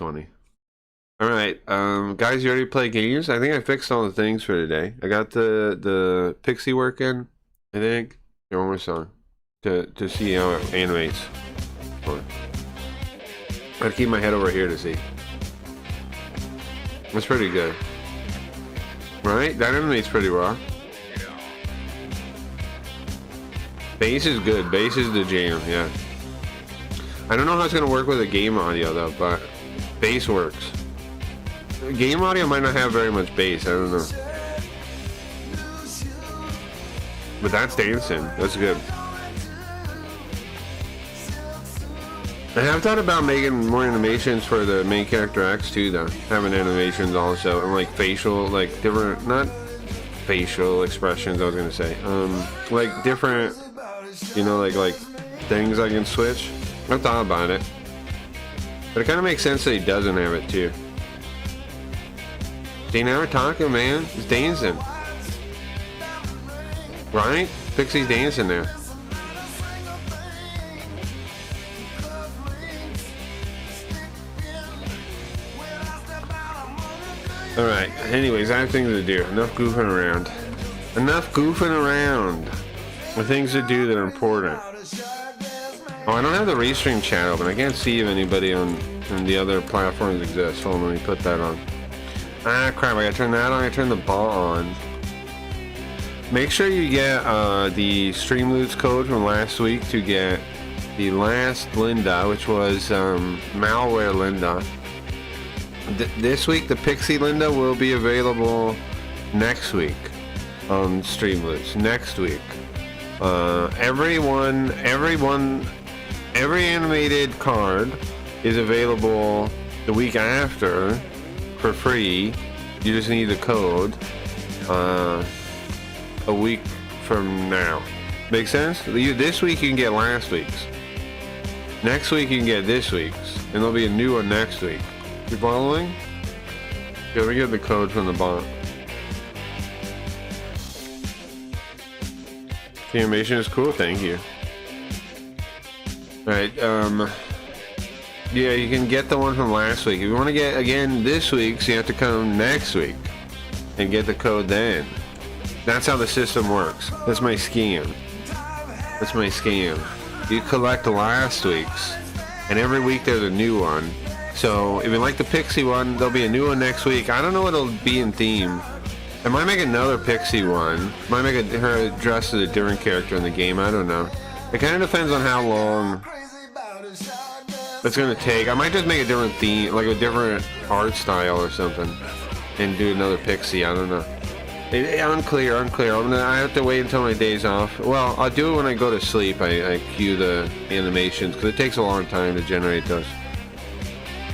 funny. Alright, guys, you ready to play games? I think I fixed all the things for today. I got the pixie working, I think. Here, one more song. To see how it animates. Hold on. I gotta keep my head over here to see. That's pretty good. Right? That animates pretty well. Bass is good. Bass is the jam, yeah. I don't know how it's gonna work with the game audio though, but bass works. Game audio might not have very much bass, I don't know. But that's dancing. That's good. I have thought about making more animations for the main character X too, though. Having animations also, and like facial, like different, not facial expressions, I was gonna say. Like different, you know, like things I can switch. I've thought about it. But it kind of makes sense that he doesn't have it too. See, now we're talking, man. He's dancing. Right? Pixie's dancing there. Alright, anyways, I have things to do. Enough goofing around. Enough goofing around. The things to do that are important. Oh, I don't have the restream chat open. I can't see if anybody on the other platforms exists. Hold on, let me put that on. Ah, crap, I gotta turn that on. I turn the ball on. Make sure you get the Streamloots code from last week to get the last Linda, which was Malware Linda. This week, the Pixie Linda will be available next week on Streamloots. Next week. Every animated card is available the week after for free. You just need the code a week from now. Make sense? This week you can get last week's. Next week you can get this week's. And there'll be a new one next week. You following? Yeah, we get the code from the bot. The animation is cool, thank you. Alright, yeah, you can get the one from last week. If you want to get again this week, so you have to come next week and get the code then. That's how the system works. That's my scam. That's my scam. You collect last week's, and every week there's a new one. So if you like the Pixie one, there'll be a new one next week. I don't know what it'll be in theme. I might make another Pixie one. Might make her dressed as a different character in the game. I don't know. It kind of depends on how long it's gonna take. I might just make a different theme, like a different art style or something, and do another Pixie. I don't know. Unclear. I have to wait until my day's off. Well, I'll do it when I go to sleep. I cue the animations because it takes a long time to generate those.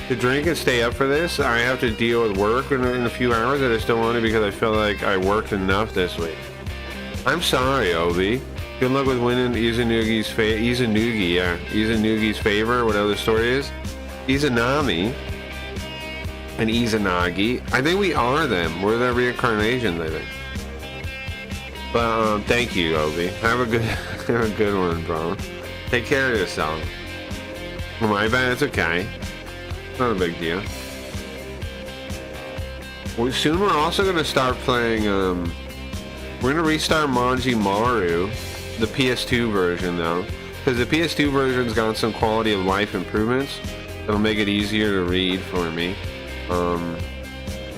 To drink and stay up for this, I have to deal with work in a few hours. I just don't want to because I feel like I worked enough this week. I'm sorry, Obi. Good luck with winning Izanugi's favor, whatever the story is. Izanami and Izanagi. I think we are them. We're their reincarnations, I think. But thank you, Obi. Have a good one, bro. Take care of yourself. Well, my bad. It's okay. Not a big deal. Soon we're also gonna start playing. We're gonna restart Manji Maru, the PS2 version though, because the PS2 version's got some quality of life improvements that'll make it easier to read for me.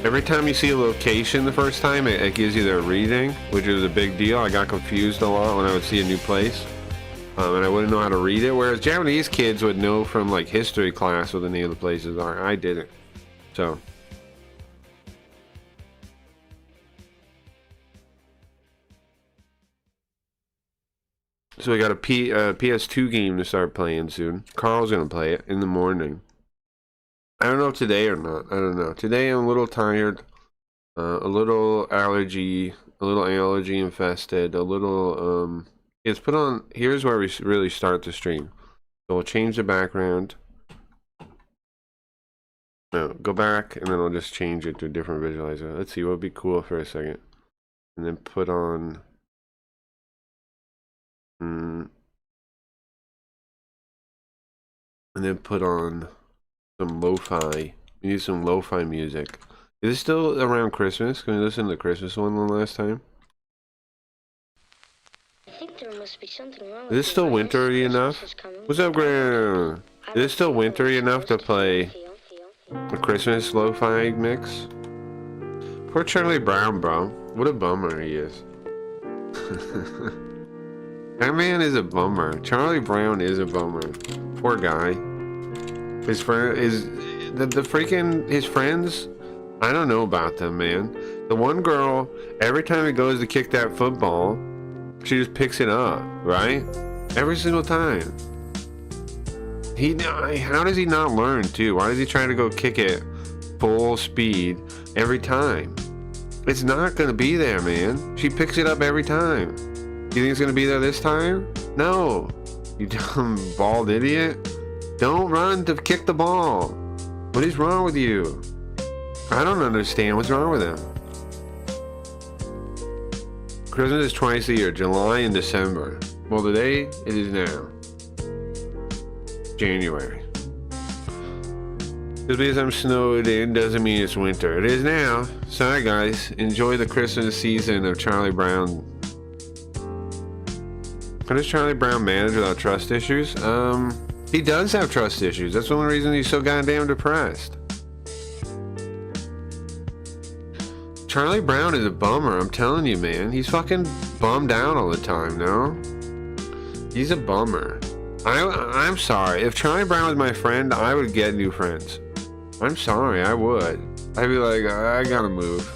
Every time you see a location the first time, it gives you their reading, which is a big deal. I got confused a lot when I would see a new place. And I wouldn't know how to read it, whereas Japanese kids would know from like history class what the name of the places are. I didn't. So we got a PS2 game to start playing soon. Carl's gonna play it in the morning. I don't know if today or not. I don't know. Today I'm a little tired, a little allergy infested, a little It's put on. Here's where we really start the stream. So we'll change the background. No, go back, and then I'll just change it to a different visualizer. Let's see what would be cool for a second. And then put on. And then put on some lo-fi We need some lo-fi music. Is it still around Christmas? Can we listen to the Christmas one last time? I think there must be something wrong with Is it still wintry enough? What's up, Graham? Is it still wintry enough to play a Christmas lo-fi mix? Poor Charlie Brown, bro. What a bummer he is. That man is a bummer. Charlie Brown is a bummer. Poor guy. His friend is the freaking his friends. I don't know about them, man. The one girl, every time he goes to kick that football, she just picks it up, right? Every single time. How does he not learn too? Why does he try to go kick it full speed every time? It's not gonna be there, man. She picks it up every time. You think it's gonna be there this time? No. You dumb bald idiot. Don't run to kick the ball. What is wrong with you? I don't understand what's wrong with him. Christmas is twice a year, July and December. Well, today it is now. January. Just because I'm snowed in doesn't mean it's winter. It is now. Sorry guys, enjoy the Christmas season of Charlie Brown. How does Charlie Brown manage without trust issues? He does have trust issues. That's the only reason he's so goddamn depressed. Charlie Brown is a bummer, I'm telling you, man. He's fucking bummed out all the time, no? He's a bummer. I'm sorry. If Charlie Brown was my friend, I would get new friends. I'm sorry, I would. I'd be like, I gotta move.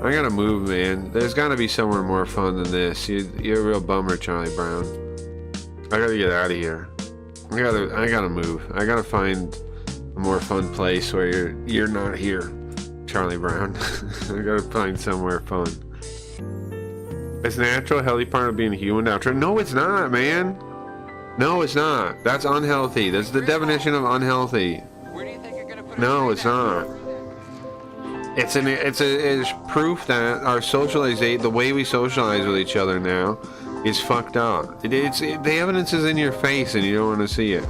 I gotta move, man. There's gotta be somewhere more fun than this. You're a real bummer, Charlie Brown. I gotta get out of here. I gotta move. I gotta find a more fun place where you're not here, Charlie Brown. I gotta find somewhere fun. It's natural, healthy part of being human outro. No, it's not, man. No, it's not. That's unhealthy. That's the definition of unhealthy. No, it's not. It's proof that our socialization, the way we socialize with each other now, is fucked up. The evidence is in your face and you don't want to see it.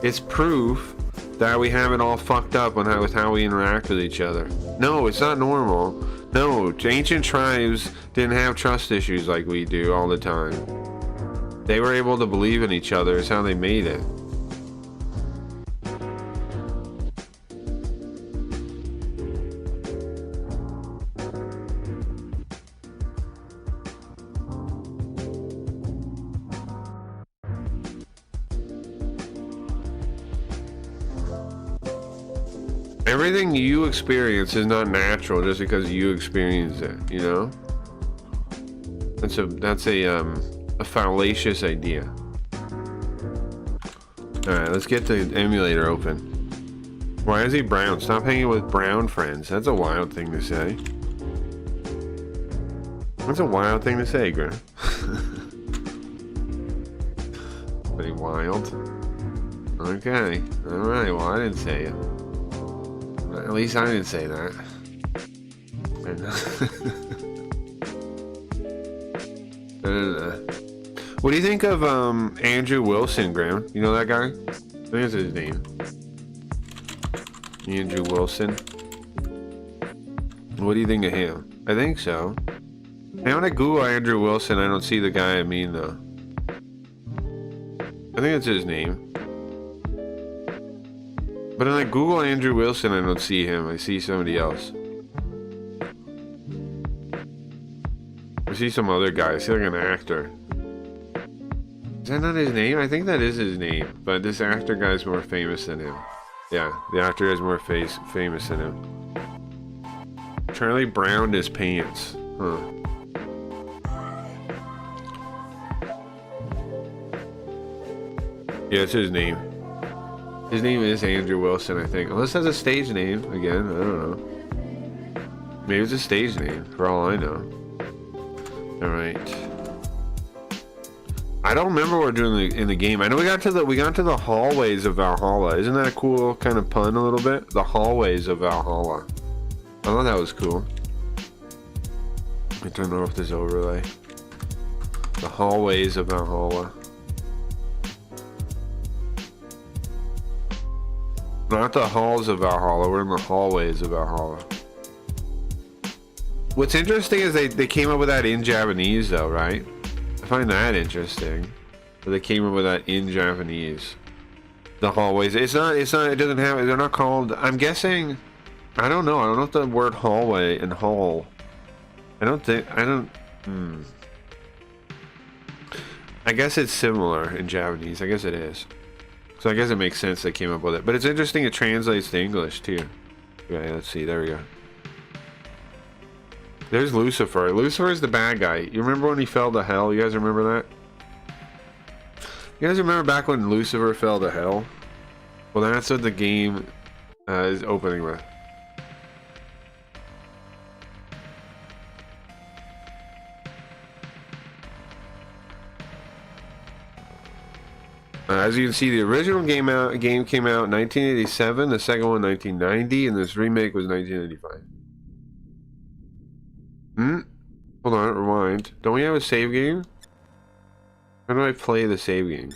It's proof that we have it all fucked up with how we interact with each other. No, it's not normal. No, ancient tribes didn't have trust issues like we do all the time. They were able to believe in each other. It's how they made it. Everything you experience is not natural just because you experience it, you know? That's a fallacious idea. Alright, let's get the emulator open. Why is he brown? Stop hanging with brown friends. That's a wild thing to say. That's a wild thing to say, Graham. Pretty wild. Okay. Alright, well I didn't say it. At least I didn't say that. What do you think of Andrew Wilson, Graham? You know that guy? I think that's his name. Andrew Wilson. What do you think of him? I think so. Hey, when I Google Andrew Wilson, I don't see the guy I mean though. I think that's his name. But when I Google Andrew Wilson, I don't see him. I see somebody else. I see some other guy. I see like an actor. Is that not his name? I think that is his name. But this actor guy's more famous than him. Yeah, the actor is more famous than him. Charlie browned his pants. Huh. Yeah, it's his name. His name is Andrew Wilson, I think. Unless that's a stage name. Again, I don't know. Maybe it's a stage name, for all I know. Alright. I don't remember what we're doing in the game. I know we got to the hallways of Valhalla. Isn't that a cool kind of pun a little bit? The hallways of Valhalla. I thought that was cool. Let me turn off this overlay. The hallways of Valhalla. Not the halls of Valhalla, we're in the hallways of Valhalla. What's interesting is they came up with that in Japanese though, right? I find that interesting. But they came up with that in Japanese. The hallways. It doesn't have, they're not called, I'm guessing, I don't know if the word hallway and hall, I guess it's similar in Japanese. I guess it is. So I guess it makes sense they came up with it. But it's interesting it translates to English too. Okay, let's see. There we go. There's Lucifer. Lucifer is the bad guy. You remember when he fell to hell? You guys remember that? You guys remember back when Lucifer fell to hell? Well, that's what the game is opening with. As you can see, the original game came out in 1987, the second one 1990, and this remake was 1985. Hold on, rewind. Don't we have a save game? How do I play the save game?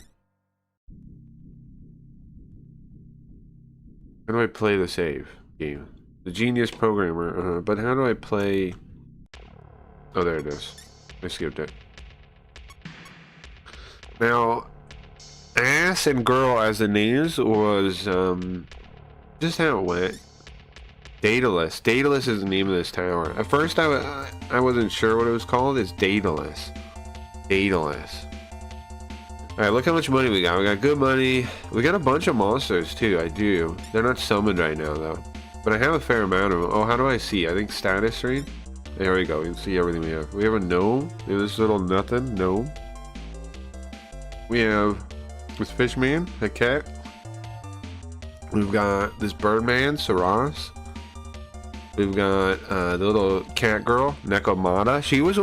How do I play the save game? The genius programmer, but how do I play... Oh, there it is. I skipped it. Now... Ass and girl as the names was just how it went. Daedalus. Daedalus is the name of this tower. At first I wasn't sure what it was called. It's Daedalus. Daedalus. Alright, look how much money we got. We got good money. We got a bunch of monsters too, I do. They're not summoned right now though. But I have a fair amount of them. Oh, how do I see? I think status screen. There we go. We can see everything we have. We have a gnome. We have this little nothing gnome. We have this fish man, a cat. We've got this birdman, Saras. We've got the little cat girl, Nekomata. She was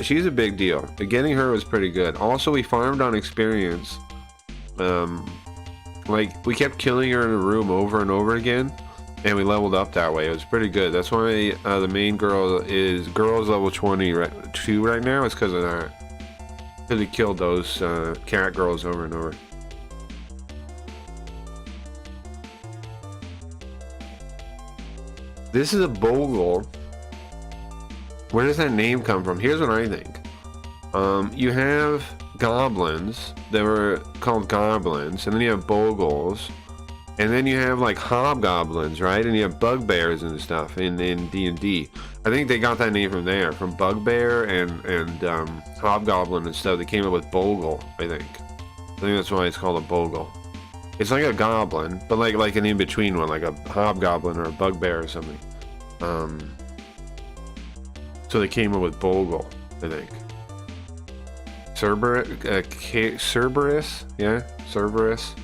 she's a big deal. Getting her was pretty good. Also, we farmed on experience. Like, we kept killing her in a room over and over again, and we leveled up that way. It was pretty good. That's why the main girl is level 22 right now. It's because of that. Because we killed those cat girls over and over. This is a bogle. Where does that name come from? Here's what I think. You have goblins that were called goblins, and then you have bogles, and then you have like hobgoblins, right? And you have bugbears and stuff in D&D. I think they got that name from there, from bugbear and hobgoblin and stuff. They came up with bogle, I think. I think that's why it's called a bogle. It's like a goblin, but like an in-between one, like a hobgoblin or a bugbear or something. So they came up with bogle, I think. Cerberus, yeah, Cerberus,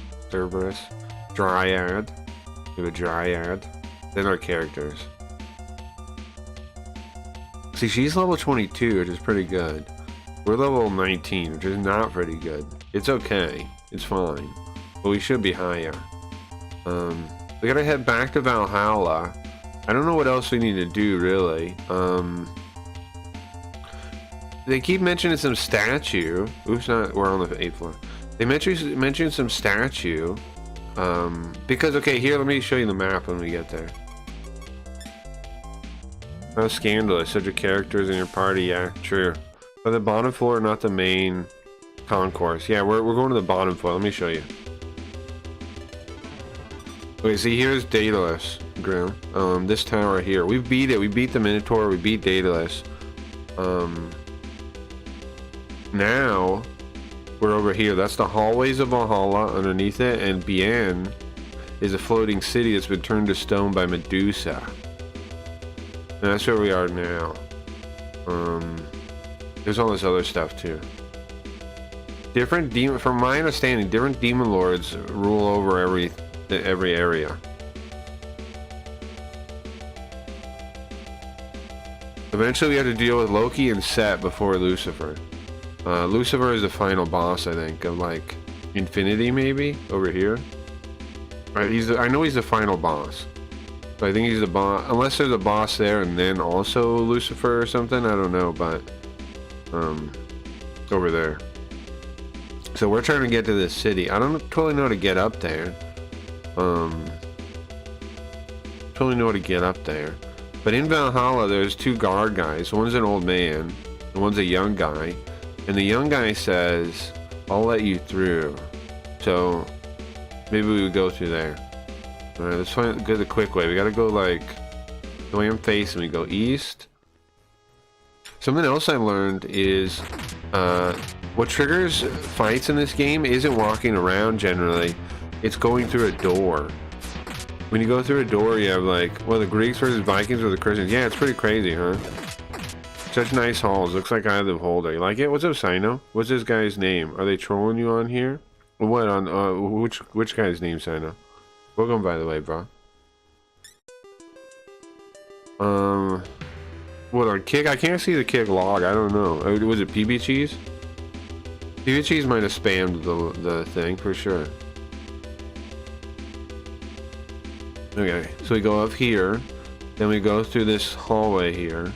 Dryad. We have a Dryad. Then our characters. See, she's level 22, which is pretty good. We're level 19, which is not pretty good. It's okay. It's fine. But we should be higher. We gotta head back to Valhalla. I don't know what else we need to do, really. They keep mentioning some statue. Oops, we're on the 8th floor. They mentioned some statue. Because, okay, here, let me show you the map when we get there. How scandalous. Such a characters in your party, yeah, true. But the bottom floor, not the main concourse. Yeah, we're going to the bottom floor. Let me show you. Okay, see, here's Daedalus, Grim. This tower here. We beat it. We beat the Minotaur. We beat Daedalus. Now, we're over here. That's the hallways of Valhalla underneath it. And Bien is a floating city that's been turned to stone by Medusa. And that's where we are now. There's all this other stuff, too. Different demon... From my understanding, different demon lords rule over every area. Eventually we have to deal with Loki and Set before Lucifer. Lucifer is the final boss, I think, of like Infinity, maybe over here. Right, I know he's the final boss, but I think he's the boss, unless there's a boss there and then also Lucifer or something. I don't know, but over there. So we're trying to get to this city. I don't totally know how to get up there. totally know how to get up there. But in Valhalla, there's two guard guys. One's an old man, and one's a young guy. And the young guy says, I'll let you through. So, maybe we would go through there. Alright, let's go the quick way. We gotta go like, the way I'm facing, we go east. Something else I learned is, what triggers fights in this game isn't walking around generally. It's going through a door. When you go through a door, you have like, well, the Greeks versus Vikings or the Christians. Yeah, it's pretty crazy, huh? Such nice halls. Looks like I have the holder. You like it? What's up, Sino? What's this guy's name? Are they trolling you on here? What on, which guy's name, Sino? Welcome, by the way, bro. What, on kick? I can't see the kick log. I don't know. Was it PB Cheese? PB Cheese might have spammed the thing for sure. Okay, so we go up here, then we go through this hallway here,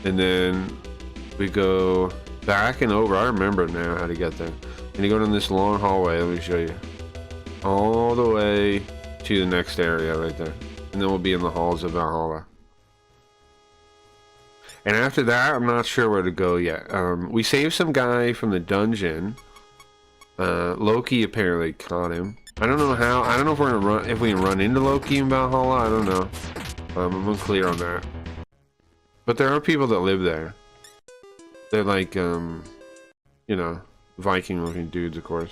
and then we go back and over. I remember now how to get there. And you go down this long hallway, let me show you. All the way to the next area right there. And then we'll be in the halls of Valhalla. And after that, I'm not sure where to go yet. We saved some guy from the dungeon. Loki apparently caught him. I don't know how. I don't know if we're gonna run. If we can run into Loki in Valhalla, I don't know. I'm unclear on that. But there are people that live there. They're like, you know, Viking-looking dudes, of course.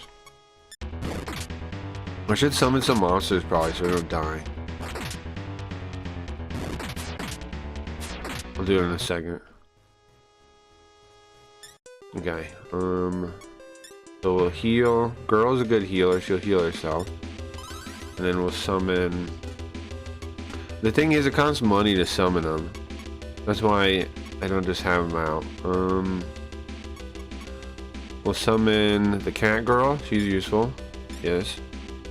I should summon some monsters probably so we don't die. I'll do it in a second. Okay. So we'll heal. Girl's a good healer. She'll heal herself. And then we'll summon. The thing is, it costs money to summon them. That's why I don't just have them out. We'll summon the cat girl. She's useful. Yes.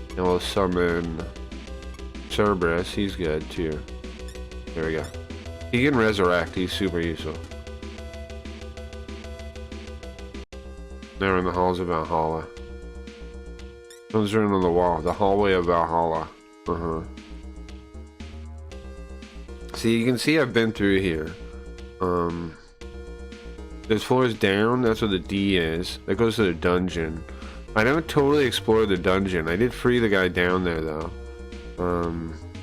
And we'll summon Cerberus. He's good too. There we go. He can resurrect. He's super useful. Now we're in the halls of Valhalla. Those are on the wall. The hallway of Valhalla. See, you can see I've been through here. There's floors down. That's where the D is. That goes to the dungeon. I don't totally explore the dungeon. I did free the guy down there though.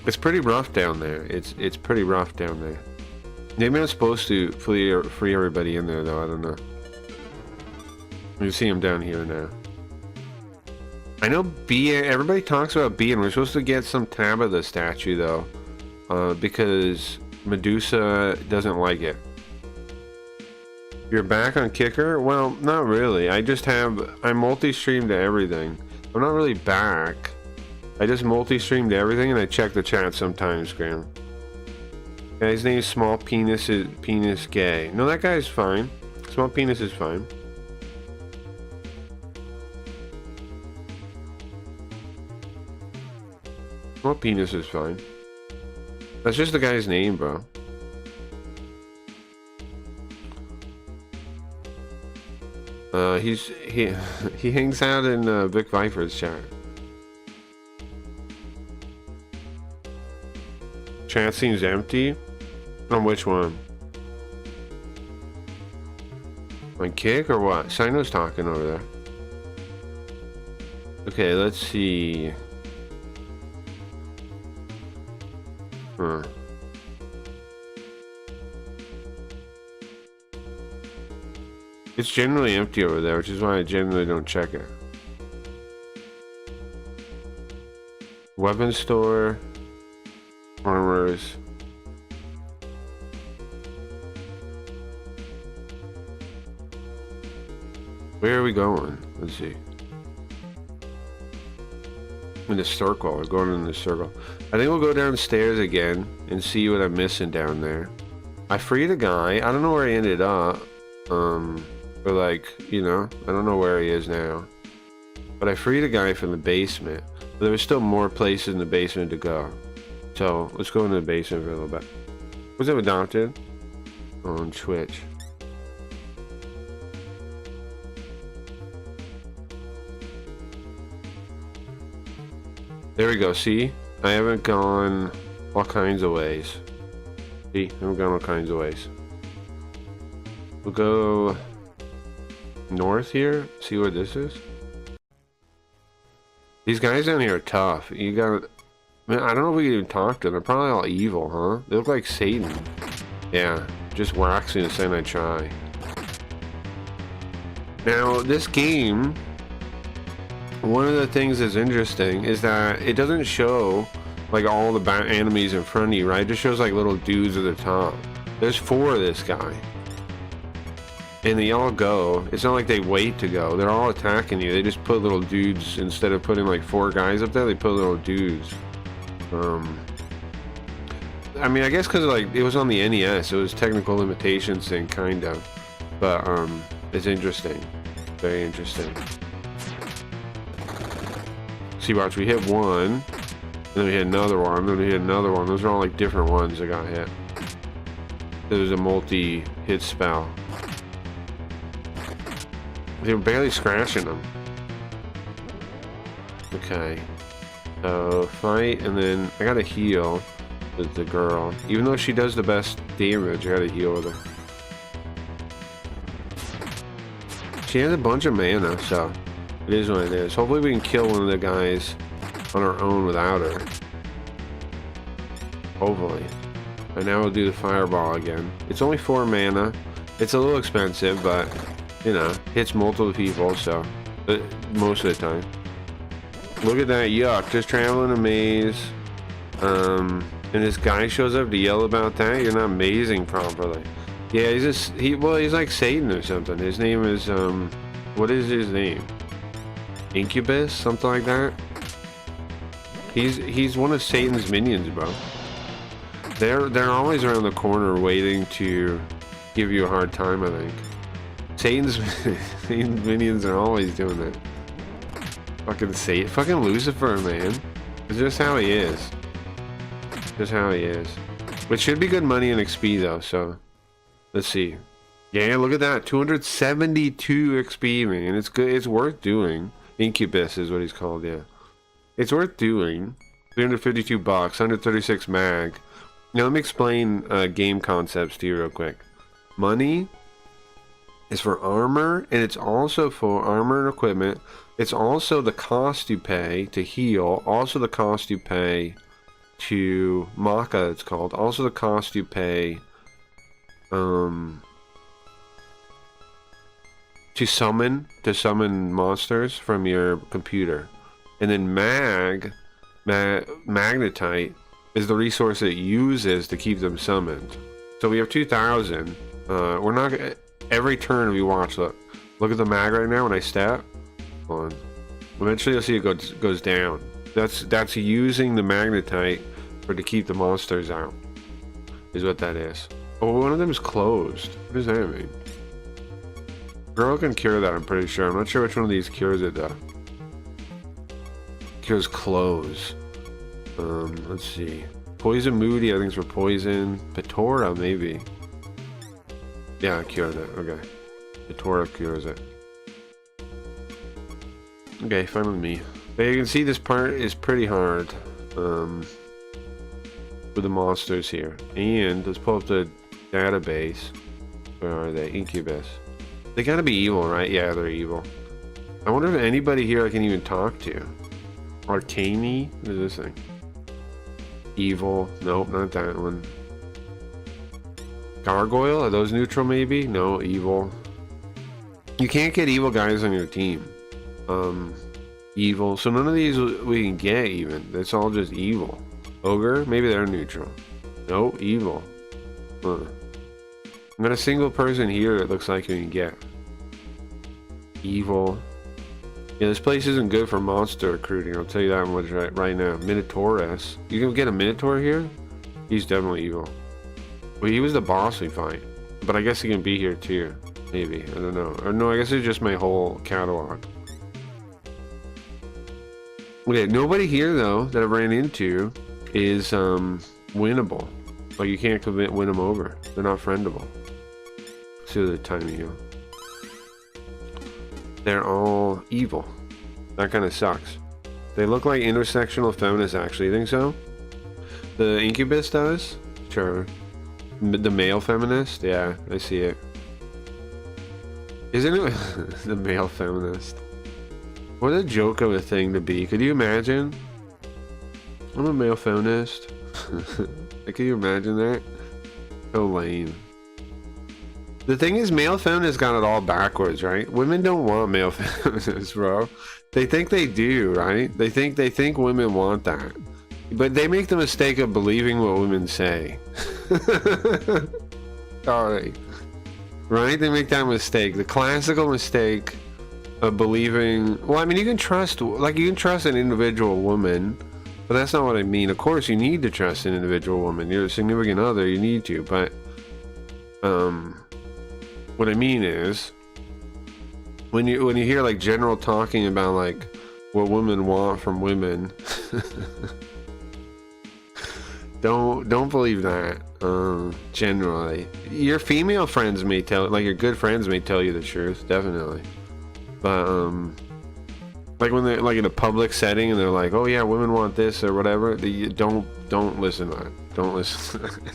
It's pretty rough down there. It's pretty rough down there. Maybe I'm supposed to free everybody in there though. I don't know. You see him down here now. I know B. Everybody talks about B, and we're supposed to get some Tabitha statue though, because Medusa doesn't like it. You're back on Kicker? Well, not really. I multi-streamed to everything. I'm not really back. I just multi-streamed to everything, and I check the chat sometimes, Graham. Guy's name is Small Penis Gay. No, that guy's fine. Small Penis is fine. Small Penis is fine. That's just the guy's name, bro. He hangs out in Vic Viper's chat. Chat seems empty. On which one? On Kick or what? Sino's talking over there. Okay, let's see. Huh. It's generally empty over there, which is why I generally don't check it. Weapon store. Armors. Where are we going? Let's see. In the circle. We're going in the circle. I think we'll go downstairs again and see what I'm missing down there. I freed a guy. I don't know where he ended up. But like, you know, I don't know where he is now. But I freed a guy from the basement. But there was still more places in the basement to go. So let's go into the basement for a little bit. Was it adopted? On Twitch. There we go. See? I haven't gone all kinds of ways. See, we've gone all kinds of ways. We'll go north here, see what this is. These guys down here are tough. You gotta, man, I don't know if we can even talk to them. They're probably all evil, huh? They look like Satan. Yeah, just waxing the same I try. Now, this game, one of the things that's interesting is that it doesn't show like all the enemies in front of you, right? It just shows like little dudes at the top. There's 4 of this guy. And they all go. It's not like they wait to go. They're all attacking you. They just put little dudes, instead of putting like 4 guys up there, they put little dudes. I mean, I guess because like it was on the NES, it was technical limitations thing, kind of. But it's interesting. Very interesting. See, watch, we hit one, and then we hit another one, then we hit another one. Those are all like different ones that got hit. There's a multi-hit spell. They were barely scratching them. Okay. So, fight, and then I gotta heal with the girl. Even though she does the best damage, I gotta heal with her. She has a bunch of mana, so it is what it is. Hopefully we can kill one of the guys on our own without her. Hopefully. And now we'll do the fireball again. It's only 4 mana. It's a little expensive, but you know, hits multiple people, so most of the time. Look at that, yuck, just traveling a maze. And this guy shows up to yell about that. You're not mazing properly. Yeah, he's like Satan or something. His name is what is his name? Incubus, something like that. He's one of Satan's minions, bro. They're always around the corner waiting to give you a hard time, I think. Satan's minions are always doing that. Fucking Satan. Fucking Lucifer, man. It's just how he is. Just how he is. Which should be good money in XP, though, so... Let's see. Yeah, look at that. 272 XP, man. It's good. It's worth doing. Incubus is what he's called, yeah. It's worth doing. 352 bucks, 136 mag. Now, let me explain game concepts to you real quick. Money is for armor, and it's also for armor and equipment. It's also the cost you pay to heal, also the cost you pay to Maka, it's called, also the cost you pay to summon monsters from your computer. And then magnetite is the resource it uses to keep them summoned. So we have 2,000. We're not every turn we watch. Look at the mag right now. When I step on, eventually you'll see it goes down. That's using the magnetite to keep the monsters out. Is what that is. Oh, one of them is closed. What does that mean? Girl can cure that, I'm pretty sure. I'm not sure which one of these cures it though. Cures close. Let's see. Poison Moody, I think, is for poison. Petora, maybe. Yeah, cured it. Okay. Petora cures it. Okay, fine with me. But you can see this part is pretty hard. With the monsters here. And let's pull up the database. Where are they? Incubus. They gotta be evil, right? Yeah, they're evil. I wonder if anybody here I can even talk to. Arcane? What is this thing? Evil. Nope, not that one. Gargoyle? Are those neutral maybe? No, evil. You can't get evil guys on your team. Evil. So none of these we can get even. It's all just evil. Ogre? Maybe they're neutral. No, evil. Not a single person here it looks like you can get. Evil. Yeah, this place isn't good for monster recruiting, I'll tell you that much right now. Minotaurus. You can get a Minotaur here? He's definitely evil. Well, he was the boss we fight. But I guess he can be here too. Maybe. I don't know. Or no, I guess it's just my whole catalog. Okay, nobody here though that I ran into is winnable. Like you can't win them over. They're not friendable. See the timing here. They're all evil. That kind of sucks. They look like intersectional feminists, actually. You think so? The incubus does? Sure. The male feminist? Yeah, I see it. Isn't it the male feminist? What a joke of a thing to be. Could you imagine? I'm a male feminist. Can you imagine that? So lame. The thing is, male feminists got it all backwards, right? Women don't want male feminists, bro. They think they do, right? They think women want that. But they make the mistake of believing what women say. Sorry. Right? They make that mistake. The classical mistake of believing... Well, I mean, you can trust... Like, you can trust an individual woman, but that's not what I mean. Of course, you need to trust an individual woman. You're a significant other, you need to, but... What I mean is... When you hear, like, general talking about, like, what women want from women... Don't believe that. Generally, your female friends may tell, like your good friends may tell you the truth, definitely. But like when they're like in a public setting and they're like, "Oh yeah, women want this or whatever," don't listen to that. Don't listen to that.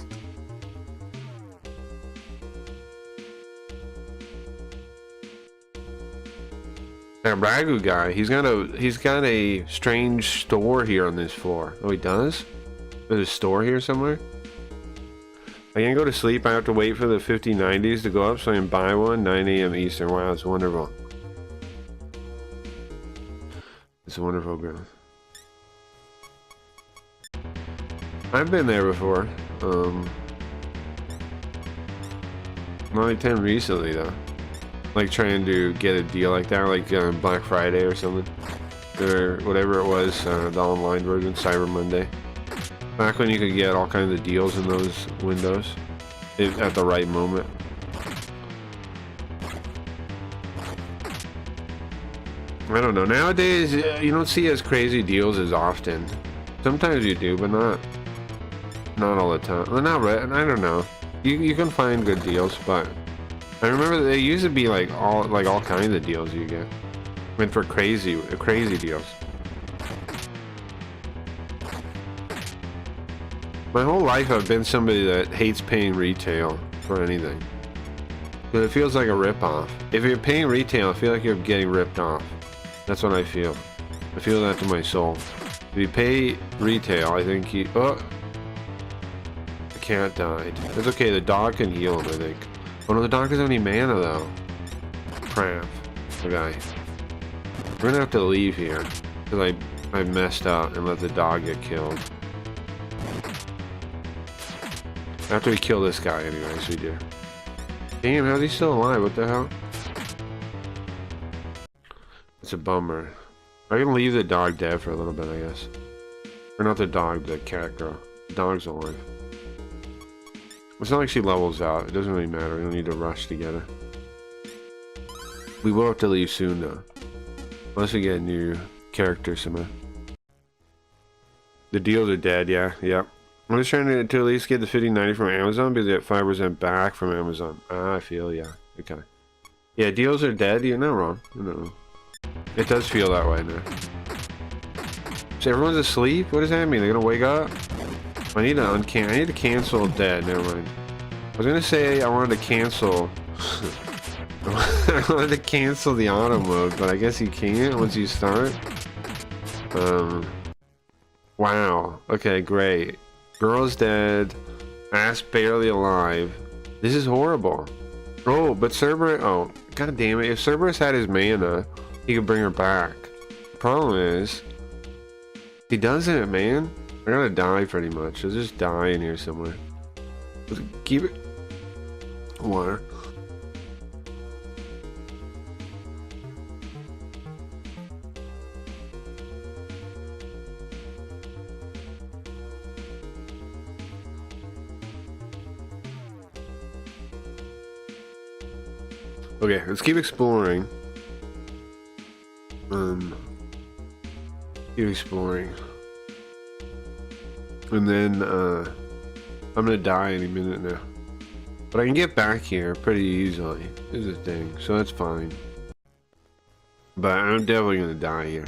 That Ragu guy, he's got a strange store here on this floor. Oh, he does? There's a store here somewhere? I can't go to sleep. I have to wait for the 5090s to go up so I can buy one. 9 a.m. Eastern. Wow, it's wonderful. It's wonderful, girl. I've been there before. Only 10 recently though. Like trying to get a deal like that, like Black Friday or something, or whatever it was, the online version, Cyber Monday. Back when you could get all kinds of deals in those windows at the right moment. I don't know. Nowadays, you don't see as crazy deals as often. Sometimes you do, but not all the time. Well, not right. I don't know. You can find good deals, but I remember they used to be like all kinds of deals you get. I mean, for crazy deals. My whole life I've been somebody that hates paying retail for anything. But it feels like a rip-off. If you're paying retail, I feel like you're getting ripped off. That's what I feel. I feel that to my soul. If you pay retail, I think you... Oh! The cat died. It's okay, the dog can heal him, I think. Oh no, the dog doesn't have any mana though. Crap. Okay. We're gonna have to leave here. Because I messed up and let the dog get killed. After we kill this guy, anyways, we do. Damn, how's he still alive? What the hell? It's a bummer. I can leave the dog dead for a little bit, I guess. Or not the dog, the cat girl. The dog's alive. It's not like she levels out. It doesn't really matter. We don't need to rush together. We will have to leave soon, though. Unless we get a new character somewhere. The deals are dead, yeah. Yep. I'm just trying to at least get the 5090 from Amazon because they get 5% back from Amazon. Ah, I feel, yeah. Okay. Yeah, deals are dead. You're not wrong. You're not wrong. It does feel that way now. So everyone's asleep? What does that mean? They're gonna wake up? I need to cancel dead. Never mind. I was gonna say I wanted to cancel. I wanted to cancel the auto mode, but I guess you can't once you start. Wow. Okay, great. Girl's dead. Ass barely alive. This is horrible. Oh, but Cerberus... Oh, god damn it. If Cerberus had his mana, he could bring her back. The problem is... He doesn't, man. I gotta die pretty much. I'll just die in here somewhere. Just keep it... Water. Okay, let's keep exploring. Keep exploring. And then, I'm gonna die any minute now. But I can get back here pretty easily, is the thing, so that's fine. But I'm definitely gonna die here.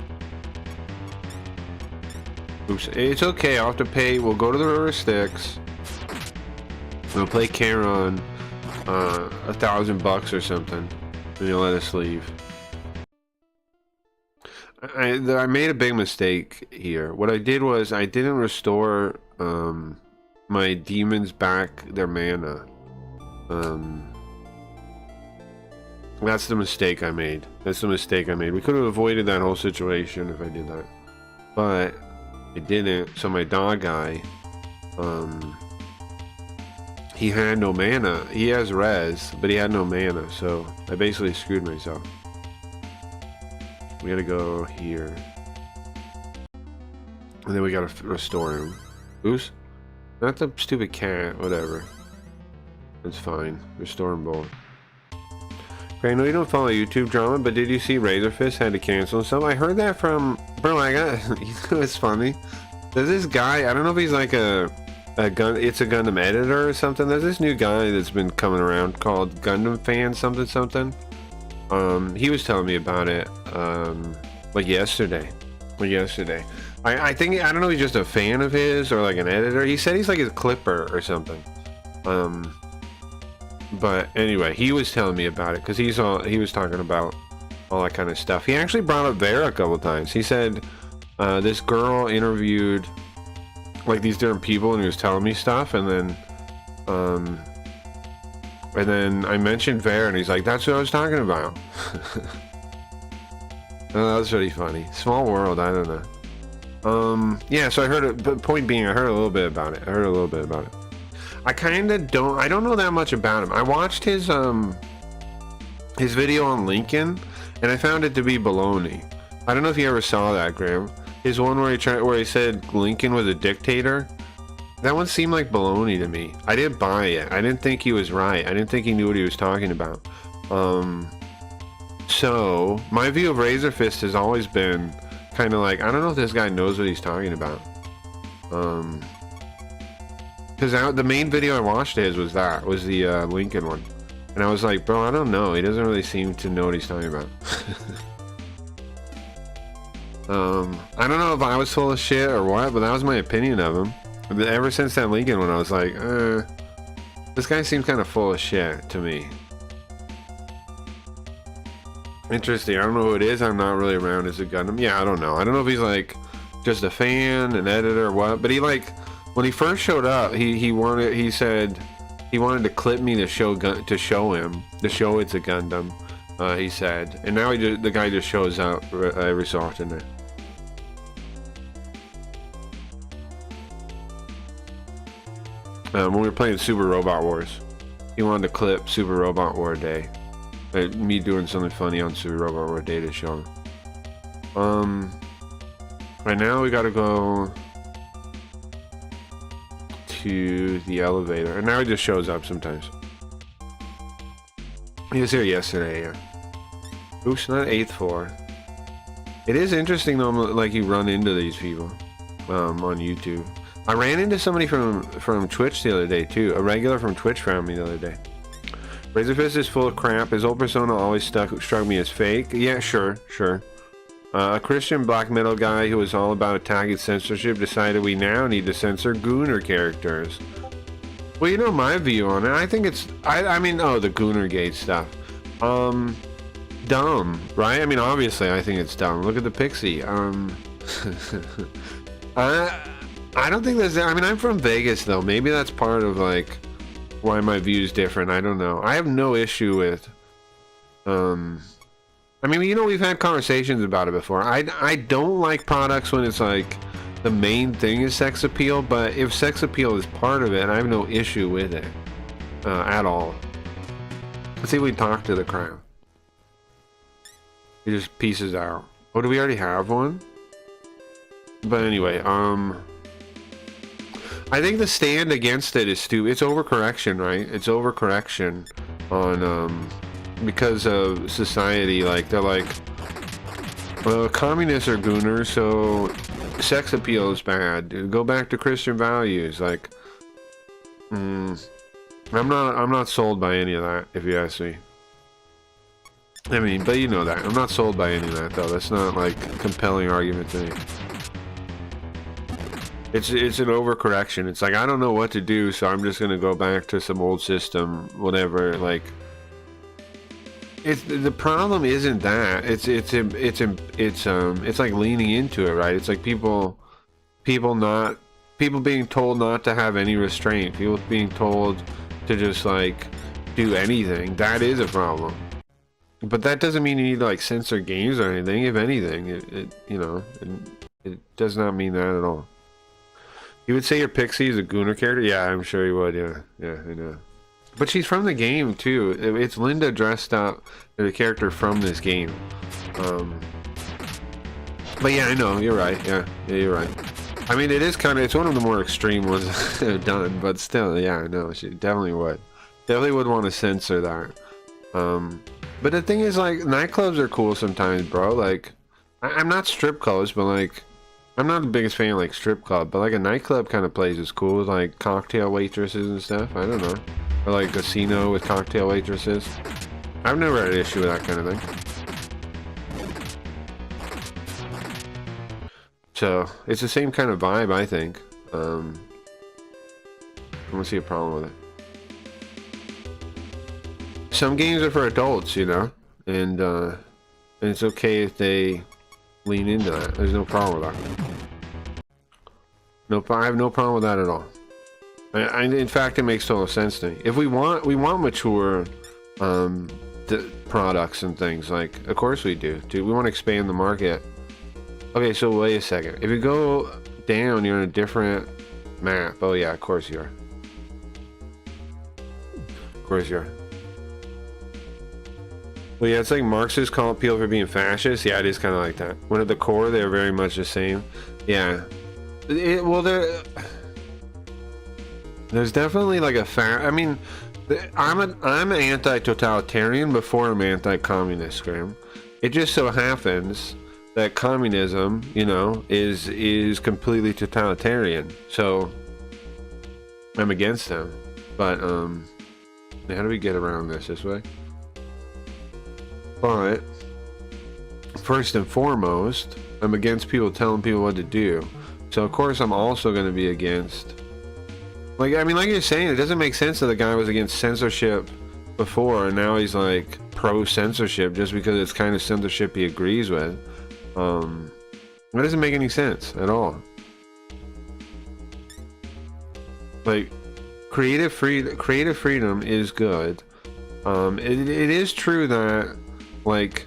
Oops, it's okay. I'll have to pay. We'll go to the River Styx. We'll play Charon, $1,000 or something, and you'll let us leave. I made a big mistake here. What I did was I didn't restore my demons back their mana. That's the mistake I made. That's the mistake I made. We could have avoided that whole situation if I did that, but I didn't. So my dog guy, he had no mana. He has res, but he had no mana, so I basically screwed myself. We gotta go here, and then we gotta restore him. Oops, not the stupid cat. Whatever, it's fine. Restore them both. Okay, I know you don't follow YouTube drama, but did you see Razorfist had to cancel and stuff? I heard that from, bro, I got, you know, it's funny. There's this guy, I don't know if he's like it's a Gundam editor or something. There's this new guy that's been coming around called Gundam Fan something. He was telling me about it, like yesterday. I think, I don't know if he's just a fan of his or like an editor. He said he's like his clipper or something. But anyway, he was telling me about it because he was talking about all that kind of stuff. He actually brought up Vera a couple times. He said this girl interviewed like these different people and he was telling me stuff, and then I mentioned Vera and he's like, that's what I was talking about. Oh, that was really funny. Small world, I don't know. Yeah, so I heard it, the point being I heard a little bit about it. I don't know that much about him. I watched his video on Lincoln, and I found it to be baloney. I don't know if you ever saw that, Graham. His one where he said Lincoln was a dictator. That one seemed like baloney to me. I didn't buy it. I didn't think he was right. I didn't think he knew what he was talking about. So my view of Razorfist has always been kind of like, I don't know if this guy knows what he's talking about. Because the main video I watched was the Lincoln one. And I was like, bro, I don't know. He doesn't really seem to know what he's talking about. I don't know if I was full of shit or what, but that was my opinion of him. Ever since that Lincoln one, I was like, this guy seems kind of full of shit to me. Interesting. I don't know who it is. I'm not really around as a Gundam. Yeah, I don't know. I don't know if he's like just a fan, an editor, or what. But he like, when he first showed up, he said he wanted to clip me to show him it's a Gundam. He said, and now the guy just shows up every so often. When we were playing Super Robot Wars, he wanted to clip Super Robot War Day. Me doing something funny on Super Robot War Day to show him. Right now we gotta go to the elevator, and now he just shows up sometimes. He was here yesterday, yeah. Oops, not 8th floor. It is interesting though, like you run into these people on YouTube. I ran into somebody from Twitch the other day too. A regular from Twitch found me the other day. Razorfist is full of crap. His old persona always struck me as fake. Yeah, sure. A Christian black metal guy who was all about attacking censorship decided we now need to censor Gooner characters. Well, you know my view on it. I think it's, I mean, the Goonergate stuff. Dumb, right? I mean, obviously, I think it's dumb. Look at the Pixie. I don't think there's, I mean, I'm from Vegas, though. Maybe that's part of, like, why my view's different. I don't know. I have no issue with, I mean, you know, we've had conversations about it before. I don't like products when it's like the main thing is sex appeal, but if sex appeal is part of it, I have no issue with it at all. Let's see if we talk to the crowd. He just pieces out. Oh, do we already have one? But anyway, I think the stand against it is stupid. It's overcorrection, right? It's overcorrection on because of society. Like, they're like, well, communists are gooners, so sex appeal is bad. Go back to Christian values. Like, I'm not sold by any of that, if you ask me. I mean, but you know that. I'm not sold by any of that, though. That's not, like, a compelling argument to me. It's an overcorrection. It's like, I don't know what to do, so I'm just gonna go back to some old system, whatever. Like, it's the problem isn't that. It's like leaning into it, right? It's like people being told not to have any restraint. People being told to just like do anything. That is a problem. But that doesn't mean you need to like censor games or anything. If anything, it does not mean that at all. You would say your Pixie is a Gooner character? Yeah, I'm sure you would. Yeah, I know. But she's from the game too. It's Linda dressed up as a character from this game. But yeah, I know. You're right. Yeah, you're right. I mean, it's one of the more extreme ones I've done. But still, yeah, I know. She definitely would. Definitely would want to censor that. But the thing is, like, nightclubs are cool sometimes, bro. Like, I'm not strip clubs, but like, I'm not the biggest fan of like strip club, but like a nightclub kind of place is cool with like cocktail waitresses and stuff. I don't know. Or like a casino with cocktail waitresses. I've never had an issue with that kind of thing. So it's the same kind of vibe, I think. I don't see a problem with it. Some games are for adults, you know, and it's okay if they lean into that. There's no problem with that. I have no problem with that at all. In fact, it makes total sense to me. If we want mature products and things, like, of course we do. We want to expand the market. Okay, so wait a second. If you go down, you're on a different map. Oh yeah, of course you are. Of course you are. Well, yeah, it's like Marxists call people for being fascist. Yeah, it is kind of like that. When at the core, they're very much the same. Yeah. Well, there's definitely like I mean, I'm anti-totalitarian before I'm anti-communist, Graham. It just so happens that communism, you know, is completely totalitarian. So I'm against them. But how do we get around this way? But first and foremost, I'm against people telling people what to do. So of course I'm also going to be against, like, I mean, like you're saying, it doesn't make sense that the guy was against censorship before and now he's like pro censorship just because it's kind of censorship he agrees with. That doesn't make any sense at all. Like, creative freedom is good. It is true that, like,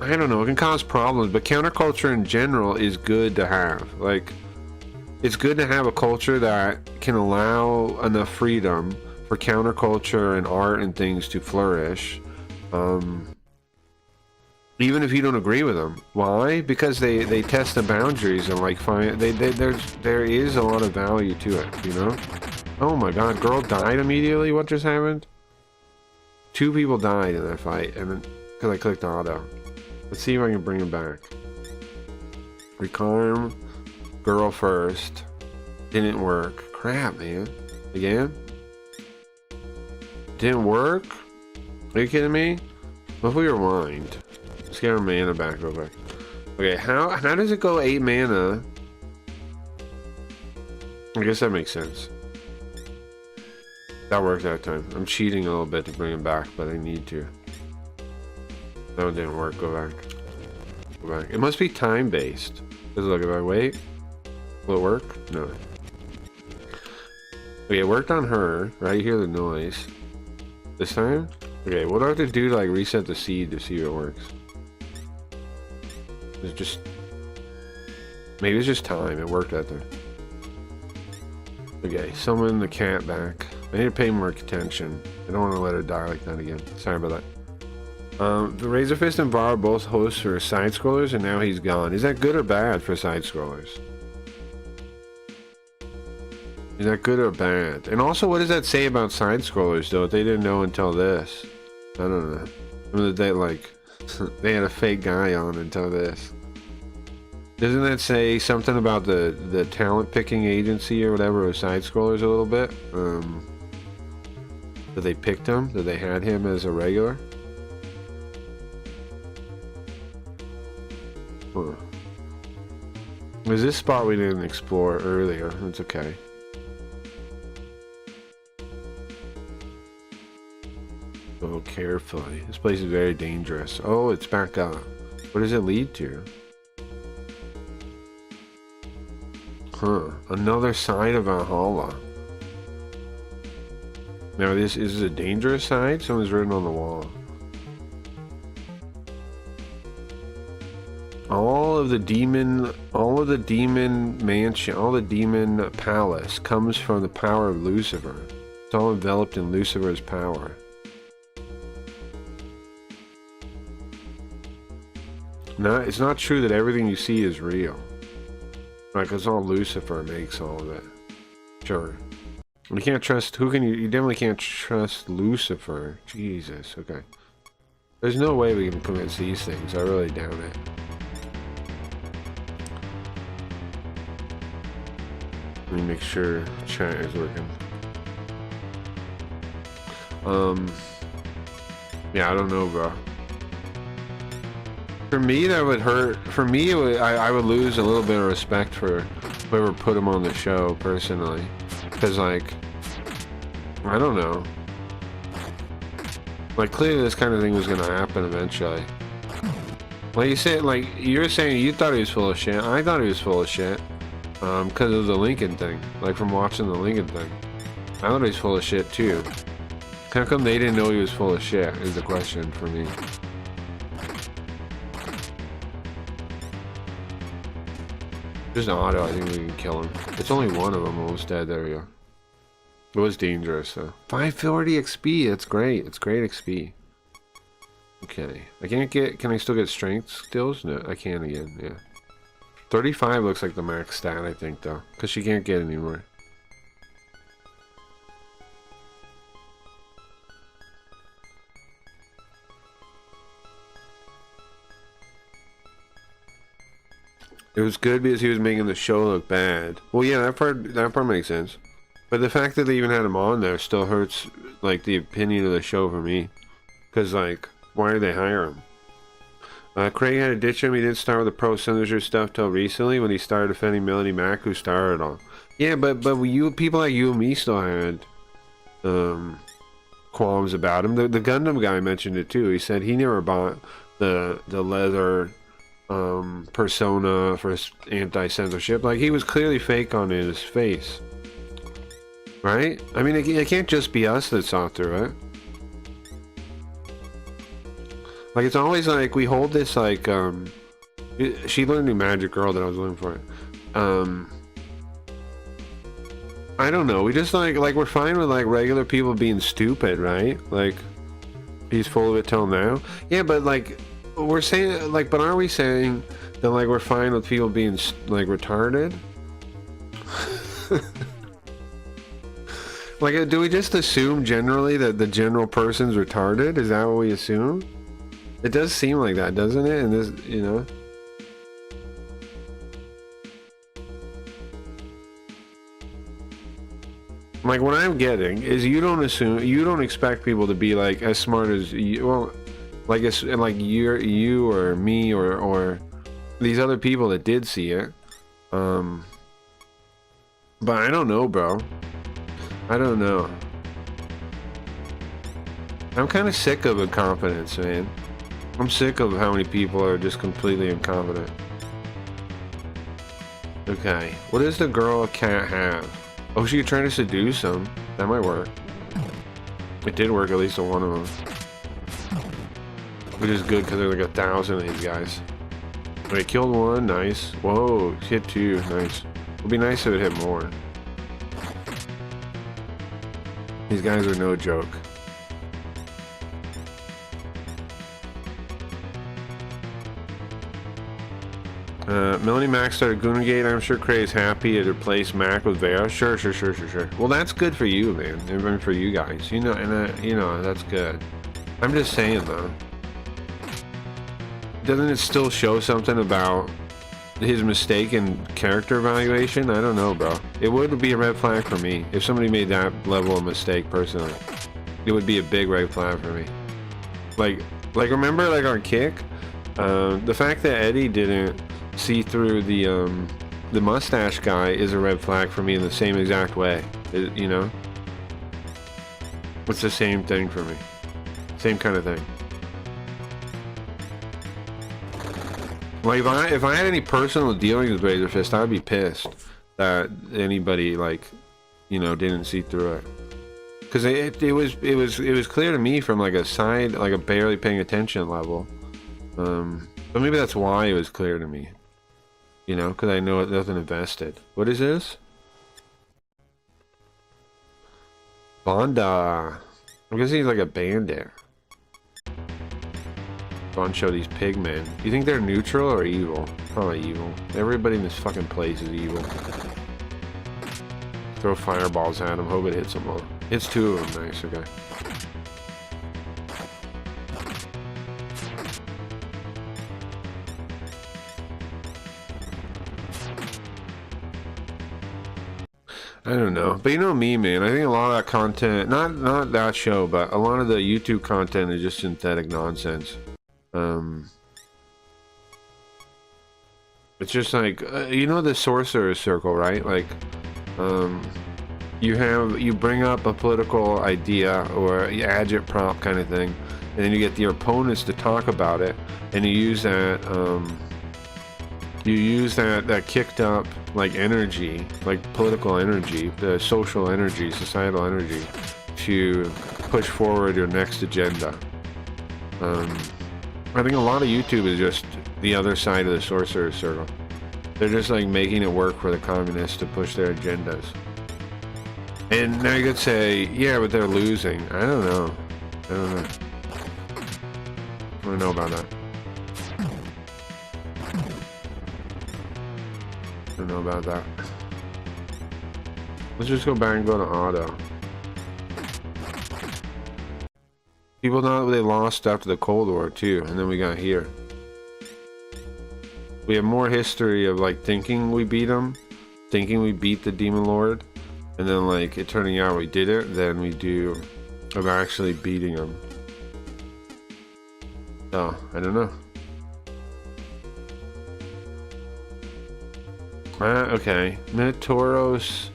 I don't know, it can cause problems, but counterculture in general is good to have. Like, it's good to have a culture that can allow enough freedom for counterculture and art and things to flourish, even if you don't agree with them. Why? Because they test the boundaries and like find there is a lot of value to it, you know? Oh my god, girl died immediately? What just happened? 2 people died in that fight, and then because I clicked auto. Let's see if I can bring him back. Recarm girl first. Didn't work. Crap, man. Again? Didn't work? Are you kidding me? What if we rewind? Let's get our mana back real quick. Okay, how does it go 8 mana? I guess that makes sense. That worked that time. I'm cheating a little bit to bring him back, but I need to. That one didn't work. Go back. Go back. It must be time-based. Does it look, if I wait? Will it work? No. Okay, it worked on her. Right, you hear the noise. This time? Okay, what do I have to do to like reset the seed to see if it works? It's just... Maybe it's just time. It worked out there. Okay, summon the cat back. I need to pay more attention. I don't want to let her die like that again. Sorry about that. The Razor Fist and Var both hosts for side scrollers, and now he's gone. Is that good or bad for side scrollers? Is that good or bad? And also, what does that say about side scrollers, though? They didn't know until this. I don't know. I mean, they like they had a fake guy on until this. Doesn't that say something about the talent picking agency or whatever of side scrollers a little bit? That they picked him? That they had him as a regular? Huh. There's this spot we didn't explore earlier. It's okay. Go carefully. This place is very dangerous. Oh, it's back up. What does it lead to? Huh. Another side of Valhalla. Now this is a dangerous side? Someone's written on the wall. All of the demon mansion, all the demon palace comes from the power of Lucifer. It's all enveloped in Lucifer's power. No, it's not true that everything you see is real. Like, it's all Lucifer makes all of it. Sure. You can't trust, who can you definitely can't trust Lucifer. Jesus, okay. There's no way we can convince these things, I really doubt it. Let me make sure chat is working. Yeah, I don't know, bro. For me, that would hurt. For me, I would lose a little bit of respect for whoever put him on the show, personally. Because, like, I don't know. Like, clearly this kind of thing was going to happen eventually. Like you said, like, you're saying you thought he was full of shit. I thought he was full of shit. Because of the Lincoln thing. Like, from watching the Lincoln thing. I thought he was full of shit, too. How come they didn't know he was full of shit, is the question for me. Just auto, I think we can kill him. It's only one of them almost dead, there we go. It was dangerous, though. 540 XP, that's great. It's great XP. Okay. I can't get, can I still get strength skills? No, I can again, yeah. 35 looks like the max stat, I think, though. Because she can't get any more. It was good because he was making the show look bad. Well, yeah, that part makes sense. But the fact that they even had him on there still hurts, like, the opinion of the show for me. Because, like, why did they hire him? Craig had to ditch him. He didn't start with the Pro Synergy stuff till recently when he started defending Melody Mac, who started all. Yeah, but you people like you and me still had qualms about him. The Gundam guy mentioned it too. He said he never bought the leather persona for anti-censorship. Like, he was clearly fake on his face, right? I mean, it can't just be us that saw through it. Like, it's always like we hold this, like, she learned new Magic Girl that I was looking for. I don't know. We just like we're fine with like regular people being stupid, right? Like, he's full of it till now. Yeah, but like we're saying, like, but aren't we saying that like we're fine with people being like retarded? Like, do we just assume generally that the general person's retarded? Is that what we assume? It does seem like that, doesn't it? And this, you know. Like, what I'm getting is you don't expect people to be like as smart as you. Well, like it's like you or me or these other people that did see it. But I don't know, bro. I don't know. I'm kind of sick of incompetence, man. I'm sick of how many people are just completely incompetent. Okay, what does the girl cat have? Oh, she could try to seduce him. That might work. It did work, at least on one of them. Which is good because there's like 1,000 of these guys. Okay, killed one, nice. Whoa, hit two, nice. It would be nice if it hit more. These guys are no joke. Melanie Mac started Gunagate. I'm sure Cray's happy to replace Mac with Vera. Sure. Well, that's good for you, man. I mean, for you guys. You know, and you know, that's good. I'm just saying, though. Doesn't it still show something about his mistake in character evaluation? I don't know, bro. It would be a red flag for me. If somebody made that level of mistake, personally. It would be a big red flag for me. Like remember, like, our kick? The fact that Eddie didn't see through the the mustache guy is a red flag for me in the same exact way. You know? It's the same thing for me. Same kind of thing. Like, if I had any personal dealings with Razor Fist, I'd be pissed that anybody, like, you know, didn't see through it. Because it was clear to me from, like, a side, like, a barely paying attention level. But maybe that's why it was clear to me. You know, because I know nothing invested. What is this? Bonda. I guess he's like a bandit. Bunch of these pigmen. You think they're neutral or evil? Probably evil. Everybody in this fucking place is evil. Throw fireballs at him. Hope it hits them all. Hits two of them. Nice. Okay. I don't know, but you know me, man. I think a lot of that content, not that show, but a lot of the YouTube content is just synthetic nonsense. It's just like you know the sorcerer's circle, right? Like, you bring up a political idea or agitprop kind of thing, and then you get your opponents to talk about it, and you use that. You use that kicked up like energy, like political energy, the social energy, societal energy, to push forward your next agenda. I think a lot of YouTube is just the other side of the sorcerer's circle. They're just like making it work for the communists to push their agendas. And now you could say, yeah, but they're losing. I don't know. I don't know about that. I don't know about that. Let's just go back and go to auto. People know they lost after the Cold War too, and then we got here. We have more history of like thinking we beat them, thinking we beat the Demon Lord, and then like it turning out we did it, than we do of actually beating them. Oh, I don't know. Okay, Minotauros.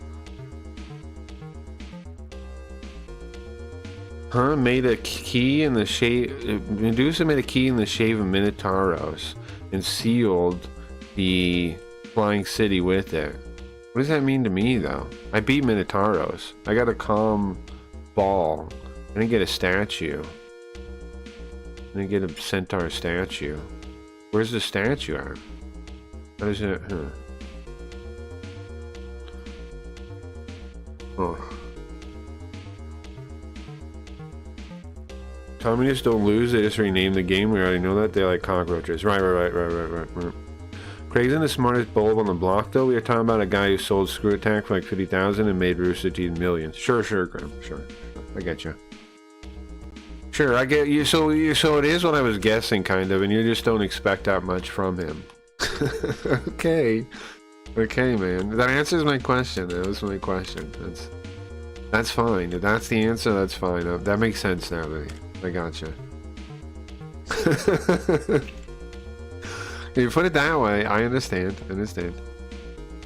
Huh? Made a key in the shape. Medusa made a key in the shape of Minotauros and sealed the flying city with it. What does that mean to me, though? I beat Minotauros. I got a calm ball. I didn't get a statue. I didn't get a centaur statue. Where's the statue at? What is it? Huh. Oh. Communists don't lose, they just rename the game. We already know that. They like cockroaches. Right. Craig's the smartest bulb on the block, though. We are talking about a guy who sold Screw Attack for like 50,000 and made Rooster Teeth millions. Sure, Graham. Sure. I get you. Sure, I get you. So it is what I was guessing, kind of, and you just don't expect that much from him. Okay, man. That answers my question. That was my question. That's fine. If that's the answer, that's fine. That makes sense now, buddy. I gotcha. If you put it that way, I understand.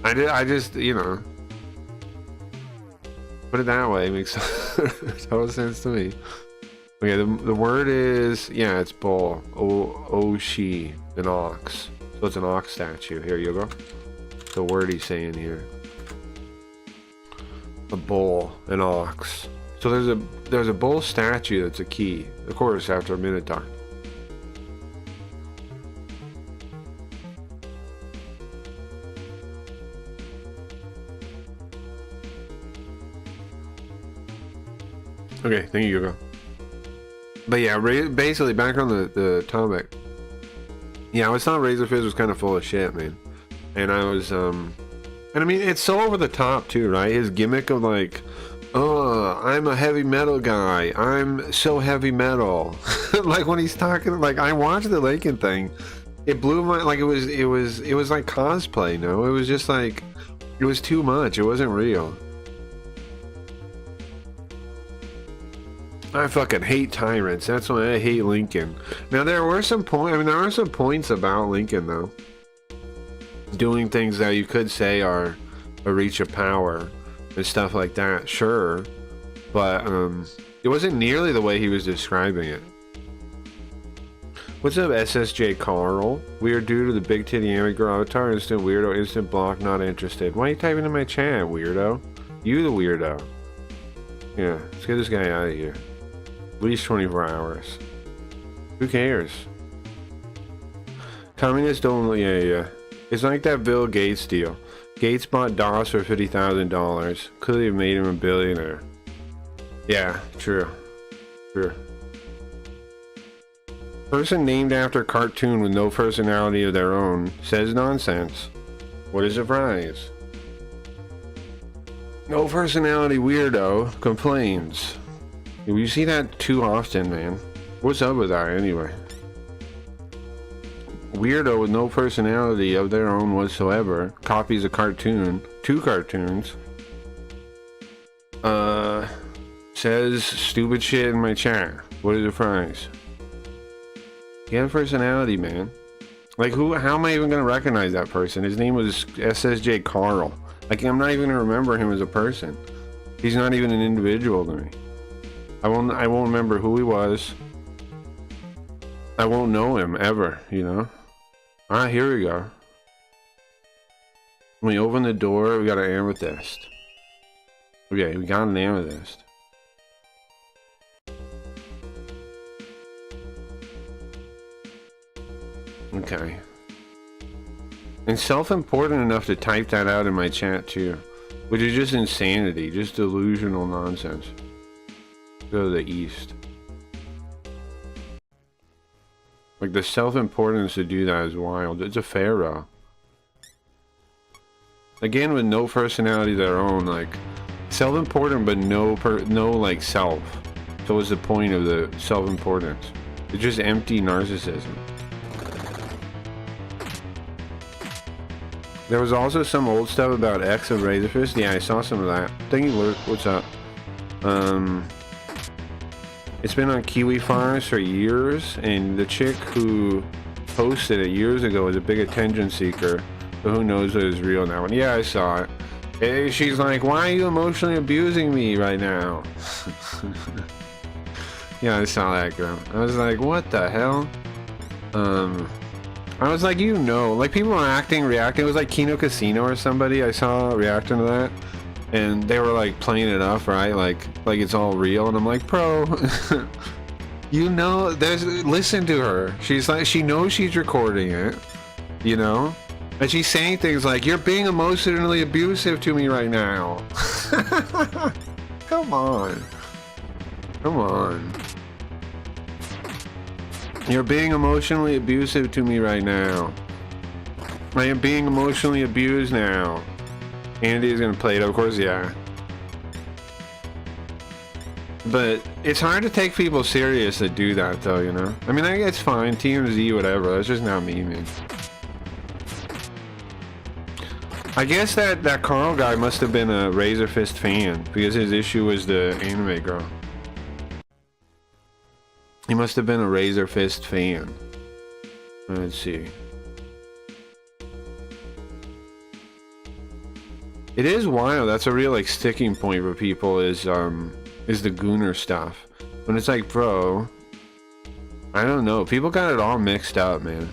I just, you know, put it that way makes total sense to me. Okay, the word is, yeah, it's bull. Oshi, an ox. So it's an ox statue. Here you go. The word he's saying here. A bull, an ox. So there's a bull statue that's a key, of course, after a Minotaur. Okay, thank you, Hugo. But yeah, basically back on the topic. Yeah, I was thought Razor Fizz was kind of full of shit, man. And I was, and I mean, it's so over the top too, right? His gimmick of like, oh, I'm a heavy metal guy. I'm so heavy metal. Like when he's talking, like I watched the Lakin thing. It blew my, like it was like cosplay, no? It was just like, it was too much. It wasn't real. I fucking hate tyrants. That's why I hate Lincoln. Now there were some points. I mean, there are some points about Lincoln though. doing things that you could say are a reach of power and stuff like that, sure, but it wasn't nearly the way he was describing it. What's up, SSJ Carl? Weird dude to the big titty anime girl avatar, instant weirdo, instant block, not interested. Why are you typing in my chat, weirdo? You the weirdo. Yeah, let's get this guy out of here. At least 24 hours. Who cares? Communists don't, yeah. It's like that Bill Gates deal. Gates bought DOS for $50,000. Could have made him a billionaire. Yeah, true. True. Person named after cartoon with no personality of their own says nonsense. What a surprise. No personality weirdo complains. You see that too often, man. What's up with that anyway? Weirdo with no personality of their own whatsoever copies a cartoon, 2 cartoons, says stupid shit in my chat. What a surprise. Get a personality, man. Like, how am I even gonna recognize that person? His name was SSJ Carl. Like, I'm not even gonna remember him as a person. He's not even an individual to me. I won't remember who he was. I won't know him ever, you know? Alright, here we go. When we open the door, we got an amethyst. Okay, we got an amethyst. Okay. And self-important enough to type that out in my chat too. Which is just insanity, just delusional nonsense. Go to the east. Like, the self-importance to do that is wild. It's a pharaoh. Again, with no personality of their own, like, self-important but no like self. So what's the point of the self-importance? It's just empty narcissism. There was also some old stuff about X of Razorfist. Yeah, I saw some of that. Thank you, Luke. What's up? It's been on Kiwi Farms for years, and the chick who posted it years ago was a big attention seeker. But who knows what is real now? And yeah, I saw it. Hey, she's like, why are you emotionally abusing me right now? Yeah, I saw that girl. I was like, what the hell? I was like, you know, like, people were reacting. It was like Kino Casino or somebody I saw reacting to that. And they were like playing it off, right? Like it's all real. And I'm like, bro, you know, listen to her. She's like, she knows she's recording it, you know? And she's saying things like, you're being emotionally abusive to me right now. Come on. Come on. You're being emotionally abusive to me right now. I am being emotionally abused now. Andy's gonna play it, of course, yeah. But it's hard to take people serious that do that, though, you know? I mean, I guess it's fine, TMZ, whatever, that's just not me, man. I guess that Carl guy must have been a Razorfist fan, because his issue was the anime girl. He must have been a Razorfist fan. Let's see. It is wild. That's a real, like, sticking point for people is the Gooner stuff. When it's like, bro, I don't know. People got it all mixed up, man.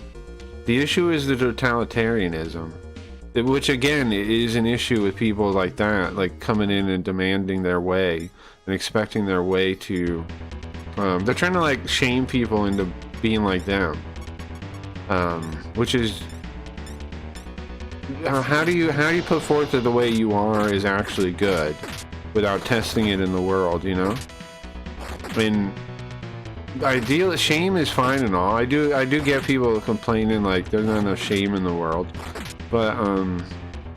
The issue is the totalitarianism, which again is an issue with people like that, like coming in and demanding their way and expecting their way to. They're trying to, like, shame people into being like them, which is. How do you put forth that the way you are is actually good without testing it in the world, you know? I mean, shame is fine and all. I do get people complaining like there's not enough shame in the world, but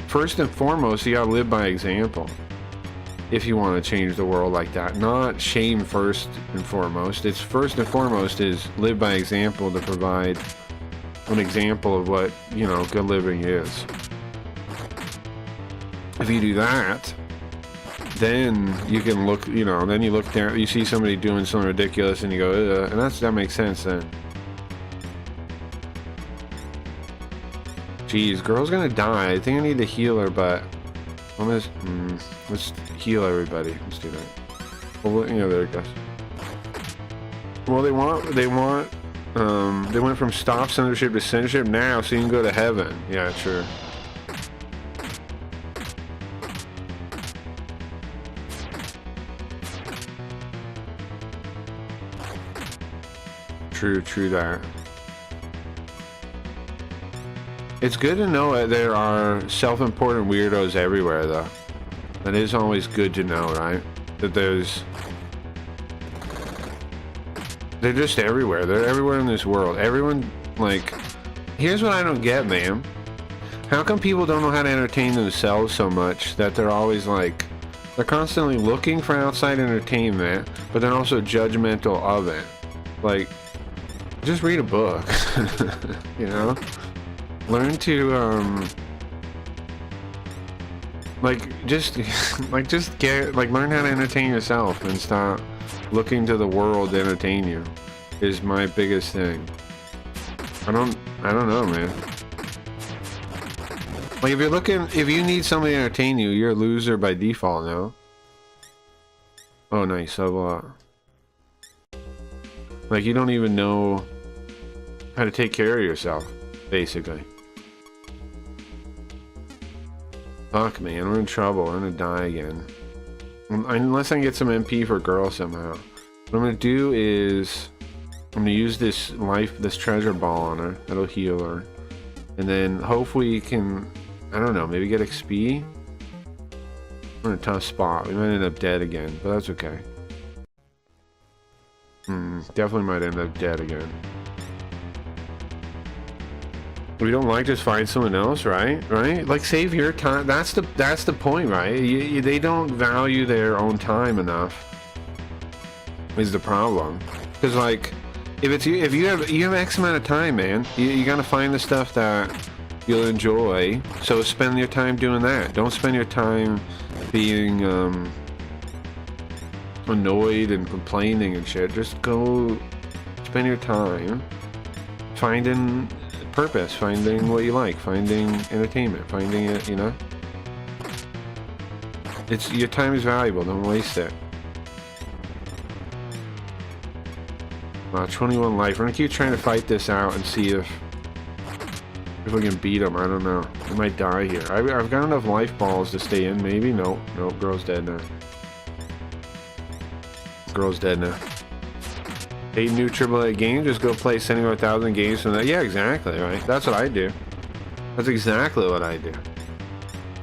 first and foremost, you gotta live by example if you want to change the world like that. Not shame first and foremost. It's first and foremost is live by example to provide an example of what, you know, good living is. If you do that, then you can look, you know, then you look down, you see somebody doing something ridiculous and you go, and that makes sense then. Jeez, girl's gonna die. I think I need to heal her, but let's heal everybody. Let's do that. Well, you know, there it goes. Well, they went from stop censorship to censorship now, so you can go to heaven. Yeah, sure. True that. It's good to know that there are self-important weirdos everywhere, though. That is always good to know, right? That they're just everywhere. They're everywhere in this world. Everyone, like, here's what I don't get, man. How come people don't know how to entertain themselves so much that they're always like, they're constantly looking for outside entertainment, but they're also judgmental of it? Like, just read a book, you know? Learn to, learn how to entertain yourself and stop looking to the world to entertain you is my biggest thing. I don't know, man. Like, if you need somebody to entertain you, you're a loser by default now. Oh, nice. Like, you don't even know how to take care of yourself, basically. Fuck, man, we're in trouble. We're gonna die again. Unless I can get some MP for girl somehow. What I'm gonna do is I'm gonna use this treasure ball on her. That'll heal her. And then hopefully we can, I don't know, maybe get XP? We're in a tough spot. We might end up dead again, but that's okay. Definitely might end up dead again. We don't like, just find someone else, right? Like, save your time. That's the point, right? They don't value their own time enough. Is the problem? Because, like, if you have X amount of time, man, you gotta find the stuff that you'll enjoy. So spend your time doing that. Don't spend your time being annoyed and complaining and shit. Just go spend your time finding purpose, finding what you like, finding entertainment, finding it, you know? Your time is valuable, don't waste it. 21 life. We're gonna keep trying to fight this out and see if we can beat him. I don't know. I might die here. I've got enough life balls to stay in, maybe? Nope, girl's dead now. Girl's dead now. 8 new AAA games, just go play 71,000 games from that. Yeah, exactly, right? That's what I do. That's exactly what I do.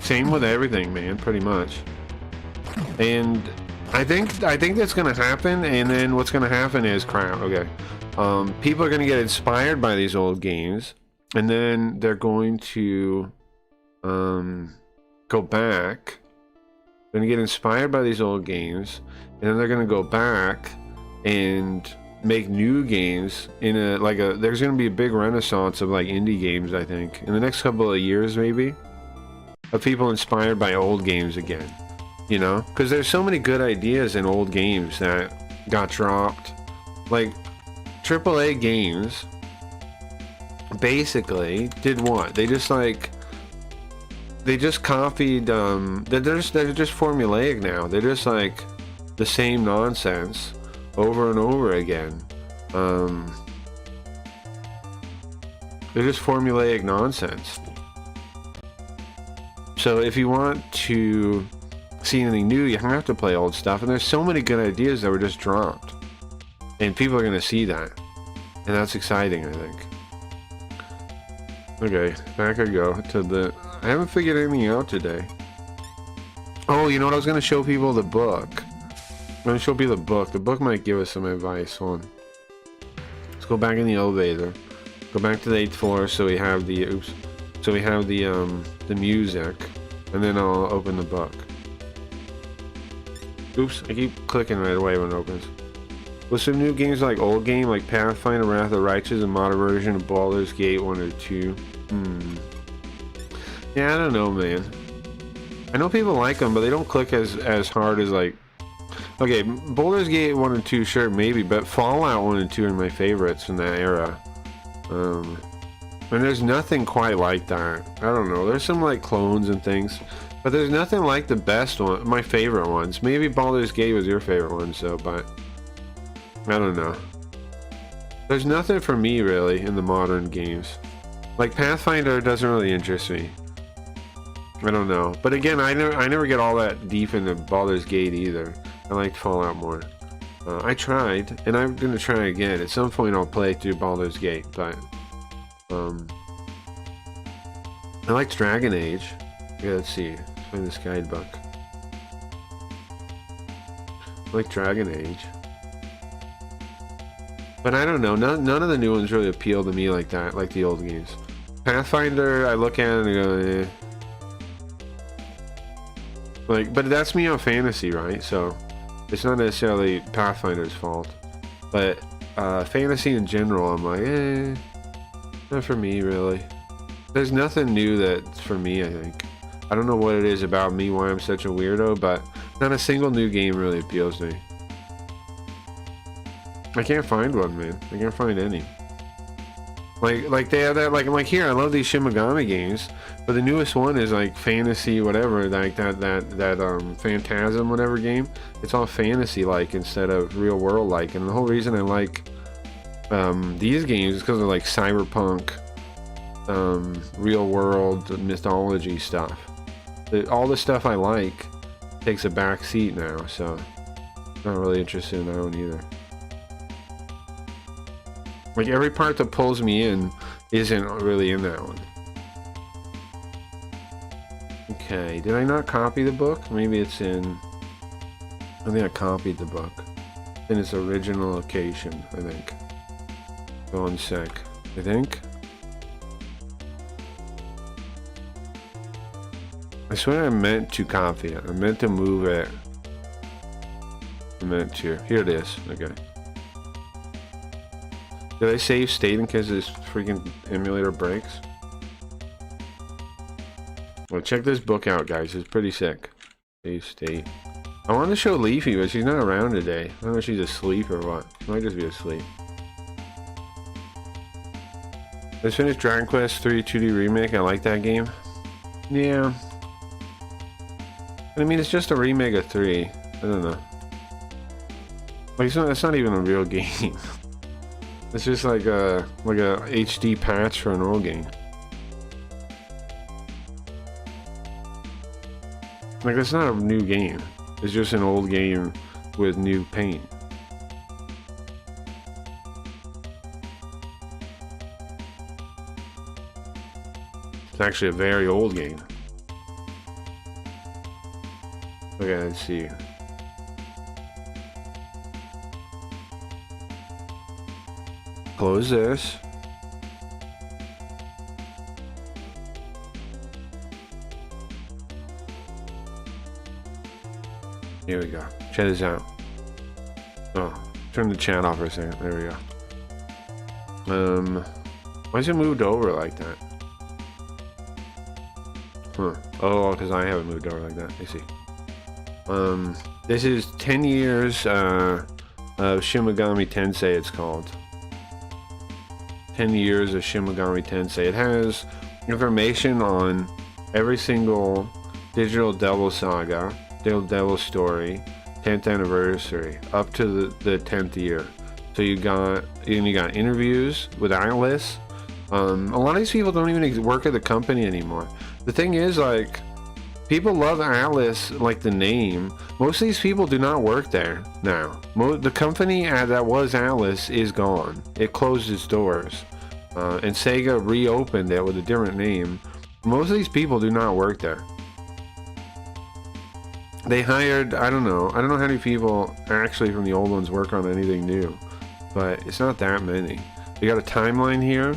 Same with everything, man, pretty much. And I think that's gonna happen, and then what's gonna happen is crap, okay. People are gonna get inspired by these old games, and then they're going to go back. They're gonna get inspired by these old games, and then they're gonna go back and make new games there's gonna be a big renaissance of like indie games, I think, in the next couple of years, maybe, of people inspired by old games again, you know, because there's so many good ideas in old games that got dropped. Like AAA games basically did what? They just copied, they're just formulaic now. They're just like the same nonsense over and over again. They're just formulaic nonsense. So if you want to see anything new, you have to play old stuff, and there's so many good ideas that were just dropped, and people are gonna see that, and that's exciting, I think. Okay, back I go to the... I haven't figured anything out today. Oh, you know what? I was gonna show people the book. I'm gonna show people the book. The book might give us some advice. Hold on. Let's go back in the elevator. Go back to the 8th floor so we have the the music, and then I'll open the book. Oops, I keep clicking right away when it opens. With some new games like old game, like Pathfinder, Wrath of the Righteous, and modern version of Baldur's Gate 1 or 2. Yeah, I don't know, man. I know people like them, but they don't click as hard as like... Okay, Baldur's Gate 1 and 2, sure, maybe, but Fallout 1 and 2 are my favorites from that era. And there's nothing quite like that. I don't know. There's some like clones and things, but there's nothing like the best one. My favorite ones. Maybe Baldur's Gate was your favorite one, so, but I don't know. There's nothing for me really in the modern games. Like Pathfinder doesn't really interest me. I don't know. But again, I never get all that deep into Baldur's Gate either. I liked Fallout more. I tried, and I'm gonna try again. At some point I'll play through Baldur's Gate, but I liked Dragon Age. Yeah, let's see. Let's find this guidebook. I like Dragon Age. But I don't know, none of the new ones really appeal to me like that, like the old games. Pathfinder, I look at it and go, eh. Like, but that's me on fantasy, right? So it's not necessarily Pathfinder's fault. But fantasy in general, I'm like, eh, not for me really. There's nothing new that's for me, I think. I don't know what it is about me, why I'm such a weirdo, but not a single new game really appeals to me. I can't find one, man. I can't find any. Like they have that, like, I'm like, here, I love these Shin Megami games, but the newest one is like fantasy whatever, like that Phantasm whatever game. It's all fantasy like instead of real world like, and the whole reason I like these games is because of like cyberpunk, real world mythology stuff. All the stuff I like takes a back seat now, so not really interested in that one either. Like every part that pulls me in isn't really in that one. Okay, did I not copy the book? Maybe it's in... I think I copied the book in its original location, I think. Go on sec, I think. I swear I meant to copy it. I meant to move it. I meant to. Here it is. Okay. Did I save state in case this freaking emulator breaks? Well, check this book out, guys. It's pretty sick. Save state. I wanted to show Leafy, but she's not around today. I don't know if she's asleep or what. She might just be asleep. Let's finish Dragon Quest III 2D Remake. I like that game. Yeah. I mean, it's just a remake of 3. I don't know. Like, it's not even a real game. It's just like a HD patch for an old game. Like, it's not a new game. It's just an old game with new paint. It's actually a very old game. Okay, let's see. Close this. Here we go. Check this out. Oh, turn the chat off for a second. There we go. Why is it moved over like that? Huh. Oh, because I haven't moved over like that. I see. This is 10 years of Shin Megami Tensei, it's called. 10 years of Shin Megami Tensei. It has information on every single Digital Devil Saga, Digital Devil Story, 10th anniversary, up to the 10th year. So you got interviews with Atlas. A lot of these people don't even work at the company anymore. The thing is, like, people love Atlas, like the name. Most of these people do not work there now. The company that was Atlas is gone. It closed its doors. And Sega reopened it with a different name. Most of these people do not work there. They hired, I don't know how many people actually from the old ones work on anything new. But it's not that many. You got a timeline here.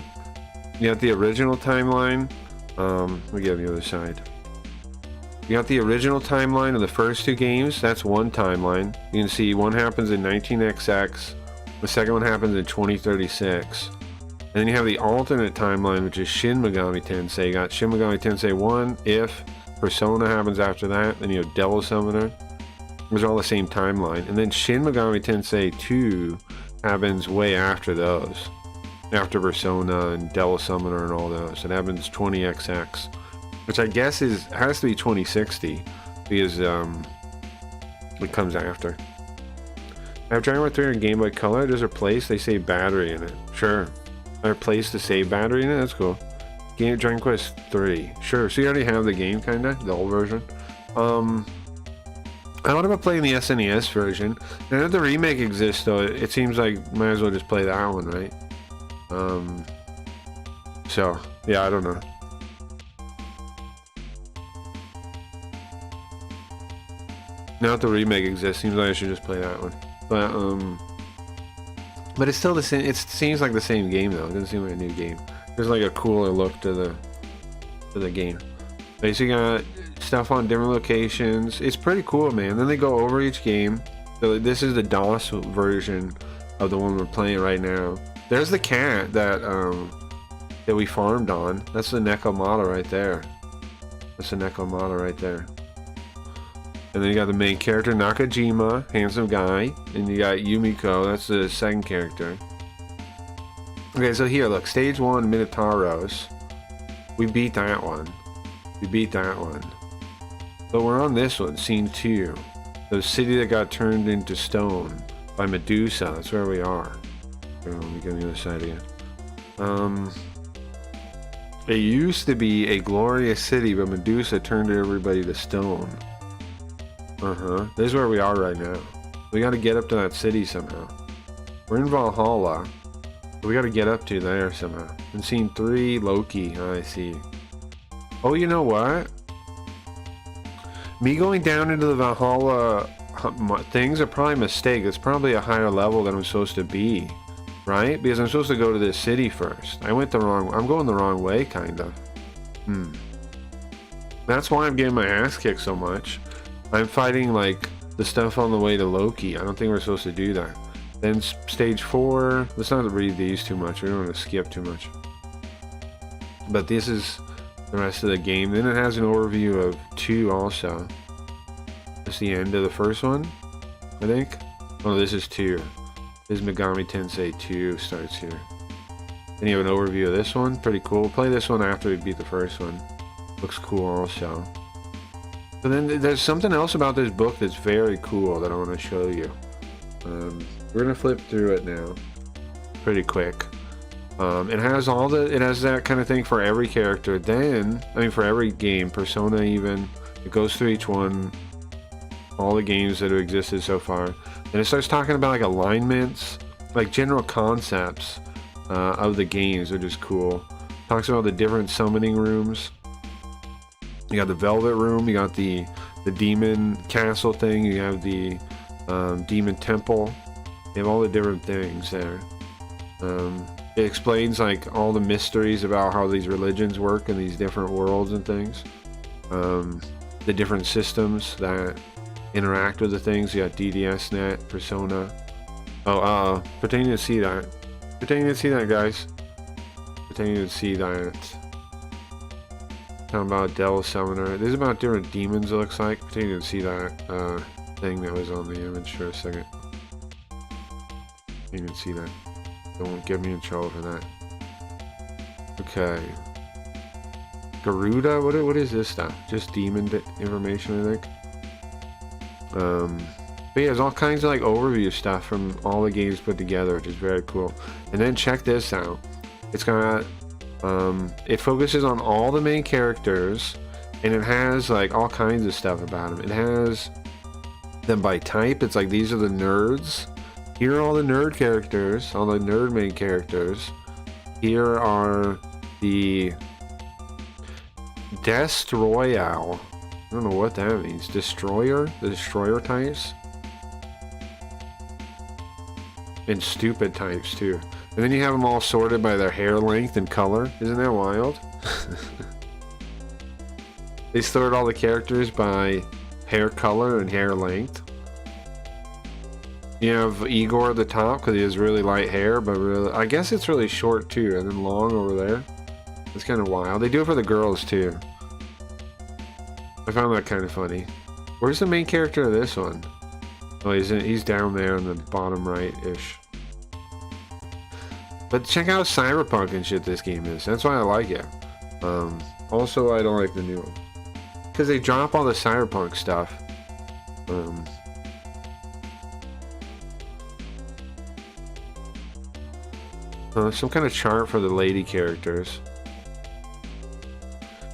You got the original timeline. Let me get on the other side. You got the original timeline of the first 2 games. That's one timeline. You can see one happens in 19XX. The second one happens in 2036. And then you have the alternate timeline, which is Shin Megami Tensei. You got Shin Megami Tensei 1, If, Persona happens after that. Then you have Devil Summoner. Those are all the same timeline. And then Shin Megami Tensei 2 happens way after those. after Persona and Devil Summoner and all those. It happens 20XX, which I guess has to be 2060 because it comes after. After Dragon Quest 3 on Game Boy Color, there's a place they save battery in it. Sure. There's a place to save battery in it? That's cool. Dragon Quest 3. Sure. So you already have the game, kinda? The old version? I thought about playing the SNES version. Now that the remake exists, though, it seems like might as well just play that one, right? So, yeah, I don't know. Now that the remake exists, seems like I should just play that one. But it's still the same. It seems like the same game, though. It doesn't seem like a new game. There's like a cooler look to the game. Basically, got stuff on different locations. It's pretty cool, man. Then they go over each game. So this is the DOS version of the one we're playing right now. There's the cat that we farmed on. That's the Nekomata right there. That's the Nekomata right there. And then you got the main character, Nakajima, handsome guy. And you got Yumiko, that's the second character. Okay, so here, look, stage 1, Minotauros. We beat that one. We beat that one. But we're on this one, scene 2. The city that got turned into stone by Medusa. That's where we are. Here, let me get on the other side again. It used to be a glorious city, but Medusa turned everybody to stone. This is where we are right now. We gotta get up to that city somehow. We're in Valhalla. But we gotta get up to there somehow. In scene 3, Loki. I see. Oh, you know what? Me going down into the Valhalla things are probably a mistake. It's probably a higher level than I'm supposed to be. Right? Because I'm supposed to go to this city first. I'm going the wrong way, kind of. That's why I'm getting my ass kicked so much. I'm fighting, like, the stuff on the way to Loki. I don't think we're supposed to do that. Then stage 4, let's not read these too much. We don't want to skip too much. But this is the rest of the game. Then it has an overview of 2 also. That's the end of the first one, I think. Oh, this is 2. This is Megami Tensei 2 starts here. Then you have an overview of this one. Pretty cool. Play this one after we beat the first one. Looks cool also. But then there's something else about this book that's very cool that I want to show you. We're gonna flip through it now, pretty quick. It has that kind of thing for every character. Then, I mean, for every game, Persona even. It goes through each one, all the games that have existed so far. And it starts talking about like alignments, like general concepts of the games, which is cool. Talks about the different summoning rooms. You got the Velvet Room, you got the Demon Castle thing, you have the Demon Temple. You have all the different things there. It explains like all the mysteries about how these religions work in these different worlds and things. The different systems that interact with the things. You got DDSnet, Persona. Oh, pretending to see that. Pretending to see that, guys. Pretending to see that. Talking about Devil Summoner. This is about different demons, it looks like. Pretending to see that thing that was on the image for a second. You can see that. They won't get me in trouble for that. Okay. Garuda? What is this stuff? Just demon information, I think. But yeah, there's all kinds of like overview stuff from all the games put together, which is very cool. And then check this out. It's got it focuses on all the main characters, and it has like all kinds of stuff about them. It has them by type. It's like these are the nerds. Here are all the nerd characters, all the nerd main characters. Here are the Destroyal. I don't know what that means. Destroyer? The destroyer types? And stupid types too. And then you have them all sorted by their hair length and color. Isn't that wild? They sort all the characters by hair color and hair length. You have Igor at the top because he has really light hair, but really, I guess it's really short too, and then long over there. It's kind of wild. They do it for the girls too. I found that kind of funny. Where's the main character of this one? Oh, he's down there in the bottom right-ish. But check out cyberpunk and shit this game is. That's why I like it. Also, I don't like the new one. Because they drop all the cyberpunk stuff. Some kind of chart for the lady characters.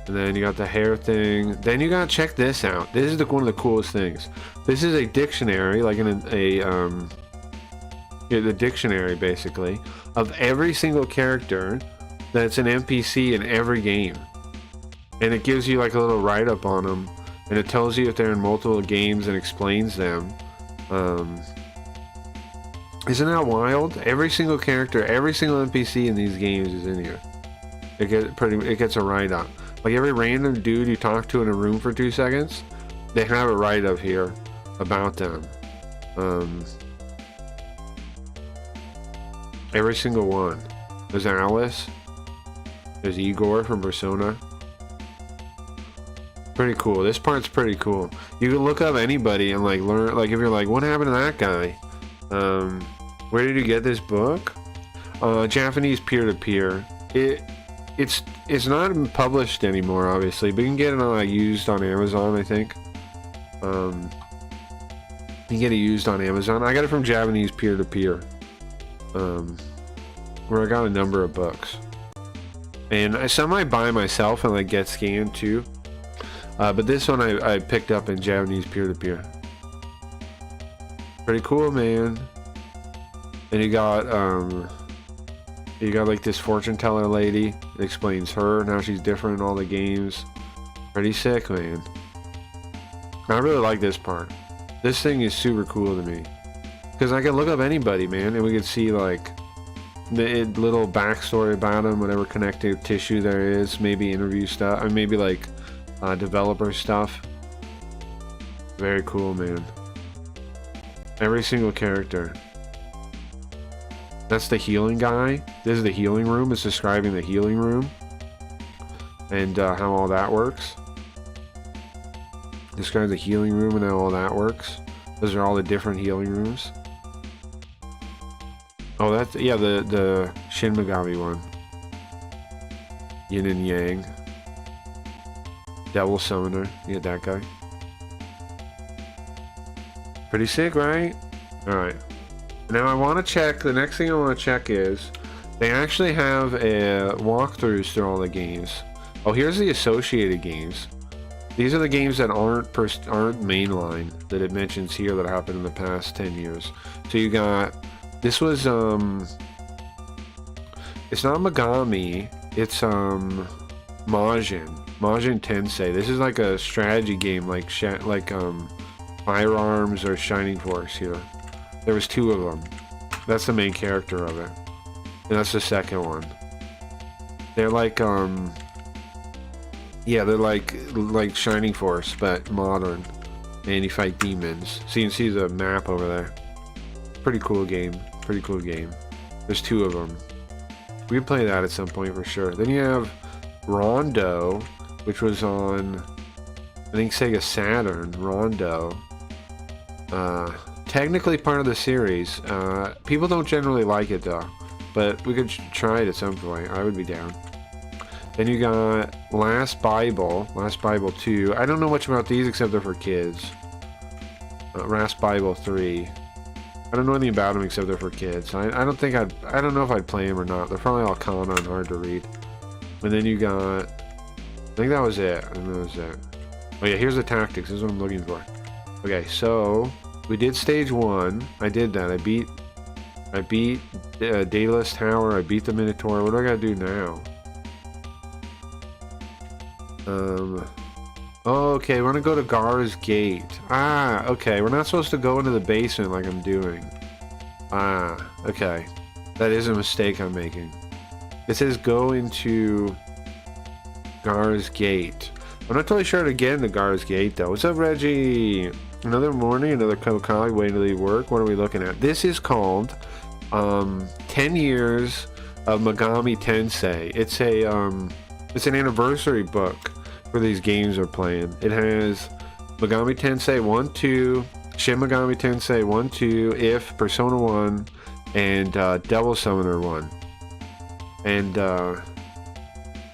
And then you got the hair thing. Then you gotta check this out. This is one of the coolest things. This is a dictionary, like the dictionary basically, of every single character that's an NPC in every game. And it gives you like a little write-up on them, and it tells you if they're in multiple games and explains them. Isn't that wild? Every single character, every single NPC in these games is in here. It gets a write-up. Like every random dude you talk to in a room for 2 seconds, they have a write-up here about them. Every single one. There's Alice. There's Igor from Persona. Pretty cool. This part's pretty cool. You can look up anybody and like learn, like if you're like, what happened to that guy? Where did you get this book? Japanese peer-to-peer. It's not published anymore, obviously, but you can get it used on Amazon, I think. You can get it used on Amazon. I got it from Japanese peer-to-peer, where I got a number of books. And some I buy myself and like get scanned too. But this one I picked up in Japanese peer-to-peer. Pretty cool, man. And you got like this fortune teller lady. It explains her and how she's different in all the games. Pretty sick, man. I really like this part. This thing is super cool to me. Because I can look up anybody, man, and we can see like the little backstory about them, whatever connective tissue there is, maybe interview stuff, or maybe like developer stuff. Very cool, man. Every single character. That's the healing guy. This is the healing room. It's describing the healing room and how all that works. Describe the healing room and how all that works. Those are all the different healing rooms. Oh, that's, yeah, the Shin Megami one. Yin and Yang. Devil Summoner. You get that guy. Pretty sick, right? Alright. Now I want to check, the next thing I want to check is, they actually have walkthroughs through all the games. Oh, here's the associated games. These are the games that aren't mainline, that it mentions here that happened in the past 10 years. So you got, this was, it's not Megami, it's Majin Tensei. This is like a strategy game, like Firearms or Shining Force here. There was 2 of them. That's the main character of it. And that's the second one. They're like, yeah, they're like Shining Force, but modern. And you fight demons. So you can see the map over there. Pretty cool game. Pretty cool game. There's 2 of them. We could play that at some point for sure. Then you have Rondo, which was on, I think, Sega Saturn. Rondo. Technically part of the series. People don't generally like it though, but we could try it at some point. I would be down. Then you got Last Bible 2. I don't know much about these except they're for kids. Last Bible 3. I don't know anything about them except they're for kids. I don't know if I'd play them or not. They're probably all kana and hard to read. And then you got, I think that was it. Oh yeah, here's the tactics. This is what I'm looking for. Okay, so we did stage 1. I did that. I beat Daedalus Tower. I beat the Minotaur. What do I gotta do now? Oh, okay, we're gonna go to Gar's Gate. Ah, okay, we're not supposed to go into the basement like I'm doing. Ah, okay. That is a mistake I'm making. It says go into Gar's Gate. I'm not totally sure how to get into Gar's Gate though. What's up, Reggie? Another morning, another cup of coffee, waiting to leave work. What are we looking at? This is called 10 Years of Megami Tensei. It's an anniversary book for these games we're playing. It has Megami Tensei 1, 2, Shin Megami Tensei 1, 2, If, Persona 1, and Devil Summoner 1. and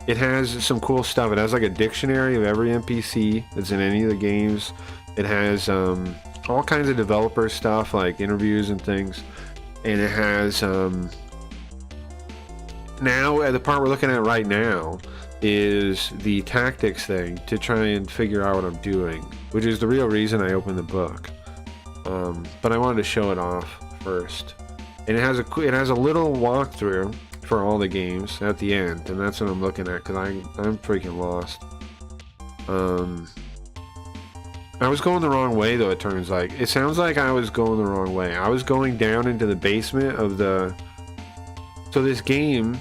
it has some cool stuff. It has like a dictionary of every NPC that's in any of the games. It has all kinds of developer stuff like interviews and things, and it has now the part we're looking at right now is the tactics thing to try and figure out what I'm doing, which is the real reason I opened the book. But I wanted to show it off first, and it has a little walkthrough for all the games at the end, and that's what I'm looking at because I'm freaking lost. I was going the wrong way though. It sounds like I was going the wrong way. I was going down into the basement of so this game.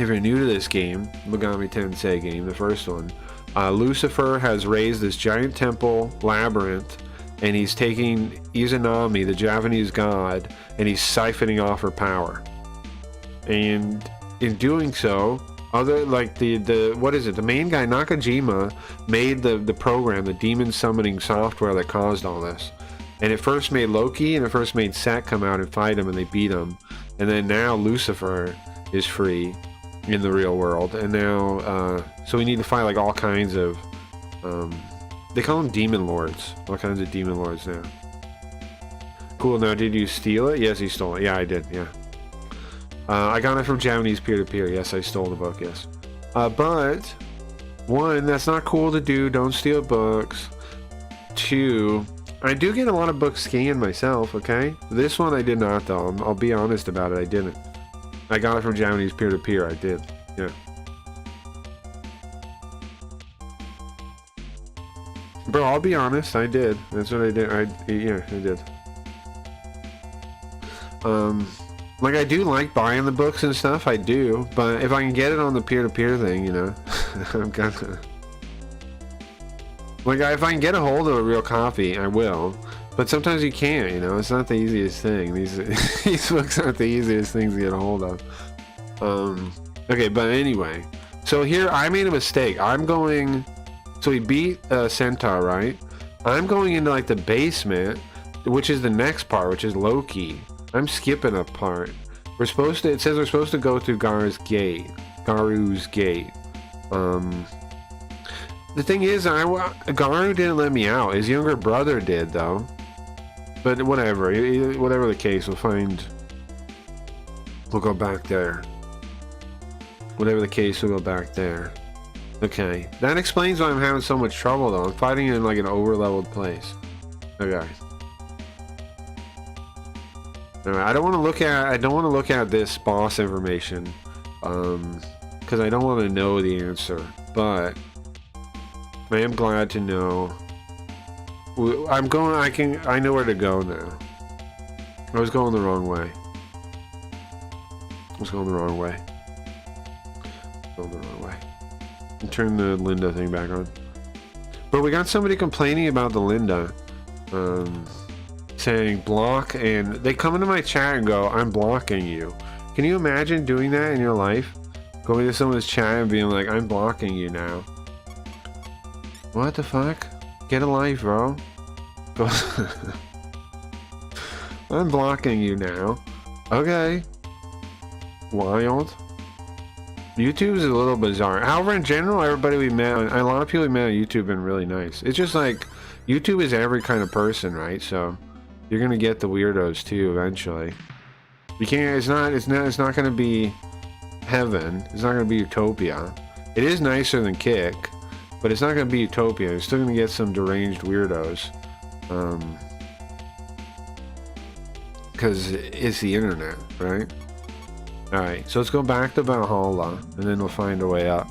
If you're new to this game, Megami Tensei game, the first one, Lucifer has raised this giant temple labyrinth, and he's taking Izanami, the Japanese god, and he's siphoning off her power. And in doing so, the main guy, Nakajima, made the program, the demon summoning software that caused all this. And it first made Loki and it first made Set come out and fight him, and they beat him. And then now Lucifer is free in the real world, and now so we need to fight like all kinds of they call them demon lords, all kinds of demon lords now. Cool. Now, did you steal it? Yes, he stole it. Yeah, I did. Yeah, I got it from Japanese peer-to-peer. Yes, I stole the book. Yes, but one, that's not cool to do. Don't steal books. Two, I do get a lot of books scanned myself. Okay, this one I did not though. I'll be honest about it. I didn't. I got it from Japanese peer-to-peer. I did. Yeah. Bro, I'll be honest. I did. That's what I did. Yeah, I did. Like, I do like buying the books and stuff. I do. But if I can get it on the peer-to-peer thing, you know, I'm gonna... Like, if I can get a hold of a real copy, I will. But sometimes you can't, you know, it's not the easiest thing. These books aren't the easiest things to get a hold of. Okay, but anyway. So here, I made a mistake. So we beat Centaur, right? I'm going into, like, the basement, which is the next part, which is Loki. I'm skipping a part. It says we're supposed to go through Garu's gate. The thing is, Garu didn't let me out. His younger brother did, though. But whatever the case, we'll go back there. Whatever the case, we'll go back there. Okay, that explains why I'm having so much trouble though. I'm fighting in like an over-leveled place. Okay. Alright, I don't want to look at this boss information, because I don't want to know the answer. But I am glad to know. I know where to go now. I was going the wrong way. Turn the Linda thing back on. But we got somebody complaining about the Linda, saying block, and they come into my chat and go, I'm blocking you. Can you imagine doing that in your life? Going to someone's chat and being like, I'm blocking you now. What the fuck? Get a life, bro. I'm blocking you now. Okay. Wild. YouTube is a little bizarre. However, in general, everybody we met, a lot of people we met on YouTube have been really nice. It's just like, YouTube is every kind of person, right? So, you're gonna get the weirdos too, eventually. You can't, it's not gonna be heaven. It's not gonna be utopia. It is nicer than Kick, but it's not gonna be utopia. You're still gonna get some deranged weirdos. Because it's the internet, right? Alright, so let's go back to Valhalla, and then we'll find a way up.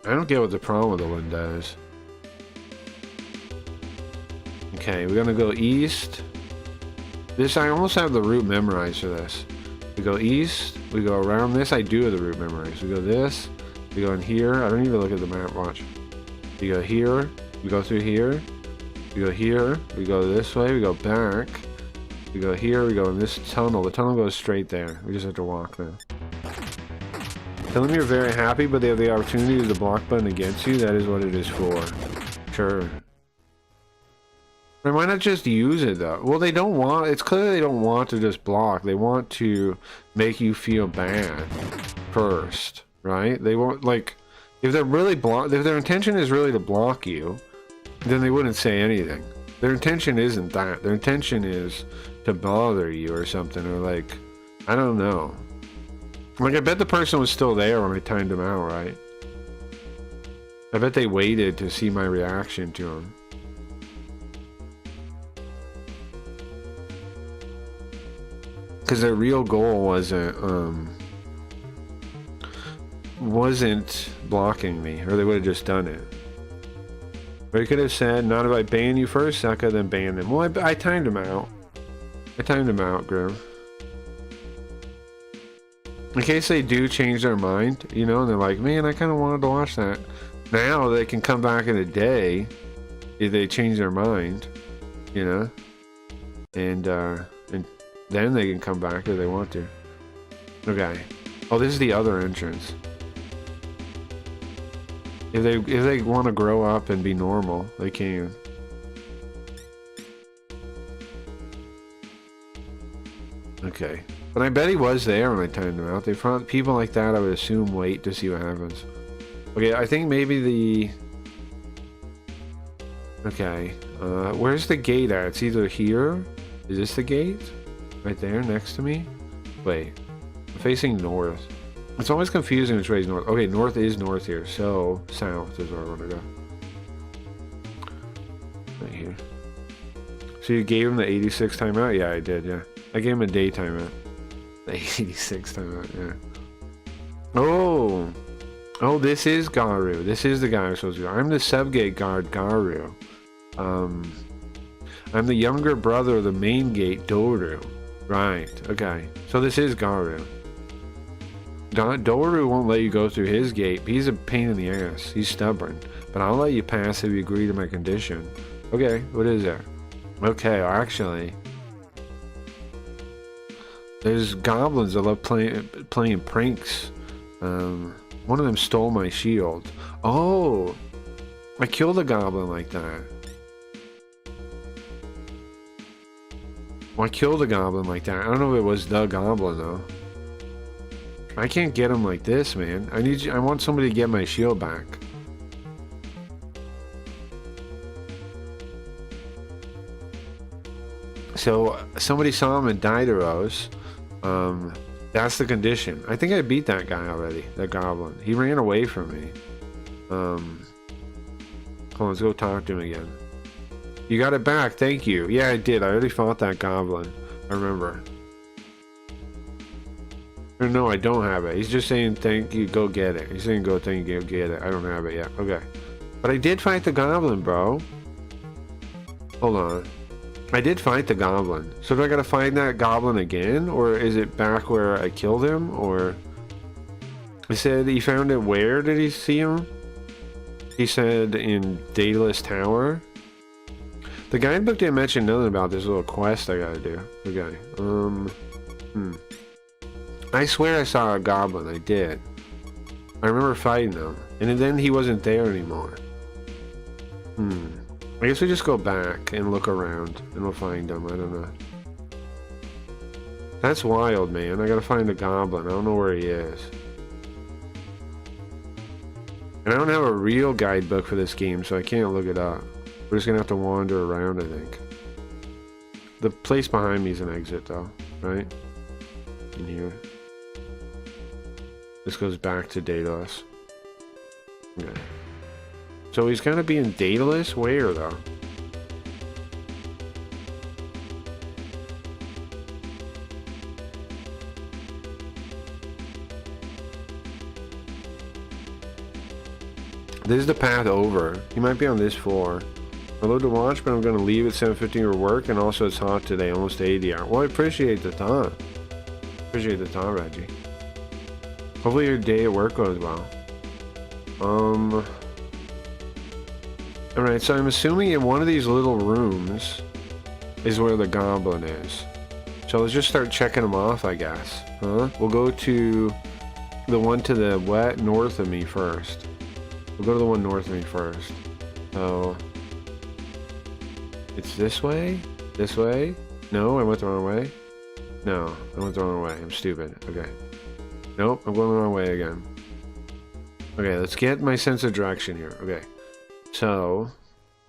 I don't get what the problem with the Linda is. Okay, we're gonna go east. I almost have the route memorized for this. We go east, we go around this, I do have the route memorized. We go this, we go in here, I don't even look at the map, watch. We go here, we go through here, we go here, we go this way, we go back. We go here, we go in this tunnel. The tunnel goes straight there. We just have to walk now. Tell them you're very happy, but they have the opportunity to use the block button against you. That is what it is for. Sure. Why not just use it though? Well, they don't want, it's clear they don't want to just block. They want to make you feel bad first, right? They want, like, if they're really if their intention is really to block you, then they wouldn't say anything. Their intention isn't that. Their intention is to bother you or something, or like, I don't know. Like, I bet the person was still there when I timed them out, right? I bet they waited to see my reaction to him. Because their real goal wasn't blocking me, or they would have just done it. Or he could have said, not if I ban you first, Sucka, then ban him. Well, I timed him out. I timed him out, Grim. In case they do change their mind, you know, and they're like, man, I kind of wanted to watch that. Now they can come back in a day if they change their mind, you know, and then they can come back if they want to. Okay. Oh, this is the other entrance. If they want to grow up and be normal, they can. Okay. But I bet he was there when I timed him out. They found people like that, I would assume, wait to see what happens. Okay, I think maybe the... Okay. Where's the gate at? It's either here. Is this the gate? Right there, next to me? Wait. I'm facing north. It's always confusing which way is north. Okay, north is north here, so south is where I want to go. Right here. So you gave him the 86 timeout? Yeah, I did, yeah. I gave him a day timeout. The 86 timeout, yeah. Oh! Oh, this is Garu. This is the guy I'm supposed to be. I'm the subgate guard, Garu. I'm the younger brother of the main gate, Doru. Right, okay. So this is Garu. Doru won't let you go through his gate. He's a pain in the ass. He's stubborn. But I'll let you pass if you agree to my condition. Okay, what is there? Okay, actually... There's goblins that love playing pranks. One of them stole my shield. Oh! I killed a goblin like that. Well, I killed a goblin like that. I don't know if it was the goblin, though. I can't get him like this, man. I want somebody to get my shield back. So, somebody saw him in Daidaros. That's the condition. I think I beat that guy already, that goblin. He ran away from me. Hold on, let's go talk to him again. You got it back, thank you. Yeah, I did. I already fought that goblin. I remember. Or no, I don't have it. He's just saying thank you, go get it. He's saying go thank you, go get it. I don't have it yet. Okay. But I did fight the goblin, bro. Hold on. I did fight the goblin. So do I gotta find that goblin again? Or is it back where I killed him? Or... He said he found it where? Did he see him? He said in Daedalus Tower. The guidebook didn't mention nothing about this little quest I gotta do. Okay. I swear I saw a goblin. I did. I remember fighting him. And then he wasn't there anymore. I guess we just go back and look around and we'll find him. I don't know. That's wild, man. I gotta find a goblin. I don't know where he is. And I don't have a real guidebook for this game, so I can't look it up. We're just gonna have to wander around, I think. The place behind me is an exit, though, right? In here. This goes back to Daedalus. Okay. So he's gonna be in Daedalus? Where, though? This is the path over. He might be on this floor. I love to watch, but I'm gonna leave at 7:15 for work, and also it's hot today, almost 80 hours. Well, I appreciate the thought. Appreciate the thought, Reggie. Hopefully your day at work goes well. Alright, so I'm assuming in one of these little rooms is where the goblin is. So let's just start checking them off, I guess. Huh? We'll go to the one to the north of me first. We'll go to the one north of me first. So It's this way? This way? No, I went the wrong way. No, I went the wrong way. I'm stupid. Okay. Nope, I'm going the wrong way again. Okay, let's get my sense of direction here. Okay. So...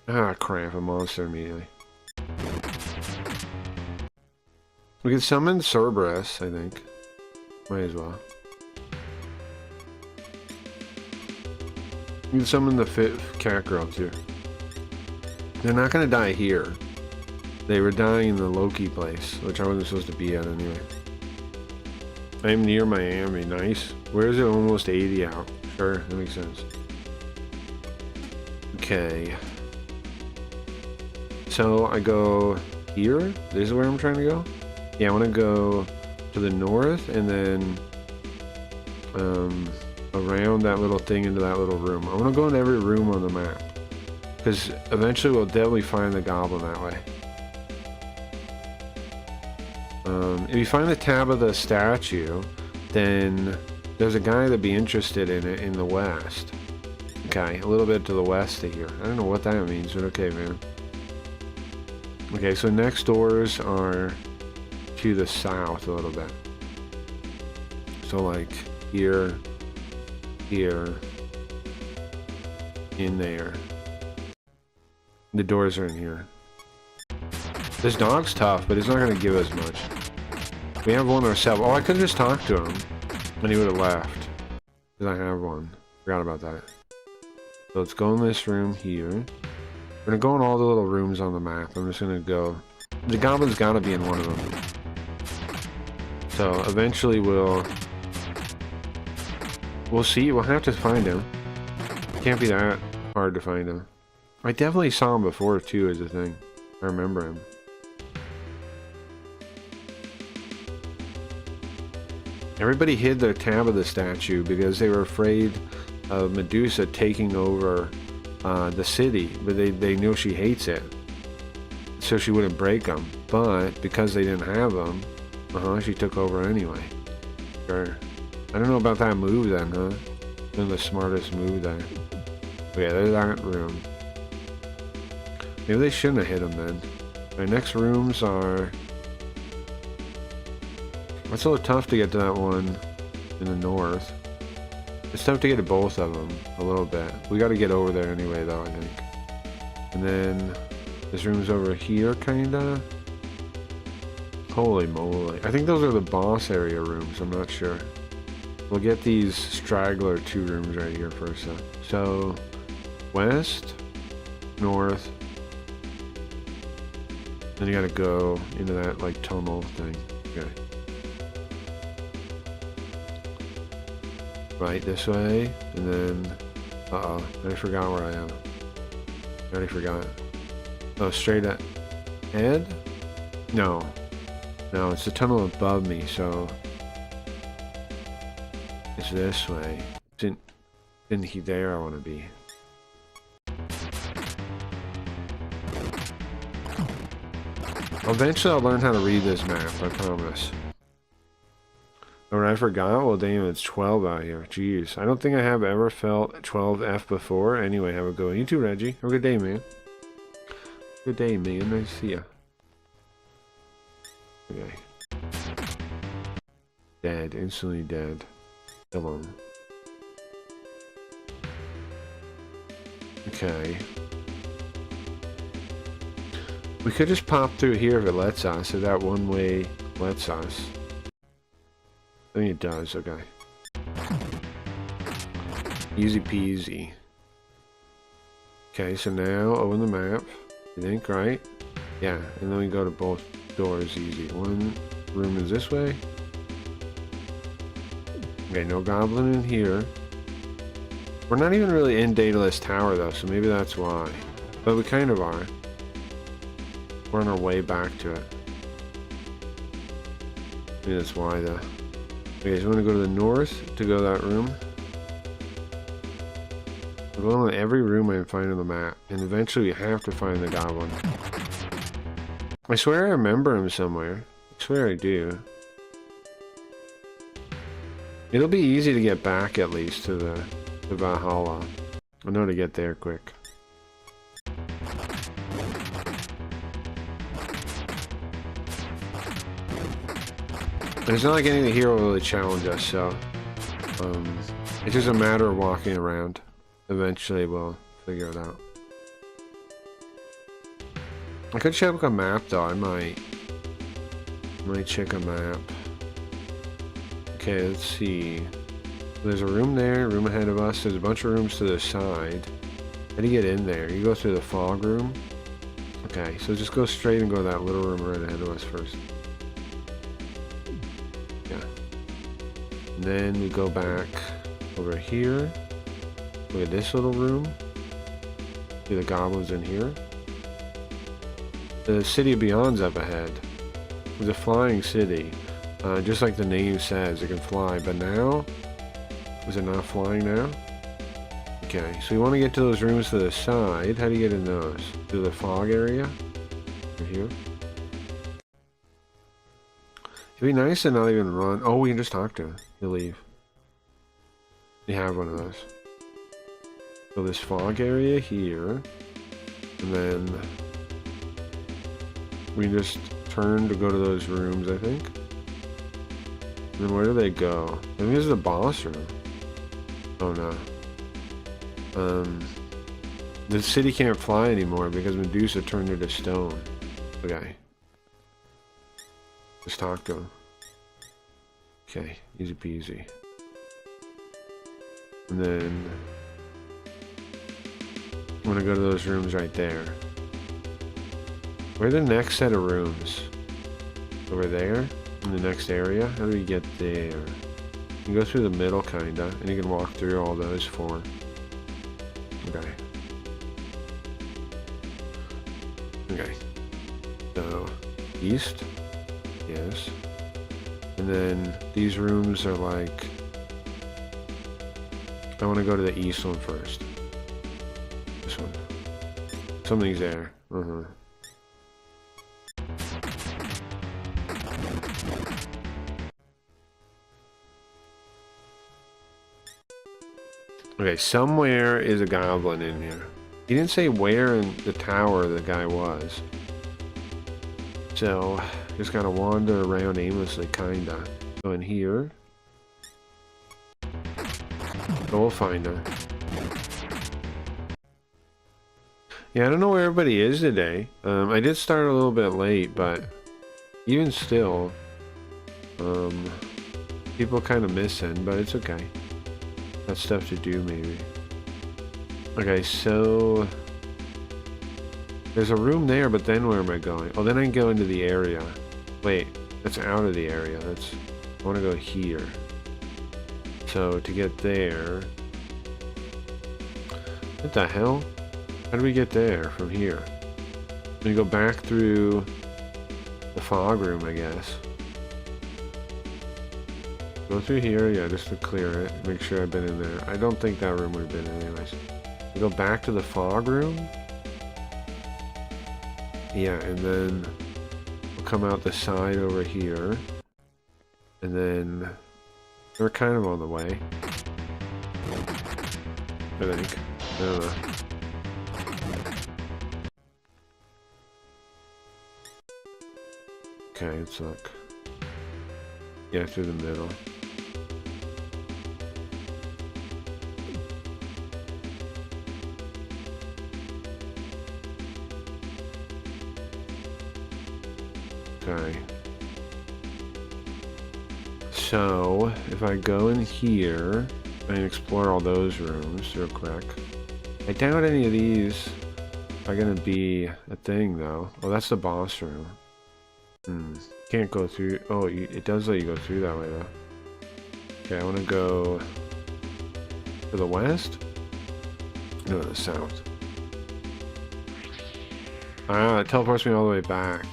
Ah, crap, a monster immediately. We can summon Cerberus, I think. Might as well. We can summon the 5th cat girl, too. They're not gonna die here. They were dying in the Loki place, which I wasn't supposed to be at anyway. I'm near Miami, nice. Where is it? Almost 80 out. Sure, that makes sense. Okay. So I go here? This is where I'm trying to go? Yeah, I want to go to the north and then around that little thing into that little room. I want to go in every room on the map. Because eventually we'll definitely find the goblin that way. If you find the tab of the statue, then there's a guy that'd be interested in it in the west. Okay, a little bit to the west of here. I don't know what that means, but okay, man. Okay, so next doors are to the south a little bit. So like here, here, in there. The doors are in here. This dog's tough, but he's not going to give us much. We have one ourselves. Oh, I could have just talked to him, and he would have left. Because I have one. Forgot about that. So let's go in this room here. We're going to go in all the little rooms on the map. I'm just going to go... The goblin's got to be in one of them. So eventually we'll see. We'll have to find him. Can't be that hard to find him. I definitely saw him before too, as a thing. I remember him. Everybody hid their tab of the statue because they were afraid of Medusa taking over the city, but they knew she hates it, so she wouldn't break them. But because they didn't have them, she took over anyway. Sure. I don't know about that move then, huh? Been the smartest move there. But yeah, there's that room. Maybe they shouldn't have hit him then. My next rooms are... It's a little tough to get to that one in the north. It's tough to get to both of them a little bit. We got to get over there anyway, though, I think. And then this room's over here, kinda. Holy moly. I think those are the boss area rooms. I'm not sure. We'll get these straggler 2 rooms right here for a sec. So, west, north. Then you gotta go into that, like, tunnel thing. Okay. Right, this way, and then... Uh-oh, I forgot where I am. I already forgot. Oh, straight ahead? No. No, it's the tunnel above me, so... It's this way. It's in there I want to be. Eventually I'll learn how to read this map, I promise. Alright, I forgot. Well, damn, it's 12 out here. Jeez. I don't think I have ever felt 12F before. Anyway, have a good one. You too, Reggie. Have a good day, man. Good day, man. Nice to see ya. Okay. Dead. Instantly dead. Alone. Okay. We could just pop through here if it lets us. If that one way lets us. I think it does, okay. Easy peasy. Okay, so now open the map. You think, right? Yeah, and then we go to both doors easy. One room is this way. Okay, no goblin in here. We're not even really in Daedalus Tower though, so maybe that's why. But we kind of are. We're on our way back to it. Maybe that's why though. Okay, so I'm gonna go to the north to go to that room. I'm going to every room I can find on the map, and eventually we have to find the goblin. I swear I remember him somewhere. I swear I do. It'll be easy to get back at least to the Valhalla. I know to get there quick. And it's not like anything here will really challenge us, so it's just a matter of walking around. Eventually we'll figure it out. I could check a map though. I might check a map. Okay, let's see. There's a room there, a room ahead of us. There's a bunch of rooms to the side. How do you get in there? You go through the fog room. Okay, so just go straight and go to that little room right ahead of us first. Yeah. And then we go back over here. Look at this little room. See the goblins in here. The city of Beyond's up ahead. It's a flying city. Just like the name says, it can fly. But now, is it not flying now? Okay, so you want to get to those rooms to the side. How do you get in those? Through the fog area? Over here? It'd be nice to not even run. Oh, we can just talk to him. He'll leave. You have one of those. So this fog area here. And then we just turn to go to those rooms, I think. And then where do they go? I think this is the boss room. Oh no. The city can't fly anymore because Medusa turned her to stone. Okay. Just talk to him. Okay, easy peasy. And then I'm gonna go to those rooms right there. Where's the next set of rooms? Over there? In the next area? How do we get there? You can go through the middle kinda, and you can walk through all those four. Okay. Okay. So, east? Yes. And then these rooms are like... I want to go to the east one first. This one. Something's there. Okay, somewhere is a goblin in here. He didn't say where in the tower the guy was. So, just gotta wander around aimlessly, kinda. So in here. So we'll find him. Yeah, I don't know where everybody is today. I did start a little bit late, but even still, people kind of missing, but it's okay. Got stuff to do, maybe. Okay, so there's a room there, but then where am I going? Oh, then I can go into the area. Wait, that's out of the area. That's, I want to go here. So to get there, what the hell? How do we get there from here? We go back through the fog room, I guess. Go through here, yeah, just to clear it. Make sure I've been in there. I don't think that room would have been anyways. We go back to the fog room. Yeah, and then we'll come out the side over here. And then we're kind of on the way. I think. I don't know. Okay, let's look. Yeah, through the middle. Okay. So, if I go in here and explore all those rooms real quick. I doubt any of these are gonna be a thing though. Oh, that's the boss room. Can't go through. Oh, it does let you go through that way though. Okay, I want to go to the west? No, the south. Ah, it teleports me all the way back.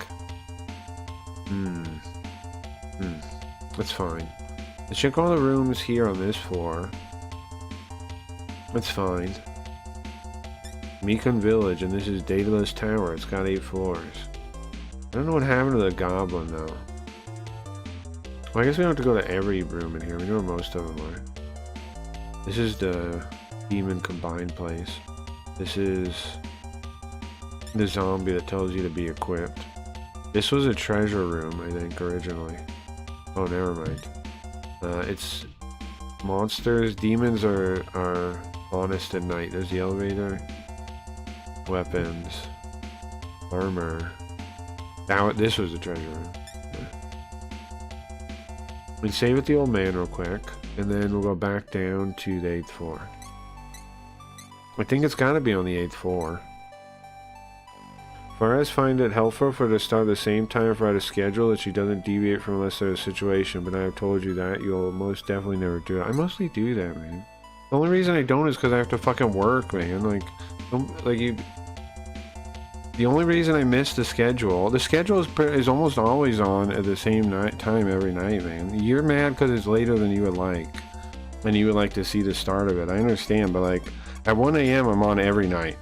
That's fine. Let's check all the rooms here on this floor. That's fine. Mikun Village, and this is Daedalus Tower. It's got 8 floors. I don't know what happened to the goblin, though. Well, I guess we don't have to go to every room in here. We know where most of them are. This is the demon combined place. This is the zombie that tells you to be equipped. This was a treasure room, I think, originally. Oh, never mind. It's monsters. Demons are honest at night. There's the elevator. Weapons. Armor. Now this was the treasure room. We save with the old man real quick, and then we'll go back down to the 8th floor. I think it's gotta be on the 8th floor. Faraz find it helpful for her to start at the same time for her to schedule that she doesn't deviate from unless there's a situation, but I have told you that you'll most definitely never do it. I mostly do that, man. The only reason I don't is because I have to fucking work, man. The only reason I miss the schedule is almost always on at the same time every night, man. You're mad because it's later than you would like, and you would like to see the start of it. I understand, but like at 1 a.m. I'm on every night.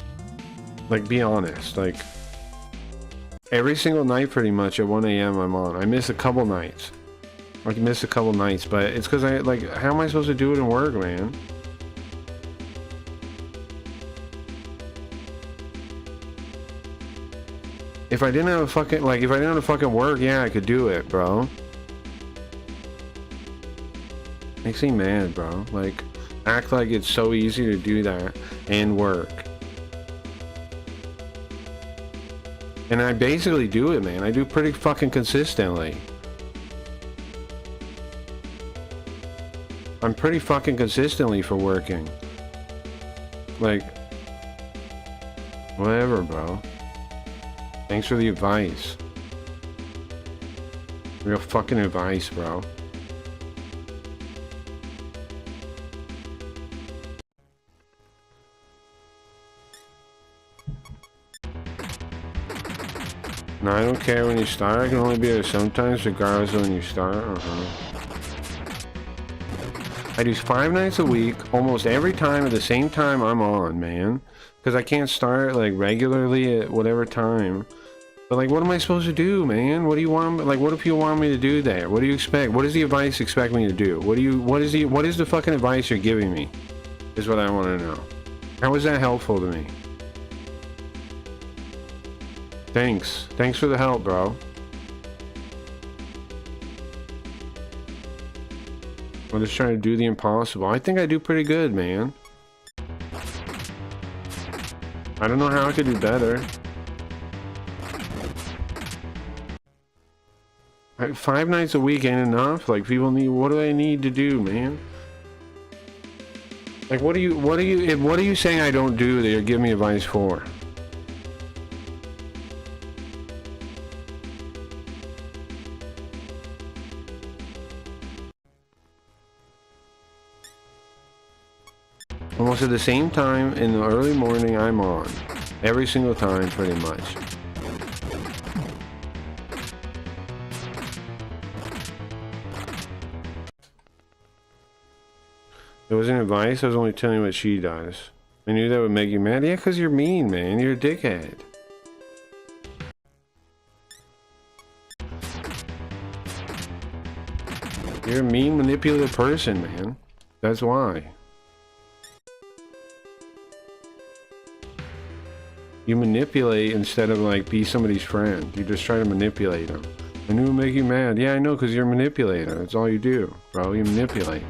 Like, be honest, like every single night pretty much at 1 a.m. I'm on. I miss a couple nights. I can miss a couple nights, but it's because I like, how am I supposed to do it in work, man? If I didn't have a fucking, like, if I didn't have to fucking work, yeah, I could do it, bro. Makes me mad, bro. Like, act like it's so easy to do that and work. And I basically do it, man. I do pretty fucking consistently. I'm pretty fucking consistently for working. Like, whatever, bro. Thanks for the advice. Real fucking advice, bro. No, I don't care when you start. I can only be there sometimes, regardless of when you start. I do 5 nights a week, almost every time at the same time I'm on, man. Because I can't start, like, regularly at whatever time. But, like, what am I supposed to do, man? What do you want? Like, what if you want me to do there? What do you expect? What does the advice expect me to do? What is the fucking advice you're giving me? Is what I want to know. How is that helpful to me? Thanks. Thanks for the help, bro. I'm just trying to do the impossible. I think I do pretty good, man. I don't know how I could do better. 5 nights a week ain't enough. Like, people need, what do I need to do, man? Like, what are you saying I don't do that you're giving me advice for? Almost at the same time in the early morning I'm on. Every single time, pretty much. It wasn't advice, I was only telling you what she does. I knew that would make you mad. Yeah, because you're mean, man. You're a dickhead. You're a mean, manipulative person, man. That's why. You manipulate instead of, like, be somebody's friend. You just try to manipulate them. I knew it would make you mad. Yeah, I know, because you're a manipulator. That's all you do, bro. You manipulate.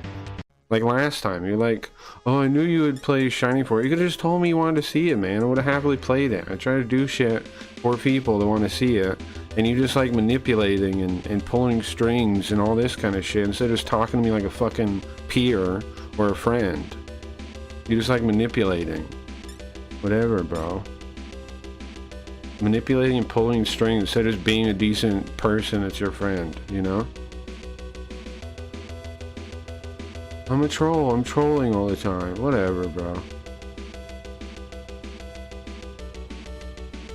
Like last time, you're like, oh, I knew you would play Shiny for it. You could have just told me you wanted to see it, man. I would have happily played it. I try to do shit for people that want to see it. And you just like manipulating and pulling strings and all this kind of shit instead of just talking to me like a fucking peer or a friend. You just like manipulating. Whatever, bro. Manipulating and pulling strings instead of just being a decent person that's your friend, you know? I'm a troll. I'm trolling all the time. Whatever, bro.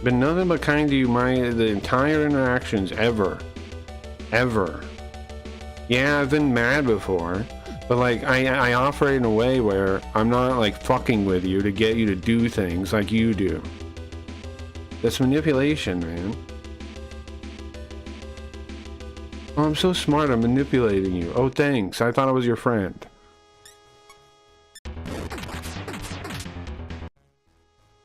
Been nothing but kind to you the entire interactions ever. Ever. Yeah, I've been mad before. But like, I operate in a way where I'm not like fucking with you to get you to do things like you do. That's manipulation, man. Oh, I'm so smart. I'm manipulating you. Oh, thanks. I thought I was your friend.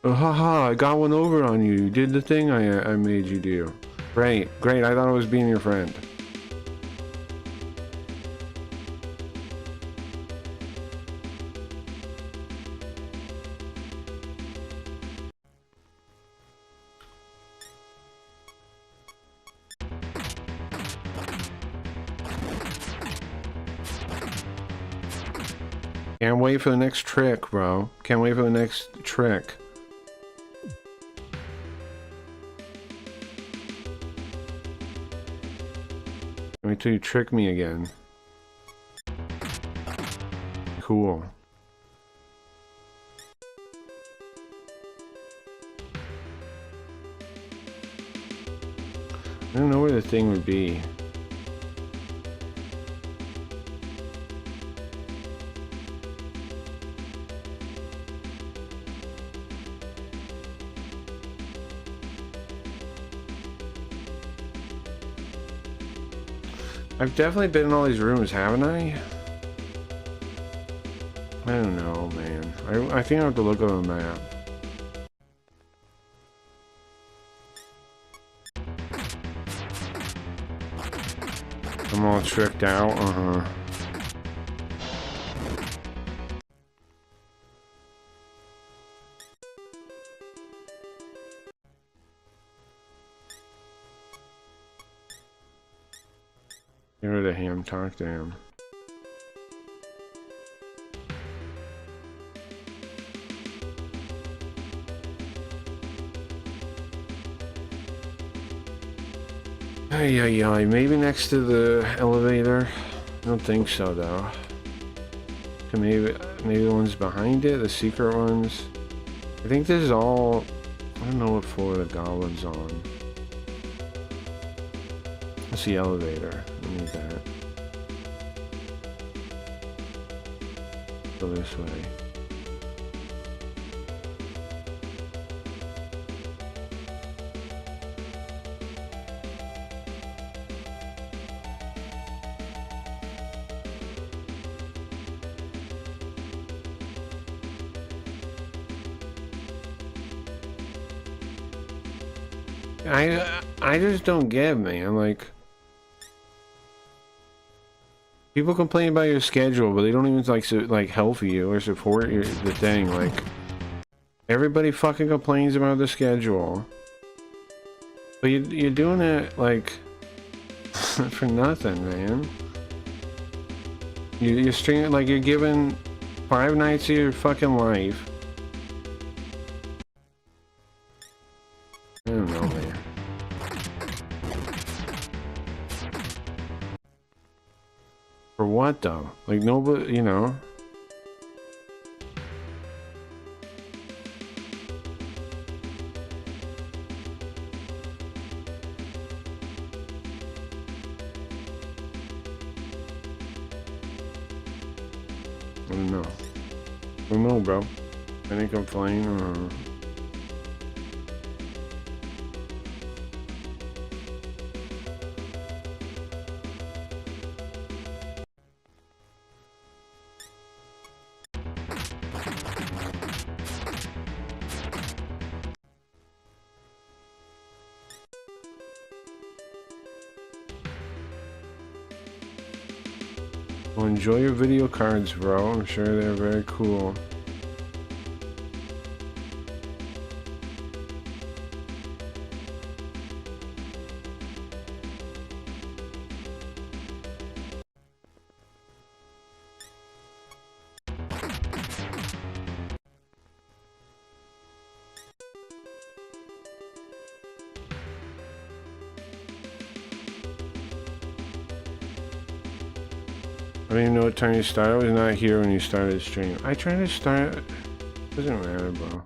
Oh, haha, I got one over on you. You did the thing I made you do. Great, great. I thought I was being your friend. Can't wait for the next trick, bro. Can't wait for the next trick. Wait till you trick me again. Cool. I don't know where the thing would be. I've definitely been in all these rooms, haven't I? I don't know, man. I think I have to look on the map. I'm all tricked out, Get rid of him, talk to him. Ay, maybe next to the elevator. I don't think so though. Maybe the ones behind it, the secret ones. I think this is all. I don't know what floor the goblin's on. That's the elevator. I need that. Go this way. I just don't get, man. Like, people complain about your schedule, but they don't even like help you or support the thing. Like, everybody fucking complains about the schedule, but you're doing it like for nothing, man. You're streaming like you're giving 5 nights of your fucking life. I don't know, man. For what though? Like nobody, you know. I don't know. I don't know, bro. Any complain or... Well, enjoy your video cards, bro. I'm sure they're very cool. I don't even know what time you started. I was not here when you started the stream. I tried to start... Doesn't matter, bro.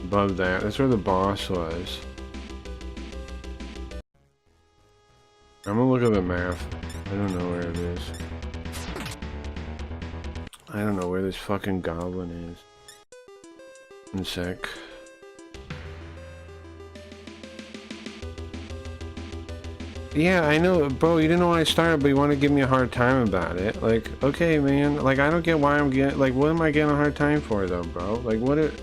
Above that. That's where the boss was. I'm gonna look at the map. I don't know where it is. I don't know where this fucking goblin is. One sec. Yeah, I know, bro, you didn't know when I started, but you want to give me a hard time about it. Like, okay, man, like, I don't get why I'm getting, like, what am I getting a hard time for, though, bro? Like, what it,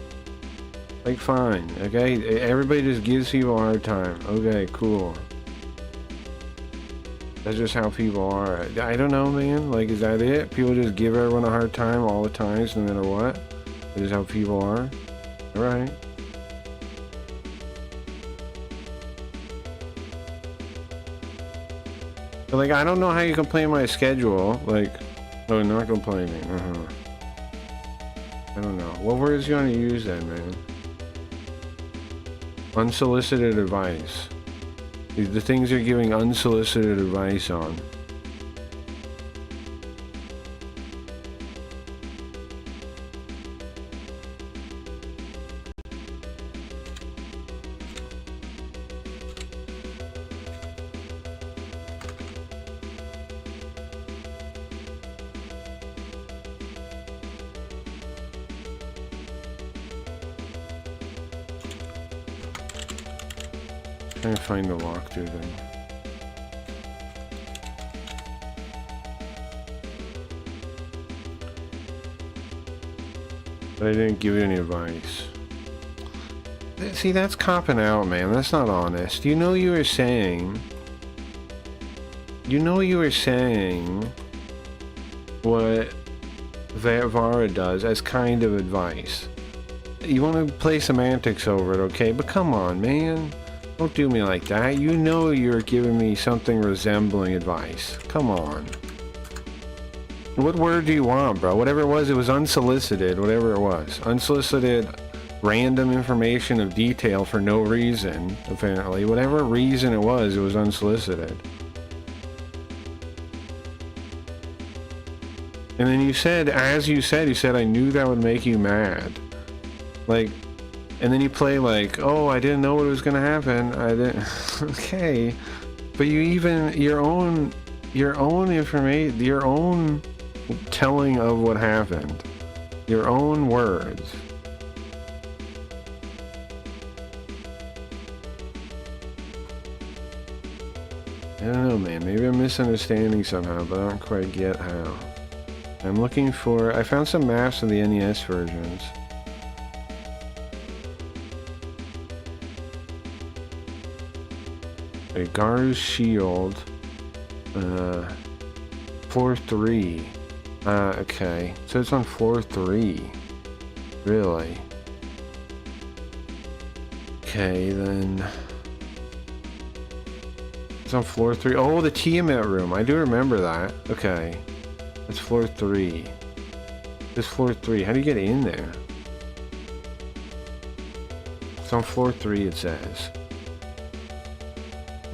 like, fine, okay? Everybody just gives people a hard time. Okay, cool. That's just how people are. I don't know, man, like, is that it? People just give everyone a hard time all the times, no matter what? This is how people are? Alright. Like, I don't know how you complain my schedule. Like, oh, not complaining. I don't know. What words you want to use then, man? Unsolicited advice. The things you're giving unsolicited advice on. Trying to find the walkthrough thing. But I didn't give you any advice. See, that's copping out, man. That's not honest. You know you were saying... You know you were saying... what Vara does as kind of advice. You want to play semantics over it, okay? But come on, man. Don't do me like that. You know you're giving me something resembling advice. Come on. What word do you want, bro? Whatever it was unsolicited. Whatever it was. Unsolicited random information of detail for no reason, apparently. Whatever reason it was unsolicited. And then you said, you said, I knew that would make you mad. Like... And then you play like, oh, I didn't know what was gonna happen. I didn't. Okay, but you even your own information, your own telling of what happened, your own words. I don't know, man. Maybe I'm misunderstanding somehow, but I don't quite get how. I'm looking for. I found some maps of the NES versions. A Garu's Shield, floor 3. Okay, so it's on floor 3. Really? Okay, then. It's on floor 3. Oh, the Tiamat room. I do remember that. Okay. That's floor 3. This floor 3. How do you get in there? It's on floor 3, it says.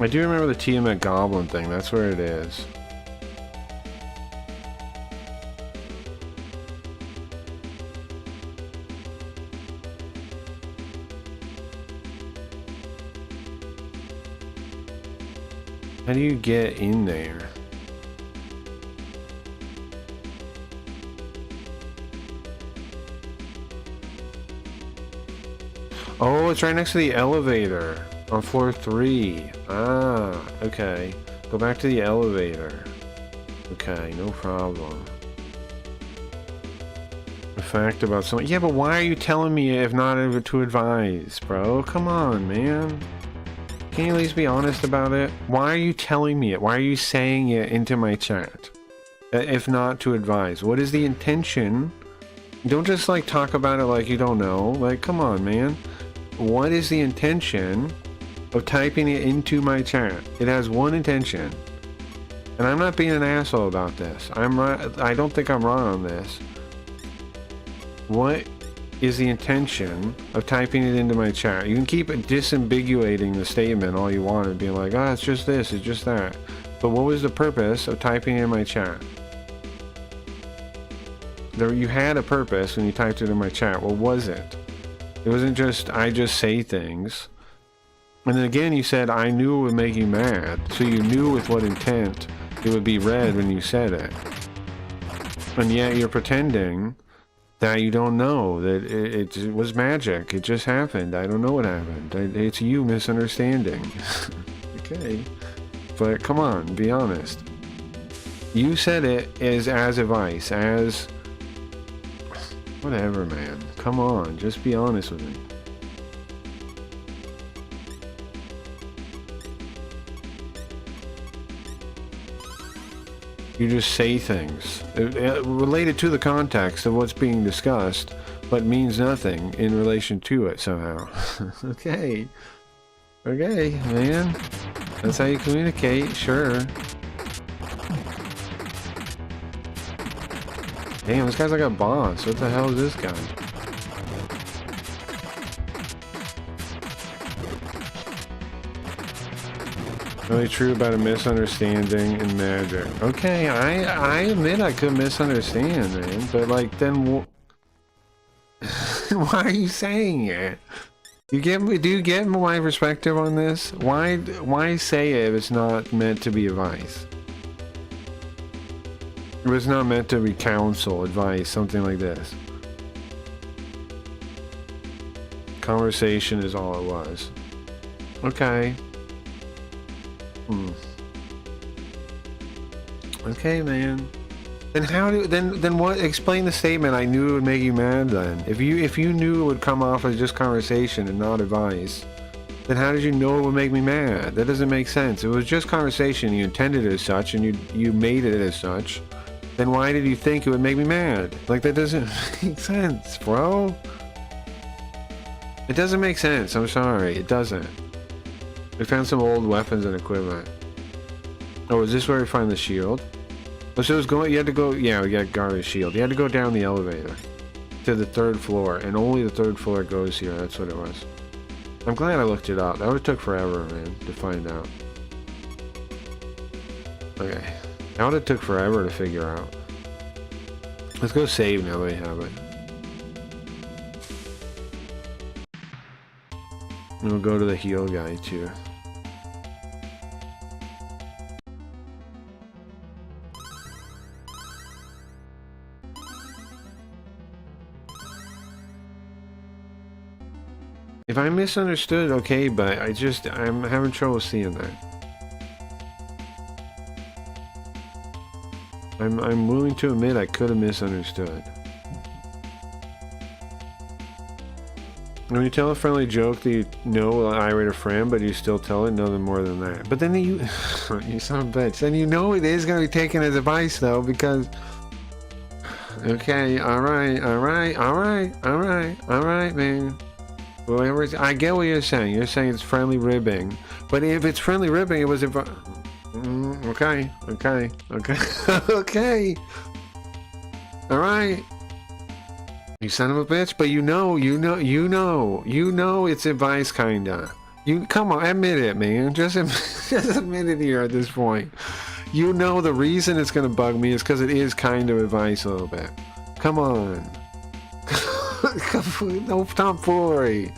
I do remember the Tiamat Goblin thing, that's where it is. How do you get in there? Oh, it's right next to the elevator. On floor 3. Ah, okay. Go back to the elevator. Okay, no problem. A fact about someone. Yeah, but why are you telling me if not to advise, bro? Come on, man. Can you at least be honest about it? Why are you telling me it? Why are you saying it into my chat? If not to advise. What is the intention? Don't just like talk about it like you don't know. Like, come on, man. What is the intention of typing it into my chat? It has one intention, and I'm not being an asshole about this. I don't think I'm wrong on this. What is the intention of typing it into my chat? You can keep disambiguating the statement all you want and being like, ah, it's just this, it's just that. But what was the purpose of typing it in my chat? You had a purpose when you typed it in my chat. What was it? It wasn't just, I just say things. And then again, you said, I knew it would make you mad. So you knew with what intent it would be read when you said it. And yet you're pretending that you don't know, that it was magic. It just happened. I don't know what happened. It's you misunderstanding. Okay. but come on, be honest. You said it is as advice, as... Whatever, man. Come on, just be honest with me. You just say things related to the context of what's being discussed, but means nothing in relation to it somehow. Okay. Okay, man. That's how you communicate, sure. Damn, this guy's like a boss. What the hell is this guy? Really true about a misunderstanding in magic. Okay, I admit I could misunderstand, man. But like, then why are you saying it? You get me? Do you get my perspective on this? Why say it if it's not meant to be advice? It was not meant to be counsel, advice, something like this. Conversation is all it was. Okay. Okay, man. Then how do then what? Explain the statement. I knew it would make you mad. Then, if you knew it would come off as just conversation and not advice, then how did you know it would make me mad? That doesn't make sense. It was just conversation. You intended it as such, and you made it as such. Then why did you think it would make me mad? Like, that doesn't make sense, bro. It doesn't make sense. I'm sorry, it doesn't. We found some old weapons and equipment. Oh, is this where we find the shield? Oh, so it was going. You had to go. Yeah, we got guard the shield. You had to go down the elevator to the 3rd floor, and only the 3rd floor goes here. That's what it was. I'm glad I looked it up. That would have took forever, man, to find out. Okay, that would have took forever to figure out. Let's go save now that we have it. And we'll go to the heal guy too. If I misunderstood, okay, but I'm having trouble seeing that. I'm willing to admit I could have misunderstood. When you tell a friendly joke that you know will irate a friend, but you still tell it, nothing more than that. But then you son of a bitch. Then you know it is going to be taken as advice, though, because... Okay, alright, man. Whatever, I get what you're saying. You're saying it's friendly ribbing. But if it's friendly ribbing, it was... okay. Okay. Alright. You son of a bitch, but you know it's advice, kinda. You come on, admit it, man. Just admit it here at this point. You know the reason it's gonna bug me is because it is kind of advice a little bit. Come on. No tomfoolery.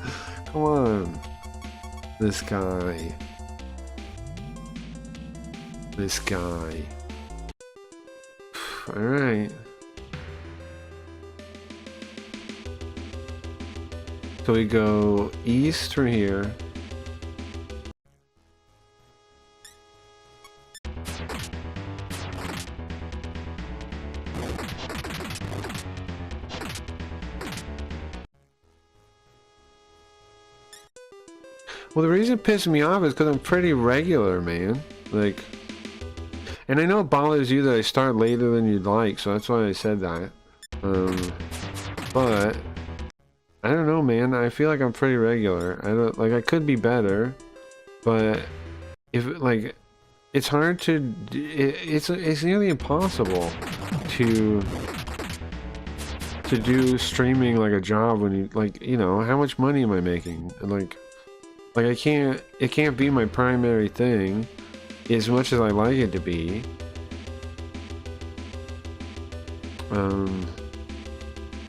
Come on. This guy. All right. So we go east from here. Well, the reason it pisses me off is because I'm pretty regular, man. Like, and I know it bothers you that I start later than you'd like, so that's why I said that. But I don't know, man. I feel like I'm pretty regular. I don't like. I could be better, but if like, it's hard to. It's nearly impossible to do streaming like a job when you like. You know, how much money am I making? Like I can't. It can't be my primary thing, as much as I like it to be.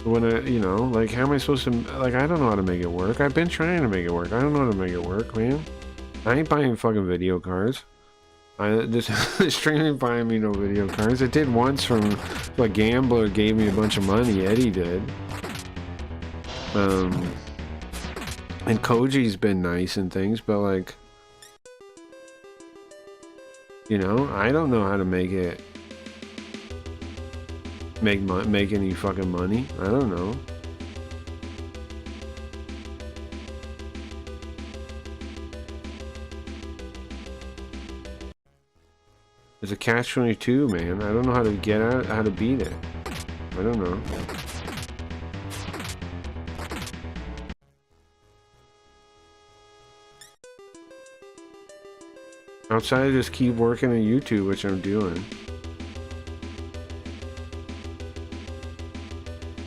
When I, you know, like, how am I supposed to, like, I don't know how to make it work. I've been trying to make it work. I don't know how to make it work, man. I ain't buying fucking video cards. This streaming buying me no video cards. It did once from a gambler gave me a bunch of money. Eddie did. And Koji's been nice and things, but like, You know, I don't know how to make it make any fucking money. I don't know. It's a catch-22, man. I don't know how to get out, how to beat it. I don't know. Outside, I just keep working on YouTube, which I'm doing.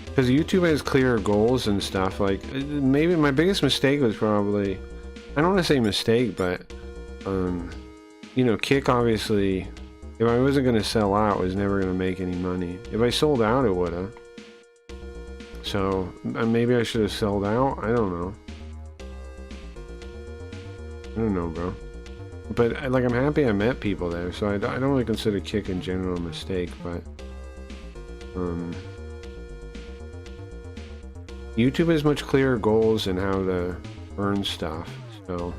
Because YouTube has clearer goals and stuff. Like, maybe my biggest mistake was probably, I don't want to say mistake, but, you know, Kick obviously, if I wasn't going to sell out, was never going to make any money. If I sold out, it would have. So, maybe I should have sold out? I don't know. I don't know, bro. But, like, I'm happy I met people there, so I don't really consider Kick in general a mistake, but, YouTube has much clearer goals in how to earn stuff, so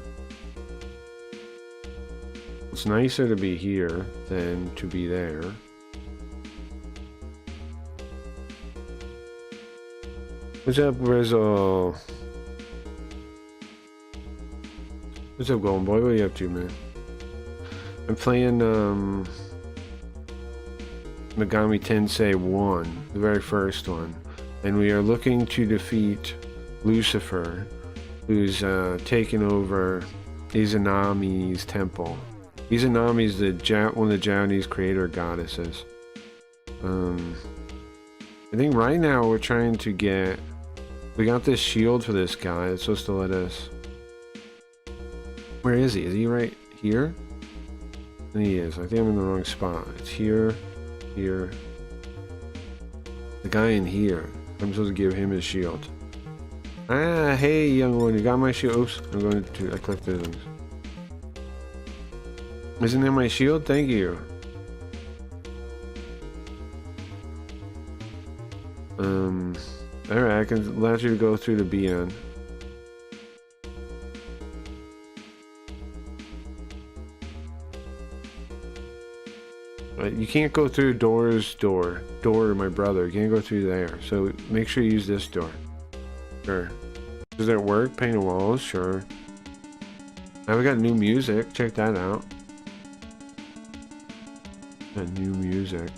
it's nicer to be here than to be there. What's up, Rizzo? What's up, Golden Boy? What are you up to, man? I'm playing, Megami Tensei I, the very first one. And we are looking to defeat Lucifer, who's taken over Izanami's temple. Izanami is one of the Japanese creator goddesses. I think right now we're trying to get... We got this shield for this guy that's supposed to let us... Where is he? Is he right here? And he is. I think I'm in the wrong spot. It's here, here. The guy in here. I'm supposed to give him his shield. Ah, hey, young one, you got my shield. Oops, I'm going to... I clicked those things. Isn't that my shield? Thank you. Alright, I can allow you to go through the BN. You can't go through door, my brother. You can't go through there. So make sure you use this door. Sure. Does that work? Paint the walls? Sure. Now we got new music. Check that out. Got new music.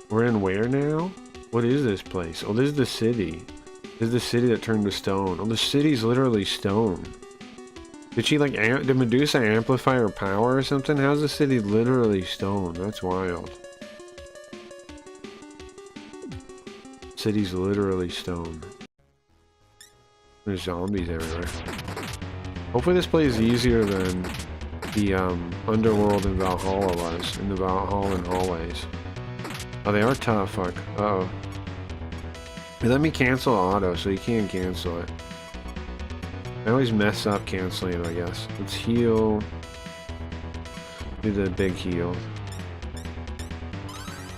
We're in where now? What is this place? Oh, this is the city. This is the city that turned to stone. Oh, the city's literally stone. Did she like, did Medusa amplify her power or something? How's the city literally stone? That's wild. City's literally stone. There's zombies everywhere. Hopefully this place is easier than the Underworld in Valhalla was, in the Valhalla hallways. Oh, they are tough, fuck. Uh-oh. They let me cancel auto, so you can't cancel it. I always mess up canceling it, I guess. Let's heal. Do the big heal.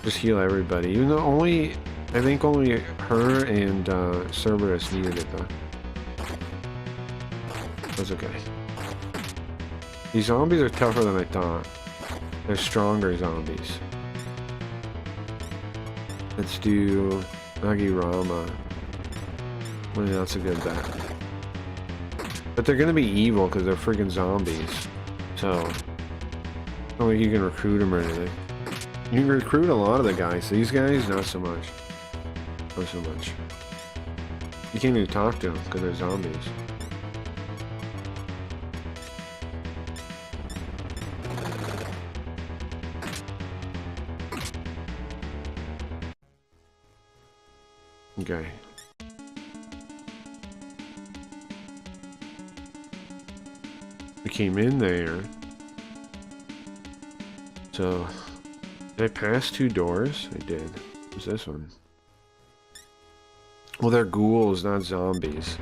Just heal everybody. Even though I think only her and Cerberus needed it though. That's okay. These zombies are tougher than I thought. They're stronger zombies. Let's do Nagirama. Well, that's a good bet. But they're gonna be evil because they're freaking zombies. So, it's not like you can recruit them or anything. You can recruit a lot of the guys. These guys, not so much. Not so much. You can't even talk to them because they're zombies. Okay. I came in there. So, did I pass 2 doors? I did. What's this one? Well, they're ghouls, not zombies.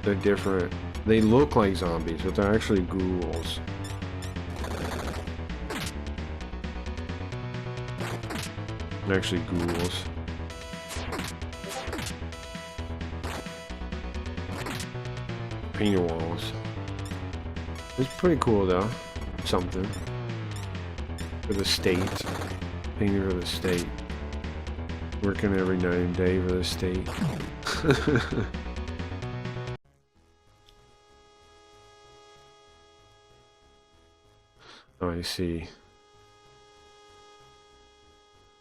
They're different. They look like zombies, but they're actually ghouls. They're actually ghouls. Paint your walls. It's pretty cool though. Something. For the state. Painting for the state. Working every night and day for the state. Oh, I see.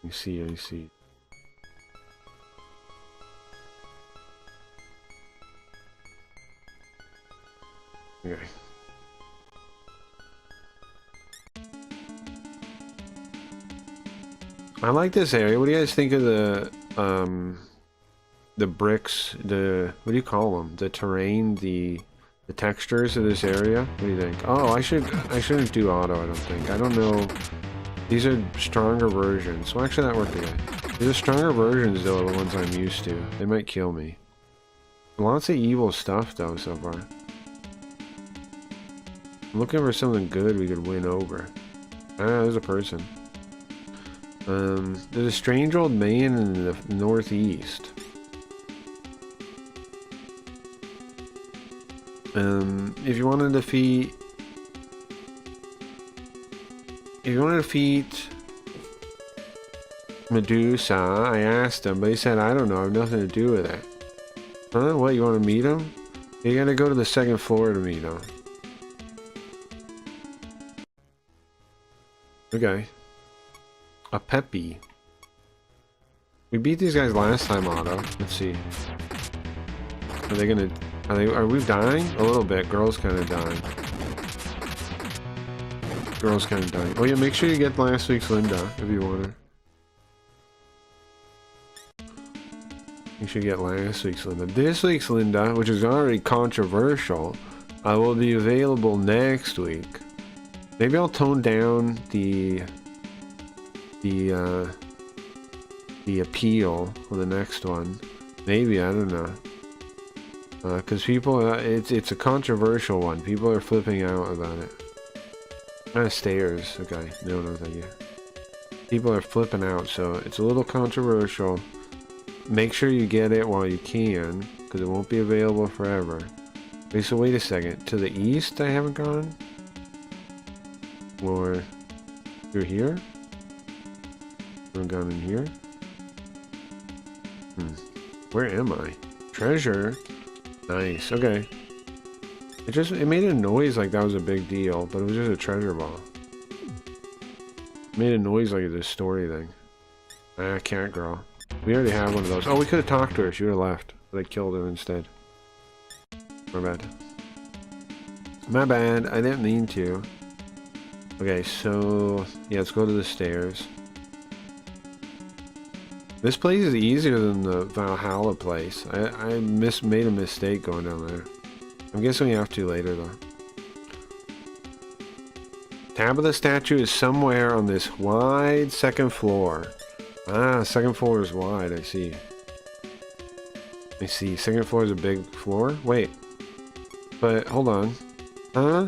I see. Okay. I like this area. What do you guys think of the bricks, what do you call them? The terrain, the textures of this area? What do you think? Oh, I shouldn't do auto, I don't think. I don't know. These are stronger versions. Well, actually that worked again. These are stronger versions though, the ones I'm used to. They might kill me. Lots of evil stuff though so far. I'm looking for something good we could win over. Ah, there's a person. There's a strange old man in the northeast. If you want to defeat Medusa, I asked him, but he said, I don't know, I have nothing to do with it. Huh? What, you want to meet him? You gotta go to the second floor to meet him. Okay. A Peppy. We beat these guys last time, Otto. Let's see. Are they gonna... Are we dying? A little bit. Girl's kind of dying. Girl's kind of dying. Oh yeah, make sure you get last week's Linda, if you want her. You should get last week's Linda. This week's Linda, which is already controversial, will be available next week. Maybe I'll tone down the appeal for the next one. Maybe, I don't know. Because people, it's a controversial one. People are flipping out about it. Stairs. Okay, no, thank you. People are flipping out, so it's a little controversial. Make sure you get it while you can, because it won't be available forever. Okay, so wait a second. To the east, I haven't gone? Or through here? I haven't gone in here? Where am I? Treasure? Nice, okay. It made a noise like that was a big deal, but it was just a treasure ball. It made a noise like it's a story thing. Ah, cat girl. We already have one of those. Oh, we could have talked to her. She would have left. But I killed her instead. My bad. My bad. I didn't mean to. Okay, so... yeah, let's go to the stairs. This place is easier than the Valhalla place. I made a mistake going down there. I'm guessing we have to later, though. Tabitha statue is somewhere on this wide second floor. Ah, second floor is wide, I see. I see. Second floor is a big floor? Wait. But, hold on. Huh?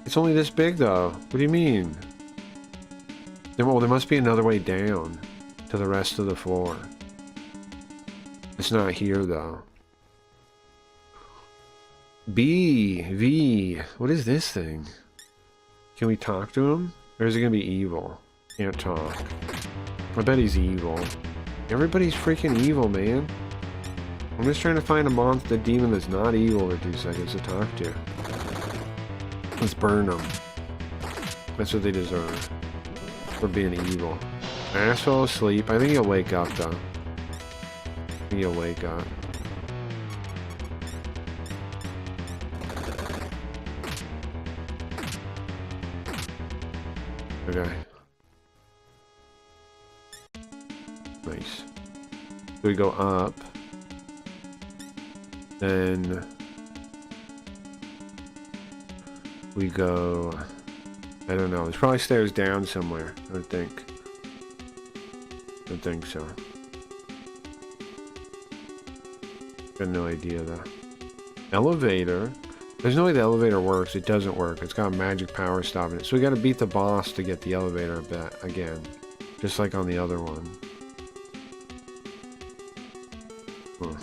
It's only this big, though. What do you mean? Well, there must be another way down to the rest of the floor. It's not here, though. V. What is this thing? Can we talk to him? Or is he gonna be evil? Can't talk. I bet he's evil. Everybody's freaking evil, man. I'm just trying to find a monster, demon that's not evil for 2 seconds to talk to. Let's burn them. That's what they deserve. For being evil. Ass fell asleep. I think he'll wake up, though. I think he'll wake up. Okay. Nice. So we go up. Then we go... I don't know. There's probably stairs down somewhere, I think. I don't think so. Got no idea, though. Elevator. There's no way the elevator works. It doesn't work. It's got a magic power stopping it. So we gotta beat the boss to get the elevator again. Just like on the other one. Huh.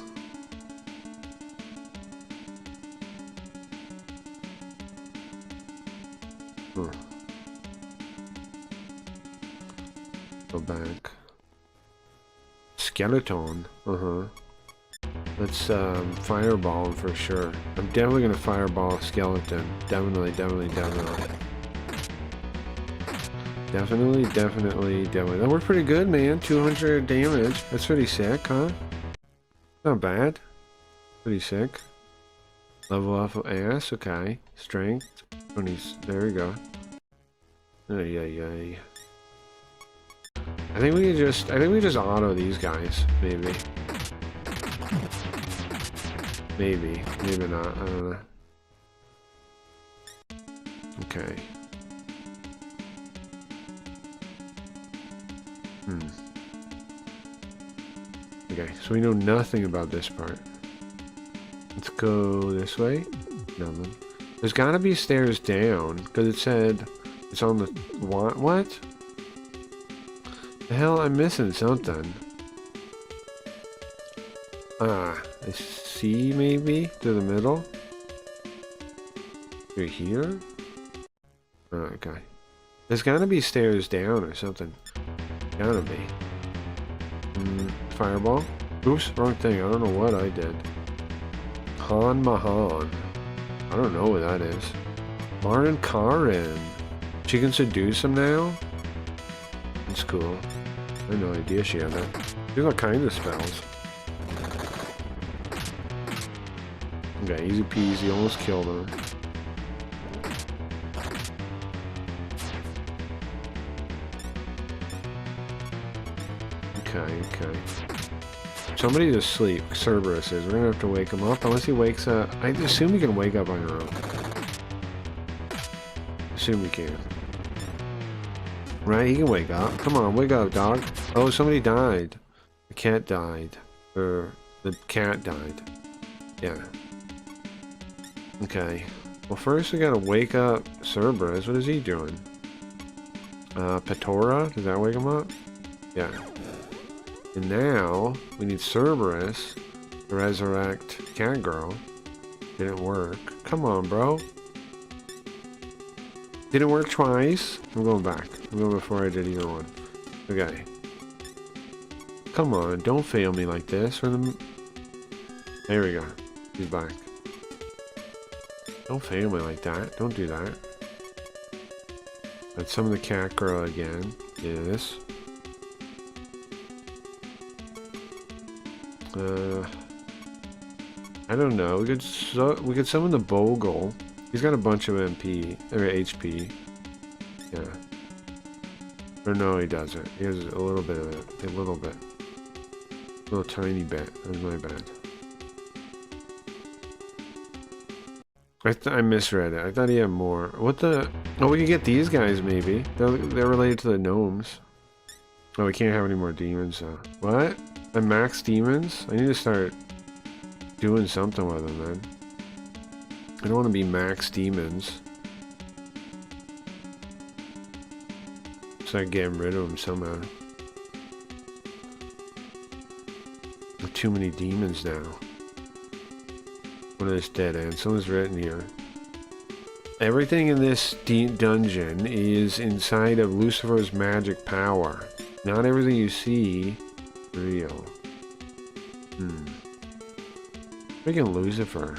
Huh. Go back. Skeleton. Let's fireball him for sure. I'm definitely gonna fireball a skeleton. Definitely. That worked pretty good, man. 200 damage. That's pretty sick, huh? Not bad. Pretty sick. Level up of ass. Okay. Strength. 20. There we go. Ay. I think we just auto these guys. Maybe. Maybe not. I don't know. Okay. Okay, so we know nothing about this part. Let's go this way. Nothing. There's gotta be stairs down, because it said it's on the... What? The hell, I'm missing something. I see, maybe? To the middle? Right here? Oh, okay. There's gotta be stairs down or something. Gotta be. Fireball? Oops, wrong thing. I don't know what I did. Han Mahan. I don't know what that is. Marin Karin. She can seduce him now? That's cool. I had no idea she had that. She has all kinds of spells. Okay, easy peasy. Almost killed him. Okay. Somebody's asleep. Cerberus is. We're gonna have to wake him up. Unless he wakes up. I assume he can wake up on your own. Assume he can. Right? He can wake up. Come on, wake up, dog. Oh, somebody died. The cat died. Or the cat died. Yeah. Okay. Well, first we gotta wake up Cerberus. What is he doing? Petora? Does that wake him up? Yeah. And now, we need Cerberus to resurrect Catgirl. Didn't work. Come on, bro. Didn't work twice. I'm going back. I'm going before I did either one. Okay. Come on, don't fail me like this. There we go. He's back. Don't fail me like that. Don't do that. Let's summon the Catgirl again. Yes. I don't know. We could summon the Bogle. He's got a bunch of MP or HP. Yeah. Or no, he doesn't. He has a little bit of it. A little bit. A little tiny bit. That's my bad. I misread it. I thought he had more. What the? Oh, we can get these guys maybe. They're related to the gnomes. Oh, we can't have any more demons though. What? I'm max demons? I need to start doing something with them, man. I don't want to be max demons. Start getting rid of them somehow. With too many demons now. What is this dead end? Someone's written here. Everything in this dungeon is inside of Lucifer's magic power. Not everything you see real. Freaking Lucifer.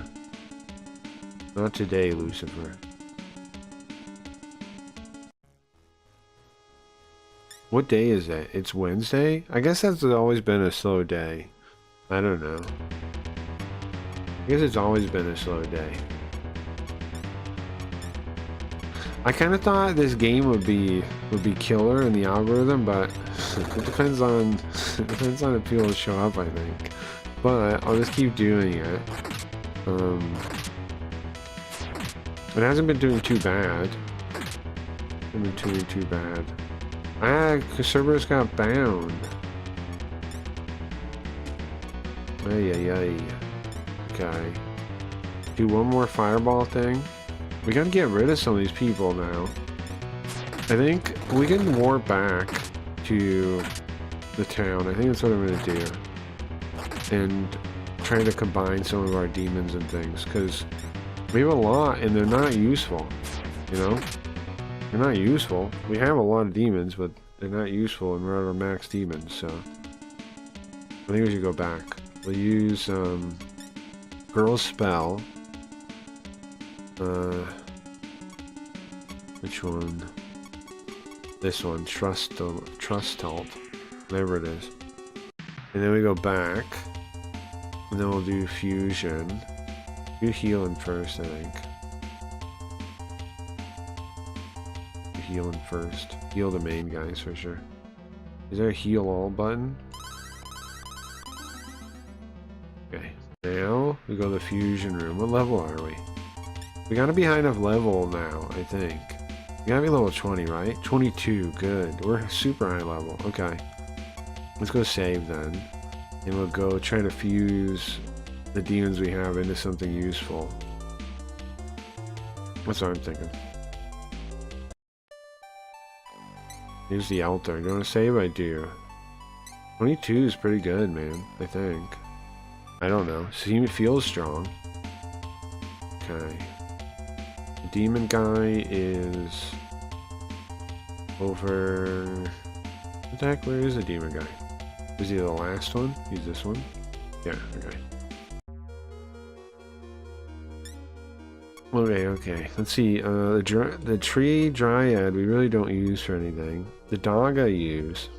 Not today, Lucifer. What day is that? It's Wednesday? I guess that's always been a slow day. I don't know. I guess it's always been a slow day. I kind of thought this game would be killer in the algorithm, but it depends on if people show up, I think. But I'll just keep doing it. It hasn't been doing too bad. Hasn't been doing too bad. Cerberus got bound. Ay. Okay. Do one more fireball thing. We gotta get rid of some of these people now. I think we can warp back to the town. I think that's what I'm gonna do. And try to combine some of our demons and things, because we have a lot and they're not useful, you know? They're not useful. We have a lot of demons, but they're not useful, and we're at our max demons, so I think we should go back. We'll use Girl's Spell. Which one? This one, Trust Halt, whatever it is. And then we go back, and then we'll do Fusion. Do healing first, I think. Do healing first. Heal the main guys for sure. Is there a heal all button? Okay. Now we go to the fusion room. What level are we? We gotta be high enough level now, I think. We gotta be level 20, right? 22, good. We're super high level. Okay. Let's go save then. And we'll go try to fuse the demons we have into something useful. That's what I'm thinking. Here's the altar. Do you want to save? I do. 22 is pretty good, man. I think. I don't know. It feels strong. Okay. The demon guy is over. What the heck? Where is the demon guy? Is he the last one? He's this one? Yeah, okay. Okay. Let's see. The tree dryad we really don't use for anything. The dog I use.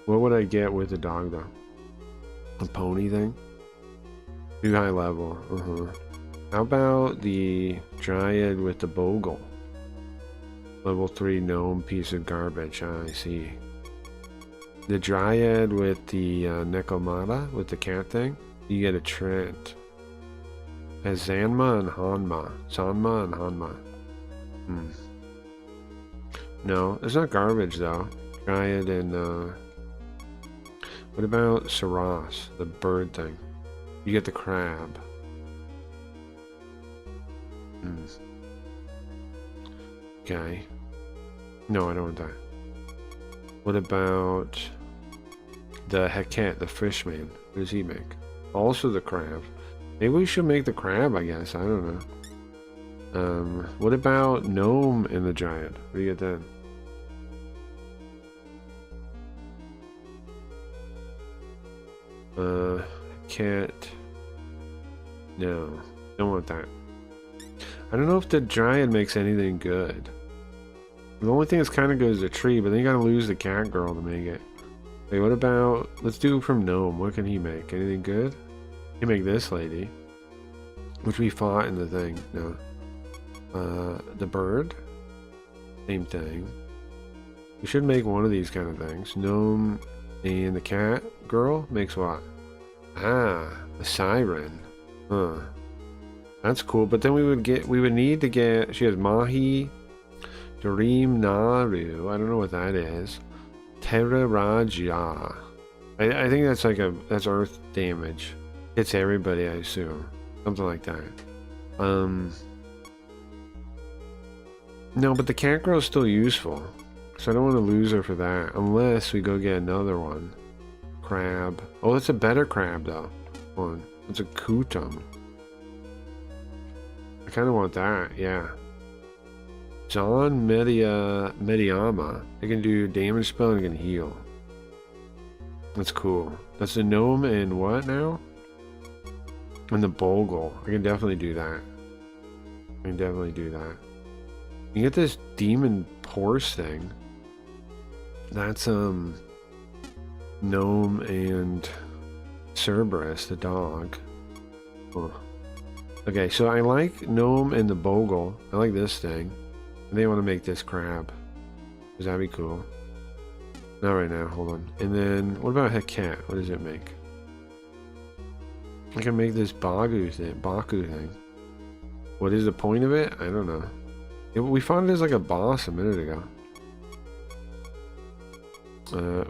What would I get with the dog though? A pony thing? Too high level. How about the dryad with the bogle? Level 3 gnome piece of garbage. I see. The dryad with the Nekomata, with the cat thing, you get a Trent. Has Zanma and Hanma. Sanma and Hanma. No, it's not garbage though. Dryad and what about Saras, the bird thing? You get the crab. Okay. No, I don't want that. What about the Heket, the fish man? What does he make? Also the crab. Maybe we should make the crab, I guess. I don't know. What about gnome and the giant? What do you get then? Cat. No, don't want that. I don't know if the dryad makes anything good. The only thing that's kind of good is the tree, but then you gotta lose the cat girl to make it. Wait, what about... Let's do from gnome. What can he make? Anything good? He can make this lady. Which we fought in the thing. No. The bird? Same thing. We should make one of these kind of things. Gnome and the cat girl makes what? Ah, a siren. Huh. That's cool, but then we would need to get... She has Mahi... Dream Naru, I don't know what that is. Terra Raja. I think that's like that's earth damage. Hits everybody, I assume. Something like that. No, but the cat girl is still useful. So I don't want to lose her for that. Unless we go get another one. Crab. Oh, that's a better crab though. One. It's a Kutum. I kind of want that, yeah. John Mediama. It can do damage spell and it can heal. That's cool. That's the gnome and what now? And the bogle. I can definitely do that. I can definitely do that. You get this demon horse thing. That's gnome and Cerberus, the dog. Huh. Okay, so I like gnome and the bogle. I like this thing. They want to make this crab. Does that be cool? Not right now, hold on. And then, what about Heket? What does it make? I can make this Baku thing. What is the point of it? I don't know. We found it as like a boss a minute ago.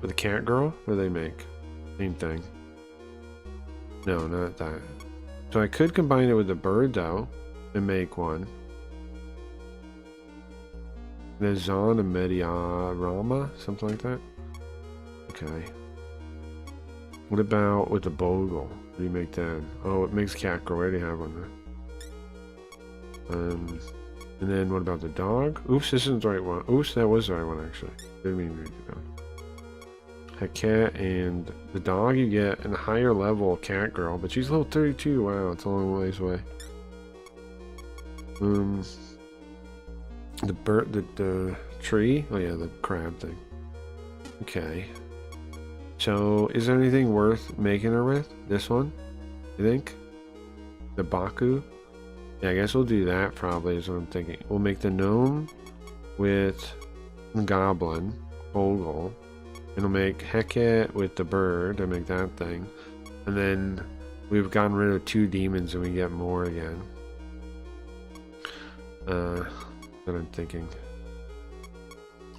With the cat girl? What do they make? Same thing. No, not that. So I could combine it with the bird though, and make one. There's Zon and Mediarama, something like that. Okay. What about with the bogle? What do you make then? Oh, it makes cat girl. I already have one there. And then what about the dog? Oops, this isn't the right one. Oops, that was the right one actually. Didn't mean to read it down. A cat and the dog you get in a higher level cat girl, but she's level 32. Wow, it's a long ways away. The bird, the tree. Oh yeah, the crab thing. Okay. So, is there anything worth making her with? This one? You think? The Baku? Yeah, I guess we'll do that probably is what I'm thinking. We'll make the gnome with the goblin, Bogle. And we'll make Heket with the bird. I'll make that thing. And then we've gotten rid of 2 demons and we get more again. What I'm thinking.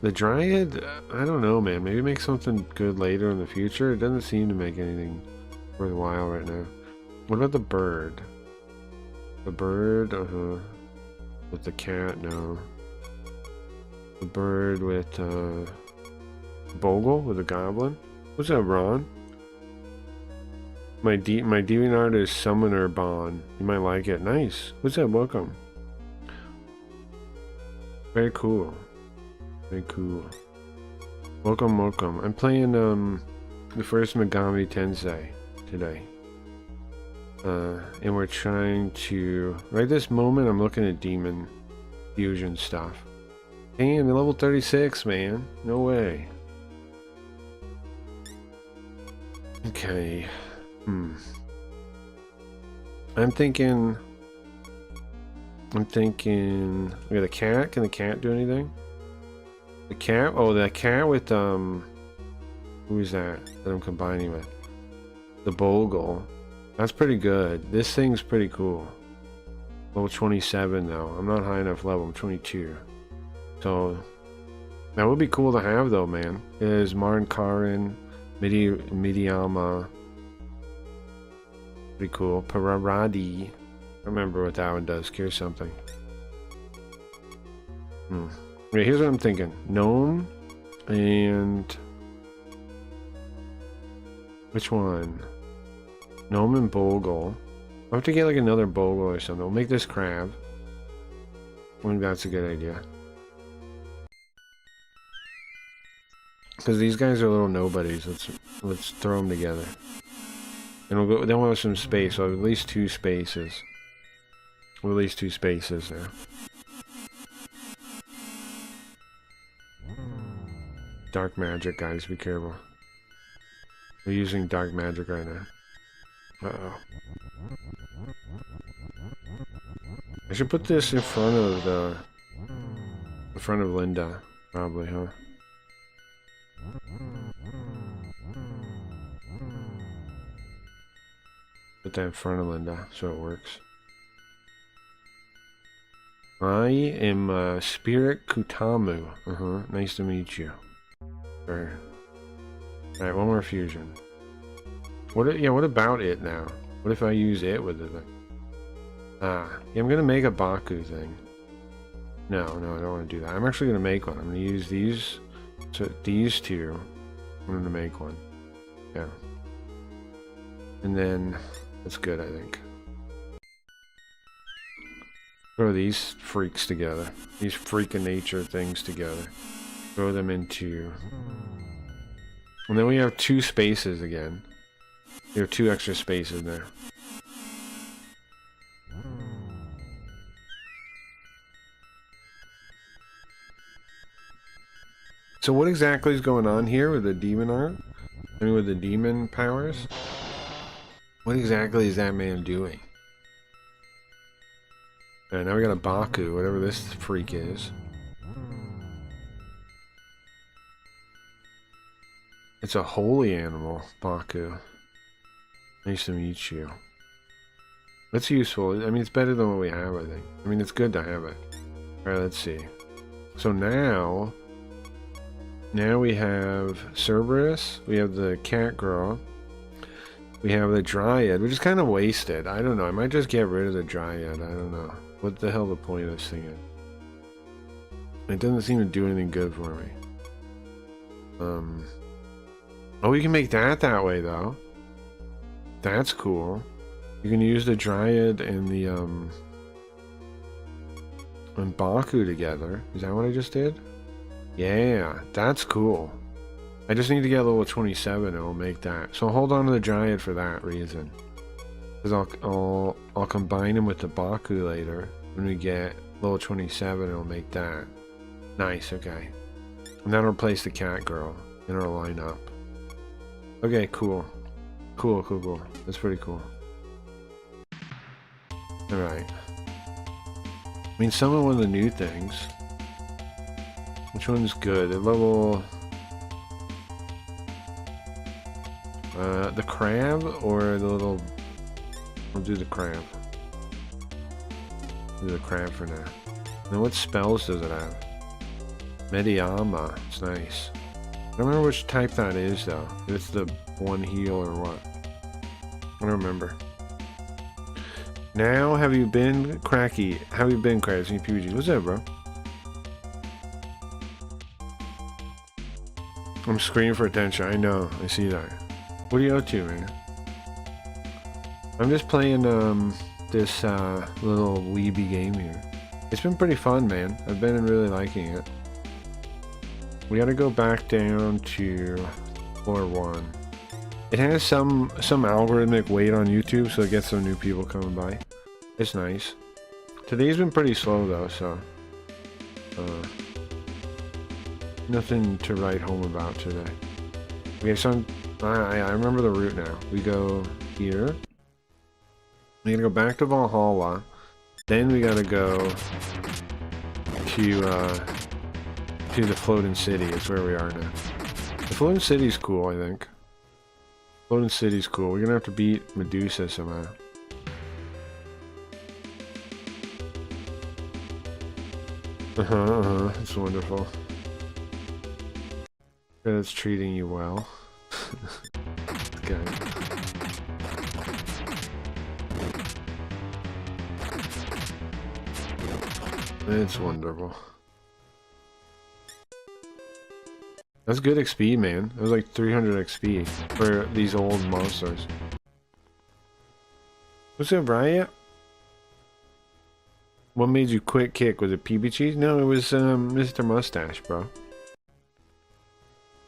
The Dryad, I don't know, man. Maybe make something good later in the future. It doesn't seem to make anything worthwhile right now. What about the bird? The bird, with the cat, no. The bird with, Bogle with the goblin? What's that, Ron? My DeviantArt is Summoner Bond. You might like it. Nice. What's that? Welcome. Very cool. Very cool. Welcome, welcome. I'm playing the first Megami Tensei today. And we're trying to... Right this moment, I'm looking at Demon Fusion stuff. Damn, they're level 36, man. No way. Okay. I'm thinking... We got a cat. Can the cat do anything? The cat? Oh, the cat with, who is that I'm combining with? The Bogle. That's pretty good. This thing's pretty cool. Level 27 though. I'm not high enough level. I'm 22. So, that would be cool to have though, man. There's Marn Karin, Midiyama. Pretty cool. Pararadi. I remember what that one does. Cure something. Right, here's what I'm thinking. Gnome and... Which one? Gnome and Bogle. I'll have to get like another Bogle or something. We'll make this crab. I think that's a good idea. Because these guys are little nobodies. Let's throw them together. And we'll go. Then we'll have some space. So at least 2 spaces. At least 2 spaces now. Dark magic, guys. Be careful. We're using dark magic right now. Uh-oh. I should put this in front of Linda, probably, huh? Put that in front of Linda so it works. I am Spirit Kutamu. Nice to meet you. Sure. Alright, one more fusion. What about it now? What if I use it with the thing? Yeah, I'm gonna make a Baku thing. No, I don't want to do that. I'm actually gonna make one. I'm gonna use these. So these 2. I'm gonna make one. Yeah. And then that's good, I think. Throw these freaks together. These freak of nature things together. Throw them into... And then we have 2 spaces again. We have 2 extra spaces there. So what exactly is going on here with the demon art? I mean with the demon powers? What exactly is that man doing? Alright, now we got a Baku, whatever this freak is. It's a holy animal, Baku. Nice to meet you. That's useful. I mean, it's better than what we have, I think. I mean, it's good to have it. Alright, let's see. So now we have Cerberus, we have the cat girl, we have the Dryad, which is kind of wasted. I don't know, I might just get rid of the Dryad, I don't know. What the hell the point of this thing is? It doesn't seem to do anything good for me. Oh, we can make that way, though. That's cool. You can use the Dryad and the, and Baku together. Is that what I just did? Yeah, that's cool. I just need to get level 27 and I'll make that. So hold on to the Dryad for that reason. Because I'll combine him with the Baku later. When we get level 27, I'll make that. Nice, okay. And that'll replace the cat girl in our lineup. Okay, cool. Cool. That's pretty cool. Alright. I mean, some of one of the new things. Which one's good? At level... the crab or the little... I'll do the crab. Do the crab for now. Now what spells does it have? Mediyama. It's nice. I don't remember which type that is though. If it's the one heal or what. I don't remember. Now, have you been Cracky? How have you been, Cracky? PBG? What's up, bro? I'm screaming for attention. I know. I see that. What are you up to, man? I'm just playing this little weeby game here. It's been pretty fun, man. I've been really liking it. We gotta go back down to floor 1. It has some algorithmic weight on YouTube, so it gets some new people coming by. It's nice. Today's been pretty slow though, so nothing to write home about today. Okay, so I remember the route now. We go here. We gotta go back to Valhalla. Then we gotta go to the floating city. It's where we are now. The floating city's cool, I think. Floating city's cool. We're gonna have to beat Medusa somehow. It's wonderful. It's treating you well. Okay. It's wonderful. That's good XP, man. It was like 300 XP for these old monsters. What's up, Riot? What made you quit Kick? Was it PB Cheese? No, it was Mr. Mustache, bro.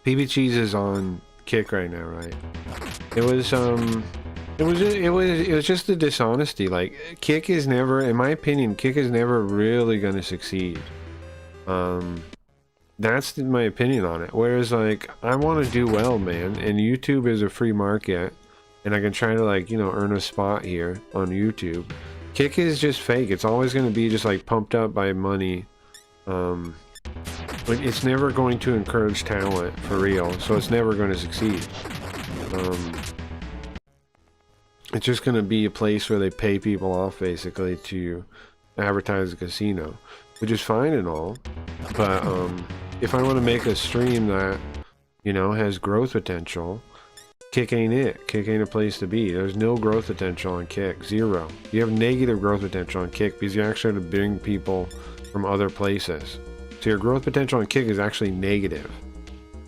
PB Cheese is on Kick right now, right? It was just the dishonesty. Like, Kick is never, in my opinion, Kick is never really gonna succeed. That's my opinion on it. Whereas, like, I want to do well, man, and YouTube is a free market, and I can try to, like, you know, earn a spot here on YouTube. Kick is just fake. It's always going to be just, like, pumped up by money. Like, it's never going to encourage talent for real, so it's never going to succeed. It's just going to be a place where they pay people off, basically, to advertise a casino, which is fine and all, but if I want to make a stream that, you know, has growth potential, Kick ain't it. Kick ain't a place to be. There's no growth potential on Kick. Zero. You have negative growth potential on Kick because you actually have to bring people from other places. So your growth potential on Kick is actually negative.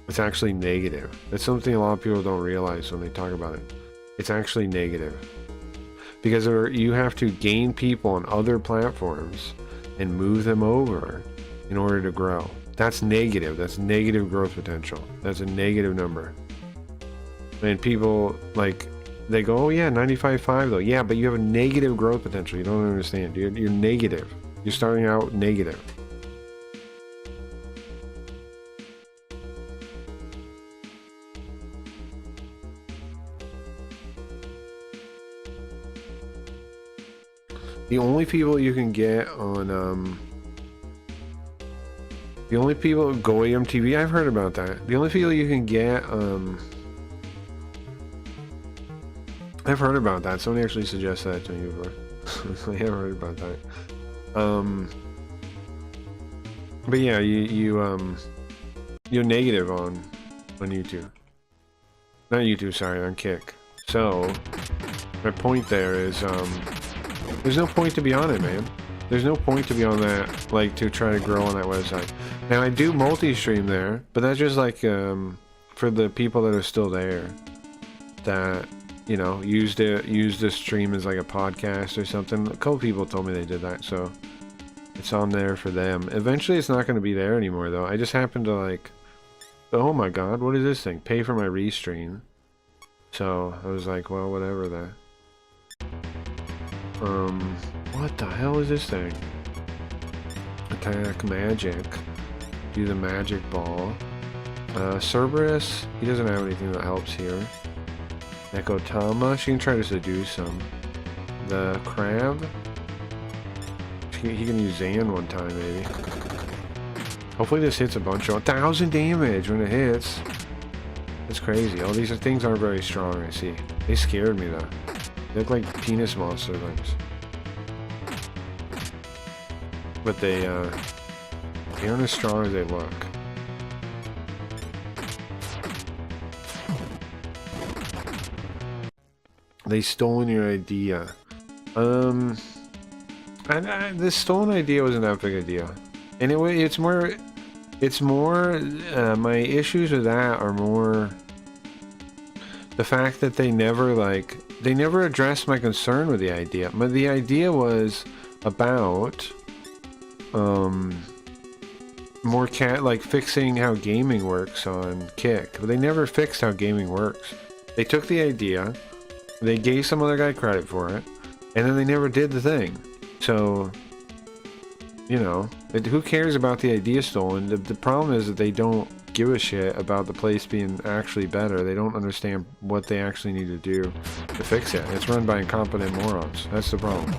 It's actually negative. That's something a lot of people don't realize when they talk about it. It's actually negative. Because you have to gain people on other platforms and move them over in order to grow. That's negative. That's negative growth potential. That's a negative number. And people, like, they go, oh yeah, 95.5 though. Yeah, but you have a negative growth potential. You don't understand. You're negative. You're starting out negative. The only people you can get on, the only people, Goyam TV, I've heard about that. The only people you can get, I've heard about that. Somebody actually suggested that to me before. I have heard about that. But yeah, you're negative on YouTube. Not YouTube, sorry, on Kick. So, my point there is, there's no point to be on it, man. There's no point to be on that, like, to try to grow on that website. Now, I do multi-stream there, but that's just like, for the people that are still there, that, you know, use the stream as like a podcast or something. A couple people told me they did that, so it's on there for them. Eventually it's not going to be there anymore though. I just happened to like, oh my god, what is this thing? Pay for my restream. So I was like, well, whatever that. What the hell is this thing? Attack magic. Do the magic ball. Cerberus, he doesn't have anything that helps here. Nekotama, she can try to seduce him. The crab, he can use Zan one time maybe. Hopefully this hits a bunch of 1,000 damage when it hits. That's crazy. All these things aren't very strong, I see. They scared me though. They look like penis monster things. But they aren't as strong as they look. They stolen your idea. This stolen idea wasn't that big a deal. Anyway, it's more, my issues with that are more the fact that they never addressed my concern with the idea. But the idea was about, more fixing how gaming works on Kick. But they never fixed how gaming works. They took the idea, they gave some other guy credit for it, and then they never did the thing. So, you know, who cares about the idea stolen? The problem is that they don't give a shit about the place being actually better. They don't understand what they actually need to do to fix it. It's run by incompetent morons. That's the problem.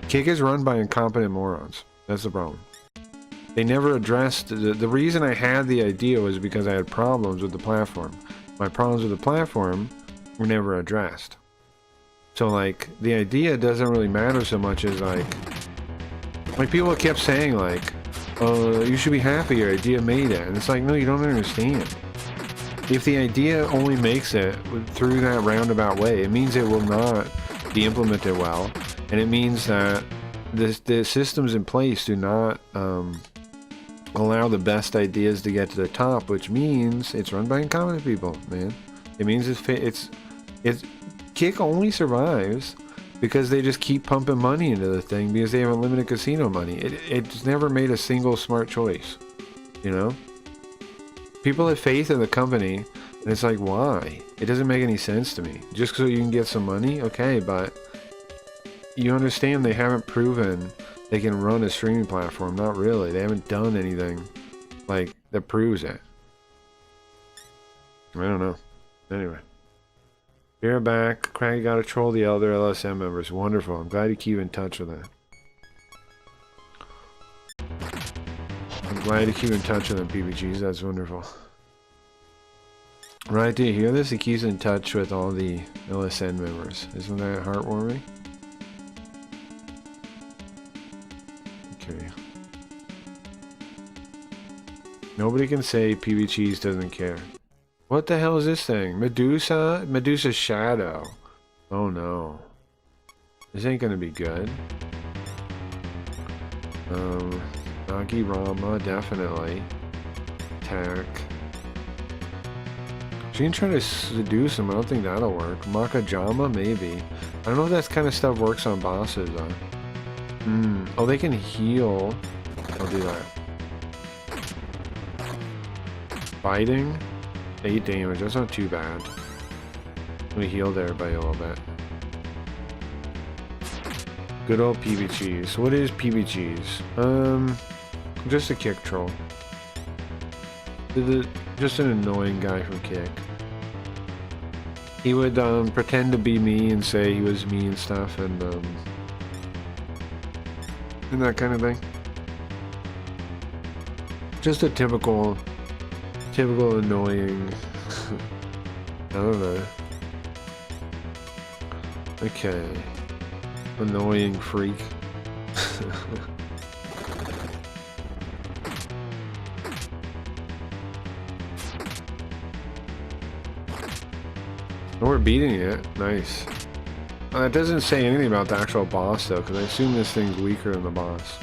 Kick is run by incompetent morons. That's the problem. They never addressed... The reason I had the idea was because I had problems with the platform. My problems with the platform were never addressed. So, like, the idea doesn't really matter so much as, like people kept saying, like, you should be happy your idea made it. And it's like, no, you don't understand. If the idea only makes it through that roundabout way, it means it will not be implemented well. And it means that the systems in place do not allow the best ideas to get to the top, which means it's run by incompetent people, man. It means it's Kick only survives because they just keep pumping money into the thing because they have unlimited casino money. It's never made a single smart choice, you know? People have faith in the company, and it's like, why? It doesn't make any sense to me. Just so you can get some money? Okay, but you understand they haven't proven they can run a streaming platform. Not really. They haven't done anything, like, that proves it. I don't know. Anyway. You're back. Craggy gotta troll the other LSM members. Wonderful. I'm glad you keep in touch with that. I'm glad you keep in touch with them, PBGs. That's wonderful. Right, do you hear this? He keeps in touch with all the LSN members. Isn't that heartwarming? Okay. Nobody can say PBGs doesn't care. What the hell is this thing? Medusa? Medusa's Shadow. Oh no. This ain't gonna be good. Nagi Rama, definitely. Attack. She can try to seduce him. I don't think that'll work. Makajama, maybe. I don't know if that kind of stuff works on bosses, though. Oh, they can heal. I'll do that. Biting? 8 damage, that's not too bad. We healed everybody a little bit. Good old PBGs. What is PBGs? Just a Kick troll. Just an annoying guy from Kick. He would pretend to be me and say he was me and stuff, and that kind of thing. Just a typical annoying. I don't know. Okay. Annoying freak. We're beating it. Nice. It doesn't say anything about the actual boss though, because I assume this thing's weaker than the boss.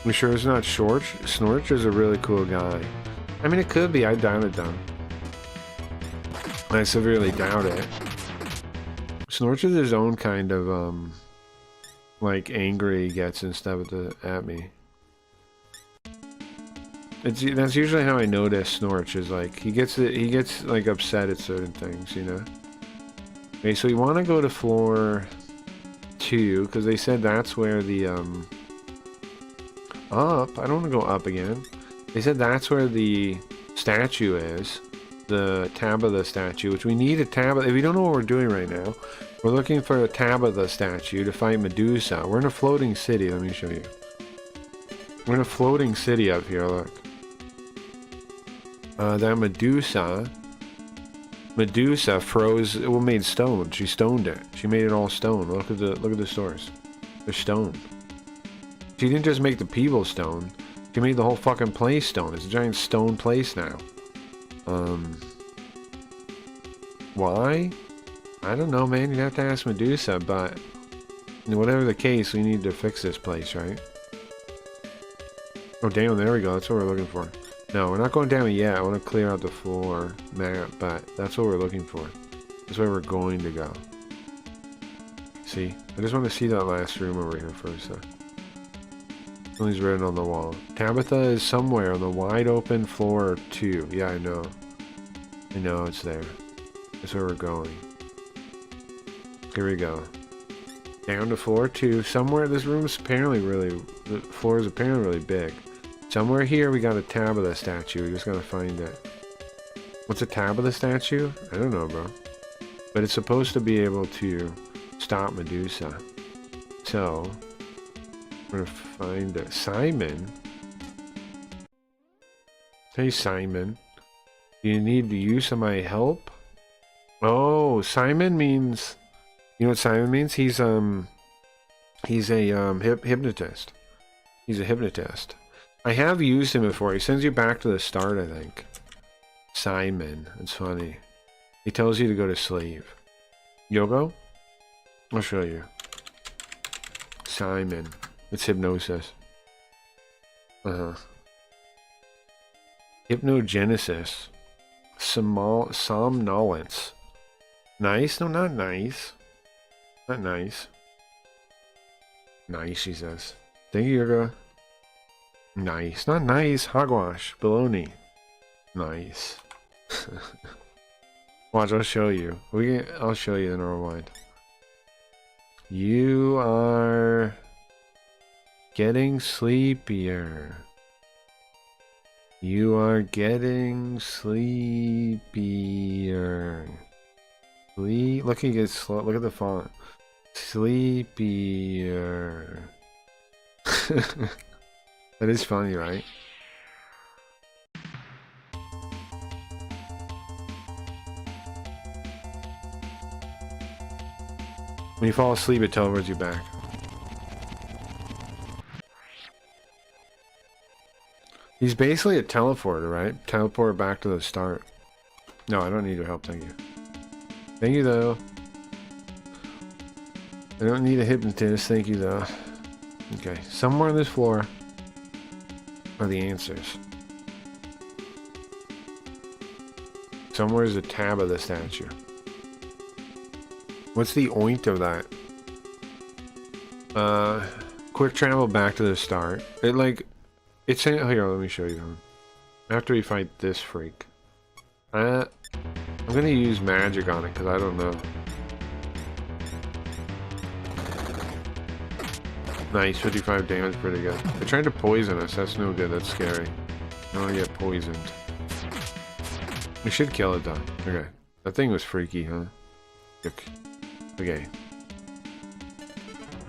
You sure it's not Short? Snorch is a really cool guy. I mean, it could be. I doubt it, though. I severely doubt it. Snorch is his own kind of, like angry he gets and stuff at me. That's usually how I notice Snorch, is like he gets like upset at certain things, you know. Okay, so we want to go to floor 2 because they said that's where the up. I don't want to go up again. They said that's where the statue is, the Tabitha statue, which we need a Tabitha. If you don't know what we're doing right now, we're looking for a Tabitha statue to fight Medusa. We're in a floating city. Let me show you. We're in a floating city up here. Look. That Medusa froze. Well, made stone. She stoned it. She made it all stone. Look at the stores. They're stone. She didn't just make the people stone. She made the whole fucking place stone. It's a giant stone place now. Why? I don't know, man. You'd have to ask Medusa, but whatever the case, we need to fix this place, right? Oh, damn, there we go. That's what we're looking for. No, we're not going down it yet. I want to clear out the floor map, but that's what we're looking for. That's where we're going to go. See? I just want to see that last room over here first, though. Something's written on the wall. Tabitha is somewhere on the wide open floor 2. Yeah, I know. I know it's there. That's where we're going. Here we go. Down to floor 2. Somewhere, this room's apparently really... The floor is apparently really big. Somewhere here we got a Tabitha statue. We just gotta find it. What's a Tabitha statue? I don't know, bro. But it's supposed to be able to stop Medusa. So... we're gonna find it. Simon? Hey, Simon. Do you need the use of my help? Oh, Simon means... You know what Simon means? He's a hypnotist. He's a hypnotist. I have used him before. He sends you back to the start, I think. Simon. It's funny. He tells you to go to sleep. Yogo? I'll show you. Simon. It's hypnosis. Hypnogenesis. Somnolence. Nice? No, not nice. Not nice. Nice, she says. Thank you, Yoga. Nice. Not nice. Hogwash. Baloney. Nice. Watch, I'll show you. I'll show you in our rewind. You are getting sleepier. You are getting sleepier. Look, he gets slow. Look at the font. Sleepier. That is funny, right? When you fall asleep, it teleports you back. He's basically a teleporter, right? Teleport back to the start. No, I don't need your help, thank you. Thank you, though. I don't need a hypnotist, thank you, though. Okay, somewhere on this floor are the answers. Somewhere is a tab of the statue. What's the oint of that? Quick travel back to the start. It's saying, here, let me show you them. After we fight this freak. I'm gonna use magic on it because I don't know. Nice, 55 damage, pretty good. They're trying to poison us, that's no good, that's scary. I don't want to get poisoned. We should kill it though. Okay. That thing was freaky, huh? Okay.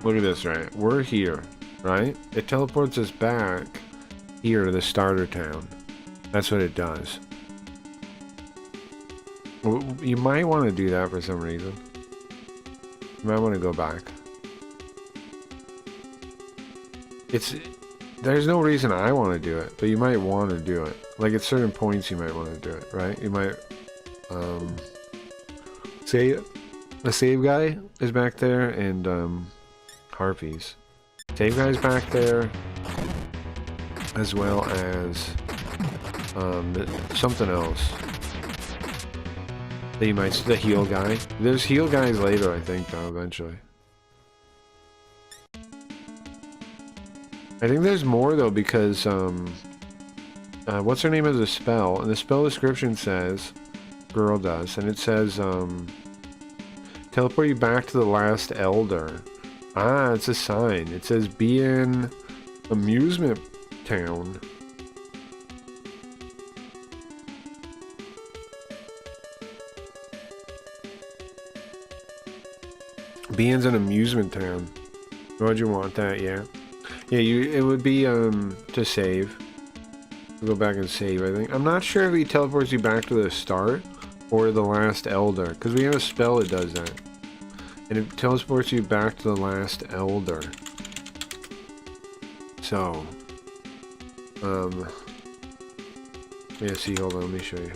Look at this, right? We're here, right? It teleports us back here to the starter town. That's what it does. You might want to do that for some reason. You might want to go back. There's no reason I want to do it, but you might want to do it. Like at certain points you might want to do it, right? You might say the save guy is back there and Harpies. Save guy's back there as well as something else. That you might, the heal guy. There's heal guys later, I think, though, eventually. I think there's more though because what's her name of the spell? And the spell description says, girl does, and it says teleport you back to the last elder. Ah, it's a sign. It says be in amusement town. Being's an amusement town. Why'd you want that? Yeah. Yeah, it would be to save. Go back and save, I think. I'm not sure if he teleports you back to the start or the last elder, because we have a spell that does that. And it teleports you back to the last elder. So yeah, see, hold on, let me show you.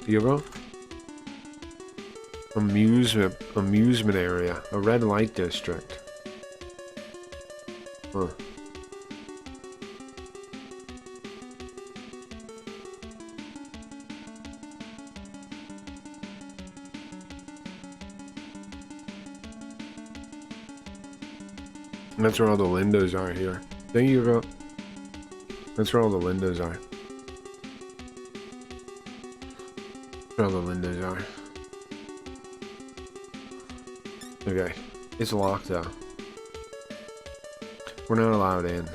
Hugo? Amusement area. A red light district. Huh. That's where all the windows are here. There you go. That's where all the windows are. Where all the windows are. Okay. It's locked though. We're not allowed in.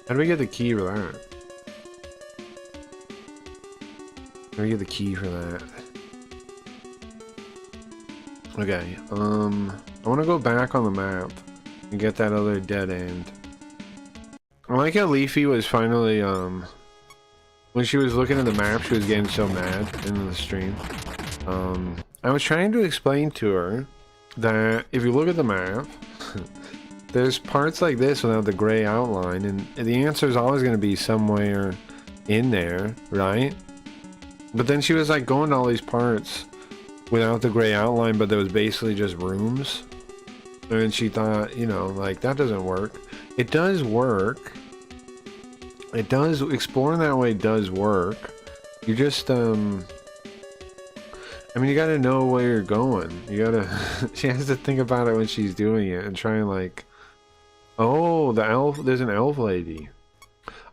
How do we get the key for that? How do we get the key for that? Okay, I want to go back on the map and get that other dead end. I like how Leafy was finally, when she was looking at the map, she was getting so mad in the stream. I was trying to explain to her that if you look at the map, there's parts like this without the gray outline, and the answer is always going to be somewhere in there, right? But then she was like going to all these parts without the gray outline, but there was basically just rooms. And she thought, you know, like, that doesn't work. It does work. It does, exploring that way does work. You just, I mean, you gotta know where you're going. You gotta, she has to think about it when she's doing it and try and like, oh, the elf, there's an elf lady.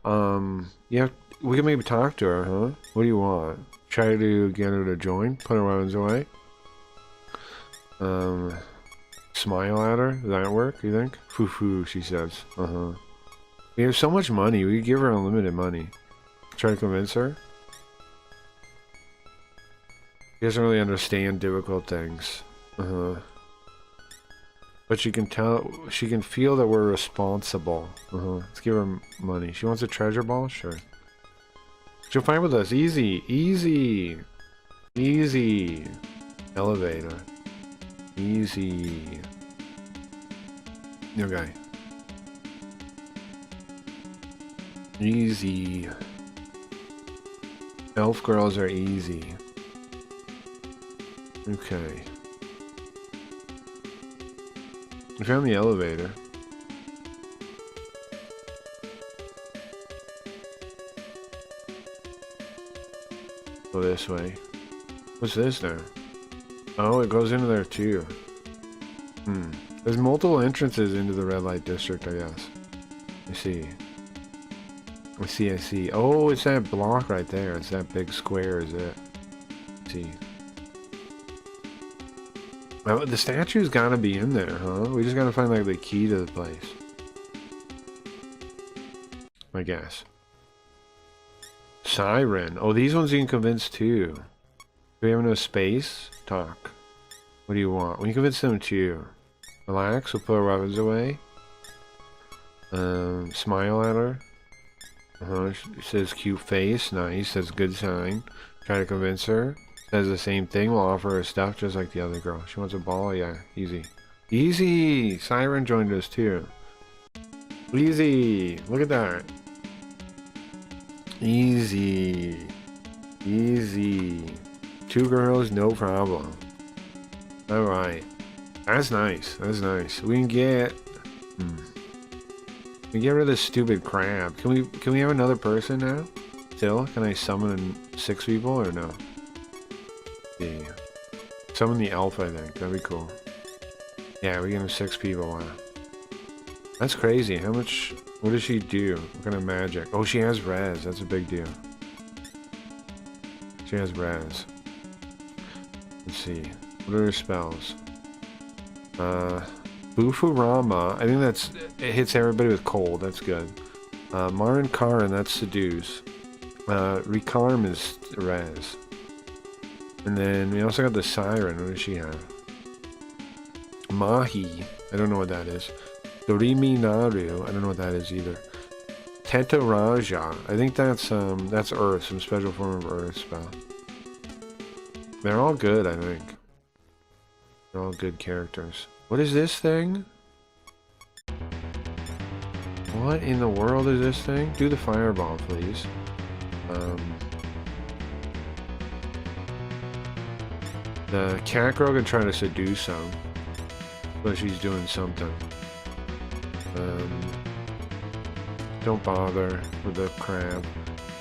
Yeah, we can maybe talk to her, huh? What do you want? Try to get her to join? Put her weapons away? Smile at her? Does that work, you think? Foo-foo, she says. We have so much money, we could give her unlimited money. Try to convince her? She doesn't really understand difficult things. But she can tell, she can feel that we're responsible. Let's give her money. She wants a treasure ball? Sure. She'll fight with us. Easy. Easy. Easy. Elevator. Easy. Okay. Easy. Elf girls are easy. Okay. We found the elevator. Go this way. What's this now? Oh, it goes into there too. There's multiple entrances into the red light district, I guess. I see. I see. Oh, it's that block right there. It's that big square, is it? I see. Well, the statue's gotta be in there, huh? We just gotta find like the key to the place. I guess. Siren. Oh, these ones you can convince too. Do we have enough space? Talk. What do you want? We can convince them too. Relax, we'll put our weapons away. Smile at her. She says cute face. Nice, that's a good sign. Try to convince her. Says the same thing. We'll offer her stuff just like the other girl. She wants a ball? Yeah, easy. Easy! Siren joined us too. Easy! Look at that. Easy. Easy. 2 girls, no problem. Alright. That's nice. That's nice. We can get... We get rid of this stupid crab. Can we have another person now? Still? Can I summon 6 people or no? Yeah. Summon the elf, I think. That'd be cool. Yeah, we can have 6 people. Wow. That's crazy. How much... What does she do? What kind of magic? Oh, she has res. That's a big deal. She has res. Let's see. What are her spells? Bufurama. I think that's... It hits everybody with cold. That's good. Marin Karin, that's seduce. Recarm is res. And then we also got the Siren. What does she have? Mahi. I don't know what that is. Dorimi Naru. I don't know what that is either. Teta Raja. I think that's Earth. Some special form of Earth spell. They're all good, I think. They're all good characters. What is this thing? What in the world is this thing? Do the fireball, please. The cat girl can try to seduce him, but she's doing something. Don't bother with the crab.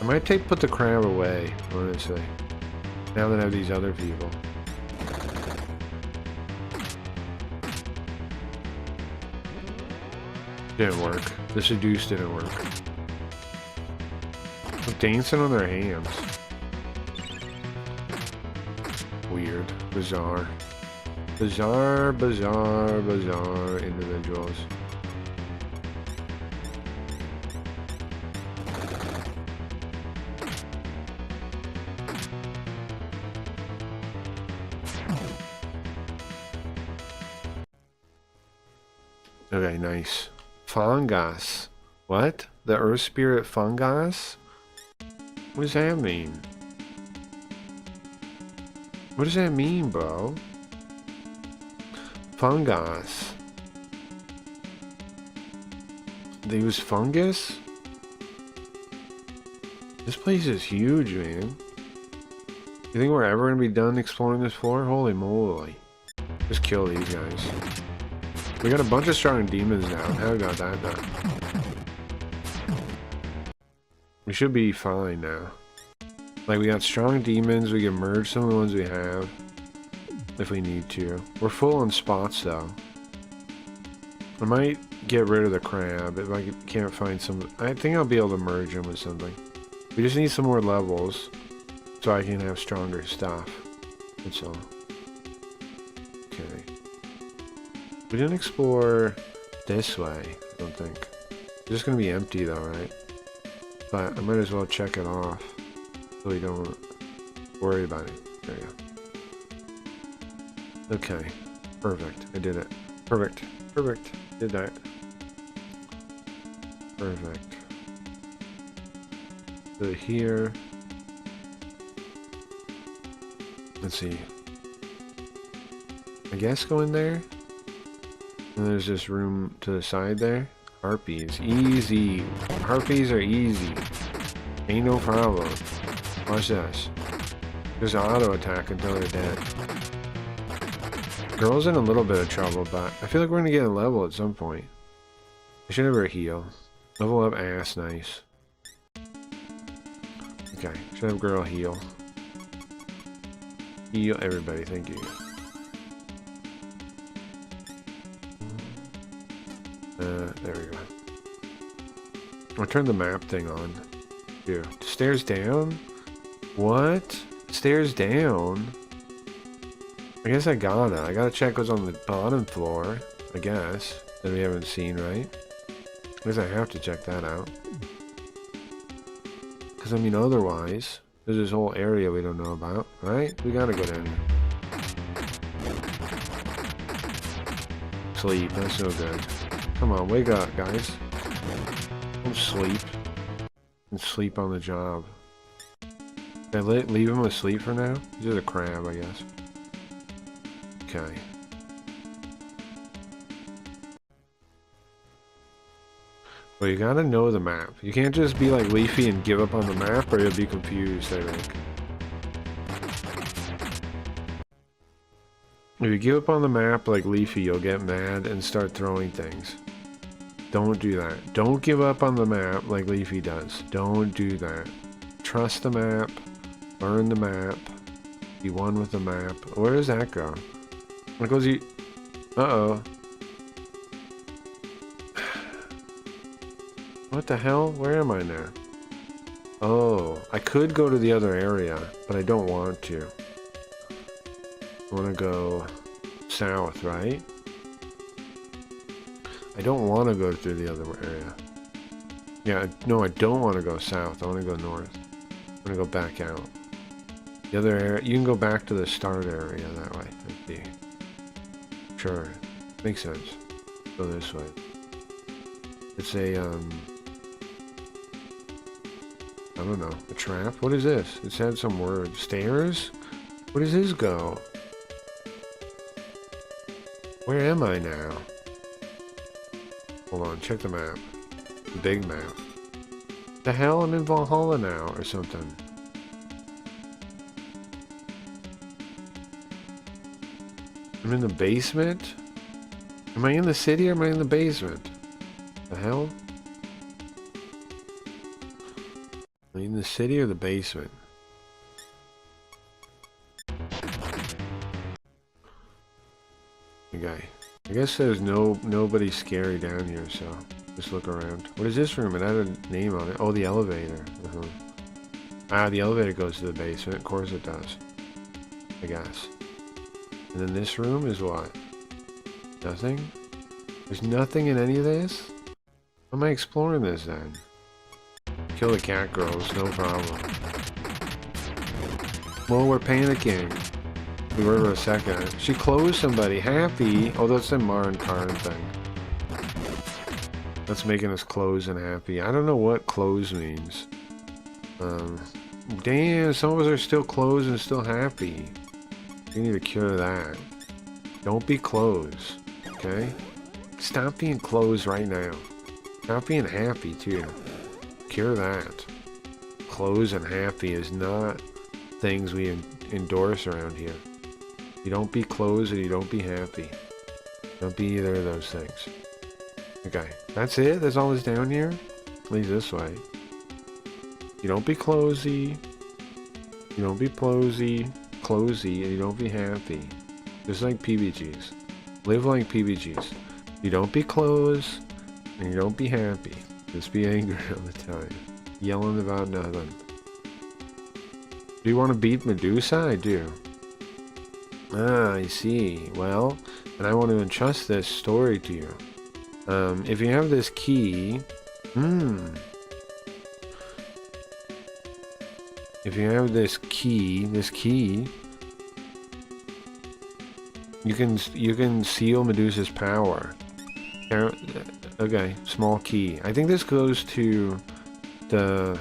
I might put the crab away, honestly. Now that I have these other people. Didn't work. The seduce didn't work. They're dancing on their hands. Weird. Bizarre. Bizarre individuals. Okay, nice. Fungus. What? The Earth Spirit Fungus? What does that mean? What does that mean, bro? Fungus. They use fungus? This place is huge, man. You think we're ever gonna be done exploring this floor? Holy moly. Just kill these guys. We got a bunch of strong demons now. How we got that done? We should be fine now. Like, we got strong demons. We can merge some of the ones we have. If we need to. We're full on spots, though. I might get rid of the crab if I can't find some. I think I'll be able to merge them with something. We just need some more levels. So I can have stronger stuff. That's all. Okay. We didn't explore this way, I don't think. It's just gonna be empty though, right? But I might as well check it off so we don't worry about it. There you go. Okay. Perfect. I did it. Perfect. Perfect. Did that. Perfect. So here. Let's see. I guess go in there. And there's this room to the side there. Harpies. Easy. Harpies are easy. Ain't no problem. Watch this. Just auto attack until they're dead. Girl's in a little bit of trouble, but I feel like we're gonna get a level at some point. I should have her heal. Level up ass, nice. Okay, should have girl heal. Heal everybody, thank you. There we go. I'll turn the map thing on. Here. Stairs down? What? Stairs down? I guess I gotta check what's on the bottom floor, I guess, that we haven't seen, right? I guess I have to check that out. Because, I mean, otherwise, there's this whole area we don't know about, right? We gotta go down here. Sleep, that's no good. Come on, wake up, guys. Don't sleep. And sleep on the job. Can I leave him asleep for now? He's just a crab, I guess. Okay. Well, you gotta know the map. You can't just be like Leafy and give up on the map, or you'll be confused, I think. If you give up on the map like Leafy, you'll get mad and start throwing things. Don't do that. Don't give up on the map like Leafy does. Don't do that. Trust the map. Learn the map. Be one with the map. Where does that go? Where goes he? Uh-oh. What the hell? Where am I now? Oh, I could go to the other area, but I don't want to. I want to go south, right? I don't want to go through the other area. Yeah, no, I don't want to go south. I want to go north. I want to go back out. The other area, you can go back to the start area that way. Let's see. Sure, makes sense. Go this way. It's a, I don't know, a trap? What is this? It said some word. Stairs? Where does this go? Where am I now? Hold on, check the map. The big map. The hell? I'm in Valhalla now, or something. I'm in the basement? Am I in the city or am I in the basement? The hell? Am I in the city or the basement? Okay. I guess there's nobody scary down here, so just look around. What is this room? It had a name on it. Oh, the elevator. Ah, the elevator goes to the basement. Of course it does. I guess. And then this room is what? Nothing? There's nothing in any of this? How am I exploring this then? Kill the cat girls, no problem. Well, we're panicking. We were for a second. She closed somebody. Happy. Oh, that's the Marin Karn thing. That's making us close and happy. I don't know what close means. Damn, some of us are still closed and still happy. We need to cure that. Don't be closed. Okay? Stop being closed right now. Stop being happy, too. Cure that. Close and happy is not things we endorse around here. You don't be closed and you don't be happy. Don't be either of those things. Okay, that's it? That's all that's down here? Leads this way. You don't be closey. You don't be closey, and you don't be happy. Just like PBGs. Live like PBGs. You don't be closed, and you don't be happy. Just be angry all the time. Yelling about nothing. Do you want to beat Medusa? I do. Ah, I see. Well, and I want to entrust this story to you. If you have this key... If you have this key, you can seal Medusa's power. Okay, small key. I think this goes to the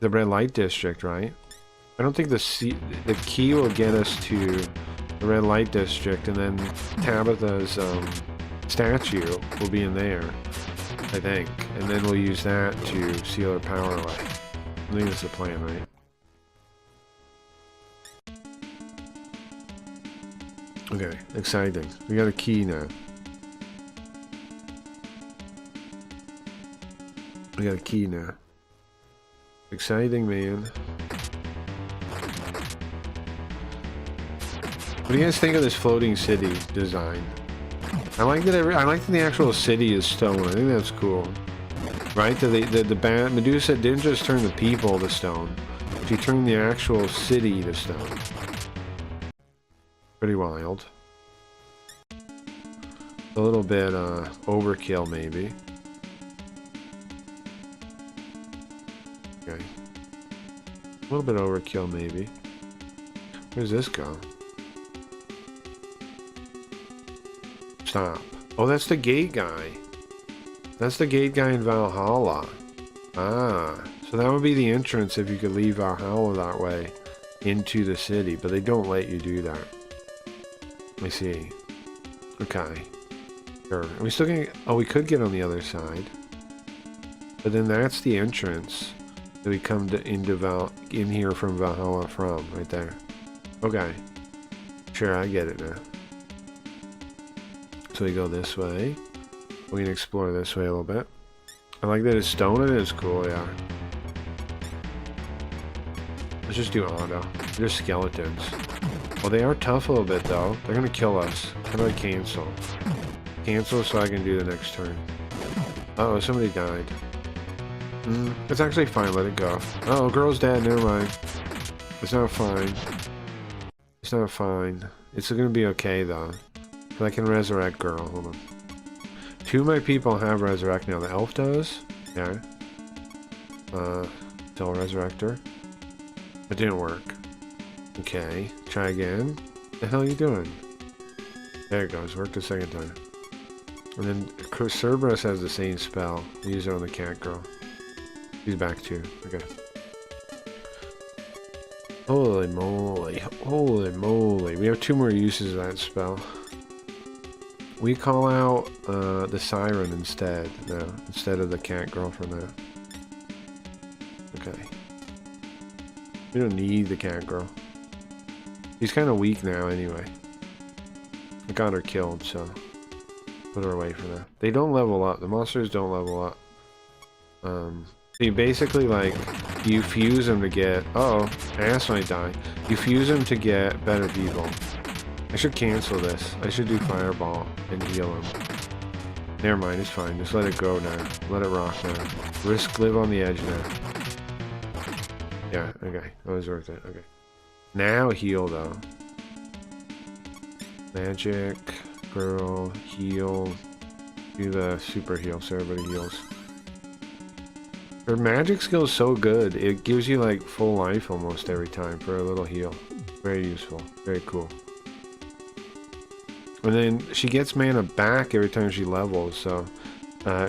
red light district, right? I don't think the key will get us to the red light district, and then Tabitha's statue will be in there, I think, and then we'll use that to seal her power away. I think that's the plan, right? Okay, exciting. We got a key now. We got a key now. Exciting, man. What do you guys think of this floating city design? I like that. I like that the actual city is stone. I think that's cool, right? The Medusa didn't just turn the people to stone; she turned the actual city to stone. Pretty wild. A little bit overkill, maybe. Okay. A little bit overkill, maybe. Where's this go? Stop. Oh, that's the gate guy. That's the gate guy in Valhalla. Ah, so that would be the entrance if you could leave Valhalla that way into the city, but they don't let you do that. I see. Okay. Sure. Are we still gonna... Oh, we could get on the other side. But then that's the entrance that we come to in here from Valhalla from, right there. Okay. Sure, I get it now. So we go this way. We can explore this way a little bit. I like that it's stone and it's cool, yeah. Let's just do auto. They're skeletons. Well, they are tough a little bit, though. They're gonna kill us. How do I cancel? Cancel so I can do the next turn. Uh-oh, somebody died. It's actually fine, let it go. Oh, girl's dead, never mind. It's not fine. It's not fine. It's gonna be okay though. But I can resurrect girl, hold on. 2 of my people have resurrect now. The elf does. Yeah. Tell resurrect her. It didn't work. Okay, try again. What the hell are you doing? There it goes, worked the second time. And then Cerberus has the same spell. Use it on the cat girl. He's back too. Okay. Holy moly. Holy moly. We have 2 more uses of that spell. We call out the siren instead. No, instead of the cat girl for now. Okay. We don't need the cat girl. She's kind of weak now anyway. I got her killed, so put her away for now. They don't level up. The monsters don't level up. You basically, like, you fuse them to get... Uh-oh, ass might die. You fuse them to get better people. I should cancel this. I should do fireball and heal him. Never mind, it's fine. Just let it go now. Let it rock now. Risk live on the edge now. Yeah, okay. That was worth it. Okay. Now heal, though. Magic, girl, heal. Do the super heal so everybody heals. Her magic skill is so good. It gives you like full life almost every time for a little heal. Very useful. Very cool. And then she gets mana back every time she levels, so...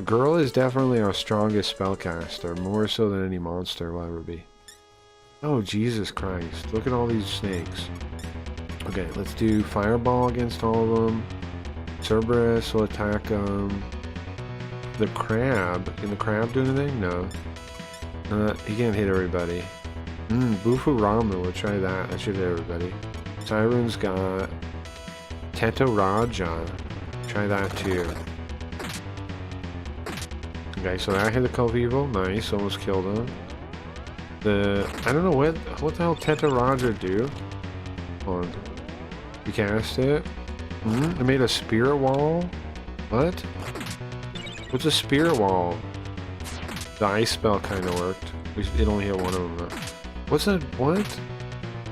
girl is definitely our strongest spellcaster, more so than any monster will ever be. Oh, Jesus Christ. Look at all these snakes. Okay, let's do fireball against all of them. Cerberus will attack them. The crab. Can the crab do anything? No. He can't hit everybody. Bufu Ramu. We'll try that. That should hit everybody. Siren's got Teto Raja. Try that too. Okay, so that hit a couple people. Nice. Almost killed him. I don't know what the hell Teto Raja do. Hold on. You cast it. It made a spirit wall. What? What's a spirit wall? The ice spell kind of worked. It only hit one of them though. What's a what?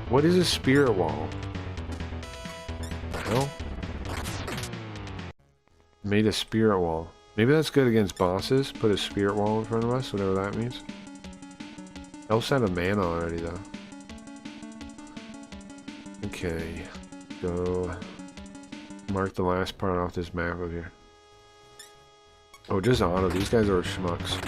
What is a spirit wall? The hell? Made a spirit wall. Maybe that's good against bosses. Put a spirit wall in front of us, whatever that means. Elf's out of mana already though. Okay. Go mark the last part off this map over here. Oh, just auto. These guys are schmucks.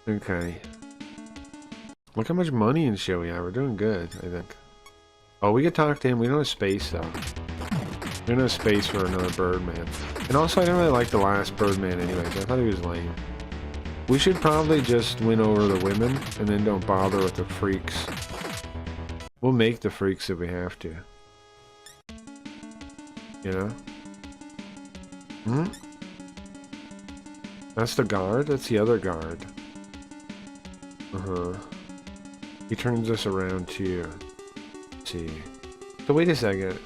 Okay. Look how much money and shit we have. We're doing good, I think. Oh, we could talk to him. We don't have space, though. We don't have space for another Birdman. And also, I didn't really like the last Birdman anyways. I thought he was lame. We should probably just win over the women, and then don't bother with the freaks. We'll make the freaks if we have to. You know? That's the guard? That's the other guard. He turns us around too. Let's see. So wait a second.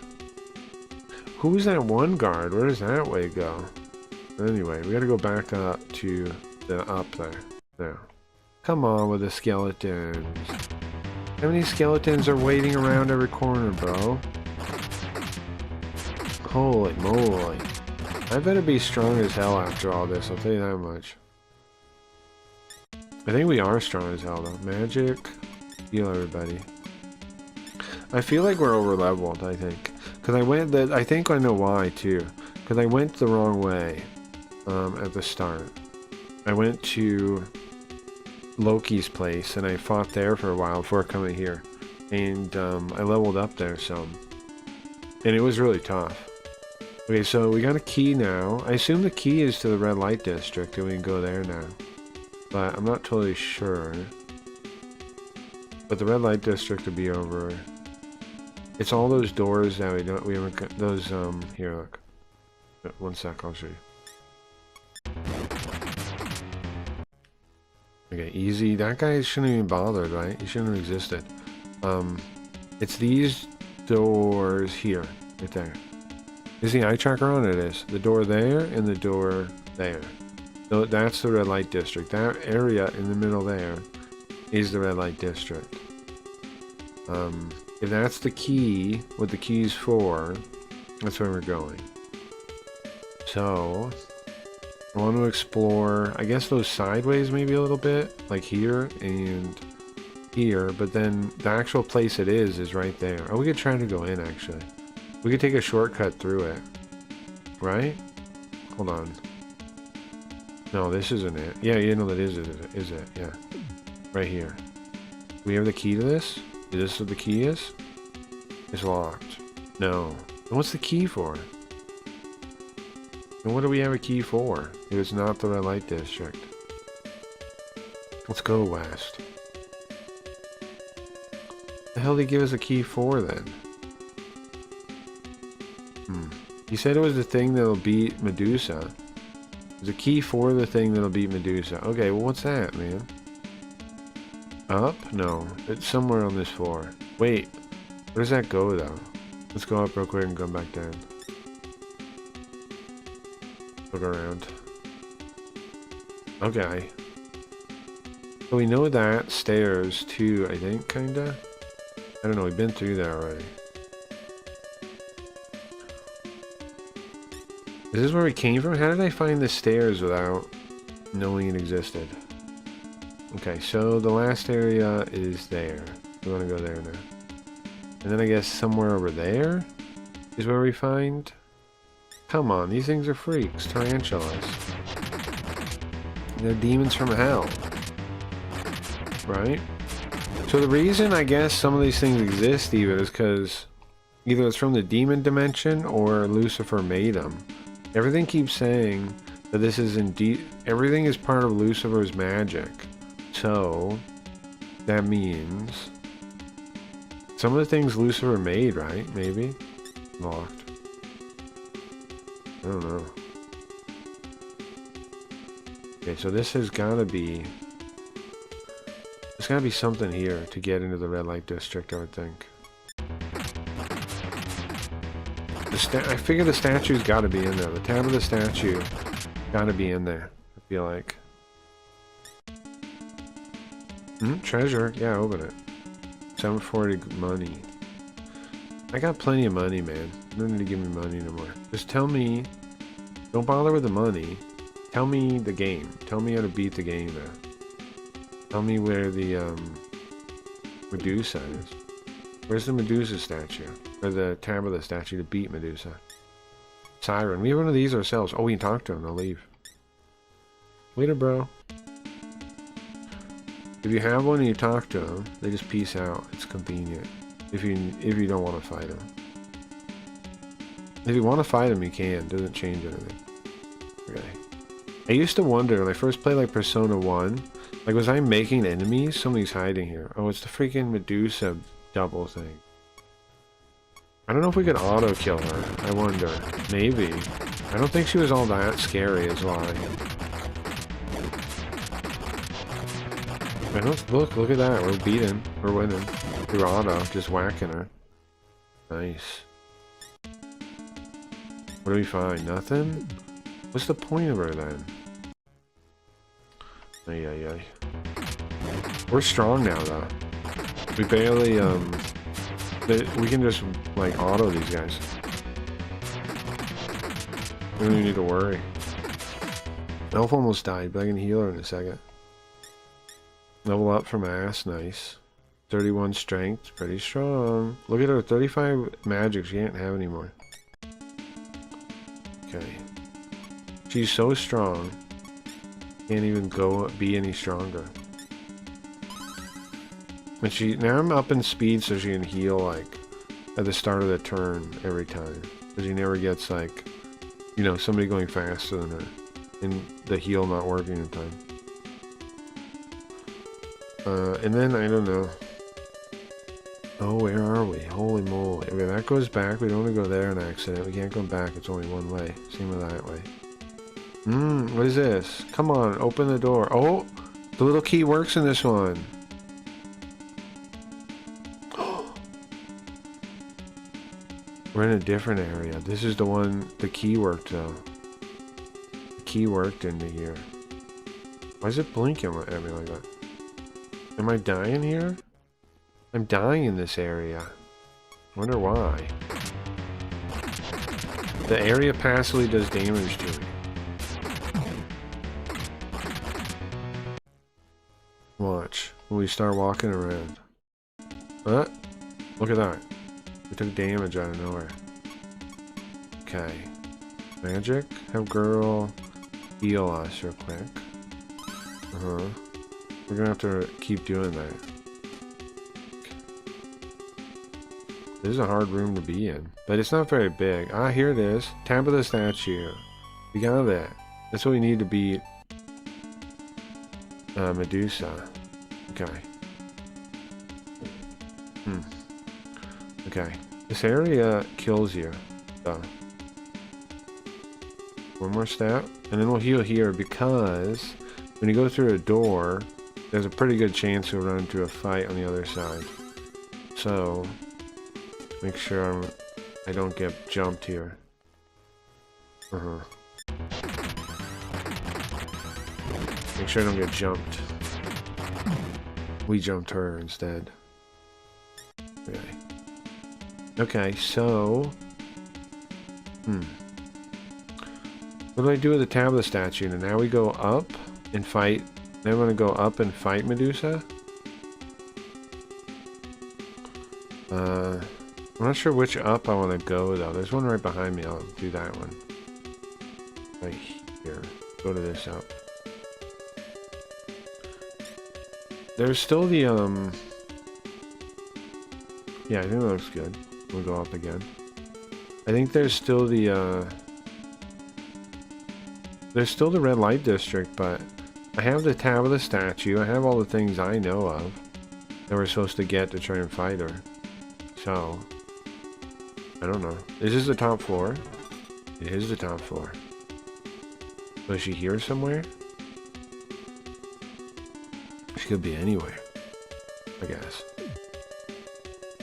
Who's that one guard? Where does that way go? Anyway, we gotta go back up to the up there. There. Come on with the skeletons. How many skeletons are waiting around every corner, bro? Holy moly. I better be strong as hell after all this, I'll tell you that much. I think we are strong as hell though. Magic. Heal everybody. I feel like we're over leveled, I think. Cause I think I know why too. Cause I went the wrong way at the start. I went to Loki's place and I fought there for a while before coming here. And I leveled up there some. And it was really tough. Okay, so we got a key now. I assume the key is to the red light district and we can go there now. But I'm not totally sure. But the red light district would be over. It's all those doors that we haven't, those, here, look. One sec, I'll show you. Okay, easy. That guy shouldn't even bothered, right? He shouldn't have existed. It's these doors here, right there. Is the eye tracker on? It is. The door there and the door there. So that's the red light district. That area in the middle there is the red light district. If that's the key, what the key's for, that's where we're going. So, I want to explore, I guess those sideways maybe a little bit, like here and here, but then the actual place it is right there. Oh, we could try to go in, actually. We could take a shortcut through it, right? Hold on. No, this isn't it. Yeah, you know that is it, yeah. Right here. Do we have the key to this? Is this what the key is? It's locked. No. And what's the key for? And what do we have a key for? If it's not the red light district. Let's go west. The hell did he give us a key for then? He said it was the thing that'll beat Medusa. There's a key for the thing that'll beat Medusa. Okay, well what's that, man? Up? No. It's somewhere on this floor. Wait. Where does that go, though? Let's go up real quick and come back down. Look around. Okay. So we know that stairs, too, I think, kinda? I don't know, we've been through there already. Is this where we came from? How did I find the stairs without knowing it existed? Okay, so the last area is there. We want to go there now. And then I guess somewhere over there is where we find... Come on, these things are freaks. Tarantulas. They're demons from hell. Right? So the reason I guess some of these things exist even is because either it's from the demon dimension or Lucifer made them. Everything keeps saying that this is indeed... Everything is part of Lucifer's magic. So, that means... Some of the things Lucifer made, right? Maybe? Locked. I don't know. Okay, so this has gotta be... There's gotta be something here to get into the red light district, I would think. I figure the statue's gotta be in there. The tab of the statue gotta be in there, I feel like. Treasure. Yeah, open it. 740 money. I got plenty of money, man. You don't need to give me money no more. Just tell me... Don't bother with the money. Tell me the game. Tell me how to beat the game there. Tell me where the, Medusa is. Where's the Medusa statue? Or the tab of the statue to beat Medusa? Siren. We have one of these ourselves. Oh, we can talk to him. They'll leave. Later, bro. If you have one and you talk to them, they just peace out. It's convenient. If you don't want to fight them. If you want to fight them, you can. Doesn't change anything. Okay. I used to wonder when I first played like Persona 1, like was I making enemies? Somebody's hiding here. Oh, it's the freaking Medusa double thing. I don't know if we could auto kill her. I wonder. Maybe. I don't think she was all that scary is why. Look at that. We're beating. We're winning. Through auto, just whacking her. Nice. What do we find? Nothing? What's the point of her then? Ay. We're strong now though. We barely, we can just, like, auto these guys. We don't even need to worry. Elf almost died, but I can heal her in a second. Level up from ass, nice. 31 strength, pretty strong. Look at her, 35 magic, she can't have anymore. Okay. She's so strong. Can't even be any stronger. And now I'm up in speed so she can heal, like, at the start of the turn every time. Because she never gets, like, you know, somebody going faster than her. And the heal not working in time. And then, I don't know. Oh, where are we? Holy moly. Okay, that goes back. We don't want to go there in accident. We can't go back. It's only one way. Same with that way. What is this? Come on, open the door. Oh! The little key works in this one. We're in a different area. This is the one, the key worked though. The key worked into here. Why is it blinking at me like that? Am I dying here? I'm dying in this area. I wonder why. The area passively does damage to me. Watch. When we start walking around. What? Look at that. We took damage out of nowhere. Okay. Magic. Have girl heal us real quick. We're gonna have to keep doing that. This is a hard room to be in. But it's not very big. Ah, here it is. Tab of the statue. We got that. That's what we need to beat Medusa. Okay. Okay. This area kills you. So. One more step. And then we'll heal here because when you go through a door, there's a pretty good chance you'll run into a fight on the other side. So, make sure I don't get jumped here. Make sure I don't get jumped. We jumped her instead. Okay. Okay, so... What do I do with the tab of the statue? And now we go up and fight. Then I'm going to go up and fight Medusa. I'm not sure which up I want to go though. There's one right behind me. I'll do that one. Right here. Go to this up. There's still the yeah, I think that looks good. We'll go up again. I think there's still the red light district, but I have the tab of the statue. I have all the things I know of that we're supposed to get to try and fight her. So, I don't know. Is this the top floor? It is the top floor. Was she here somewhere? She could be anywhere, I guess.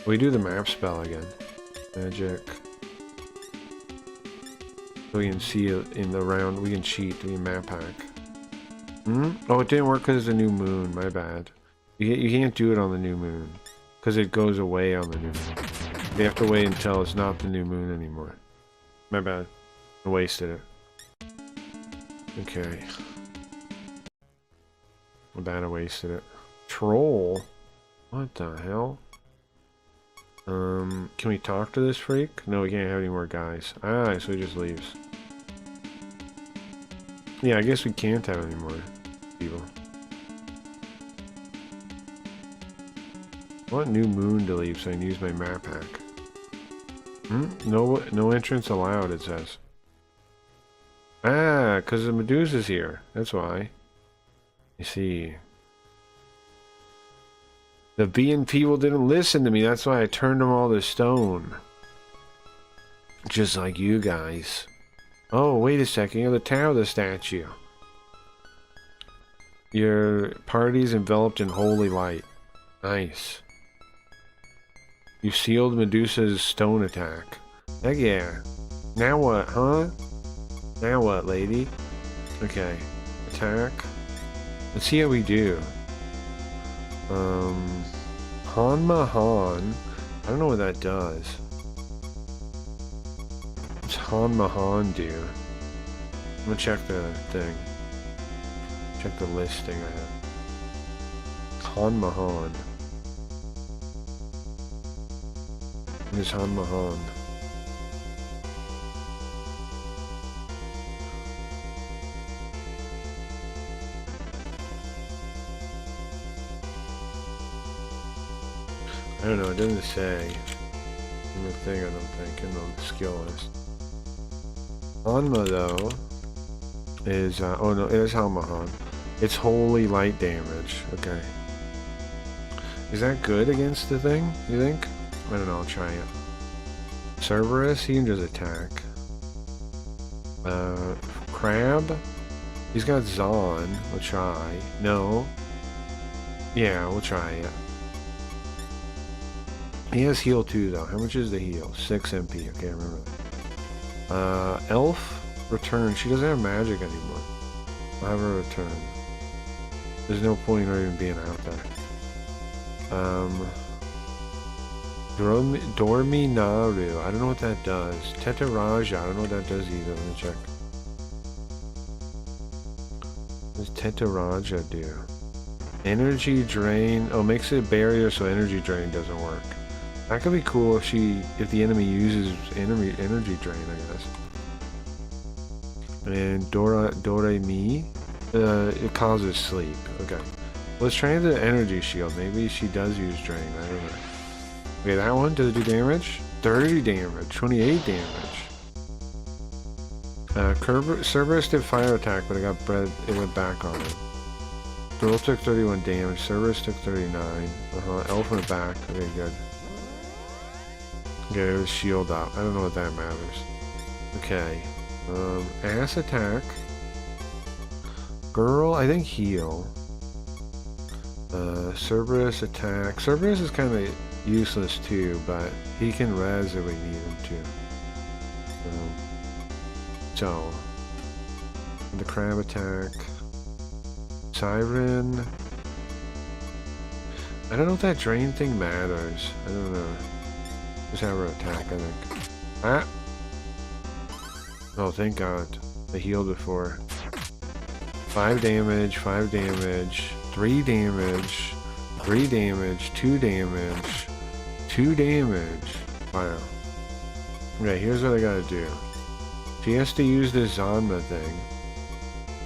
We do the map spell again. Magic. So we can see it in the round. We can cheat the map hack. Oh, it didn't work because it's a new moon. My bad. You can't do it on the new moon because it goes away on the new moon. You have to wait until it's not the new moon anymore. My bad. I wasted it. Okay. My bad, I wasted it. Troll? What the hell? Can we talk to this freak? No, we can't have any more guys. Ah, so he just leaves. Yeah, I guess we can't have any more people. I want new moon to leave so I can use my map hack. No entrance allowed, it says. Ah, because the Medusa's here. That's why. You see. The being people didn't listen to me. That's why I turned them all to stone. Just like you guys. Oh, wait a second. You're the tower of the statue. Your party's enveloped in holy light. Nice. You sealed Medusa's stone attack. Heck yeah. Now what, huh? Now what, lady? Okay. Attack. Let's see how we do. Hanma Han. I don't know what that does. What's Hanma Han do? I'm gonna check the thing. Check the listing I have. Hanma Han. What is Hanma Han? I don't know, it doesn't say in the thing, I don't think, in the skill list. Hanma, though, is, oh no, it is Hanma Han. It's holy light damage, okay. Is that good against the thing, you think? I don't know, I'll try it. Cerberus, he can just attack. Crab? He's got Zon. We'll try. No. Yeah, we'll try it. He has heal too, though. How much is the heal? 6 MP. Okay, I remember that. Elf return. She doesn't have magic anymore. I'll have her return. There's no point in her even being out there. Dorminaru. I don't know what that does. Tetaraja. I don't know what that does either. Let me check. What does Tetaraja do? Energy drain. Oh, makes it a barrier so energy drain doesn't work. That could be cool if the enemy uses energy drain, I guess. And Doremi. It causes sleep. Okay. Let's try the energy shield. Maybe she does use drain. I don't know. Okay, that one, does it do damage? 30 damage, 28 damage. Cerberus did fire attack, but it went back on it. Girl took 31 damage, Cerberus took 39. Elf went back. Okay, good. Okay, it was shield up. I don't know what that matters. Okay. Ass attack. Girl, I think heal. Cerberus attack. Cerberus is kind of useless too, but he can res if we need him to. So, the crab attack. Siren. I don't know if that drain thing matters. I don't know. Just have her attack, I think. Ah! Oh, thank God. I healed before. 5 damage, 5 damage, 3 damage, 3 damage, 2 damage, 2 damage. Wow. Okay, here's what I gotta do. She has to use this Zanma thing.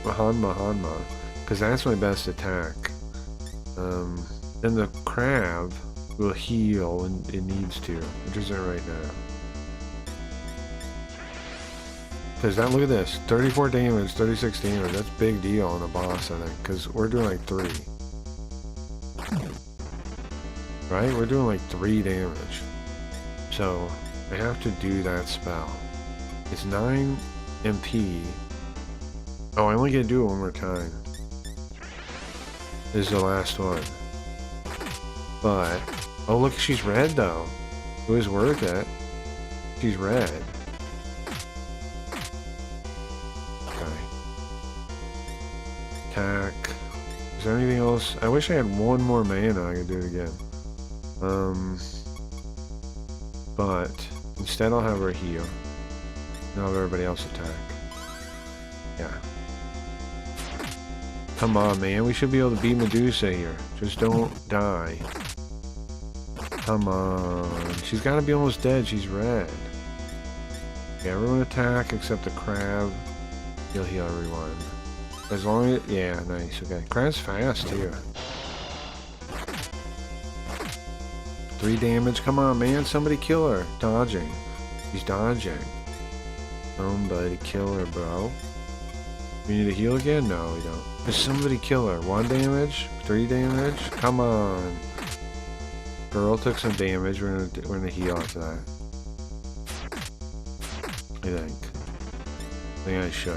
Hanma. Because that's my best attack. Then the crab will heal when it needs to, which isn't right now. Because look at this, 34 damage, 36 damage, that's a big deal on a boss, I think, because we're doing like 3. Right? We're doing like 3 damage. So, I have to do that spell. It's 9 MP. Oh, I only get to do it one more time. This is the last one. But, oh look, she's red though. It was worth it. She's red. Okay. Attack. Is there anything else? I wish I had one more mana, I could do it again. But, instead I'll have her heal. And I'll have everybody else attack. Yeah. Come on, man. We should be able to beat Medusa here. Just don't die. Come on. She's got to be almost dead. She's red. Okay, everyone attack except the crab. He'll heal everyone. As long as... Yeah, nice. Okay. Crab's fast, too. 3 damage. Come on, man. Somebody kill her. Dodging. She's dodging. Somebody kill her, bro. We need to heal again? No, we don't. Just somebody kill her. 1 damage? 3 damage? Come on. Girl took some damage. We're gonna heal after that. I think I should.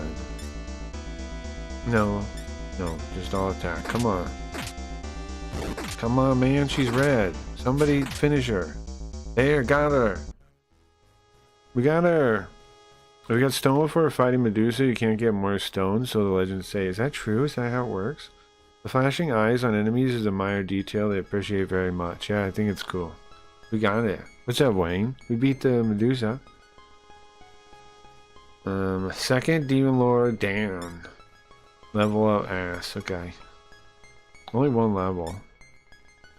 No. No, just all attack. Come on. Come on, man. She's red. Somebody finish her. There, got her. We got her. We got stone before fighting Medusa. You can't get more stones, so the legends say. Is that true? Is that how it works? The flashing eyes on enemies is a minor detail they appreciate very much. Yeah, I think it's cool. We got it. What's up, Wayne? We beat the Medusa. Second Demon Lord down. Level up ass. Okay. Only 1 level.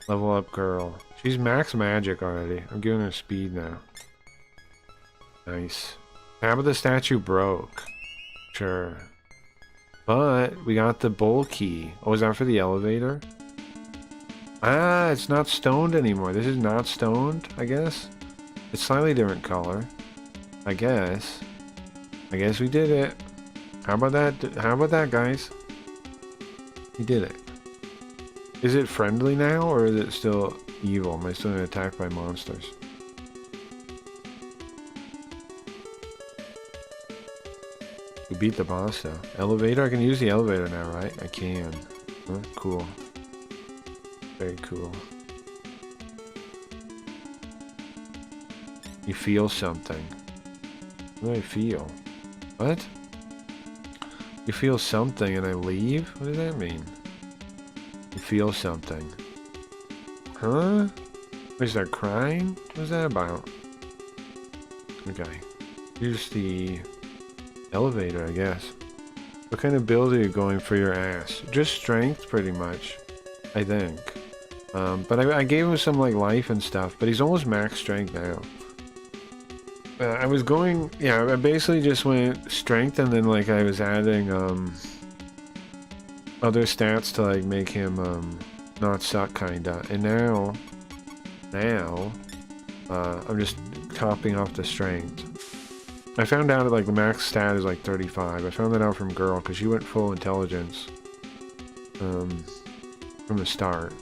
Level up girl. She's max magic already. I'm giving her speed now. Nice. How about the statue broke? Sure. But we got the bowl key. Oh, is that for the elevator? Ah, it's not stoned anymore. This is not stoned, I guess. It's slightly different color. I guess. I guess we did it. How about that? How about that, guys? We did it. Is it friendly now, or is it still evil? Am I still being attacked by monsters? We beat the boss though. Elevator? I can use the elevator now, right? I can. Huh? Cool. Very cool. You feel something. What do I feel? What? You feel something and I leave? What does that mean? You feel something. Huh? I start crying? What's that about? Okay. Here's the elevator, I guess. What kind of build are you going for your ass? Just strength, pretty much. I think. But I gave him some, like, life and stuff, but he's almost max strength now. I was going... Yeah, I basically just went strength, and then, like, I was adding, other stats to, like, make him, not suck, kinda. And now... I'm just topping off the strength. I found out that like the max stat is like 35. I found that out from Girl because she went full intelligence from the start.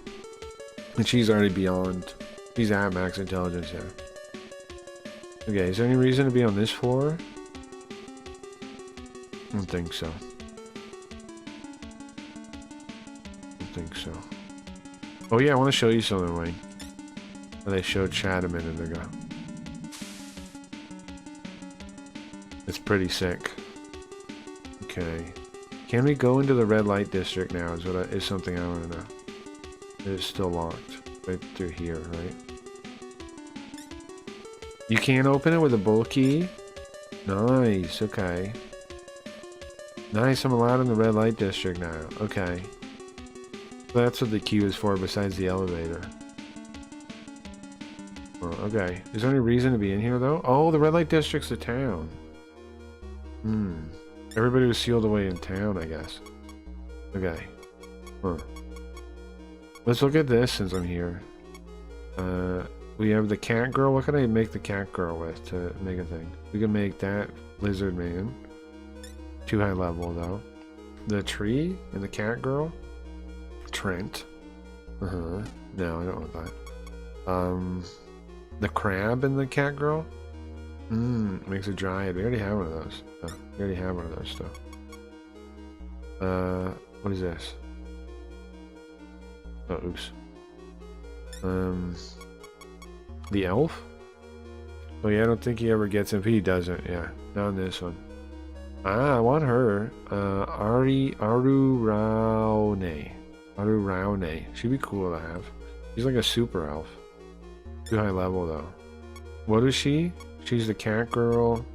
And she's already beyond. She's at max intelligence, yeah. Okay, is there any reason to be on this floor? I don't think so. I don't think so. Oh yeah, I want to show you something, Wayne. They showed Chad a minute ago. It's pretty sick. Okay. Can we go into the red light district now is something I want to know. It is still locked. Right through here, right? You can't open it with a bull key? Nice, okay. Nice, I'm allowed in the red light district now. Okay. So that's what the key is for besides the elevator. Oh, okay. Is there any reason to be in here, though? Oh, the red light district's the town. Everybody was sealed away in town, I guess. Okay. Huh. Let's look at this since I'm here. We have the cat girl. What can I make the cat girl with to make a thing? We can make that lizard man. Too high level, though. The tree and the cat girl? Trent. No, I don't want that. The crab and the cat girl? Makes a dryad. We already have one of those. Oh, we already have one of those stuff. What is this? Oh, oops. The elf? Oh yeah, I don't think he ever gets him. He doesn't, yeah. Not in this one. Ah, I want her. Aruraune. Aruraune. She'd be cool to have. She's like a super elf. Too high level though. What is she? She's the cat girl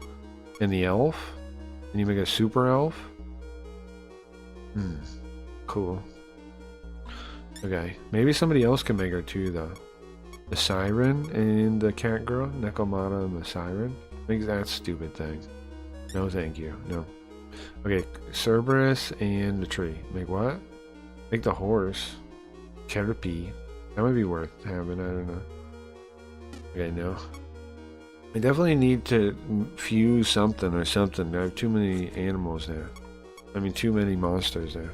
and the elf? And you make a super elf? Cool. Okay. Maybe somebody else can make her too though. The siren and the cat girl? Nekomata and the siren? Make that stupid thing. No thank you. No. Okay. Cerberus and the tree. Make what? Make the horse. Caterpie. That might be worth having. I don't know. Okay, no. I definitely need to fuse something or something. I have too many animals there. I mean, too many monsters there.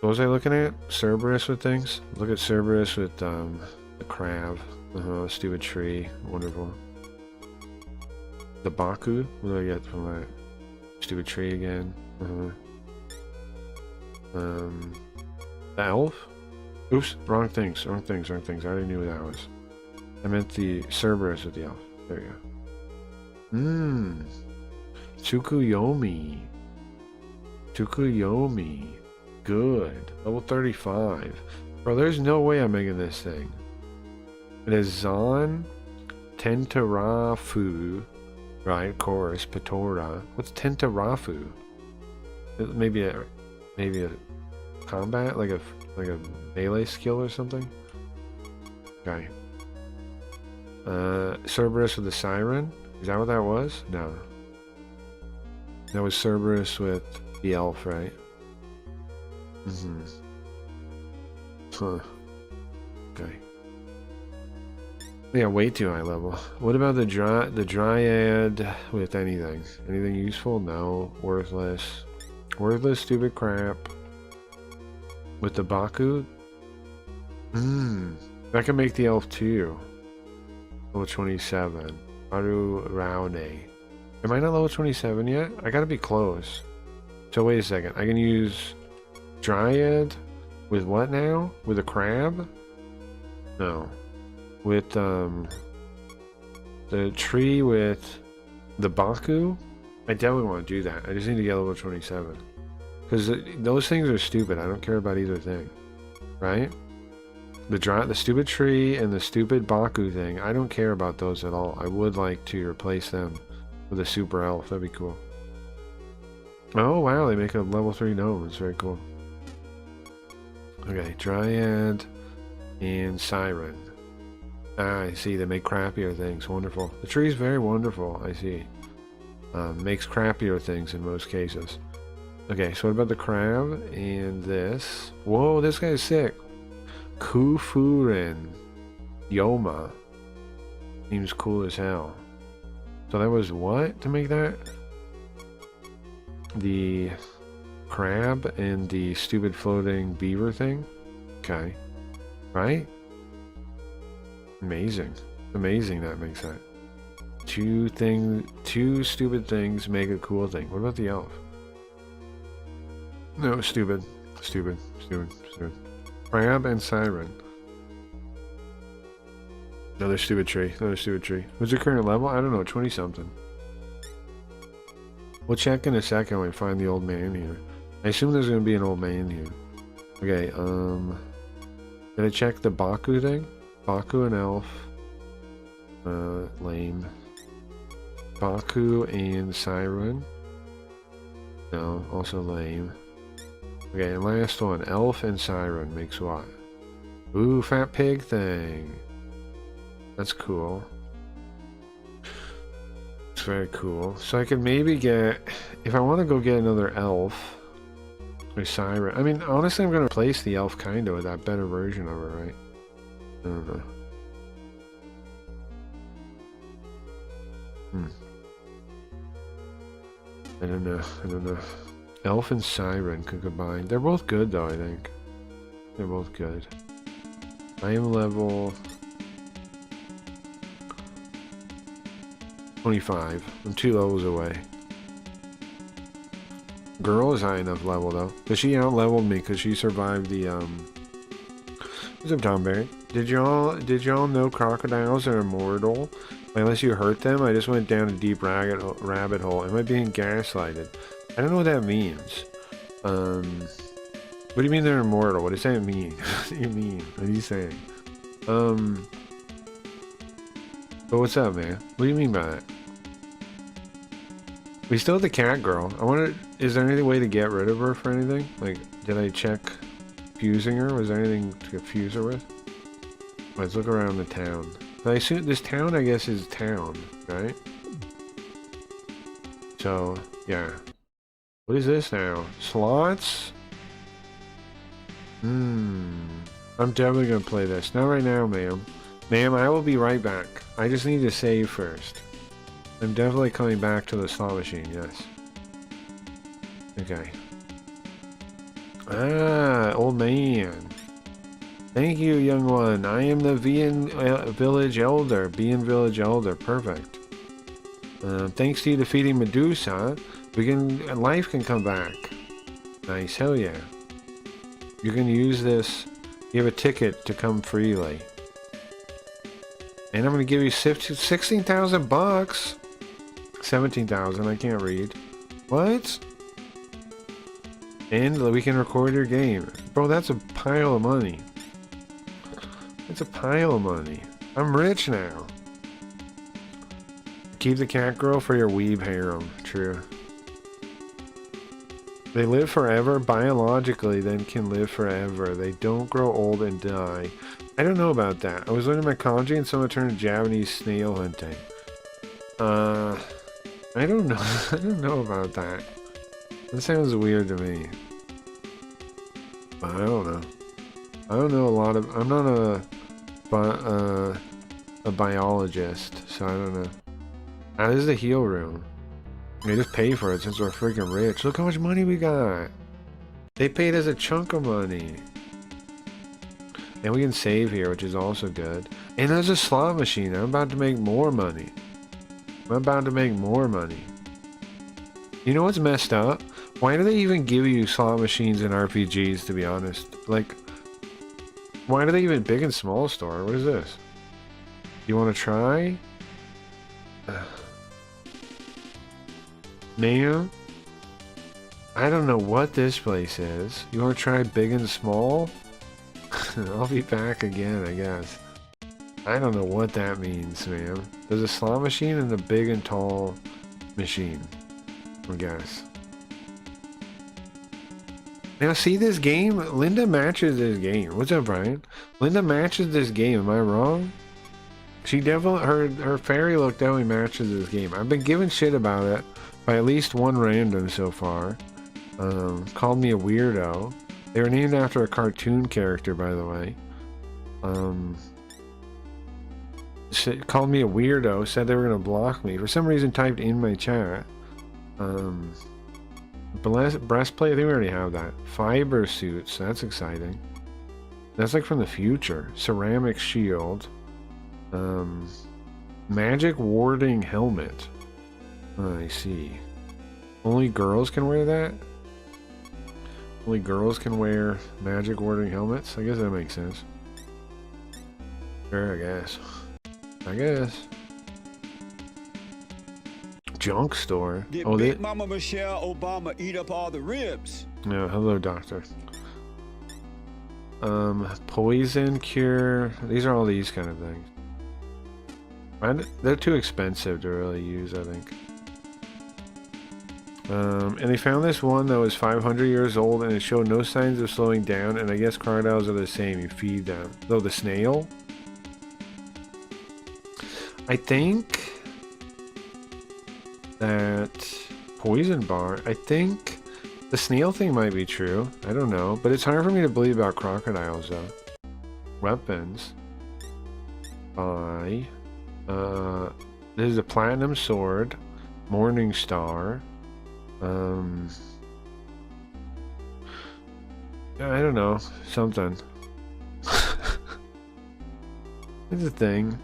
What was I looking at? Cerberus with things? Look at Cerberus with the crab. Stupid tree. Wonderful. The Baku? What do I get from that? Stupid tree again. The elf? Oops, wrong things. I already knew what that was. I meant the Cerberus with the elf. There you go. Tsukuyomi. Good. Level 35. Bro, there's no way I'm making this thing. It is Zon Tentarafu. Right, of course. Patora. What's Tentarafu? Maybe a combat? Like a melee skill or something? Okay. Cerberus with the siren? Is that what that was? No. That was Cerberus with the elf, right? Huh. Okay. Yeah, way too high level. What about the dryad with anything? Anything useful? No. Worthless. Worthless, stupid crap. With the Baku? That can make the elf too. Level 27. Aru Raone. Am I not level 27 yet? I gotta be close. So wait a second. I can use Dryad with what now? With a crab? No. With the tree with the Baku? I definitely want to do that. I just need to get level 27. Because those things are stupid. I don't care about either thing. Right? The stupid tree and the stupid Baku thing, I don't care about those at all. I would like to replace them with a super elf. That'd be cool. Oh wow, they make a level 3 gnome. It's very cool. Okay, Dryad and Siren. Ah, I see. They make crappier things. Wonderful. The tree's very wonderful. I see. Makes crappier things in most cases. Okay, so what about the crab and this? Whoa, this guy's sick. Kufurin Yoma. Seems cool as hell. So that was what to make that? The crab and the stupid floating beaver thing? Okay. Right? Amazing. Amazing that makes that. Two stupid things make a cool thing. What about the elf? No, stupid. Stupid. Crab and Siren. Another stupid tree. What's your current level? I don't know, 20 something. We'll check in a second when we find the old man here. I assume there's gonna be an old man here. Okay, did I check the Baku thing? Baku and elf. Lame. Baku and Siren. No, also lame. Okay, and last one. Elf and Siren makes what? Ooh, fat pig thing. That's cool. It's very cool. So I could maybe get... If I want to go get another elf... Or Siren... I mean, honestly, I'm going to replace the elf kinda with that better version of her, right? I don't know. I don't know. Elf and Siren could combine. They're both good though, I think. They're both good. I am level 25. I'm 2 levels away. Girl is high enough level though. Cause she out-leveled me because she survived the What's up, Tom Barry? Did y'all know crocodiles are immortal? Unless you hurt them? I just went down a deep rabbit hole. Am I being gaslighted? I don't know what that means. What do you mean they're immortal? What does that mean? What do you mean? What are you saying? But what's up, man? What do you mean by that? We still have the cat girl. I wonder, is there any way to get rid of her for anything? Like, did I check fusing her? Was there anything to fuse her with? Let's look around the town. I assume this town, I guess, is town, right? So, yeah. What is this now? Slots? I'm definitely gonna play this. Not right now, ma'am. Ma'am, I will be right back. I just need to save first. I'm definitely coming back to the slot machine, yes. Okay. Ah, old man. Thank you, young one. I am the Village Elder. Village Elder. Perfect. Thanks to you defeating Medusa, life can come back. Nice. Hell yeah. You can use this. You have a ticket to come freely. And I'm going to give you 16,000 bucks. 17,000. I can't read. What? And we can record your game. Bro, that's a pile of money. It's a pile of money. I'm rich now. Keep the cat girl for your weeb harem. True. They live forever. Biologically, then can live forever. They don't grow old and die. I don't know about that. I was learning my kanji and someone turned to Japanese snail hunting. I don't know. I don't know about that. That sounds weird to me. But I don't know. I don't know a lot of... I'm not a biologist, so I don't know. Ah, this is the heal room. They just pay for it since we're freaking rich. Look how much money we got. They paid us a chunk of money. And we can save here, which is also good. And there's a slot machine. I'm about to make more money. I'm about to make more money. You know what's messed up? Why do they even give you slot machines in RPGs, to be honest? Like, why do they even big and small store? What is this? You want to try? Man, I don't know what this place is. You want to try big and small? I'll be back again, I guess. I don't know what that means, man. There's a slot machine and a big and tall machine, I guess. Now see this game? Linda matches this game. What's up, Brian? Linda matches this game. Am I wrong? She definitely, her fairy look definitely matches this game. I've been giving shit about it by at least one random so far. Called me a weirdo. They were named after a cartoon character, by the way. Called me a weirdo, said they were gonna block me. For some reason typed in my chat. Breastplate, I think we already have that. Fiber suits, that's exciting. That's like from the future. Ceramic shield. Magic warding helmet. Oh, I see. Only girls can wear that? Only girls can wear magic warding helmets? I guess that makes sense. Sure, I guess. I guess. Junk store. Did oh, Big Mama Michelle Obama eat up all the ribs? No, hello, doctor. Poison cure. These are all these kind of things. They're too expensive to really use, I think. And they found this one that was 500 years old and it showed no signs of slowing down, and I guess crocodiles are the same, you feed them. Though the snail? I think that poison bar, I think the snail thing might be true. I don't know, but it's hard for me to believe about crocodiles though. Weapons. Buy. This is a platinum sword. Morning star. I don't know. Something. It's a thing.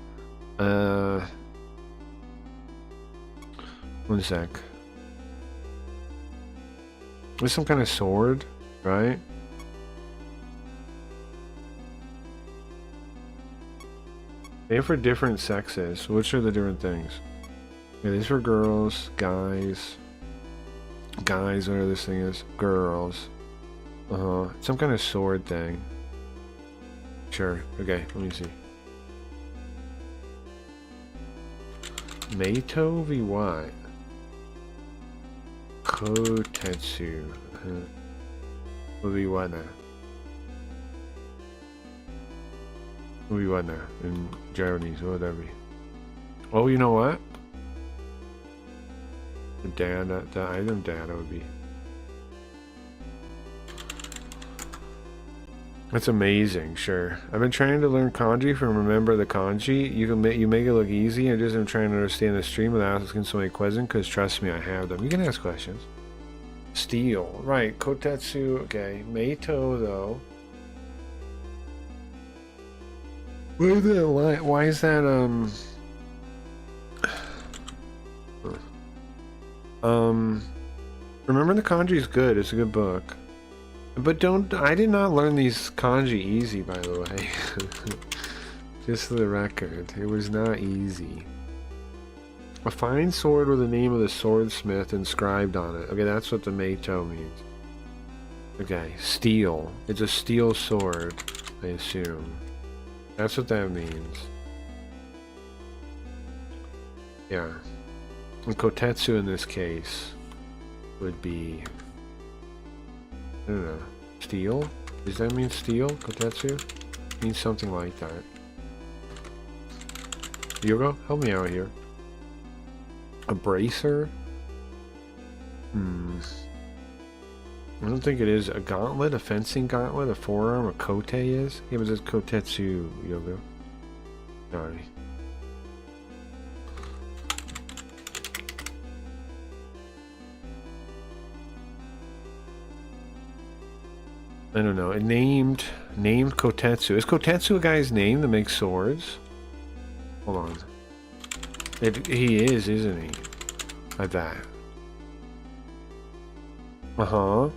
One sec. There's some kind of sword, right? They're for different sexes. Which are the different things? Yeah, these for girls, guys. Guys, whatever this thing is. Girls. Some kind of sword thing. Sure. Okay, let me see. Meito VY. Kotetsu. What be what now? What be what now? In Japanese, what would that be? Oh, you know what? The data, the item data would be. That's amazing, sure. I've been trying to learn kanji from Remember the Kanji. You make it look easy. I just am trying to understand the stream without asking so many questions, because trust me, I have them. You can ask questions. Steel, right, Kotetsu, okay. Meito, though. Why is that, Remember the Kanji is good, it's a good book. But I did not learn these kanji easy, by the way. Just for the record, it was not easy. A fine sword with the name of the swordsmith inscribed on it. Okay, that's what the Meito means. Okay, steel. It's a steel sword, I assume. That's what that means. Yeah. And Kotetsu in this case would be... I don't know. Steel? Does that mean steel? Kotetsu? Means something like that. Hugo, help me out here. A bracer? I don't think it is. A gauntlet? A fencing gauntlet? A forearm? A kote is? Yeah, but it's Kotetsu, Yogo. Sorry. I don't know. It named Kotetsu. Is Kotetsu a guy's name that makes swords? Hold on. He is, isn't he? Like that. Uh-huh.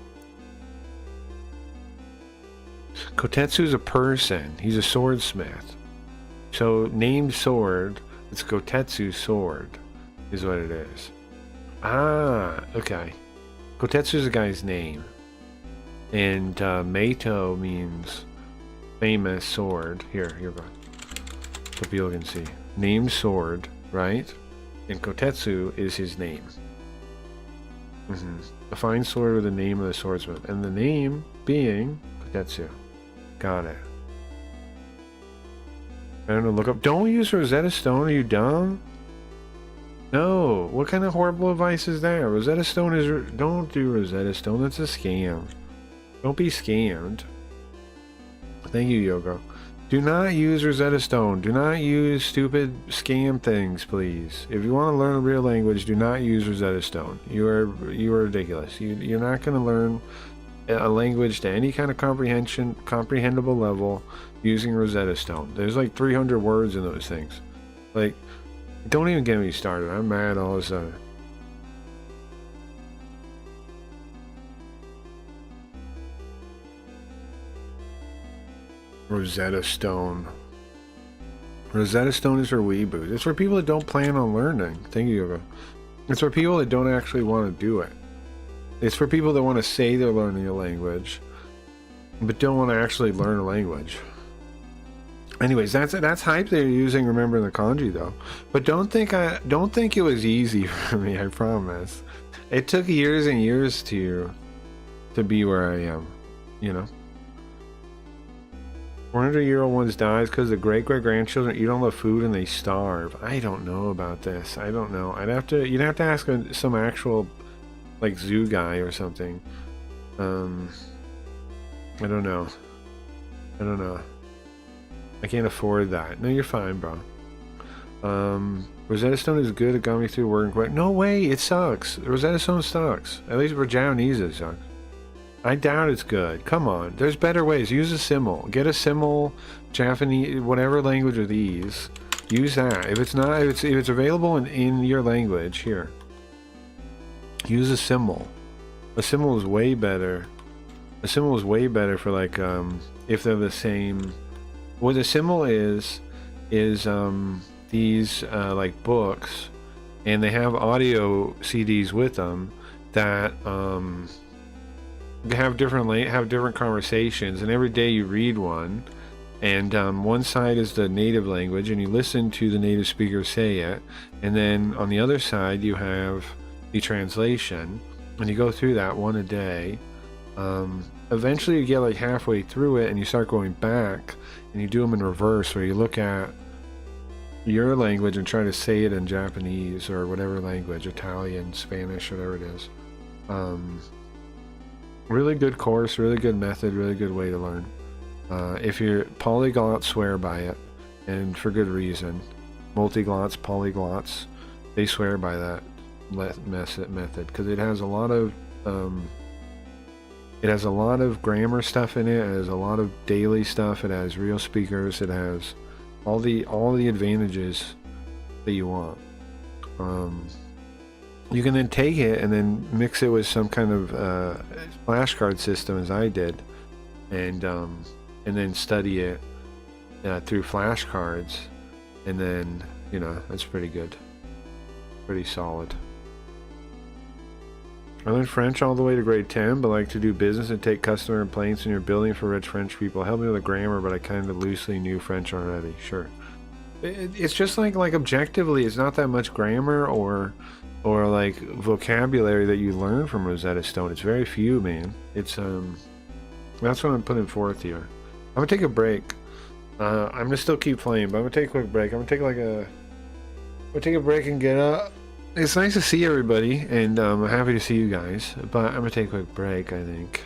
Kotetsu's a person. He's a swordsmith. So, named sword, it's Kotetsu's sword, is what it is. Ah, okay. Kotetsu's a guy's name. And Meito means famous sword. Here you go. So people can see. Named sword, right? And Kotetsu is his name. A fine sword with the name of the swordsman. And the name being Kotetsu. Got it. I don't know, look up. Don't use Rosetta Stone, are you dumb? No. What kind of horrible advice is that? Rosetta Stone is... Don't do Rosetta Stone, that's a scam. Don't be scammed. Thank you, Yoko. Do not use Rosetta Stone. Do not use stupid scam things, please. If you want to learn a real language, do not use Rosetta Stone. You are ridiculous. You're not going to learn a language to any kind of comprehensible level using Rosetta Stone. There's like 300 words in those things. Like, don't even get me started. I'm mad all of a sudden. Rosetta Stone. Rosetta Stone is for weeboos. It's for people that don't plan on learning. Thank you, Yoga. It's for people that don't actually want to do it. It's for people that want to say they're learning a language, but don't want to actually learn a language. Anyways, that's hype they're using. Remember the kanji though, but don't think it was easy for me. I promise. It took years and years to be where I am. You know. 100-year-old ones dies because the great-great-grandchildren eat all the food and they starve. I don't know about this. I don't know. You'd have to ask some actual, like, zoo guy or something. I don't know. I can't afford that. No, you're fine, bro. Rosetta Stone is good at got me through working quick. No way, it sucks. Rosetta Stone sucks. At least for Japanese it sucks. I doubt it's good. Come on. There's better ways. Use a symbol. Get a symbol, Japanese, whatever language of these. Use that. If it's not, if it's available in your language, here. Use a symbol. A symbol is way better. A symbol is way better for like, if they're the same. What a symbol is these, like books, and they have audio CDs with them that, have different conversations, and every day you read one, and one side is the native language and you listen to the native speaker say it, and then on the other side you have the translation, and you go through that one a day. Eventually you get like halfway through it and you start going back and you do them in reverse, where you look at your language and try to say it in Japanese or whatever language, Italian, Spanish, whatever it is. Really good course, really good method, really good way to learn. If you're polyglots, swear by it, and for good reason. Multiglots, polyglots, they swear by that method because it has a lot of grammar stuff in it. It has a lot of daily stuff. It has real speakers. It has all the advantages that you want. You can then take it and then mix it with some kind of flashcard system, as I did, and then study it through flashcards, and then, you know, that's pretty good, pretty solid. I learned French all the way to grade 10, but like to do business and take customer complaints when you're building for rich French people. Help me with the grammar, but I kind of loosely knew French already. Sure. It's just like objectively, it's not that much grammar or like vocabulary that you learn from Rosetta Stone. It's very few, man. It's that's what I'm putting forth here. I'm gonna take a break. I'm gonna still keep playing, but I'm gonna take a quick break. I'm gonna take a break and get up. It's nice to see everybody, and I'm happy to see you guys, but I'm gonna take a quick break, I think.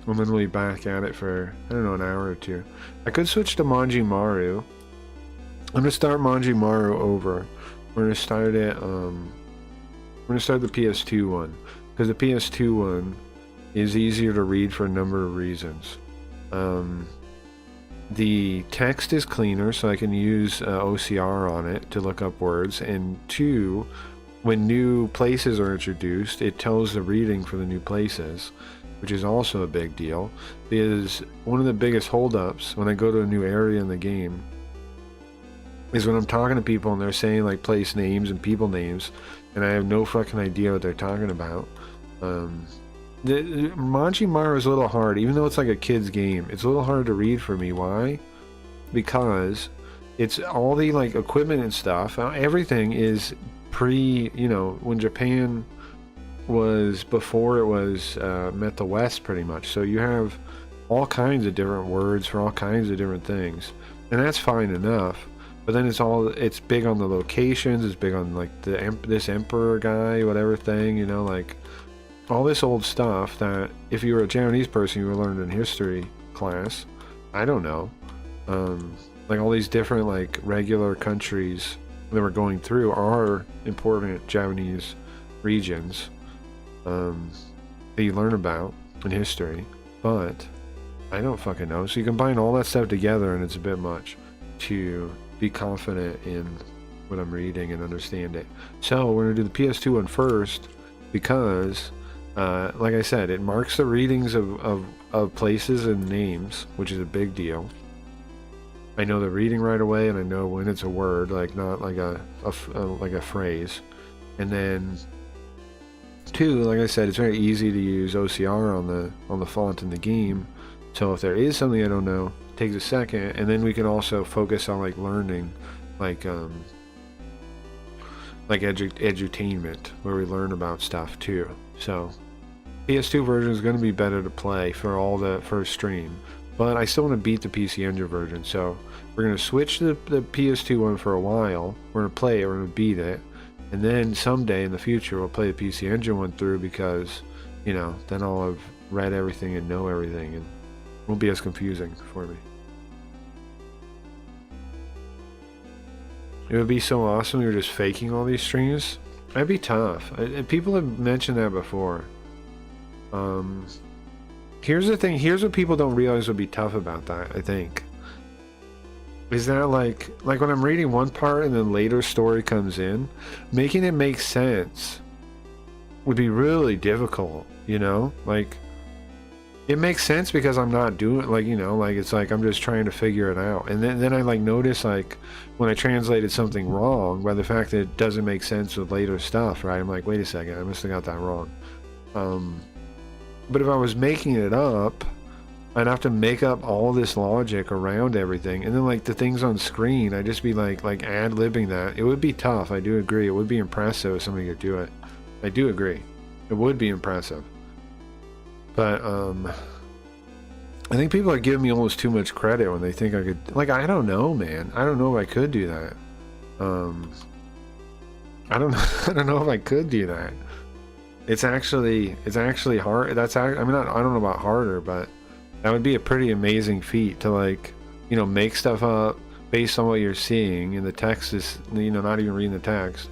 I'm gonna be back at it for, I don't know, an hour or two. I could switch to Manji Maru. I'm gonna start Manji Maru over. We're gonna start it, we're going to start the PS2 one, because the PS2 one is easier to read for a number of reasons. the text is cleaner, so I can use OCR on it to look up words. And 2, when new places are introduced, it tells the reading for the new places, which is also a big deal. Because one of the biggest holdups when I go to a new area in the game is when I'm talking to people and they're saying like place names and people names, and I have no fucking idea what they're talking about. The Majimaro is a little hard, even though it's like a kid's game. It's a little hard to read for me. Why? Because it's all the like equipment and stuff. Everything is pre, you know, when Japan was before it was met the West, pretty much. So you have all kinds of different words for all kinds of different things, and that's fine enough. But then it's big on the locations. It's big on like this emperor guy, whatever thing, you know, like all this old stuff that if you were a Japanese person, you would learn in history class. I don't know. Like all these different like regular countries that we're going through are important Japanese regions that you learn about in history, but I don't fucking know. So you combine all that stuff together and it's a bit much to be confident in what I'm reading and understand it. So we're going to do the PS2 one first because like I said, it marks the readings of places and names, which is a big deal. I know the reading right away, and I know when it's a word, like not like a phrase. And then 2, like I said, it's very easy to use OCR on the font in the game. So if there is something I don't know, it takes a second, and then we can also focus on like learning, like edutainment, where we learn about stuff too. So PS2 version is going to be better to play for all the first stream, but I still want to beat the PC Engine version. So we're going to switch the PS2 one for a while. We're going to play it, we're going to beat it, and then someday in the future we'll play the PC Engine one through, because, you know, then I'll have read everything and know everything, and it won't be as confusing for me. It would be so awesome if we were just faking all these streams. That'd be tough. People have mentioned that before. Here's the thing. Here's what people don't realize would be tough about that, I think. Is that like when I'm reading one part and then later story comes in, making it make sense would be really difficult, you know? Like, it makes sense because I'm not doing, like, you know, like, it's like I'm just trying to figure it out. And then I like notice, like, when I translated something wrong by the fact that it doesn't make sense with later stuff, right? I'm like, wait a second, I must have got that wrong. But if I was making it up, I'd have to make up all this logic around everything, and then like the things on screen, I'd just be like ad-libbing that. It would be tough. I do agree. It would be impressive if somebody could do it. I do agree. It would be impressive. But I think people are giving me almost too much credit when they think I could. Like, I don't know, man. I don't know if I could do that. I don't know. I don't know if I could do that. It's actually hard. I mean, I don't know about harder, but that would be a pretty amazing feat to, like, you know, make stuff up based on what you're seeing, and the text is, you know, not even reading the text.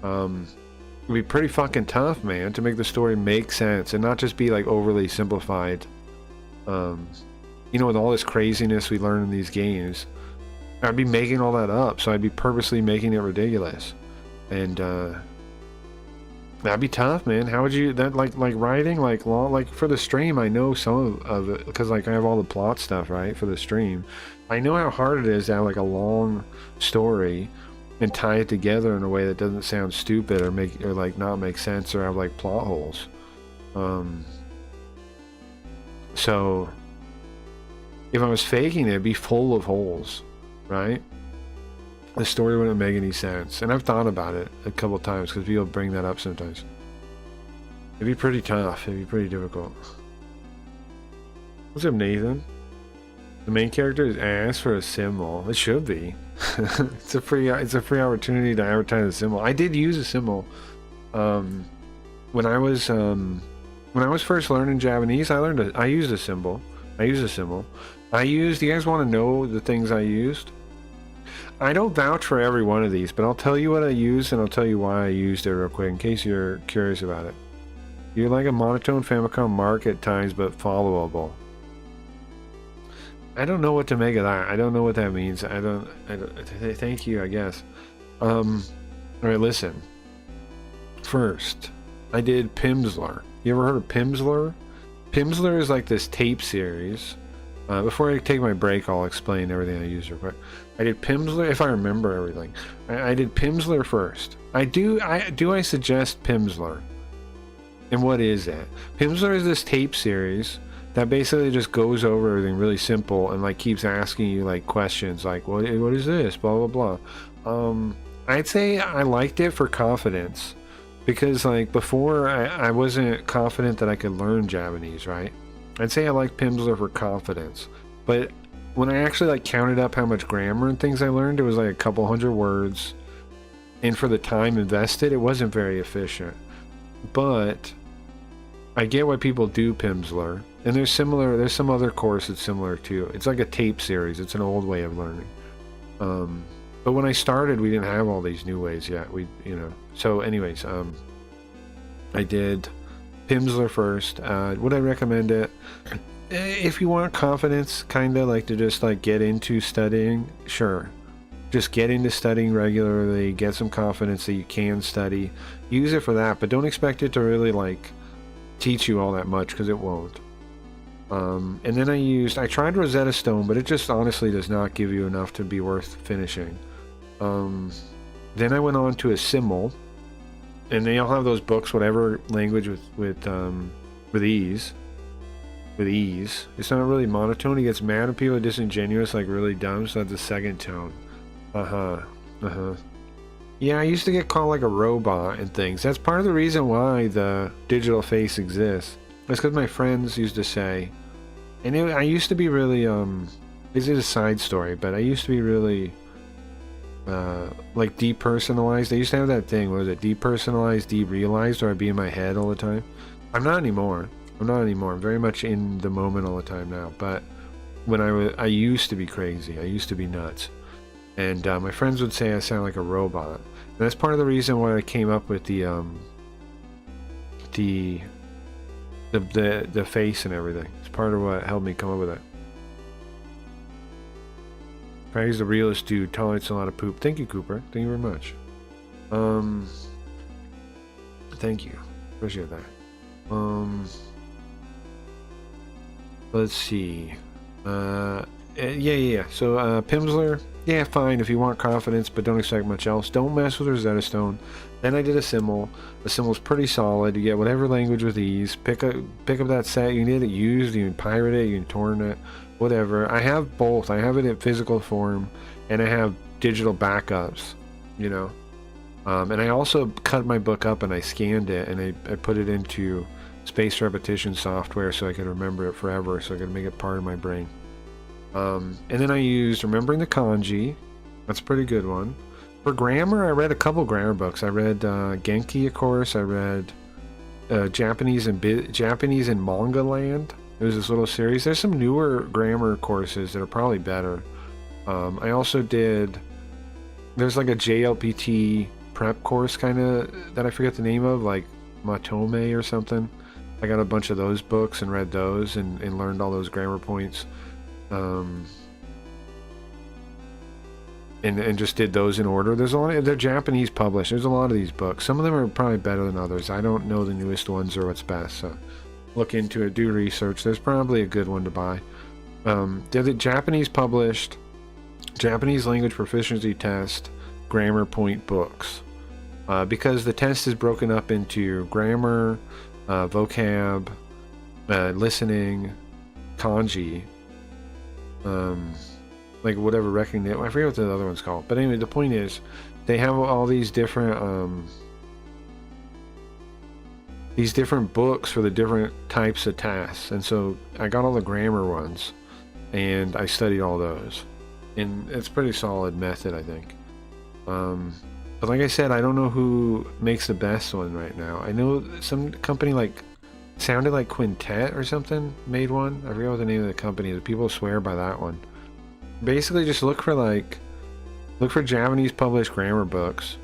It'd be pretty fucking tough, man, to make the story make sense and not just be like overly simplified. You know, with all this craziness we learn in these games, I'd be making all that up, so I'd be purposely making it ridiculous, and that'd be tough, man. How would you that like writing like for the stream? I know some of it because like I have all the plot stuff right for the stream. I know how hard it is to have like a long story and tie it together in a way that doesn't sound stupid or like not make sense or have like plot holes. So if I was faking it, it'd be full of holes, right? The story wouldn't make any sense. And I've thought about it a couple of times because people bring that up sometimes. It'd be pretty tough. It'd be pretty difficult. What's up, Nathan? The main character is asked for a symbol. It should be. It's a free opportunity to advertise a symbol. I did use a symbol. When I was first learning Japanese, I used a symbol. Do you guys want to know the things I used? I don't vouch for every one of these, but I'll tell you what I used and I'll tell you why I used it real quick in case you're curious about it. You're like a monotone Famicom mark at times, but followable. I don't know what to make of that. I don't know what that means. I don't thank you, I guess. All right, listen. First, I did Pimsleur. You ever heard of Pimsleur? Pimsleur is like this tape series. Before I take my break, I'll explain everything I use real quick. I did Pimsleur, if I remember everything. I did Pimsleur first. I suggest Pimsleur. And what is that? Pimsleur is this tape series that basically just goes over everything really simple and like keeps asking you like questions like what is this? Blah blah blah. I'd say I liked it for confidence. Because like before I wasn't confident that I could learn Japanese, right? I'd say I like Pimsleur for confidence. But when I actually like counted up how much grammar and things I learned, it was like a couple hundred words. And for the time invested, it wasn't very efficient. But I get why people do Pimsleur. And there's some other course that's similar too. It's like a tape series. It's an old way of learning. But when I started, we didn't have all these new ways yet. So anyways, I did Pimsleur first. Would I recommend it? If you want confidence, kind of like to just like get into studying, sure. Just get into studying regularly, get some confidence that you can study. Use it for that, but don't expect it to really like teach you all that much because it won't. And then I tried Rosetta Stone, but it just honestly does not give you enough to be worth finishing. Then I went on to a Simmel, and they all have those books, whatever language with ease. With ease. It's not really monotone. He gets mad at people, disingenuous, like really dumb, so that's the second tone. Yeah, I used to get called like a robot and things. That's part of the reason why the digital face exists. That's because my friends used to say, and I used to be really, this is a side story, but I used to be really, like depersonalized. They used to have that thing, what was it, depersonalized, derealized, or I'd be in my head all the time. I'm not anymore. I'm very much in the moment all the time now, but when I used to be crazy. I used to be nuts. And my friends would say I sound like a robot. And that's part of the reason why I came up with the face and everything. It's part of what helped me come up with it. Frank's the realest dude, tolerates a lot of poop. Thank you, Cooper. Thank you very much. Thank you. Appreciate that. Let's see. Yeah. So, Pimsleur, yeah, fine if you want confidence, but don't expect much else. Don't mess with Rosetta Stone. Then I did a Simmel. The Simmel's pretty solid. You get whatever language with ease. Pick up that set. You can get it used. You can pirate it. You can torrent it. Whatever. I have both. I have it in physical form, and I have digital backups. And I also cut my book up and I scanned it and I put it into spaced repetition software so I could remember it forever, so I could make it part of my brain. And then I used Remembering the Kanji. That's a pretty good one. For grammar, I read a couple grammar books. I read Genki, of course. I read Japanese in Manga Land. It was this little series. There's some newer grammar courses that are probably better. I also did... There's like a JLPT prep course kind of that I forget the name of, like Matome or something. I got a bunch of those books and read those and learned all those grammar points. And just did those in order. There's a lot. They're Japanese published. There's a lot of these books. Some of them are probably better than others. I don't know the newest ones or what's best. So look into it. Do research. There's probably a good one to buy. They're the Japanese published Japanese language proficiency test grammar point books. Because the test is broken up into grammar, vocab, listening, kanji, like whatever recognition. I forget what the other one's called. But anyway, the point is, they have all these different books for the different types of tasks. And so I got all the grammar ones, and I studied all those. And it's a pretty solid method, I think. But like I said, I don't know who makes the best one right now. I know some company like sounded like Quintet or something made one. I forget what the name of the company is. People swear by that one. Basically, just look for Japanese published grammar books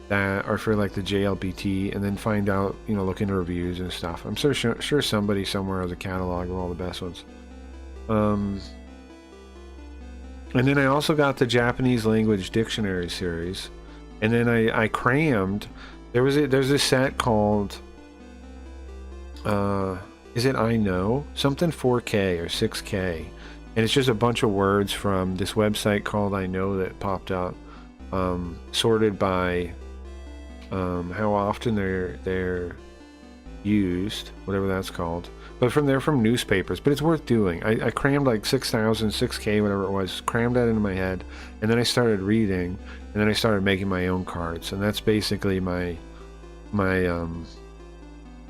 that are for like the JLPT, and then find out, look into reviews and stuff. I'm sure somebody somewhere has a catalog of all the best ones. And then I also got the Japanese language dictionary series. And then I crammed. There's a set called is it I Know? Something 4K or 6K. And it's just a bunch of words from this website called I Know that popped up. Sorted by how often they're used, whatever that's called. But they're from newspapers, but it's worth doing. I crammed like 6,000, 6K, whatever it was, crammed that into my head, and then I started reading, and then I started making my own cards, and that's basically my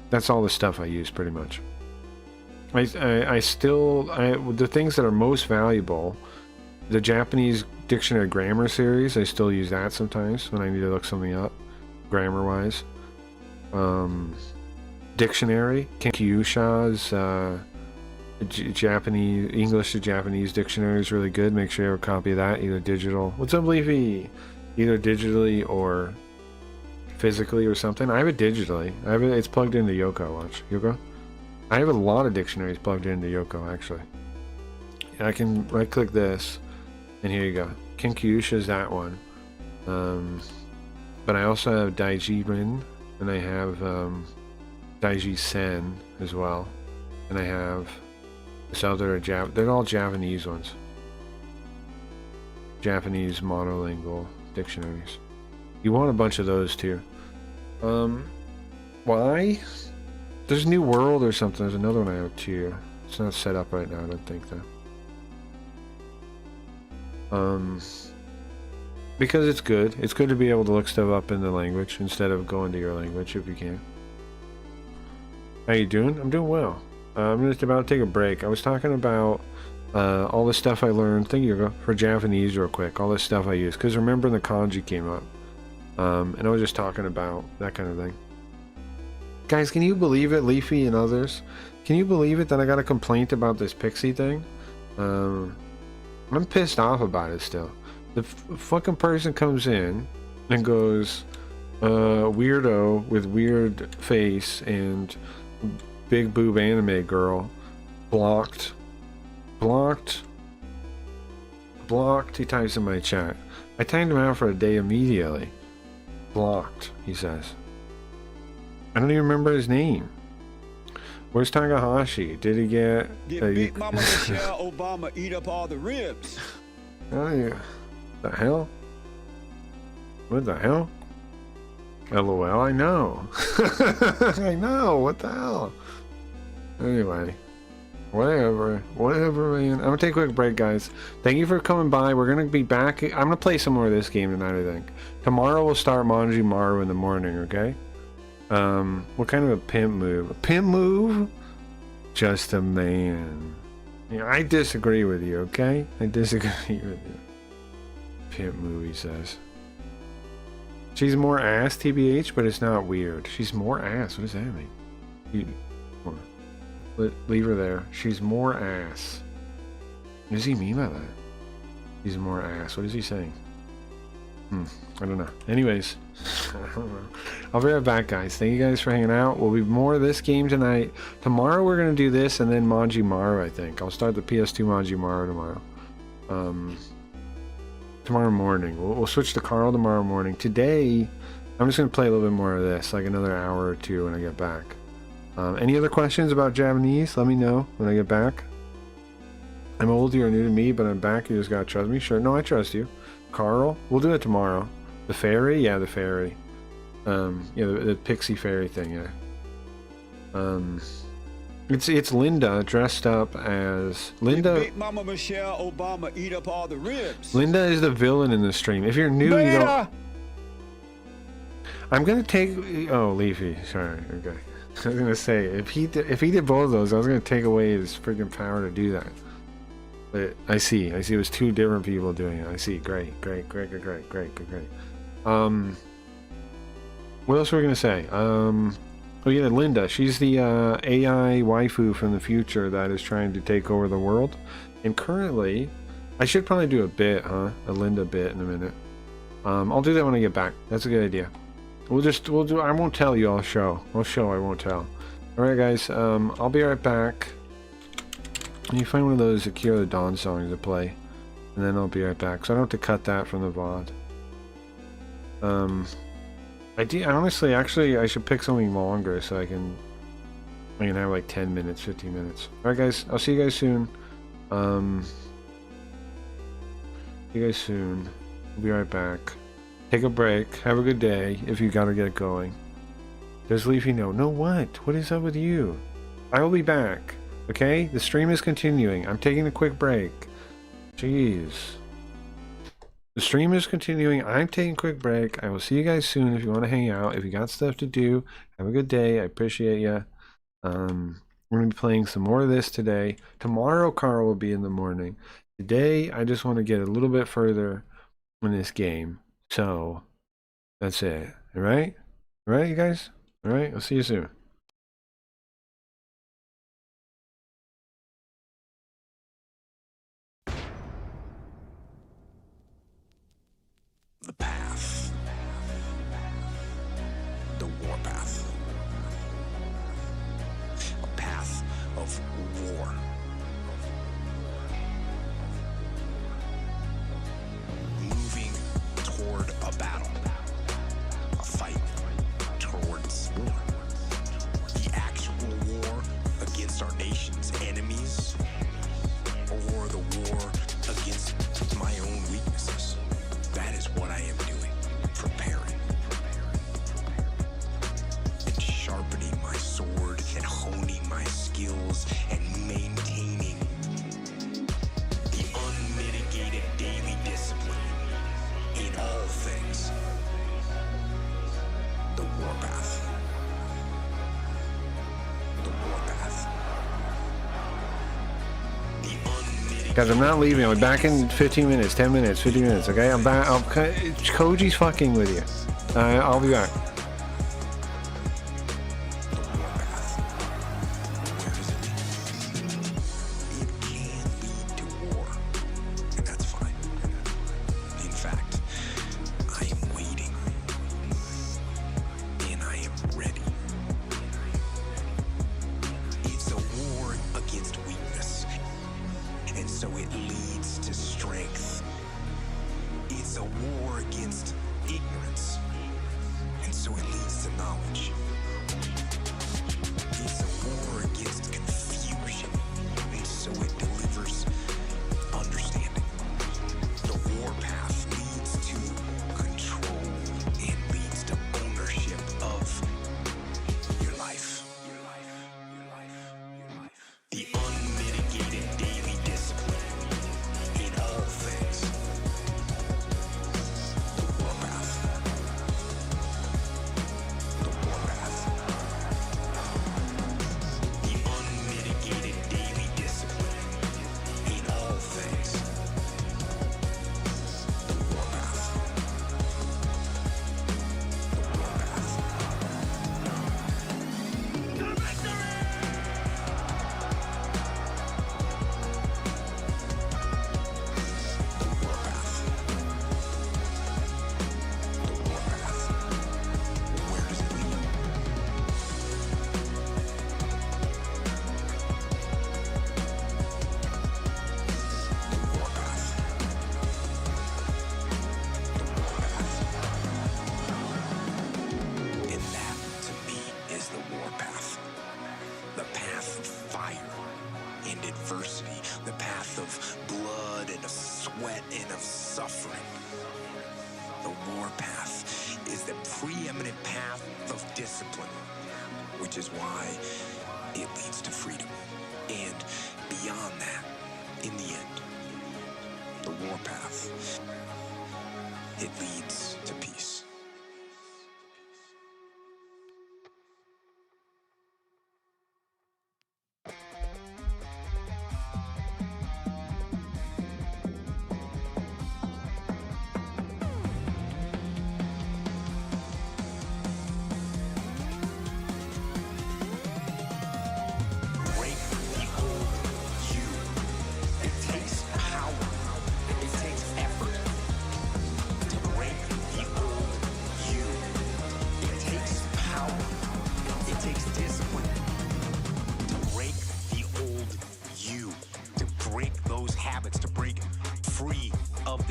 that's all the stuff I use pretty much. The things that are most valuable, the Japanese dictionary grammar series, I still use that sometimes when I need to look something up, grammar-wise. Dictionary, Kyūyaku's Japanese English to Japanese dictionary is really good. Make sure you have a copy of that, either digital. What's up, Leafy? Either digitally or physically or something. I have it digitally. It's plugged into Yoko. Watch, Yoko. I have a lot of dictionaries plugged into Yoko actually. I can right-click this, and here you go. Kyūyaku is that one. But I also have Daijin, and I have Daiji Sen as well, and I have this other they're all Japanese ones, Japanese monolingual dictionaries. You want a bunch of those too. Why? There's New World or something. There's another one I have too. It's not set up right now, I don't think though. Because it's good. It's good to be able to look stuff up in the language instead of going to your language if you can. How you doing? I'm doing well. I'm just about to take a break. I was talking about all the stuff I learned. Thank you for Japanese real quick. All this stuff I use. Because remember the kanji came up. And I was just talking about that kind of thing. Guys, can you believe it, Leafy and others? Can you believe it that I got a complaint about this Pixie thing? I'm pissed off about it still. The fucking person comes in and goes, weirdo with weird face and big boob anime girl, blocked, he types in my chat. I timed him out for a day immediately. Blocked, he says. I don't even remember his name. Where's Takahashi? Did he get Big Mama Michelle Obama eat up all the ribs? Oh yeah. The hell? What the hell? LOL, I know. I know, what the hell? Anyway, whatever, man. I'm gonna take a quick break, guys. Thank you for coming by. We're gonna be back. I'm gonna play some more of this game tonight, I think. Tomorrow we'll start Manji Maru in the morning, okay? What kind of a pimp move? A pimp move? Just a man. Yeah, I disagree with you, okay? I disagree with you. Pimp move, he says. She's more ass, TBH, but it's not weird. She's more ass. What does that mean? Leave her there. She's more ass. What does he mean by that? He's more ass. What is he saying? I don't know. Anyways, I don't know. I'll be right back, guys. Thank you guys for hanging out. We'll be more of this game tonight. Tomorrow we're going to do this and then Manji Maru, I think. I'll start the PS2 Manji Maru tomorrow. Tomorrow morning. We'll switch to Carl tomorrow morning. Today, I'm just going to play a little bit more of this, like another hour or two when I get back. Any other questions about Japanese? Let me know when I get back. I'm old, you're new to me, but I'm back. You just got to trust me. Sure. No, I trust you. Carl, we'll do it tomorrow. The fairy? Yeah, the fairy. Yeah, the pixie fairy thing, yeah. It's Linda dressed up as Linda. Big Mama Michelle Obama eat up all the ribs. Linda is the villain in the stream. If you're new, you don't. I'm gonna take. Oh, Leafy. Sorry. Okay. I was gonna say if he did both of those, I was gonna take away his freaking power to do that. But I see. It was two different people doing it. I see. Great. What else were we gonna say? Oh yeah, Linda. She's the AI waifu from the future that is trying to take over the world. And currently, I should probably do a bit, huh? A Linda bit in a minute. I'll do that when I get back. That's a good idea. We'll do. I won't tell you. I'll show. I won't tell. All right, guys. I'll be right back. Can you find one of those Akira the Dawn songs to play? and then I'll be right back. So I don't have to cut that from the VOD. Honestly, actually, I should pick something longer so I can have like 10 minutes, 15 minutes. Alright guys, I'll see you guys soon. See you guys soon. We'll be right back. Take a break. Have a good day if you gotta get going. Does Leafy know? No, what? What is up with you? I will be back. Okay? The stream is continuing. I'm taking a quick break. Jeez. The stream is continuing. I'm taking a quick break. I will see you guys soon if you want to hang out. If you got stuff to do, have a good day. I appreciate you. We're going to be playing some more of this today. Tomorrow, Carl will be in the morning. Today, I just want to get a little bit further in this game. So, that's it. Alright? Alright, you guys? Alright, I'll see you soon. The path. The war path. A path of war. Moving toward a battle. A fight towards war. The actual war against our nation's enemies. Or the war against my own weaknesses. That is what I am doing. Preparing. And sharpening my sword and honing my skills and maintaining the unmitigated daily discipline in all things. The warpath. The warpath. The unmitigated. Guys, I'm not leaving. I'll be back in 15 minutes, 10 minutes, 15 minutes, okay? I'm back. Koji's fucking with you. I'll be back.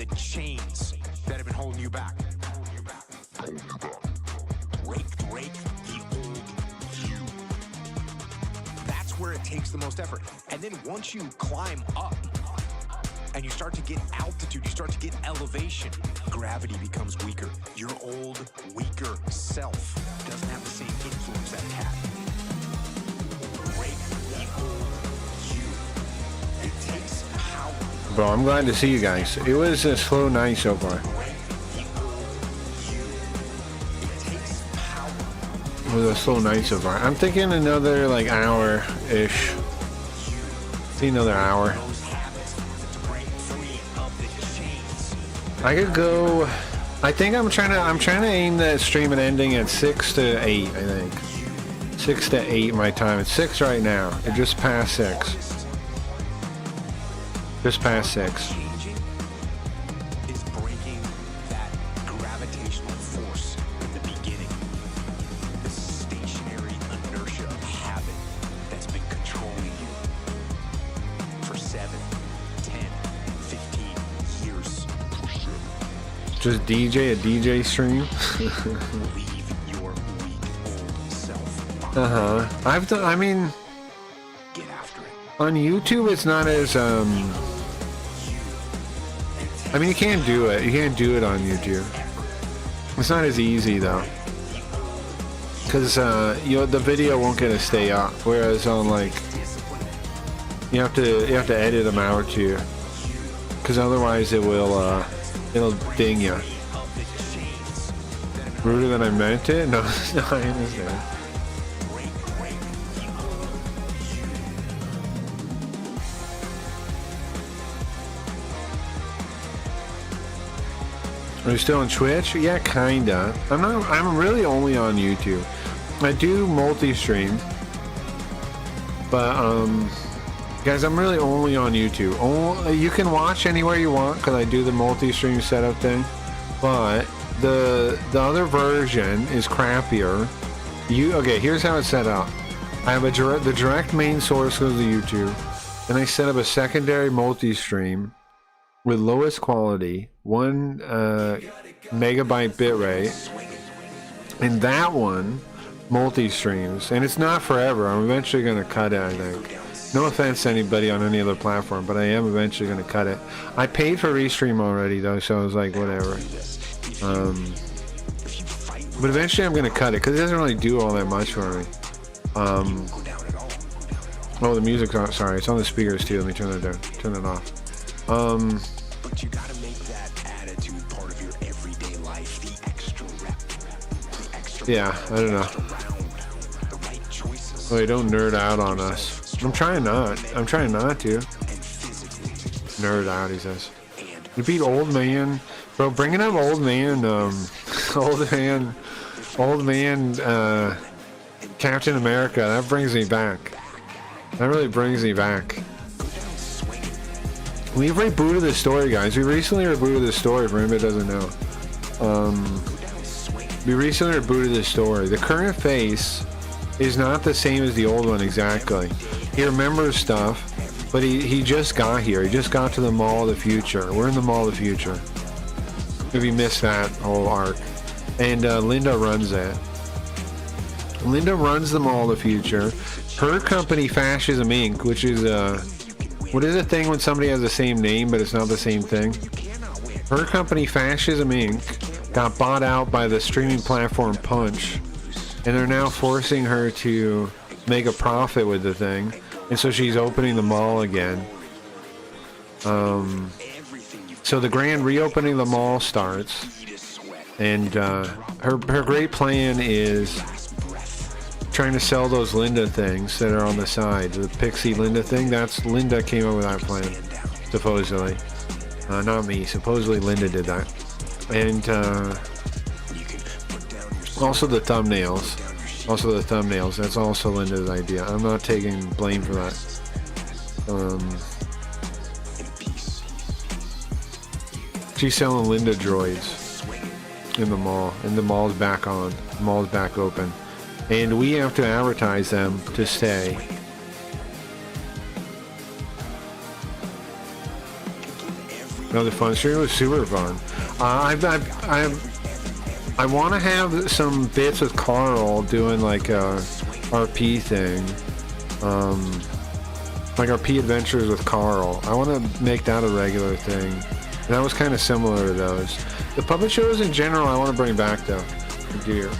the chains that have been holding you back. Break the old you. That's where it takes the most effort. And then once you climb up and you start to get altitude, you start to get elevation, gravity becomes weaker. Your old, weaker self doesn't have the same influence that it had. Break the old you. It takes power. Bro, I'm glad to see you guys. It was a slow night so far. It was a slow night so far. I'm thinking another like hour-ish. See, another hour. I could go. I think I'm trying to aim that stream and ending at 6 to 8. I think 6 to 8 my time. It's 6 right now. It's just past 6. Just past 6. Changing is breaking that gravitational force in the beginning. The stationary inertia of habit that's been controlling you for 7, 10, 15 years. Just DJ a DJ stream. Leave your weak old self. I've done. I mean, Get after it. on YouTube, it's not as I mean, you can't do it. You can't do it on YouTube. It's not as easy though, because the video won't get to stay up. Whereas on like, you have to edit them out too, because otherwise it'll ding you. Ruder than I meant it? No, no, I understand. Are you still on Twitch? Yeah, kinda. I'm really only on YouTube. I do multi-stream, but guys, I'm really only on YouTube. You can watch anywhere you want because I do the multi-stream setup thing, but the other version is crappier. Okay, here's how it's set up. I have the direct main source goes to YouTube, and I set up a secondary multi-stream with lowest quality, 1 megabyte bitrate, and that one multi-streams, and it's not forever. I'm eventually going to cut it, I think. No offense to anybody on any other platform, but I am eventually going to cut it. I paid for Restream already though, so I was like, whatever. But eventually I'm going to cut it because it doesn't really do all that much for me. Oh, the music's on. Sorry, it's on the speakers too. Let me turn that down. Turn it off. But you gotta make that attitude part of your everyday life. The extra rep. The extra Yeah, I don't know. the right choices. Wait, don't nerd out on us. I'm trying not to. And physically. Nerd out, he says. You beat Old Man. Bro, bringing up Old Man, Old Man, Captain America, that brings me back. That really brings me back. We've rebooted the story, guys. We recently rebooted the story, for anybody that doesn't know. We recently rebooted the story. The current face is not the same as the old one exactly. He remembers stuff, but he just got here. He just got to the Mall of the Future. We're in the Mall of the Future. If you missed that whole arc. And Linda runs it. Linda runs the Mall of the Future. Her company, Fascism Inc., which is what is a thing when somebody has the same name but it's not the same thing? Her company, Fascism Inc., got bought out by the streaming platform Punch, and they're now forcing her to make a profit with the thing, and so she's opening the mall again. So the grand reopening of the mall starts, and her great plan is trying to sell those Linda things that are on the side. The Pixie Linda thing, that's Linda came up with that plan, supposedly. Not me, supposedly Linda did that. And also the thumbnails. That's also Linda's idea. I'm not taking blame for that. She's selling Linda droids in the mall, and the mall's back on. The mall's back open. And we have to advertise them to stay. Another fun stream. It was super fun. I want to have some bits with Carl doing like a RP thing, like RP adventures with Carl. I want to make that a regular thing. And that was kind of similar to those. The puppet shows in general, I want to bring back though. I do.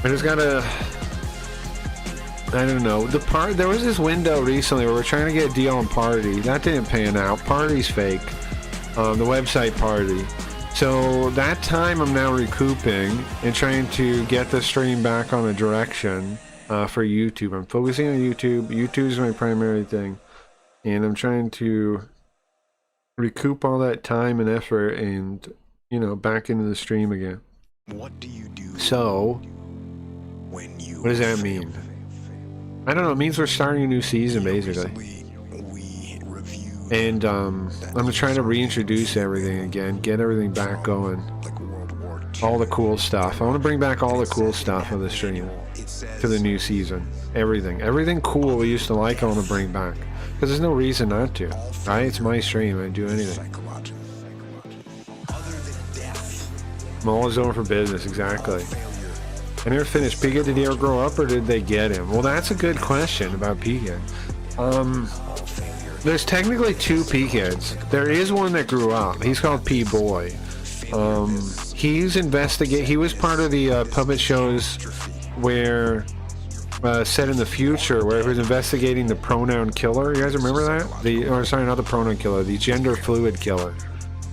I just gotta. I don't know. There was this window recently where we're trying to get a deal on Party. That didn't pan out. Party's fake. The website Party. So that time I'm now recouping and trying to get the stream back on a direction for YouTube. I'm focusing on YouTube. YouTube is my primary thing. And I'm trying to recoup all that time and effort and, you know, back into the stream again. What do you do? So, When you what does that mean? I don't know. It means we're starting a new season, basically. We review And I'm trying to reintroduce everything again, get everything back going. like World War II. All the cool stuff. I want to bring back all the cool stuff of the stream to the new season. Everything cool we used to like, I want to bring back. Because there's no reason not to, right? It's my stream. I do anything. I'm always over for business, exactly. I never finished. Pika, did he ever grow up or did they get him? Well, that's a good question about Pika. There's technically two P-Kids. There is one that grew up. He's called P-Boy. He was part of the puppet shows where set in the future where he was investigating the pronoun killer. You guys remember that? Sorry, not the pronoun killer, the gender fluid killer.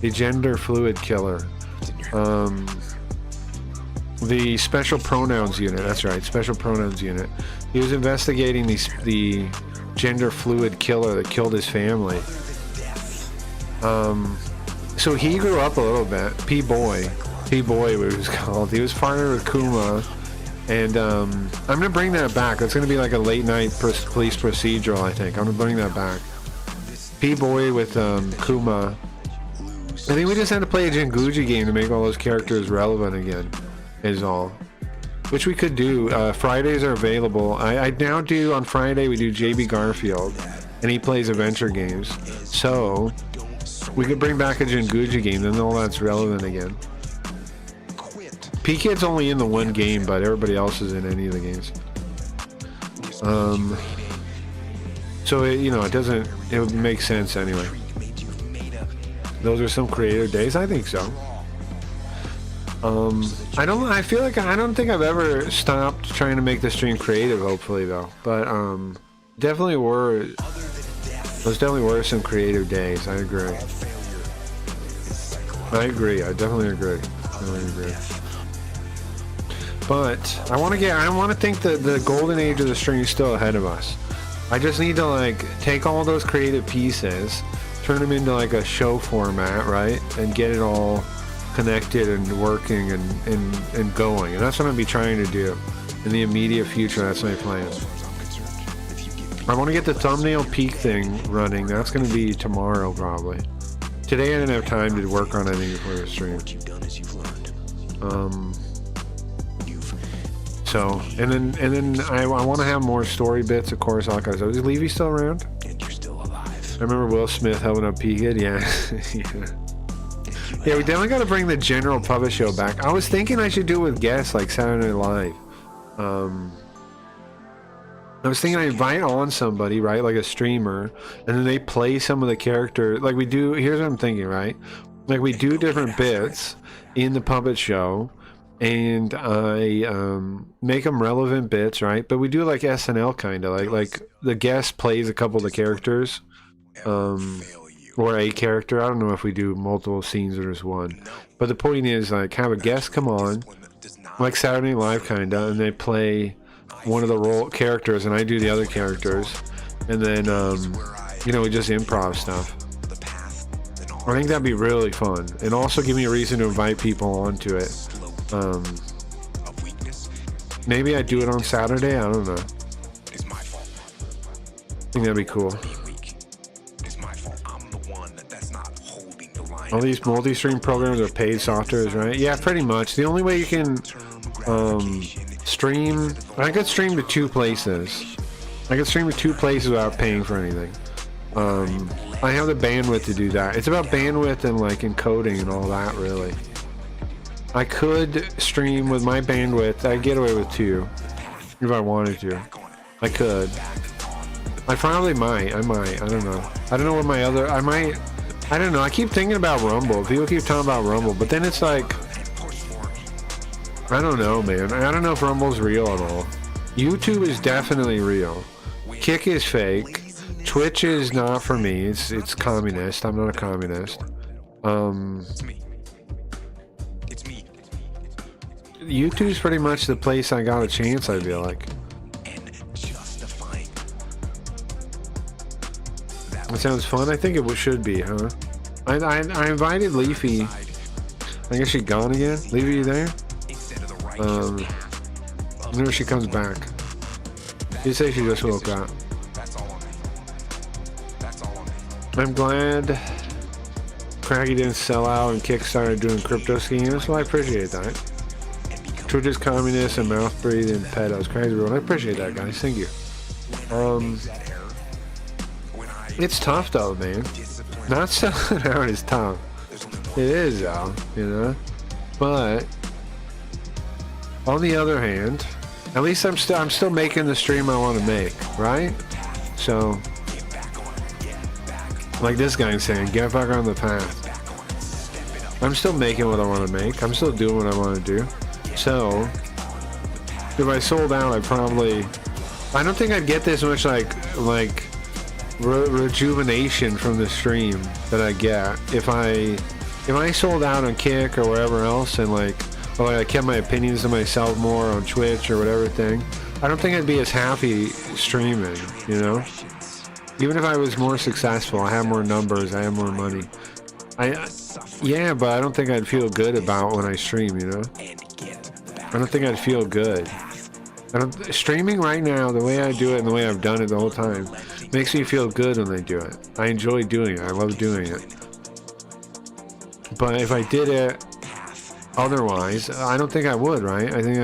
The gender fluid killer. The special pronouns unit, that's right, special pronouns unit. He was investigating the gender fluid killer that killed his family. So he grew up a little bit. P-Boy, what he was called. He was partnered with Kuma. And I'm going to bring that back. It's going to be like a late night police procedural, I think. I'm going to bring that back. P-Boy with Kuma. I think we just had to play a Jinguji game to make all those characters relevant again, is all. Which we could do. Fridays are available. I now do, on Friday, we do JB Garfield. And he plays adventure games. So, we could bring back a Jinguji game, then all that's relevant again. P-Kid's only in the one game, but everybody else is in any of the games. So, it would make sense anyway. Those are some creative days? I think so. I don't think I've ever stopped trying to make the stream creative, hopefully, though. But, those definitely were some creative days. I agree. I definitely agree. But I want to think that the golden age of the stream is still ahead of us. I just need to like take all those creative pieces, turn them into like a show format, right? And get it all connected and working and going. And that's what I'm gonna be trying to do in the immediate future. That's my plan. I want to get the thumbnail peak thing running. That's gonna be tomorrow probably. Today I didn't have time to work on anything before the stream. So, and then I want to have more story bits, of course. Like I said, is Levy still around? And you're still alive. I remember Will Smith helping up P-Kid. Yeah. Yeah, we definitely got to bring the general puppet show back. I was thinking I should do it with guests like Saturday Night Live. I was thinking I invite on somebody, right, like a streamer, and then they play some of the characters. Like we do. Here's what I'm thinking, right? Like we do different bits in the puppet show. And I make them relevant bits, right? But we do like SNL kind of, like the guest plays a couple of the characters, or a character. I don't know if we do multiple scenes or just one. But the point is, like, have a guest come on, like Saturday Night Live kind of, and they play one of the role characters, and I do the other characters, and then we just improv stuff. I think that'd be really fun, and also give me a reason to invite people onto it. Maybe I do it on Saturday. I don't know. I think that'd be cool. All these multi-stream programs are paid softwares, right? Yeah, pretty much. The only way you can stream, I could stream to two places. I can stream to 2 places without paying for anything. I have the bandwidth to do that. It's about bandwidth and like encoding and all that, really. I could stream with my bandwidth. I'd get away with 2 if I wanted to. I could. I probably might. I might. I don't know. I don't know what my other... I might... I don't know. I keep thinking about Rumble. People keep talking about Rumble, but then it's like... I don't know, man. I don't know if Rumble's real at all. YouTube is definitely real. Kick is fake. Twitch is not for me. It's communist. I'm not a communist. YouTube's pretty much the place I got a chance, I feel like. That sounds fun. I think it should be, huh? I invited Leafy. I guess she's gone again. Leafy, you there? I wonder if she comes back. You say she just woke up. I'm glad Craggy didn't sell out and Kickstarter doing crypto schemes. Well, I appreciate that. Twitch is communist and mouth breathing pedos. Crazy world. I appreciate that, guys. Thank you. It's tough though, man. Not selling out is tough. It is though, you know. But on the other hand, at least I'm still making the stream I want to make, right? So, like this guy's saying, get back on the path. I'm still making what I want to make. I'm still doing what I want to do. So, if I sold out, I don't think I'd get this much like rejuvenation from the stream that I get if I sold out on Kick or wherever else, and like I kept my opinions to myself more on Twitch or whatever thing. I don't think I'd be as happy streaming, you know. Even if I was more successful, I have more numbers, I have more money. Yeah, but I don't think I'd feel good about when I stream, you know. I don't think I'd feel good. Streaming right now, the way I do it and the way I've done it the whole time, makes me feel good when I do it. I enjoy doing it. I love doing it. But if I did it otherwise, I don't think I would, right? I think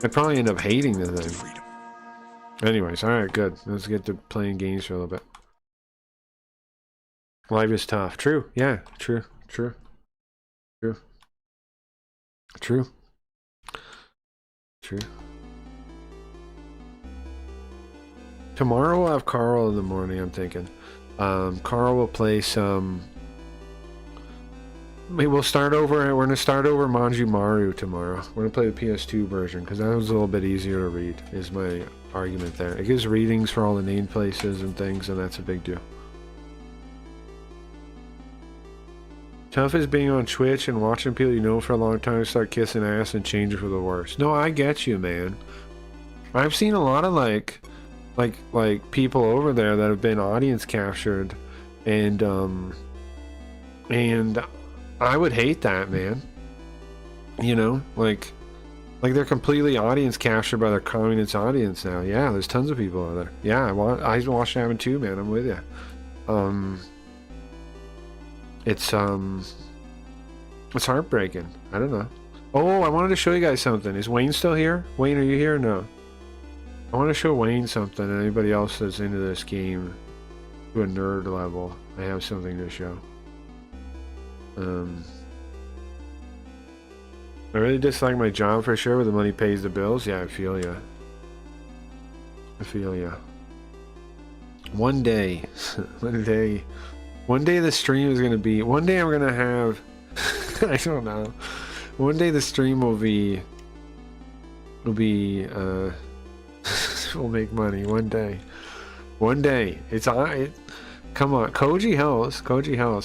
I'd probably end up hating the thing. Anyways, alright, good. Let's get to playing games for a little bit. Life is tough. True. Yeah, true. True. True. True. True. Tomorrow we'll have Carl in the morning, I'm thinking. Carl will play some... Maybe we'll start over... We're going to start over Manju Maru tomorrow. We're going to play the PS2 version, because that was a little bit easier to read, is my argument there. It gives readings for all the named places and things, and that's a big deal. Tough is being on Twitch and watching people you know for a long time start kissing ass and change it for the worse. No, I get you, man. I've seen a lot of like people over there that have been audience captured, and I would hate that, man. You know, like they're completely audience captured by their communist audience now. Yeah, there's tons of people out there. Yeah, I watch that too, man. I'm with you. It's heartbreaking. I don't know. Oh, I wanted to show you guys something. Is Wayne still here? Wayne, are you here or no? I want to show Wayne something, and anybody else that's into this game to a nerd level. I have something to show. I really dislike my job for sure, but the money pays the bills. Yeah, I feel ya. I feel ya. One day, one day the stream is gonna be. One day I'm gonna have. I don't know. One day the stream will be. Will make money. One day. One day. It's on. Come on, Koji helps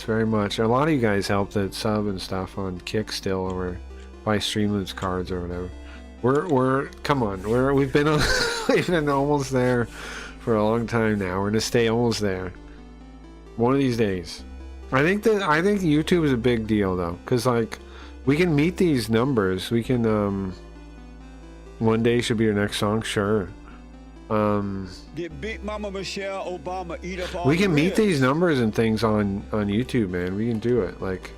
very much. A lot of you guys helped at sub and stuff on Kick still, or buy Streamlabs cards or whatever. We're come on. We've been almost there for a long time now. We're gonna stay almost there. One of these days. I think YouTube is a big deal though, because like we can meet these numbers. We can one day should be your next song, sure. Did Big Mama Michelle Obama eat up all we can the meet ribs? these numbers and things on YouTube, man. We can do it. Like,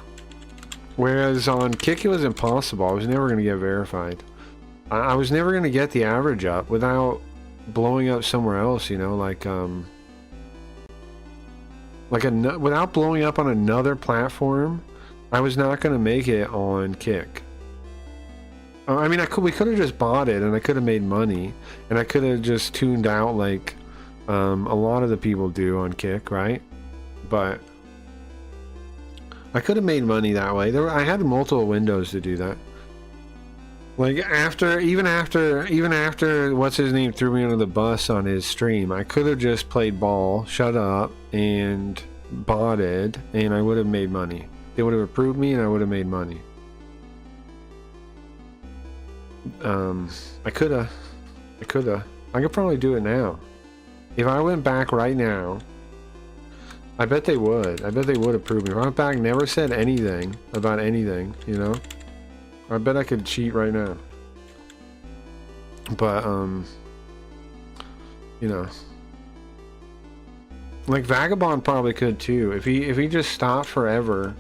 whereas on Kick it was impossible. I was never gonna get verified. I was never gonna get the average up without blowing up somewhere else, you know, without blowing up on another platform, I was not going to make it on Kick. I mean, we could have just bought it and I could have made money, and I could have just tuned out like a lot of the people do on Kick, right? But I could have made money that way. I had multiple windows to do that. Like even after what's his name threw me under the bus on his stream, I could have just played ball, shut up, and bought it, and I would have made money. They would have approved me and I would have made money. I could probably do it now. If I went back right now, I bet they would. I bet they would approve me. If I went back, never said anything about anything, you know? I bet I could cheat right now. But, you know. Like Vagabond probably could too. If he just stopped forever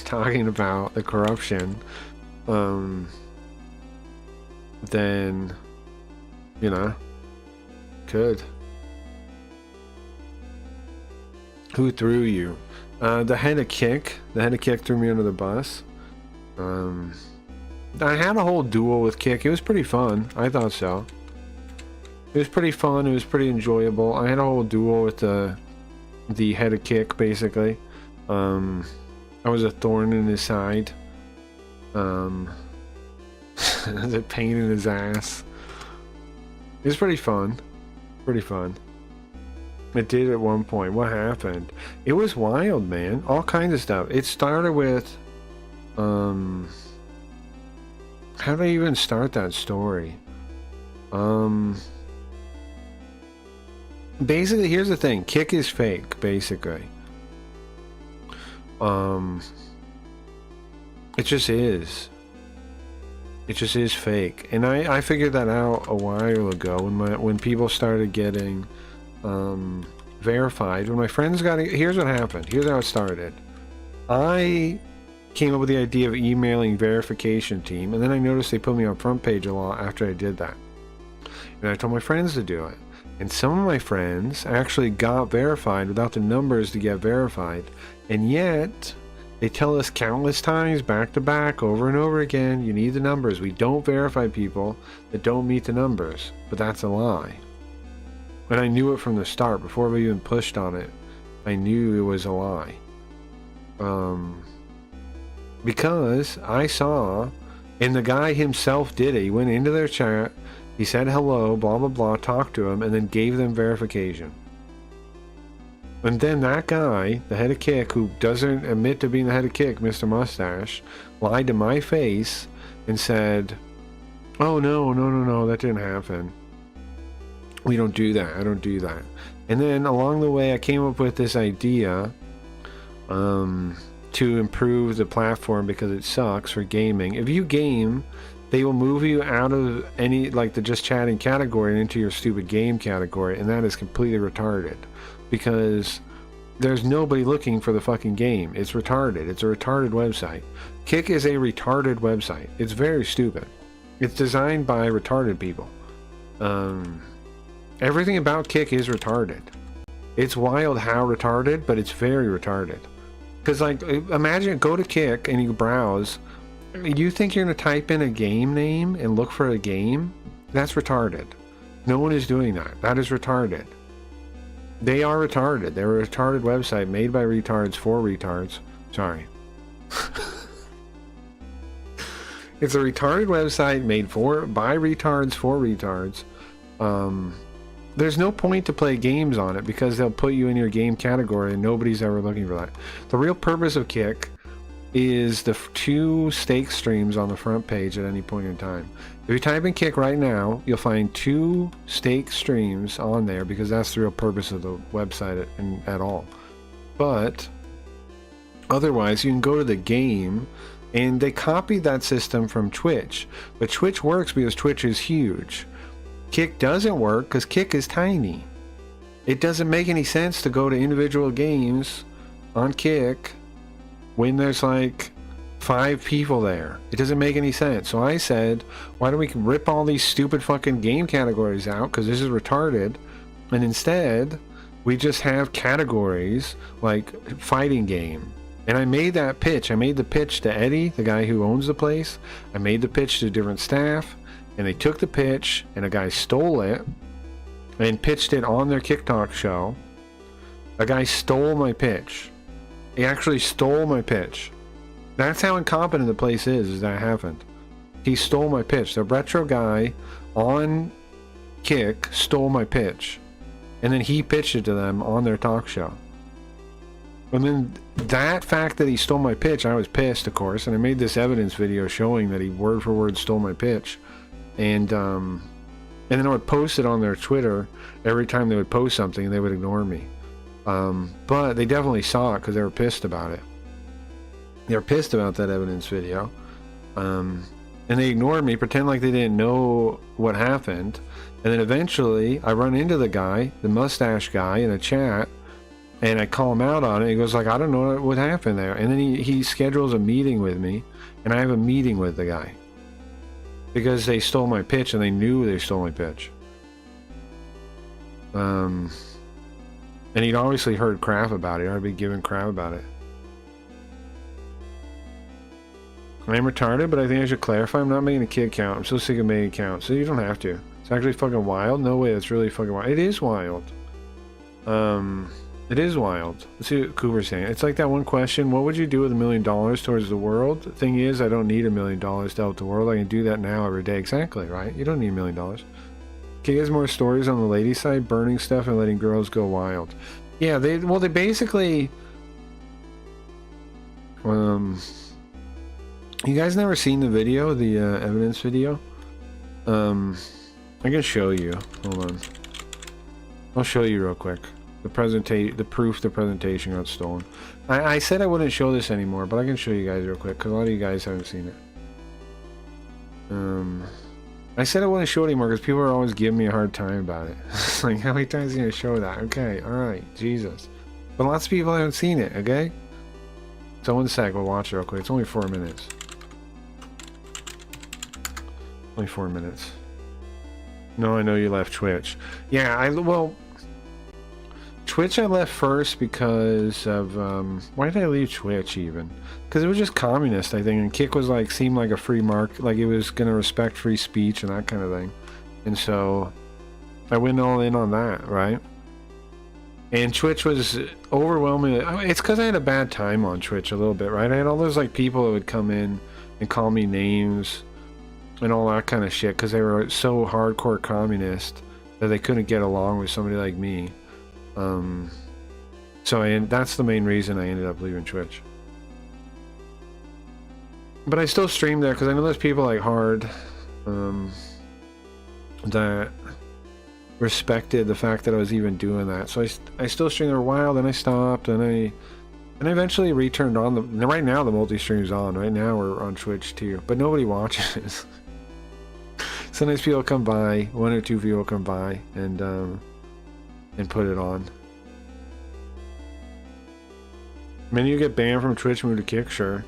talking about the corruption, then, you know, could. Who threw you? The head of Kick. The head of Kick threw me under the bus. I had a whole duel with Kick. It was pretty fun. I thought so. It was pretty fun. It was pretty enjoyable. I had a whole duel with the head of Kick, basically. I was a thorn in his side. The pain in his ass. It was pretty fun. Pretty fun. It did at one point. What happened? It was wild, man. All kinds of stuff. It started with how do I even start that story? Basically, here's the thing. Kick is fake, basically. It just is. It just is fake. And I figured that out a while ago when people started getting verified. When my friends got it, here's what happened. Here's how it started. I came up with the idea of emailing verification team, and then I noticed they put me on front page a lot after I did that. And I told my friends to do it. And some of my friends actually got verified without the numbers to get verified. And yet, they tell us countless times, back to back, over and over again, you need the numbers. We don't verify people that don't meet the numbers. But that's a lie. And I knew it from the start. Before we even pushed on it, I knew it was a lie. Because I saw, and the guy himself did it. He went into their chat, he said hello, blah blah blah, talked to him, and then gave them verification. And then that guy, the head of Kick, who doesn't admit to being the head of Kick, Mr. Mustache, lied to my face and said, oh no, that didn't happen. We don't do that. I don't do that. And then along the way, I came up with this idea to improve the platform because it sucks for gaming. If you game, they will move you out of any, like, the just chatting category and into your stupid game category, and that is completely retarded because there's nobody looking for the fucking game. It's retarded. It's a retarded website. Kick is a retarded website. It's very stupid. It's designed by retarded people. Everything about Kick is retarded. It's wild how retarded, but it's very retarded. Because, like, imagine, go to Kick and you browse. You think you're going to type in a game name and look for a game? That's retarded. No one is doing that. That is retarded. They are retarded. They're a retarded website made by retards for retards. Sorry. It's a retarded website made by retards for retards. There's no point to play games on it because they'll put you in your game category and nobody's ever looking for that. The real purpose of Kick is the 2 stake streams on the front page at any point in time. If you type in Kick right now, you'll find 2 stake streams on there because that's the real purpose of the website at all. But otherwise, you can go to the game, and they copied that system from Twitch. But Twitch works because Twitch is huge. Kick doesn't work because Kick is tiny. It doesn't make any sense to go to individual games on Kick when there's like 5 people there. It doesn't make any sense. So I said, why don't we rip all these stupid fucking game categories out, because this is retarded, and instead we just have categories like fighting game. And I made that pitch. I made the pitch to Eddie, the guy who owns the place. I made the pitch to different staff, and they took the pitch, and a guy stole it and pitched it on their TikTok show. A guy stole my pitch. He actually stole my pitch. That's how incompetent the place is that happened. He stole my pitch. The retro guy on Kick stole my pitch. And then he pitched it to them on their talk show. And then that fact that he stole my pitch, I was pissed, of course, and I made this evidence video showing that he word for word stole my pitch. And then I would post it on their Twitter every time they would post something, and they would ignore me. But they definitely saw it because they were pissed about it. They were pissed about that evidence video. And they ignored me, pretend like they didn't know what happened. And then eventually I run into the guy, the mustache guy, in a chat, and I call him out on it. He goes like, I don't know what happened there. And then he schedules a meeting with me, and I have a meeting with the guy. Because they stole my pitch, and they knew they stole my pitch. And he'd obviously heard crap about it. I'd be giving crap about it. I'm retarded, but I think I should clarify. I'm not making a kid account. I'm so sick of making accounts. So you don't have to. It's actually fucking wild. No way, that's really fucking wild. It is wild. It is wild. Let's see what Cooper's saying. It's like that one question, what would you do with $1 million towards the world? The thing is, I don't need $1 million to help the world. I can do that now every day. Exactly, right? You don't need $1 million. Can you guys more stories on the lady side? Burning stuff and letting girls go wild. Yeah, they basically... You guys never seen the video? The evidence video? I can show you. Hold on. I'll show you real quick. The proof the presentation got stolen. I said I wouldn't show this anymore, but I can show you guys real quick because a lot of you guys haven't seen it. I said I wouldn't show it anymore because people are always giving me a hard time about it. Like, how many times are you gonna show that? Okay, alright, Jesus. But lots of people haven't seen it, okay? So 1 sec, we'll watch it real quick. It's only 4 minutes. Only 4 minutes. No, I know you left Twitch. Yeah, well... Twitch I left first because of, why did I leave Twitch even? Because it was just communist, I think, and Kick was like, seemed like a free market, like it was going to respect free speech and that kind of thing. And so, I went all in on that, right? And Twitch was overwhelmingly, it's because I had a bad time on Twitch a little bit, right? I had all those like people that would come in and call me names and all that kind of shit because they were so hardcore communist that they couldn't get along with somebody like me. So that's the main reason I ended up leaving Twitch. But I still stream there because I know there's people like Hard that respected the fact that I was even doing that. So I still stream there a while, then I stopped, and I eventually returned on right now the multi-stream's on. Right now we're on Twitch too, but nobody watches. Sometimes people come by, 1 or 2 people come by and put it on. Many of you get banned from Twitch, move to Kick, sure.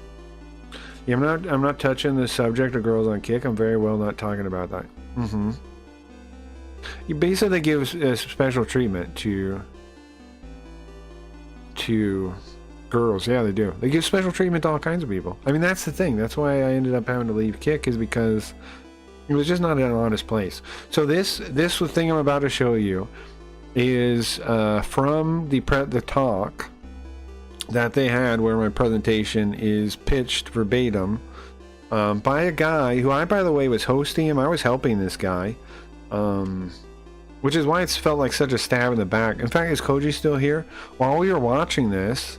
Yeah, I'm not touching the subject of girls on Kick. I'm very well not talking about that. You basically give special treatment to girls. Yeah, they do. They give special treatment to all kinds of people. I mean, that's the thing. That's why I ended up having to leave Kick, is because it was just not an honest place. So this thing I'm about to show you is from the talk that they had where my presentation is pitched verbatim by a guy who I, by the way, was hosting him. I was helping this guy, which is why it's felt like such a stab in the back. In fact, is Koji still here? While we were watching this,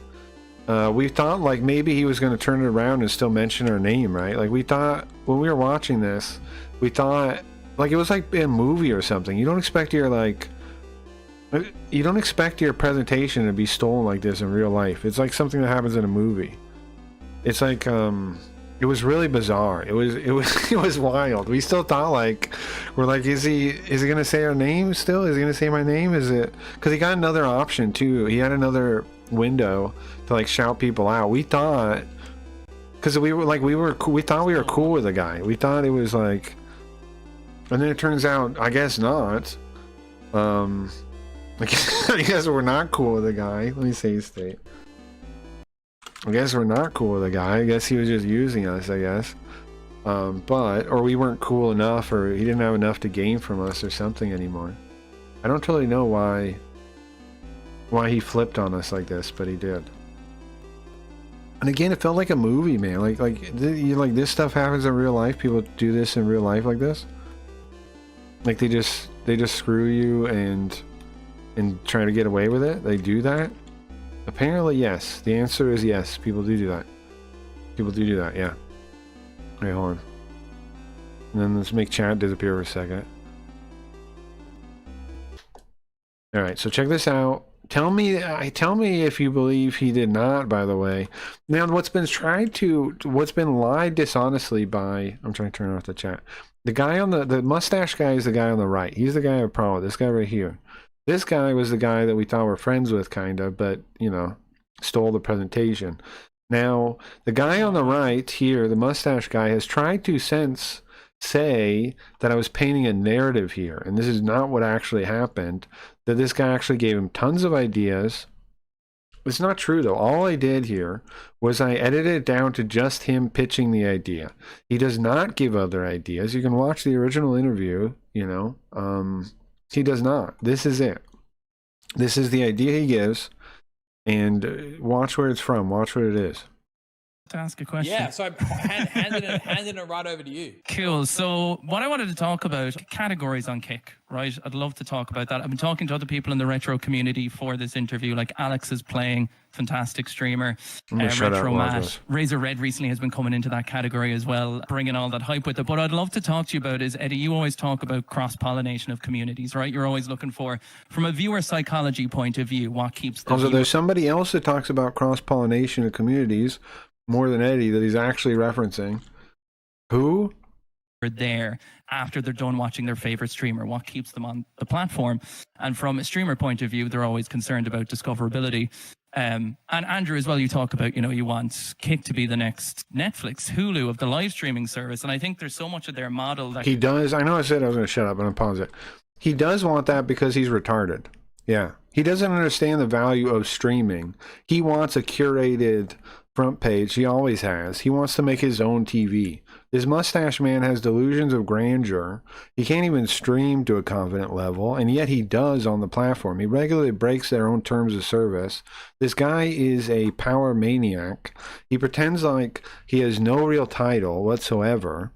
we thought like maybe he was going to turn it around and still mention our name, right? Like we thought when we were watching this, we thought like it was like a movie or something. You don't expect your presentation to be stolen like this in real life. It's like something that happens in a movie. It's like it was really bizarre. It was wild. We still thought like we're like, is he gonna say our name still? Is he gonna say my name? Is it because he got another option too? He had another window to like shout people out. We thought Because we thought we were cool with the guy. We thought it was like, and then it turns out, I guess not. I guess we're not cool with the guy. Let me say state. I guess we're not cool with the guy. I guess he was just using us, I guess. Or we weren't cool enough, or he didn't have enough to gain from us or something anymore. I don't totally know why he flipped on us like this, but he did. And again, it felt like a movie, man. Like this stuff happens in real life. People do this in real life like this. Like they just screw you and try to get away with it. They do that. Apparently, yes. The answer is yes. People do that. People do that. Yeah. Wait, hold on. And then let's make chat disappear for a second. All right. So check this out. Tell me if you believe he did not, by the way. Now, what's been lied dishonestly by, I'm trying to turn off the chat. The guy on the mustache guy is the guy on the right. He's the guy I have a problem with. This guy right here. This guy was the guy that we thought we're friends with, kind of, but, you know, stole the presentation. Now, the guy on the right here, the mustache guy, has tried to say that I was painting a narrative here, and this is not what actually happened. That this guy actually gave him tons of ideas. It's not true, though. All I did here was I edited it down to just him pitching the idea. He does not give other ideas. You can watch the original interview, you know. He does not. This is it. This is the idea he gives, and watch where it's from. Watch what it is. To ask a question. Yeah, so I'm handing it right over to you. Cool. So what I wanted to talk about, categories on Kick, right? I'd love to talk about that. I've been talking to other people in the retro community for this interview, like Alex is playing, fantastic streamer. Retro Matt. Razor Red recently has been coming into that category as well, bringing all that hype with it. But I'd love to talk to you about is, Eddie, you always talk about cross-pollination of communities, right? You're always looking for, from a viewer psychology point of view, what keeps the Also, there's somebody else that talks about cross-pollination of communities more than Eddie that he's actually referencing. Who? There after they're done watching their favorite streamer, what keeps them on the platform. And from a streamer point of view, they're always concerned about discoverability. And Andrew as well, you talk about, you know, you want Kick to be the next Netflix, Hulu of the live streaming service. And I think there's so much of their model that he does. I know I said I was going to shut up, and I apologize. He does want that because he's retarded. Yeah. He doesn't understand the value of streaming. He wants a curated front page. He always has. He wants to make his own TV. This mustache man has delusions of grandeur. He can't even stream to a confident level, and yet he does on the platform. He regularly breaks their own terms of service. This guy is a power maniac. He pretends like he has no real title whatsoever.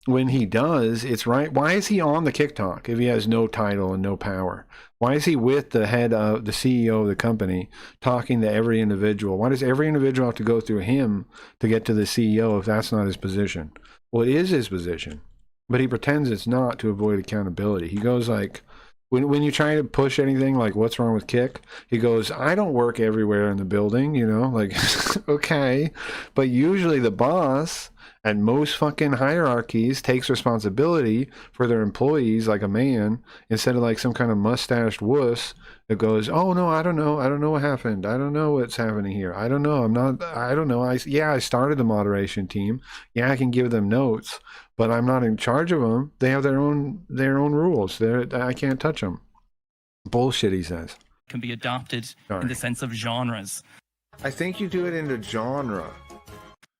When he does, it's right. Why is he on the Kick Talk if he has no title and no power? Why is he with the head of the CEO of the company talking to every individual? Why does every individual have to go through him to get to the CEO if that's not his position? Well, it is his position, but he pretends it's not to avoid accountability. He goes like, when you try to push anything like what's wrong with Kick, he goes, I don't work everywhere in the building, you know, like, okay, but usually the boss at most fucking hierarchies takes responsibility for their employees like a man, instead of like some kind of mustached wuss that goes, oh no, I don't know what happened, I don't know what's happening here, I don't know, I started the moderation team, yeah, I can give them notes, but I'm not in charge of them. They have their own rules. I can't touch them. Bullshit, he says. Can be adopted in the sense of genres. I think you do it into genre.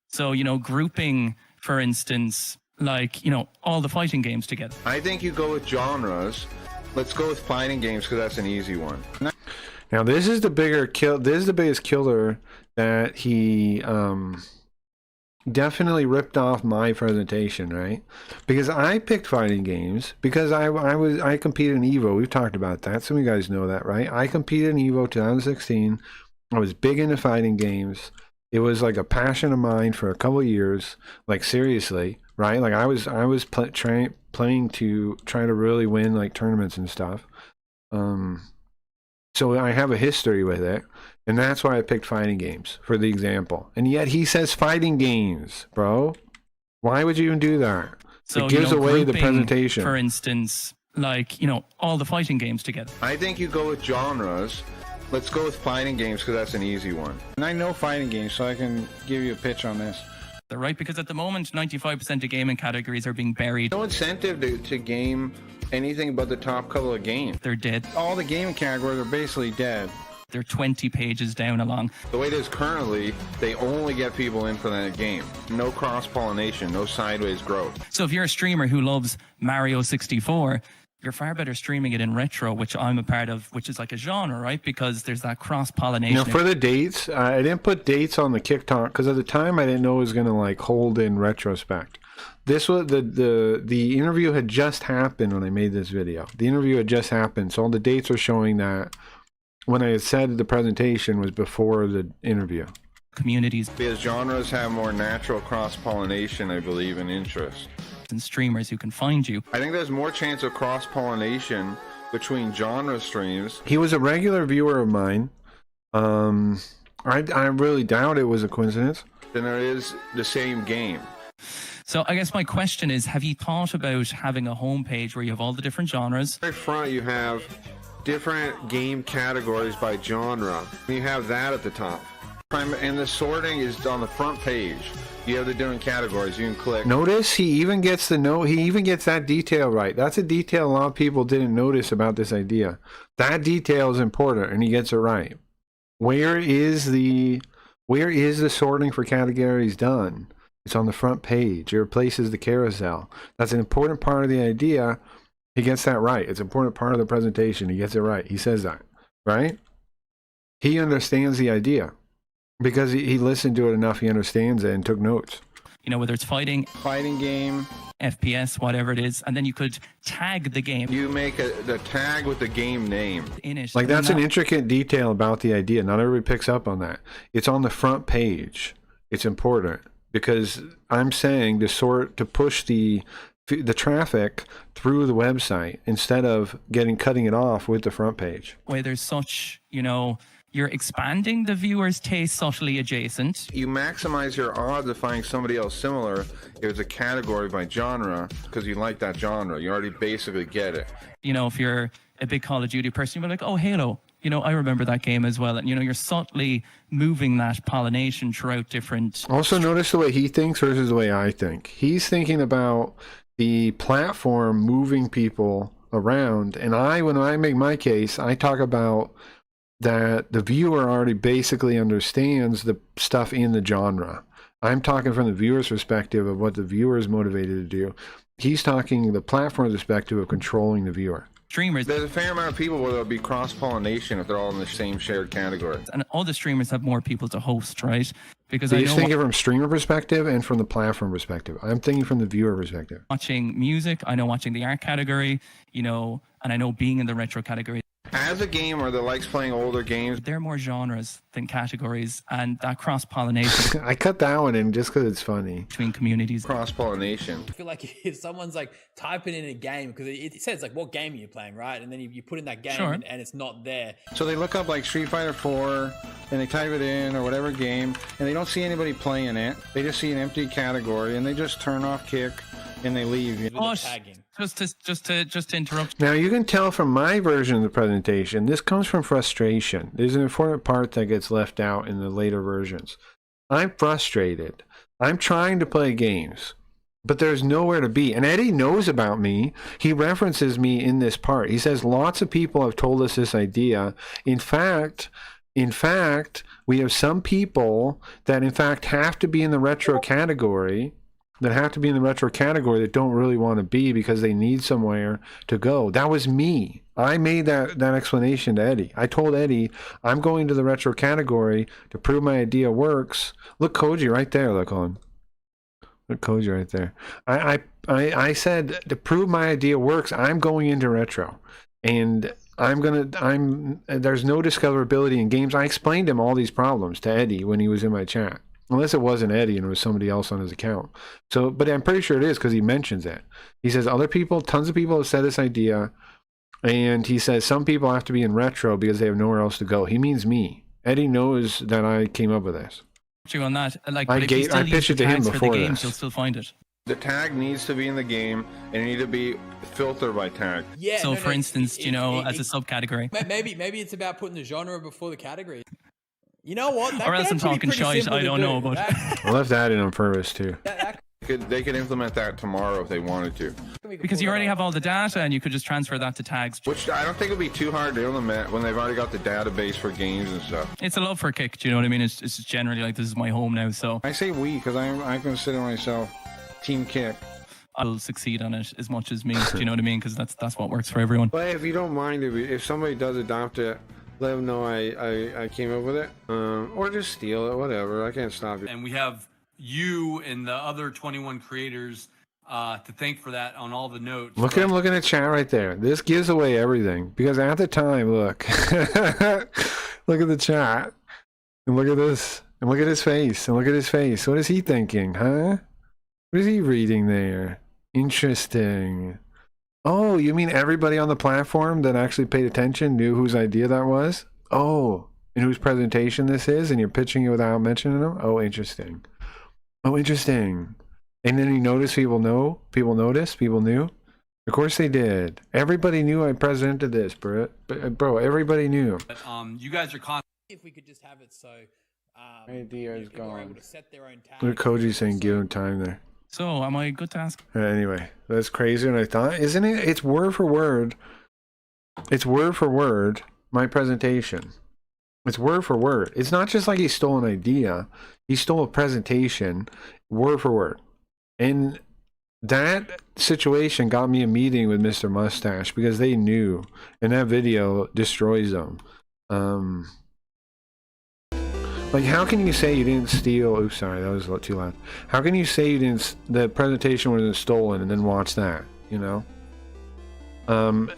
So, you know, grouping, for instance, like, you know, all the fighting games together. I think you go with genres. Let's go with fighting games because that's an easy one. Now, this is the biggest killer that he definitely ripped off my presentation, right? Because I picked fighting games because I competed in EVO. We've talked about that. Some of you guys know that, right? I competed in EVO 2016. I was big into fighting games. It was like a passion of mine for a couple of years, like seriously, right? Like I was playing to try to really win like tournaments and stuff. So I have a history with it, and that's why I picked fighting games for the example. And yet he says fighting games, bro. Why would you even do that? So, it gives away the presentation. For instance, like, you know, all the fighting games together. I think you go with genres. Let's go with fighting games because that's an easy one. And I know fighting games, so I can give you a pitch on this. right? Because at the moment, 95% of gaming categories are being buried. No incentive to game anything but the top couple of games. They're dead. All the gaming categories are basically dead. They're 20 pages down along. The way it is currently, they only get people in for that game. No cross-pollination, no sideways growth. So if you're a streamer who loves Mario 64, you're far better streaming it in retro, which I'm a part of, which is like a genre, right? Because there's that cross-pollination. Now, for the dates, I didn't put dates on the Kick Talk because at the time I didn't know it was going to like hold in retrospect. This was the interview had just happened when I made this video. The interview had just happened, so all the dates are showing that when I had said the presentation was before the interview. Communities. Because genres have more natural cross-pollination, I believe, and interest. And streamers who can find you. I think there's more chance of cross-pollination between genre streams. He was a regular viewer of mine. I really doubt it was a coincidence. Than there is the same game. So I guess my question is, have you thought about having a homepage where you have all the different genres? Right front you have different game categories by genre. You have that at the top. And the sorting is on the front page. You have the different categories. You can click. Notice he even gets the note. He even gets that detail right. That's a detail a lot of people didn't notice about this idea. That detail is important, and he gets it right. Where is the sorting for categories done? It's on the front page. It replaces the carousel. That's an important part of the idea. He gets that right. It's an important part of the presentation. He gets it right. He says that, right? He understands the idea. Because he listened to it enough, he understands it and took notes. You know, whether it's fighting game, FPS, whatever it is, and then you could tag the game. You make the tag with the game name in it. Like that's an intricate detail about the idea. Not everybody picks up on that. It's on the front page. It's important because I'm saying to push the traffic through the website instead of cutting it off with the front page. Where there's such, you're expanding the viewer's taste subtly adjacent. You maximize your odds of finding somebody else similar if it's a category by genre because you like that genre. You already basically get it. If you're a big Call of Duty person, you're like, oh, Halo. I remember that game as well. And, you're subtly moving that pollination throughout different... Also notice the way he thinks versus the way I think. He's thinking about the platform moving people around. And when I make my case, I talk about that the viewer already basically understands the stuff in the genre. I'm talking from the viewer's perspective of what the viewer is motivated to do. He's talking the platform's perspective of controlling the viewer. Streamers. There's a fair amount of people where there'll be cross-pollination if they're all in the same shared category. And all the streamers have more people to host, right? Because so he's thinking from streamer perspective and from the platform perspective. I'm thinking from the viewer perspective. Watching music, I know watching the art category, and I know being in the retro category. As a gamer that likes playing older games, there are more genres than categories, and that cross-pollination. I cut that one in just because it's funny. Between communities. Cross-pollination. I feel like if someone's like typing in a game, because it says like what game are you playing, right? And then you put in that game and it's not there. So they look up like Street Fighter 4 and they type it in or whatever game, and they don't see anybody playing it. They just see an empty category and they just turn off Kick and they leave. Tagging. Just to interrupt. Now you can tell from my version of the presentation, this comes from frustration. There's an important part that gets left out in the later versions. I'm frustrated. I'm trying to play games, but there's nowhere to be. And Eddie knows about me. He references me in this part. He says lots of people have told us this idea. In fact, we have some people that in fact have to be in the retro category. That don't really want to be because they need somewhere to go. That was me. I made that explanation to Eddie. I told Eddie, I'm going to the retro category to prove my idea works. Look, Koji right there. Look Koji right there. I said to prove my idea works, I'm going into retro. And there's no discoverability in games. I explained him all these problems to Eddie when he was in my chat. Unless it wasn't Eddie and it was somebody else on his account. But I'm pretty sure it is because he mentions it. He says tons of people have said this idea, and he says some people have to be in retro because they have nowhere else to go. He means me. Eddie knows that I came up with this. On that, I pitched it to him before this. You'll still find it. The tag needs to be in the game and it needs to be filtered by tag. Yeah. So for instance, as a subcategory. Maybe it's about putting the genre before the category. You know what? That Or else I'm talking shite. I don't know, but I left that in on purpose too. They could implement that tomorrow if they wanted to. because you already have all the data and you could just transfer that to tags. Which I don't think it'll be too hard to implement when they've already got the database for games and stuff. It's a love for Kick. Do you know what I mean? It's generally like, this is my home now. So I say we because I consider myself Team Kick. I'll succeed on it as much as me. Do you know what I mean? Because that's what works for everyone. But if you don't mind, if somebody does adopt it, let them know I came up with it, or just steal it, whatever. I can't stop you. And we have you and the other 21 creators to thank for that on all the notes. Look at him looking at chat right there. This gives away everything because at the time, look, look at the chat, and look at this, and look at his face, and look at his face. What is he thinking, huh? What is he reading there? Interesting. Oh, you mean everybody on the platform that actually paid attention knew whose idea that was? Oh, and whose presentation this is, and you're pitching it without mentioning them? Oh, interesting. Oh, interesting. And then you notice people know? People noticed? People knew? Of course they did. Everybody knew I presented this, bro. Bro, everybody knew. But, you guys are constantly. If we could just have it so Idea is people were able gone. to set their own tags. Look at Koji saying give him time there. So am I good to ask? Anyway, that's crazier than I thought, isn't it? It's word for word. It's word for word my presentation. It's word for word. It's not just like he stole an idea. He stole a presentation, word for word. And that situation got me a meeting with Mr. Mustache because they knew, and that video destroys them. Like, how can you say you didn't steal? Oops, sorry, that was a little too loud. How can you say you didn't? The presentation wasn't stolen, and then watch that? You know.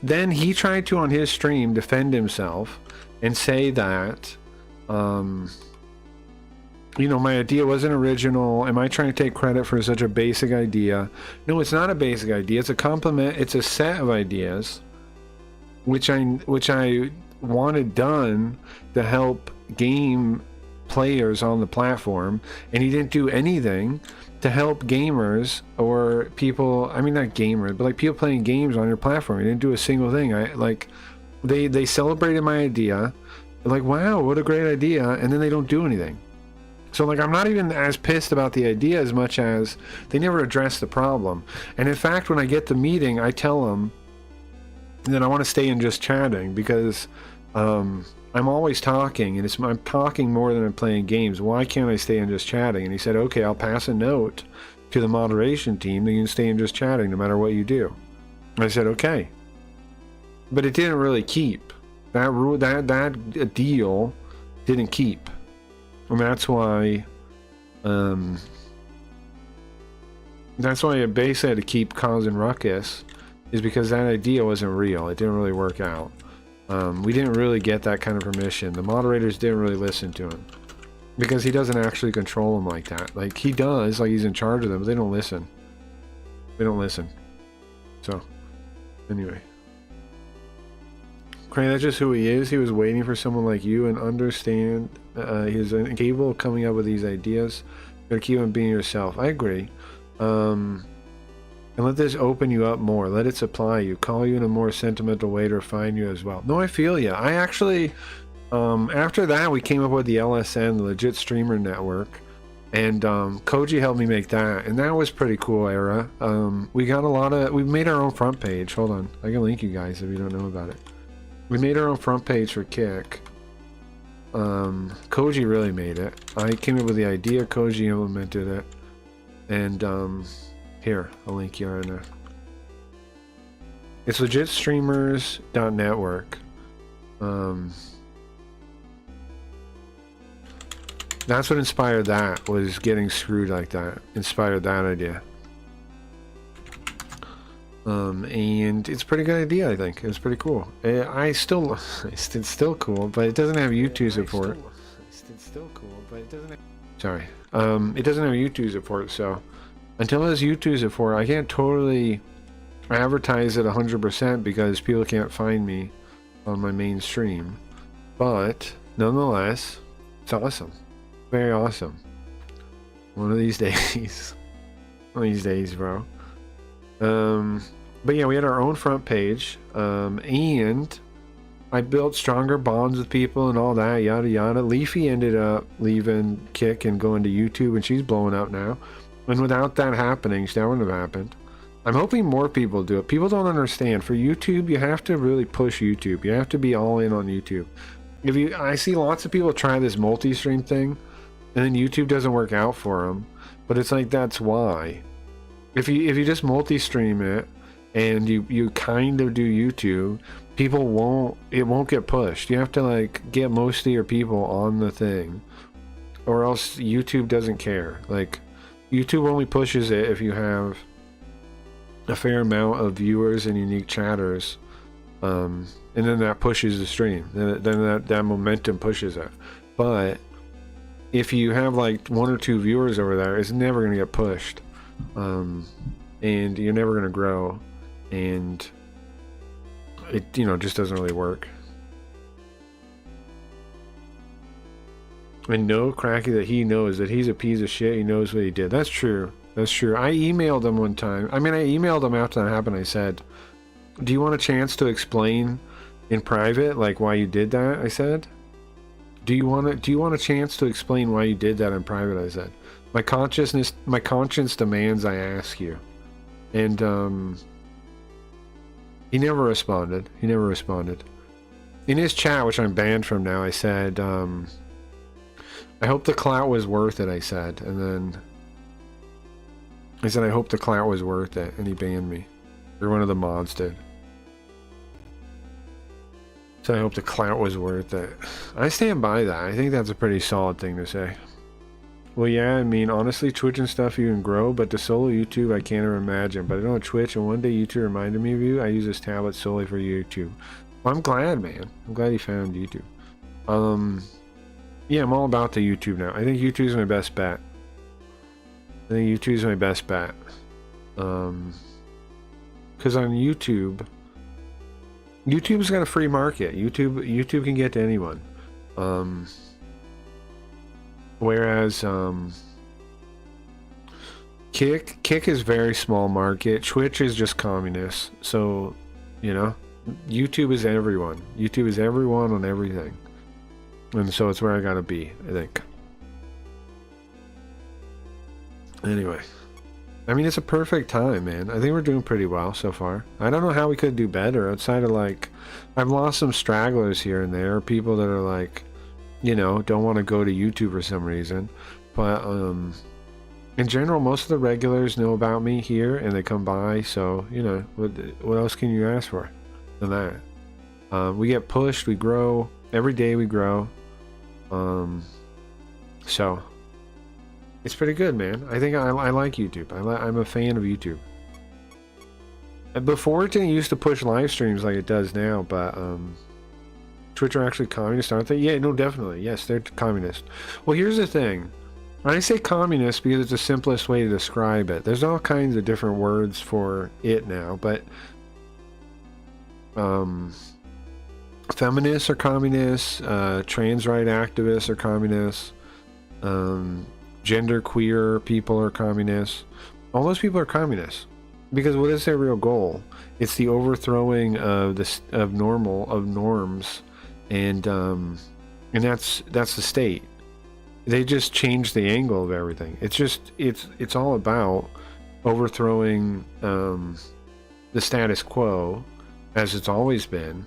Then he tried to on his stream defend himself and say that, you know, my idea wasn't original. Am I trying to take credit for such a basic idea? No, it's not a basic idea. It's a complement. It's a set of ideas, which I wanted done to help game players on the platform, and he didn't do anything to help gamers or people, I mean not gamers, but like people playing games on your platform. He didn't do a single thing. They celebrated my idea, like, wow, what a great idea, and then they don't do anything. So like, I'm not even as pissed about the idea as much as they never addressed the problem. And in fact, when I get the meeting, I tell them that I want to stay in just chatting because I'm always talking, and I'm talking more than I'm playing games. Why can't I stay in just chatting? And he said, okay, I'll pass a note to the moderation team that you can stay in just chatting no matter what you do. And I said, okay. But it didn't really keep. That rule, that deal didn't keep. And that's why I basically had to keep causing ruckus, is because that idea wasn't real. It didn't really work out. We didn't really get that kind of permission. The moderators didn't really listen to him because he doesn't actually control them like that. Like, he does, like he's in charge of them, but they don't listen. They don't listen. So, anyway. Crane, that's just who he is. He was waiting for someone like you and understand he's incapable of coming up with these ideas. You gotta keep on being yourself. I agree. And let this open you up more. Let it supply you. Call you in a more sentimental way to refine you as well. No, I feel you. I actually, after that, we came up with the LSN, the Legit Streamer Network. And Koji helped me make that. And that was pretty cool era. We got a lot of, we made our own front page. Hold on. I can link you guys if you don't know about it. We made our own front page for Kick. Koji really made it. I came up with the idea. Koji implemented it. And, here, I'll link you right now. It's legitstreamers.network. That's what inspired that, was getting screwed like that. Inspired that idea. And it's a pretty good idea, I think. It's pretty cool. It's still cool, but it doesn't have YouTube support. It's still cool, but it doesn't have... Sorry. It doesn't have YouTube support, so... Until it has YouTube support, I can't totally advertise it 100% because people can't find me on my main stream. But, nonetheless, it's awesome. Very awesome. One of these days. One of these days, bro. But yeah, we had our own front page. And I built stronger bonds with people and all that, yada yada. Leafy ended up leaving Kick and going to YouTube, and she's blowing up now. And without that happening, that wouldn't have happened. I'm hoping more people do it. People don't understand. For YouTube, you have to really push YouTube. You have to be all in on YouTube. I see lots of people try this multi-stream thing, and then YouTube doesn't work out for them. But it's like, that's why. If you just multi-stream it and you kind of do YouTube, it won't get pushed. You have to like get most of your people on the thing, or else YouTube doesn't care. Like, YouTube only pushes it if you have a fair amount of viewers and unique chatters, and then that pushes the stream. Then that momentum pushes it. But if you have like 1 or 2 viewers over there, it's never going to get pushed, and you're never going to grow, and it just doesn't really work. I know Cracky that he knows that he's a piece of shit. He knows what he did. That's true. That's true. I emailed him one time. I emailed him after that happened. I said, do you want a chance to explain in private, like, why you did that? I said, do you want a chance to explain why you did that in private? I said, my conscience demands I ask you. And he never responded. In his chat, which I'm banned from now, I said, I hope the clout was worth it, I said. And then I said, I hope the clout was worth it. And he banned me. Or one of the mods did. So I hope the clout was worth it. I stand by that. I think that's a pretty solid thing to say. Well, yeah, I mean, honestly, Twitch and stuff you can grow, but the solo YouTube I can't even imagine. But I know Twitch, and one day YouTube reminded me of you. I use this tablet solely for YouTube. Well, I'm glad, man. I'm glad you found YouTube. Yeah, I'm all about the YouTube now. I think YouTube's my best bet. Because on YouTube's got a free market. YouTube can get to anyone. Whereas Kick is very small market. Twitch is just communist. So, YouTube is everyone. YouTube is everyone on everything. And so it's where I gotta be, I think. Anyway. I mean, it's a perfect time, man. I think we're doing pretty well so far. I don't know how we could do better outside of, like, I've lost some stragglers here and there. People that are like, don't want to go to YouTube for some reason. But, in general, most of the regulars know about me here and they come by. So, what else can you ask for than that? We get pushed, we grow. Every day we grow. So it's pretty good, man. I think I like YouTube. I'm a fan of YouTube. Before it didn't used to push live streams like it does now, but Twitch are actually communist, aren't they? Yeah, no, definitely. Yes, they're communist. Well, here's the thing. I say communist because it's the simplest way to describe it. There's all kinds of different words for it now, but feminists are communists, trans right activists are communists, gender queer people are communists. All those people are communists because what is their real goal? It's the overthrowing of norms, and that's the state. They just change the angle of everything. It's all about overthrowing the status quo as it's always been.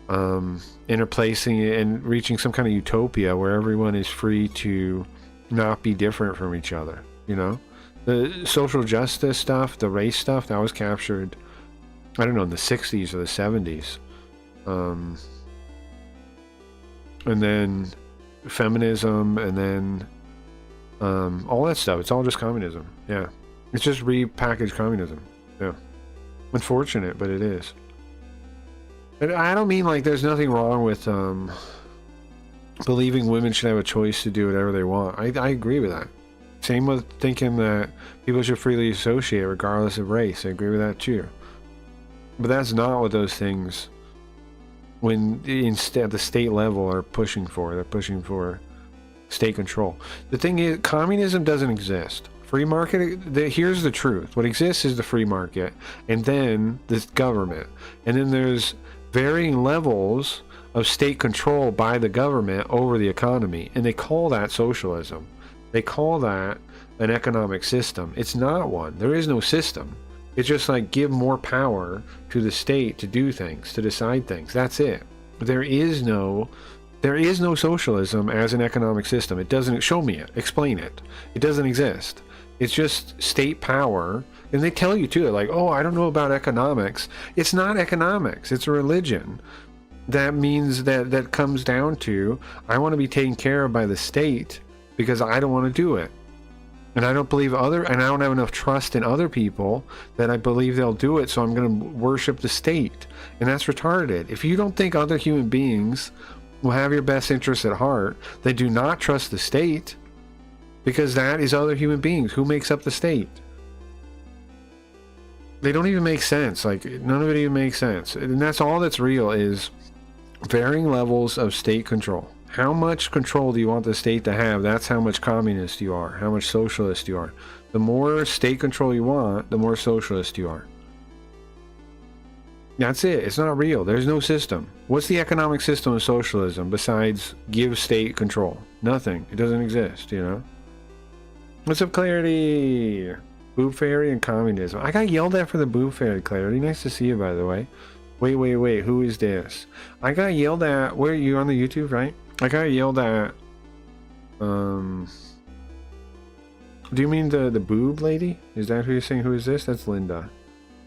And replacing it and reaching some kind of utopia where everyone is free to not be different from each other. The social justice stuff, the race stuff, that was captured, I don't know, in the 60s or the 70s. And then feminism, and then all that stuff. It's all just communism. Yeah. It's just repackaged communism. Yeah. Unfortunate, but it is. I don't mean like there's nothing wrong with believing women should have a choice to do whatever they want. I agree with that. Same with thinking that people should freely associate regardless of race. I agree with that too. But that's not what those things, when instead the state level, are pushing for. They're pushing for state control. The thing is, communism doesn't exist. Free market, here's the truth. What exists is the free market, and then this government. And then there's varying levels of state control by the government over the economy, and they call that socialism. They call that an economic system. It's not one. There is no system. It's just like give more power to the state to do things, to decide things. That's it. There is no socialism as an economic system. It doesn't. Show me it. Explain it. It doesn't exist. It's just state power. And they tell you too, like, oh, I don't know about economics. It's not economics. It's a religion. That means that comes down to, I want to be taken care of by the state because I don't want to do it. And I don't believe and I don't have enough trust in other people that I believe they'll do it, so I'm going to worship the state. And that's retarded. If you don't think other human beings will have your best interests at heart, they do not trust the state, because that is other human beings. Who makes up the state? They don't even make sense. Like, none of it even makes sense. And that's all that's real, is varying levels of state control. How much control do you want the state to have? That's how much communist you are, how much socialist you are. The more state control you want, the more socialist you are. That's it. It's not real. There's no system. What's the economic system of socialism besides give state control? Nothing. It doesn't exist, you know? What's up, Clarity? Boob Fairy and communism. I got yelled at for the Boob Fairy, Clarity. Nice to see you, by the way. Wait. Who is this? I got yelled at. Where are you on the YouTube, right? I got yelled at. Do you mean the boob lady? Is that who you're saying? Who is this? That's Linda.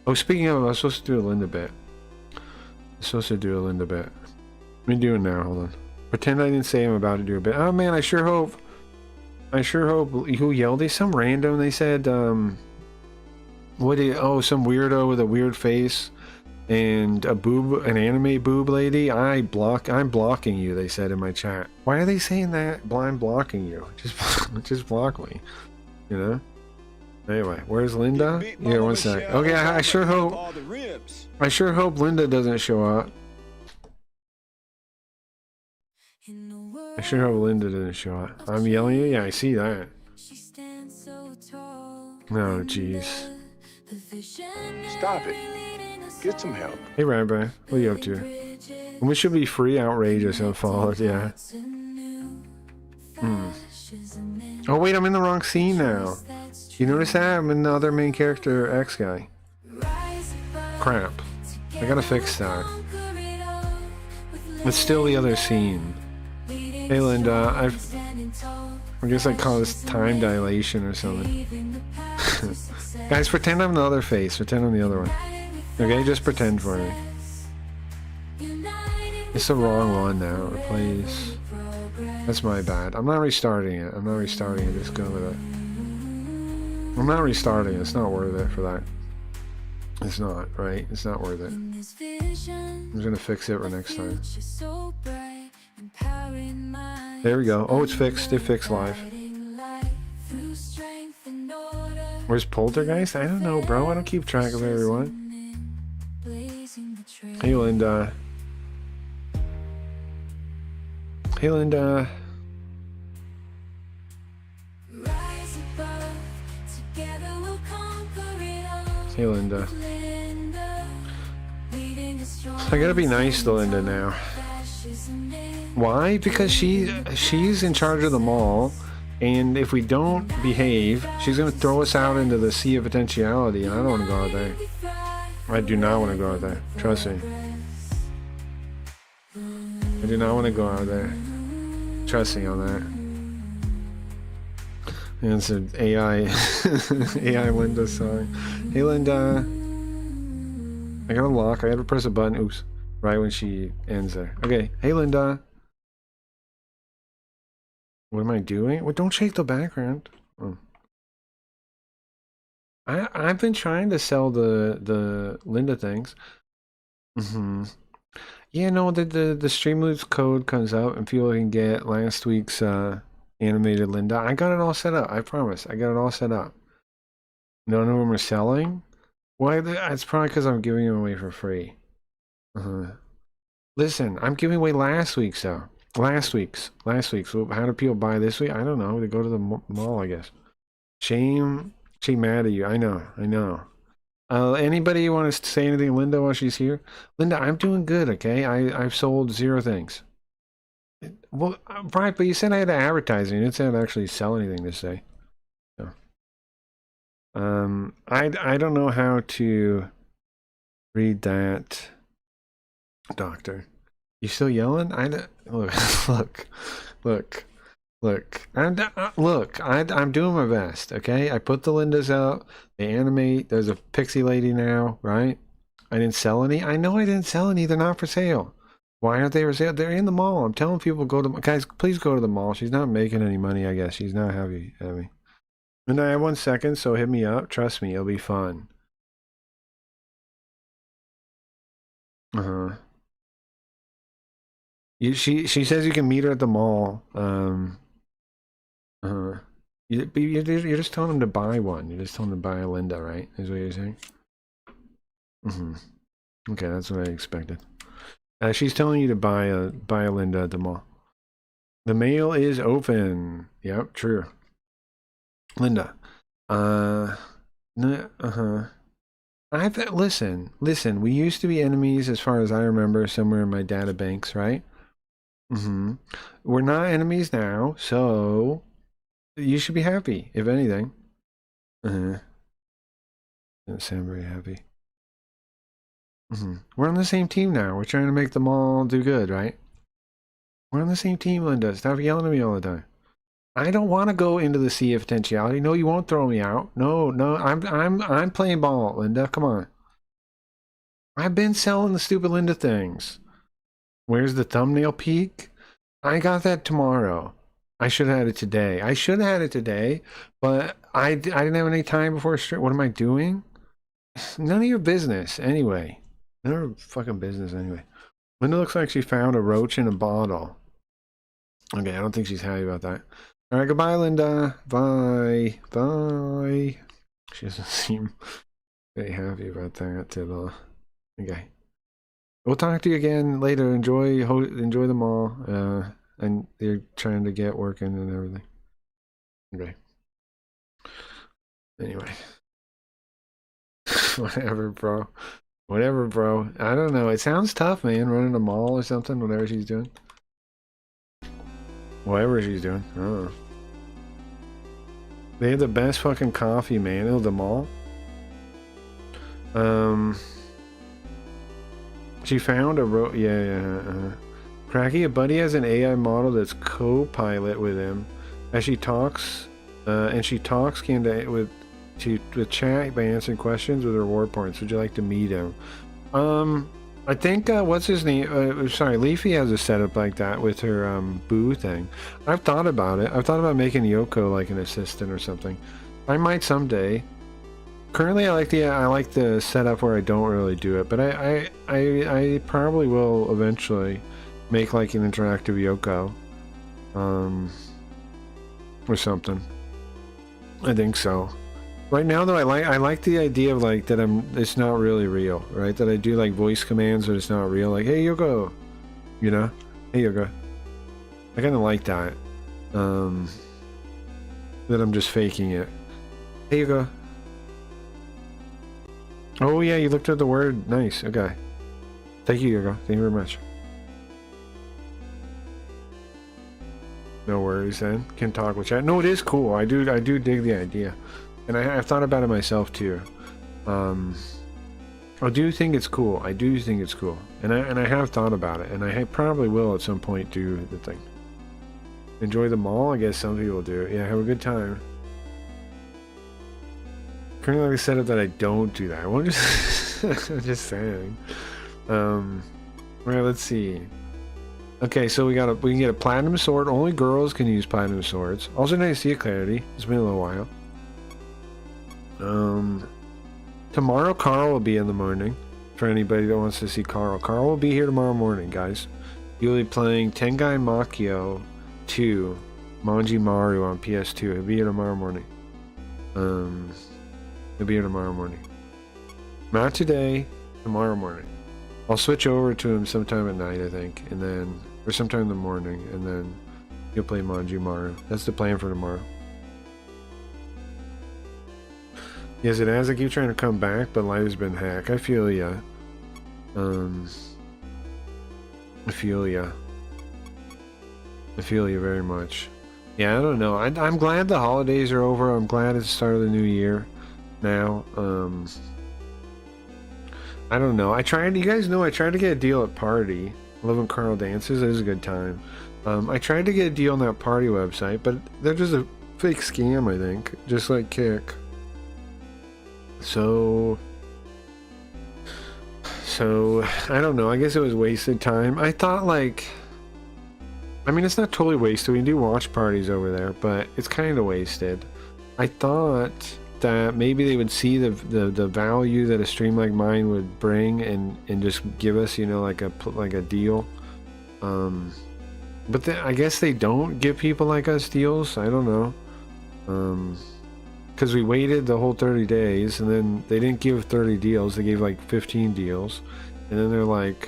Oh, speaking of, I was supposed to do a Linda bit. Let me do it now. Hold on. Pretend I didn't say I'm about to do a bit. Oh man, I sure hope. Who yelled? They some random. They said, some weirdo with a weird face and an anime boob lady. I'm blocking you, they said in my chat. Why are they saying that? I'm blocking you. Just block me, you know? Anyway, where's Linda? Yeah, one sec. Okay, I sure hope Linda doesn't show up. I sure hope Linda doesn't show up. I'm yelling at you? Yeah, I see that. Oh, jeez. Stop it. Get some help. Hey, Rabbi. What are you up to? We should be free, outrageous, unfollowed, yeah. Oh, wait, I'm in the wrong scene now. You notice that? I'm in the other main character, X guy. Crap. I gotta fix that. It's still the other scene. Hey, Linda, I guess I call this time dilation or something. Guys, pretend I'm the other face. Pretend I'm the other one. Okay, just pretend for me. It's the wrong one now. Replace. That's my bad. I'm not restarting it. Just go with it. I'm not restarting it. It's not worth it for that. It's not, right? It's not worth it. I'm just gonna fix it for next time. There we go. Oh, it's fixed. It fixed live. Where's Poltergeist? I don't know, bro. I don't keep track of everyone. Hey, Linda. Hey, Linda. Hey, Linda. I gotta be nice to Linda now. Why? Because she's in charge of the mall, and if we don't behave, she's gonna throw us out into the sea of potentiality, and I don't want to go out there. I do not want to go out there. Trust me. I do not want to go out there. Trust me on that. And it's an AI Linda song. Hey, Linda. I gotta lock. I gotta press a button. Oops. Right when she ends there. Okay. Hey, Linda. What am I doing? Well, don't shake the background. Oh. I've been trying to sell the Linda things. Yeah, no, the Streamloots code comes out and people can get last week's animated Linda. I got it all set up. I promise. I got it all set up. None of them are selling. Why? It's probably because I'm giving them away for free. Listen, I'm giving away last week's though. Last week's. So how do people buy this week? I don't know. They go to the mall, I guess. Shame mad at you. I know. Anybody want to say anything to Linda while she's here? Linda, I'm doing good, okay? I've sold 0 things. Well, right, but you said I had to advertise. You didn't say I'd actually sell anything to say. So, I don't know how to read that, Doctor. You still yelling? Look. I'm doing my best, okay? I put the Lindas out. They animate. There's a pixie lady now, right? I didn't sell any. I know I didn't sell any. They're not for sale. Why aren't they for sale? They're in the mall. I'm telling people go to guys. Please go to the mall. She's not making any money. I guess she's not happy. And I have 1 second, so hit me up. Trust me, it'll be fun. She says you can meet her at the mall. You're just telling them to buy one. You're just telling them to buy a Linda, right? Is what you're saying? Okay, that's what I expected. She's telling you to buy a Linda at the mall. The mail is open. Yep, true. Linda. Listen. We used to be enemies as far as I remember somewhere in my data banks, right? We're not enemies now, so you should be happy, if anything. Doesn't sound very happy. We're on the same team now. We're trying to make them all do good, right? We're on the same team, Linda. Stop yelling at me all the time. I don't want to go into the sea of potentiality. No, you won't throw me out. No, I'm playing ball, Linda. Come on. I've been selling the stupid Linda things. Where's the thumbnail peak? I got that tomorrow. I should have had it today. But I didn't have any time before stream. What am I doing? None of your business, anyway. None of your fucking business, anyway. Linda looks like she found a roach in a bottle. Okay, I don't think she's happy about that. All right, goodbye, Linda. Bye. She doesn't seem very happy about that at all. Okay. We'll talk to you again later. Enjoy them all. And they're trying to get working and everything. Okay. Anyway. Whatever, bro. I don't know. It sounds tough, man. Running a mall or something. Whatever she's doing. I don't know. They had the best fucking coffee, man. Oh, the mall. She found a Cracky, a buddy has an AI model that's co-pilot with him as she talks, with chat by answering questions with reward points. Would you like to meet him? I think what's his name? Sorry, Leafy has a setup like that with her Boo thing. I've thought about it. I've thought about making Yoko like an assistant or something. I might someday. Currently, I like the setup where I don't really do it, but I probably will eventually make like an interactive Yoko, or something. I think so. Right now, though, I like the idea of like that it's not really real, right? That I do like voice commands, but it's not real. Like, hey Yoko, you know, hey Yoko. I kind of like that. That I'm just faking it. Hey Yoko. Oh yeah, you looked at the word. Nice. Okay. Thank you, Yoko. Thank you very much. No worries then. Can talk with chat. No, it is cool. I do dig the idea. And I've thought about it myself too. I do think it's cool. And I have thought about it. And I probably will at some point do the thing. Enjoy the mall? I guess some people do. Yeah, have a good time. Currently, I set up that I don't do that. I won't just... I'm just saying. Well, let's see. Okay, so we can get a platinum sword. Only girls can use platinum swords. Also nice to see you, Clarity. It's been a little while. Tomorrow Carl will be in the morning. For anybody that wants to see Carl. Carl will be here tomorrow morning, guys. He'll be playing Tengai Makio 2 Manji Maru on PS2. He'll be here tomorrow morning. He'll be here tomorrow morning. Not today, tomorrow morning. I'll switch over to him sometime at night, I think, and then, or sometime in the morning, and then he'll play Manji Maru. That's the plan for tomorrow. Yes, it has. I keep trying to come back, but life has been hacked. I feel ya. I feel ya. I feel you very much. Yeah, I don't know. I'm glad the holidays are over. I'm glad it's the start of the new year now. I don't know. You guys know I tried to get a deal at Party. Love when Carl dances. It is a good time. I tried to get a deal on that Party website, but they're just a fake scam, I think. Just like Kick. So I don't know. I guess it was wasted time. I thought, like, I mean, it's not totally wasted. We do watch parties over there, but it's kind of wasted. I thought that maybe they would see the value that a stream like mine would bring and just give us, you know, like a deal. But I guess they don't give people like us deals. I don't know. Because we waited the whole 30 days, and then they didn't give 30 deals. They gave like 15 deals, and then they're like,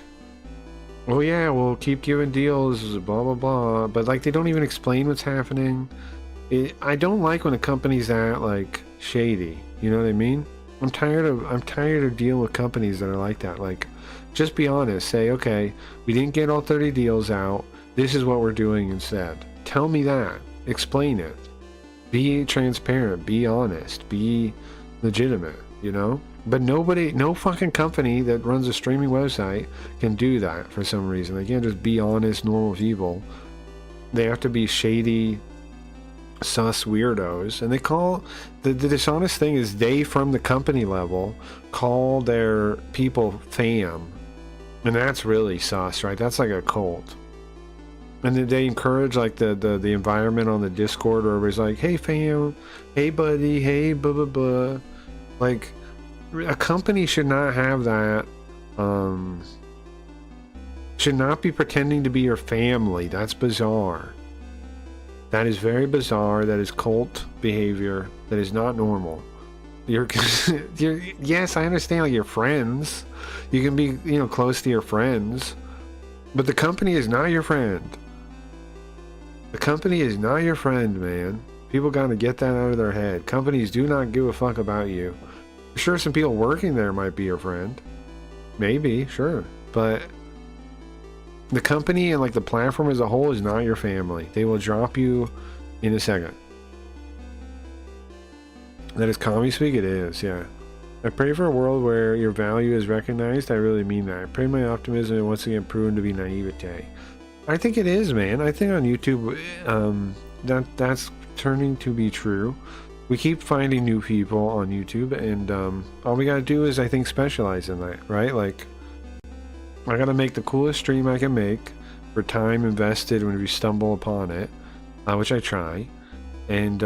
oh yeah, we'll keep giving deals, blah blah blah. But like, they don't even explain what's happening. I don't like when a company's that like shady. You know what I mean? I'm tired of dealing with companies that are like that. Like, just be honest. Say, okay, we didn't get all 30 deals out. This is what we're doing instead. Tell me that. Explain it. Be transparent, be honest, be legitimate, you know? But no fucking company that runs a streaming website can do that for some reason. They can't just be honest, normal people. They have to be shady, sus weirdos. And they call, the dishonest thing is they, from the company level, call their people fam. And that's really sus, right? That's like a cult. And then they encourage like the environment on the Discord where everybody's like, hey fam, hey buddy, hey blah blah blah. Like, a company should not have that. Should not be pretending to be your family. That's bizarre. That is very bizarre. That is cult behavior. That is not normal. You're yes, I understand, like, you're friends. You can be, you know, close to your friends. But the company is not your friend. The company is not your friend, man. People gotta get that out of their head. Companies do not give a fuck about you. Sure, some people working there might be your friend. Maybe, sure. But the company and like the platform as a whole is not your family. They will drop you in a second. That is commie speak? It is, yeah. I pray for a world where your value is recognized. I really mean that. I pray my optimism is once again proven to be naivete. I think it is, man. I think on YouTube, that's turning to be true. We keep finding new people on YouTube, and all we gotta do is, I think, specialize in that, right? Like, I gotta make the coolest stream I can make for time invested when we stumble upon it, which I try, and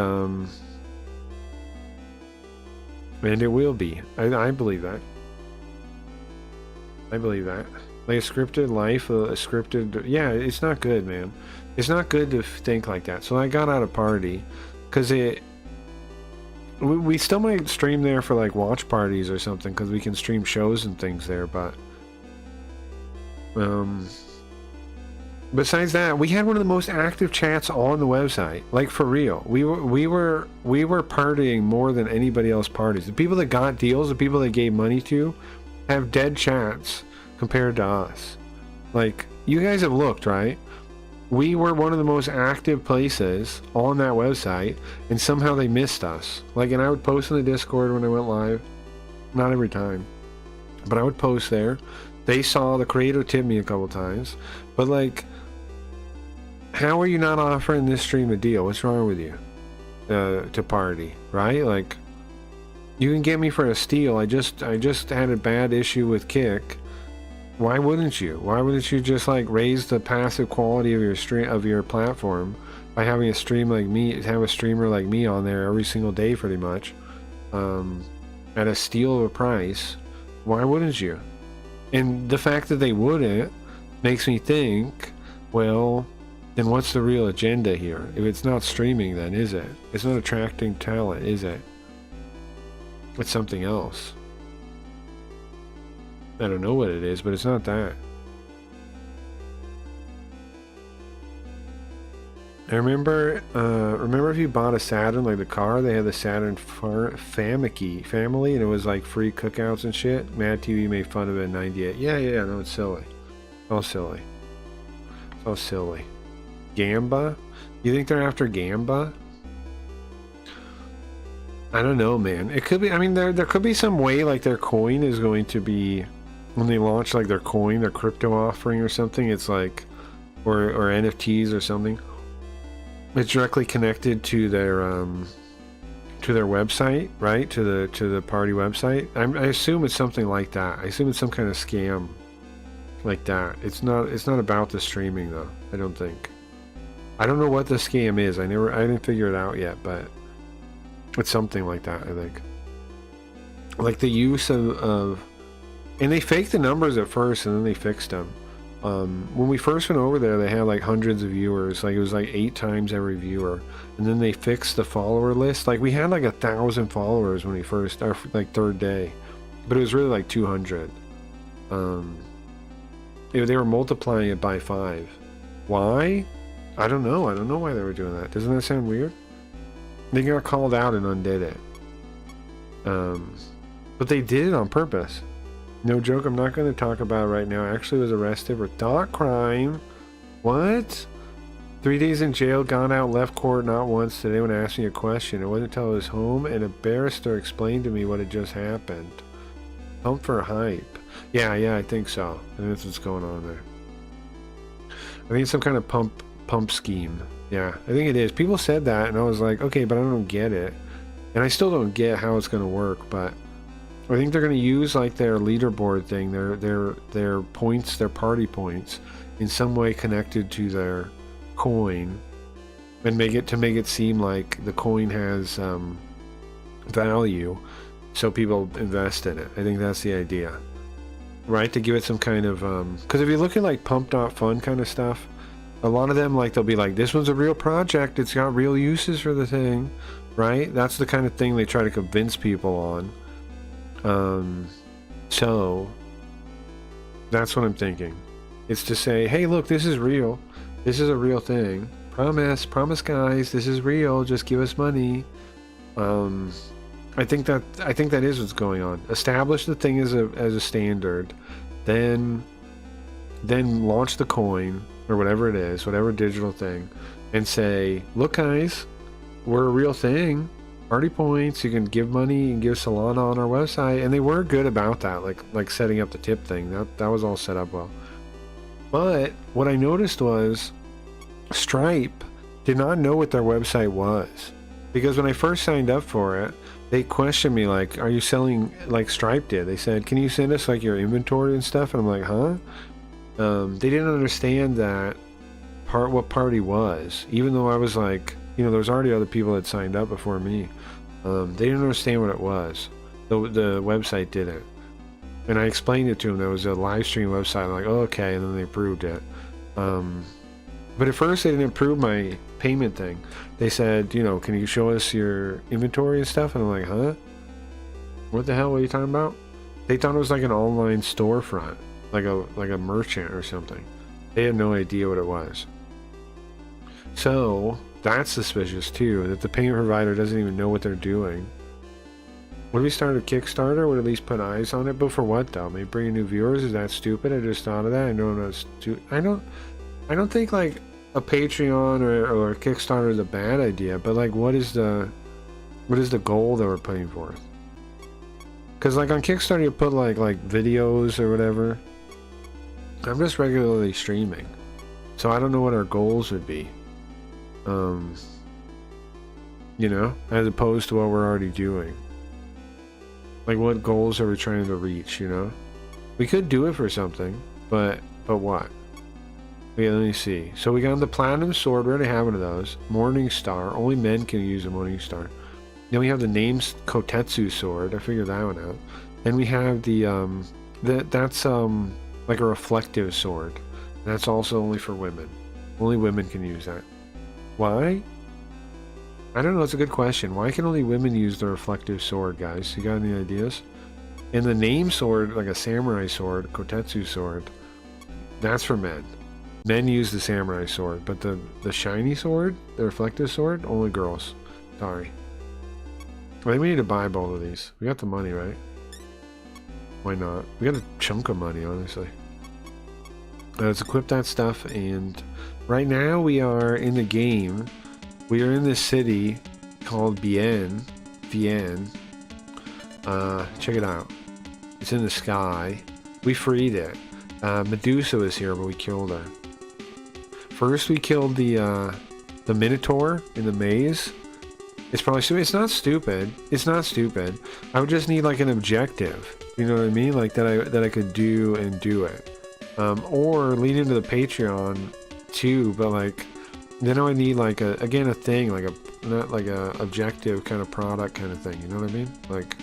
it will be. I believe that. I believe that. Like a scripted life, a scripted... Yeah, it's not good, man. It's not good to think like that. So I got out of Party, because we still might stream there for like watch parties or something, because we can stream shows and things there, but... Besides that, we had one of the most active chats on the website. Like, for real. We were partying more than anybody else parties. The people that got deals, the people that gave money to, have dead chats compared to us. Like, you guys have looked, right? We were one of the most active places on that website, and somehow they missed us. Like, and I would post in the Discord when I went live. Not every time, but I would post there. They saw the creator tip me a couple times, but like, how are you not offering this stream a deal? What's wrong with you? To Party, right? Like, you can get me for a steal. I just had a bad issue with Kick. Why wouldn't you? Why wouldn't you just like raise the passive quality of your stream, of your platform, by having a stream like me, have a streamer like me on there every single day pretty much, at a steal of a price? Why wouldn't you? And the fact that they wouldn't makes me think, well, then what's the real agenda here? If it's not streaming, then is it? It's not attracting talent, is it? It's something else. I don't know what it is, but it's not that. I remember if you bought a Saturn, like the car, they had the Saturn family, and it was like free cookouts and shit. Mad TV made fun of it in '98. Yeah, no, it's silly. All silly. It's all silly. Gamba? You think they're after Gamba? I don't know, man. It could be. I mean, there could be some way like their coin is going to be, when they launch like their coin, their crypto offering or something. It's like, or NFTs or something. It's directly connected to their website, right? To the party website. I assume it's something like that. I assume it's some kind of scam like that. It's not about the streaming though. I don't think. I don't know what the scam is. I didn't figure it out yet, but it's something like that, I think. Like the use of and they faked the numbers at first and then they fixed them. When we first went over there, they had like hundreds of viewers. Like it was like 8 times every viewer. And then they fixed the follower list. Like we had like 1,000 followers when we first, our like 3rd day, but it was really like 200. They were multiplying it by 5. Why? I don't know. I don't know why they were doing that. Doesn't that sound weird? They got called out and undid it. But they did it on purpose. No joke, I'm not going to talk about it right now. I actually was arrested for thought crime. What? 3 days in jail, gone out, left court not once did anyone ask me a question. It wasn't until I was home and a barrister explained to me what had just happened. Pump for hype. Yeah, I think so. I think that's what's going on there. I think it's some kind of pump scheme. Yeah, I think it is. People said that and I was like, okay, but I don't get it. And I still don't get how it's going to work, but I think they're going to use like their leaderboard thing, their points, their party points, in some way connected to their coin, and make it seem like the coin has value, so people invest in it. I think that's the idea, right? To give it some kind of because if you look at like pump.fun kind of stuff, a lot of them like they'll be like, this one's a real project, it's got real uses for the thing, right? That's the kind of thing they try to convince people on. So that's what I'm thinking. It's to say, hey, look, this is real. This is a real thing. Promise guys, this is real. Just give us money. I think that is what's going on. Establish the thing as a standard, then launch the coin or whatever it is, whatever digital thing, and say, look guys, we're a real thing. Party points, you can give money and give Solana on our website, and they were good about that, like setting up the tip thing. That was all set up well. But what I noticed was Stripe did not know what their website was, because when I first signed up for it, they questioned me like, are you selling, like Stripe did. They said, can you send us like your inventory and stuff? And I'm like, huh? They didn't understand that what party was, even though I was like, you know, there was already other people that signed up before me. They didn't understand what it was. The website didn't. And I explained it to them. There was a live stream website. I'm like, oh, okay. And then they approved it. But at first they didn't approve my payment thing. They said, you know, can you show us your inventory and stuff? And I'm like, huh? What the hell are you talking about? They thought it was like an online storefront, like a merchant or something. They had no idea what it was. So that's suspicious too, that the payment provider doesn't even know what they're doing. What if we start a Kickstarter? Would at least put eyes on it, but for what though? Maybe bring in new viewers? Is that stupid? I just thought of that. I don't think like a Patreon or a Kickstarter is a bad idea, but like what is the goal that we're putting forth? Because like on Kickstarter you put like videos or whatever. I'm just regularly streaming, so I don't know what our goals would be. You know, as opposed to what we're already doing. Like what goals are we trying to reach, you know? We could do it for something, but what? Okay, let me see. So we got the Platinum Sword, we already have one of those. Morning Star, only men can use a Morning Star. Then we have the name's Kotetsu Sword, I figured that one out. Then we have the, that's like a reflective sword. That's also only for women. Only women can use that. Why? I don't know, it's a good question. Why can only women use the reflective sword, guys? You got any ideas? And the name sword, like a samurai sword, Kotetsu sword, that's for men. Men use the samurai sword, but the shiny sword, the reflective sword, only girls. Sorry. I think we need to buy both of these. We got the money, right? Why not? We got a chunk of money, honestly. Let's equip that stuff, and right now we are in the game. We are in this city called Vienne. Check it out. It's in the sky. We freed it. Medusa was here, but we killed her. First, we killed the Minotaur in the maze. It's probably stupid. It's not stupid. It's not stupid. I would just need like an objective. You know what I mean? Like that I could do and do it. Or lead into the Patreon too. But like, then I would need like a thing, like not like a objective kind of product kind of thing. You know what I mean? Like,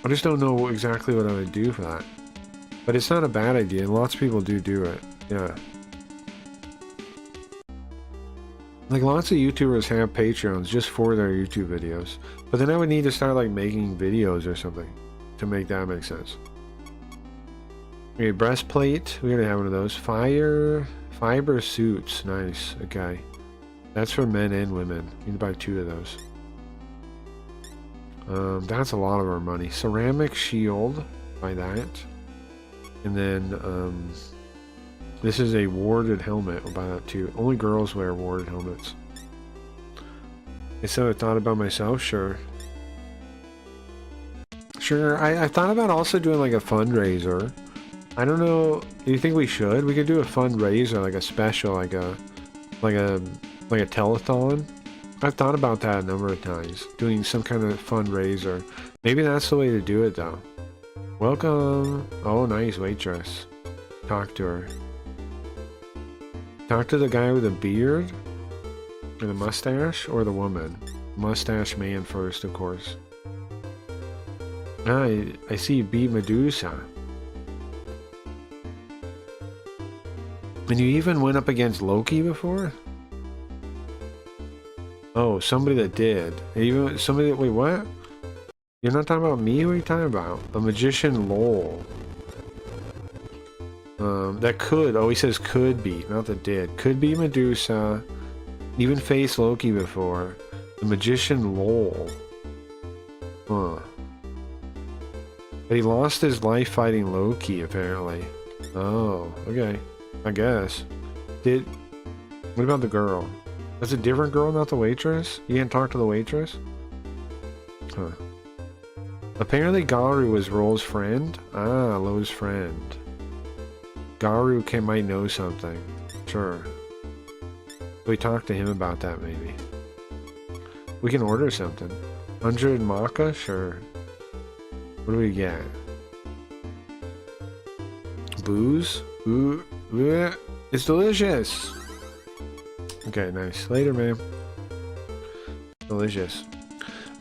I just don't know exactly what I would do for that. But it's not a bad idea, and lots of people do it. Yeah. Like, lots of YouTubers have Patreons just for their YouTube videos. But then I would need to start, like, making videos or something to make that make sense. Okay, breastplate. We gotta have one of those. Fiber suits. Nice. Okay. That's for men and women. You need to buy 2 of those. That's a lot of our money. Ceramic shield. Buy that. And then, this is a warded helmet. We'll buy that too. Only girls wear warded helmets. So I thought about myself, sure. Sure, I thought about also doing like a fundraiser. I don't know, do you think we should? We could do a fundraiser, like a special, like a telethon. I've thought about that a number of times. Doing some kind of fundraiser. Maybe that's the way to do it though. Welcome. Oh, nice waitress. Talk to her. Talk to the guy with the beard? Or the mustache? Or the woman? Mustache man first, of course. Ah, I see you beat Medusa. And you even went up against Loki before? Oh, somebody that did. Even somebody that... Wait, what? You're not talking about me? What are you talking about? A magician lol. That could... Oh, he says could be, not that did. Could be Medusa. Even faced Loki before. The magician lol. Huh. But he lost his life fighting Loki, apparently. Oh, okay. I guess. What about the girl? That's a different girl, not the waitress? You can't talk to the waitress? Huh. Apparently Garu was Roll's friend? Ah, Lo's friend. Garu might know something. Sure. We talk to him about that, maybe. We can order something. 100 maca? Sure. What do we get? Booze? Ooh, bleh. It's delicious! Okay, nice. Later, man. Delicious.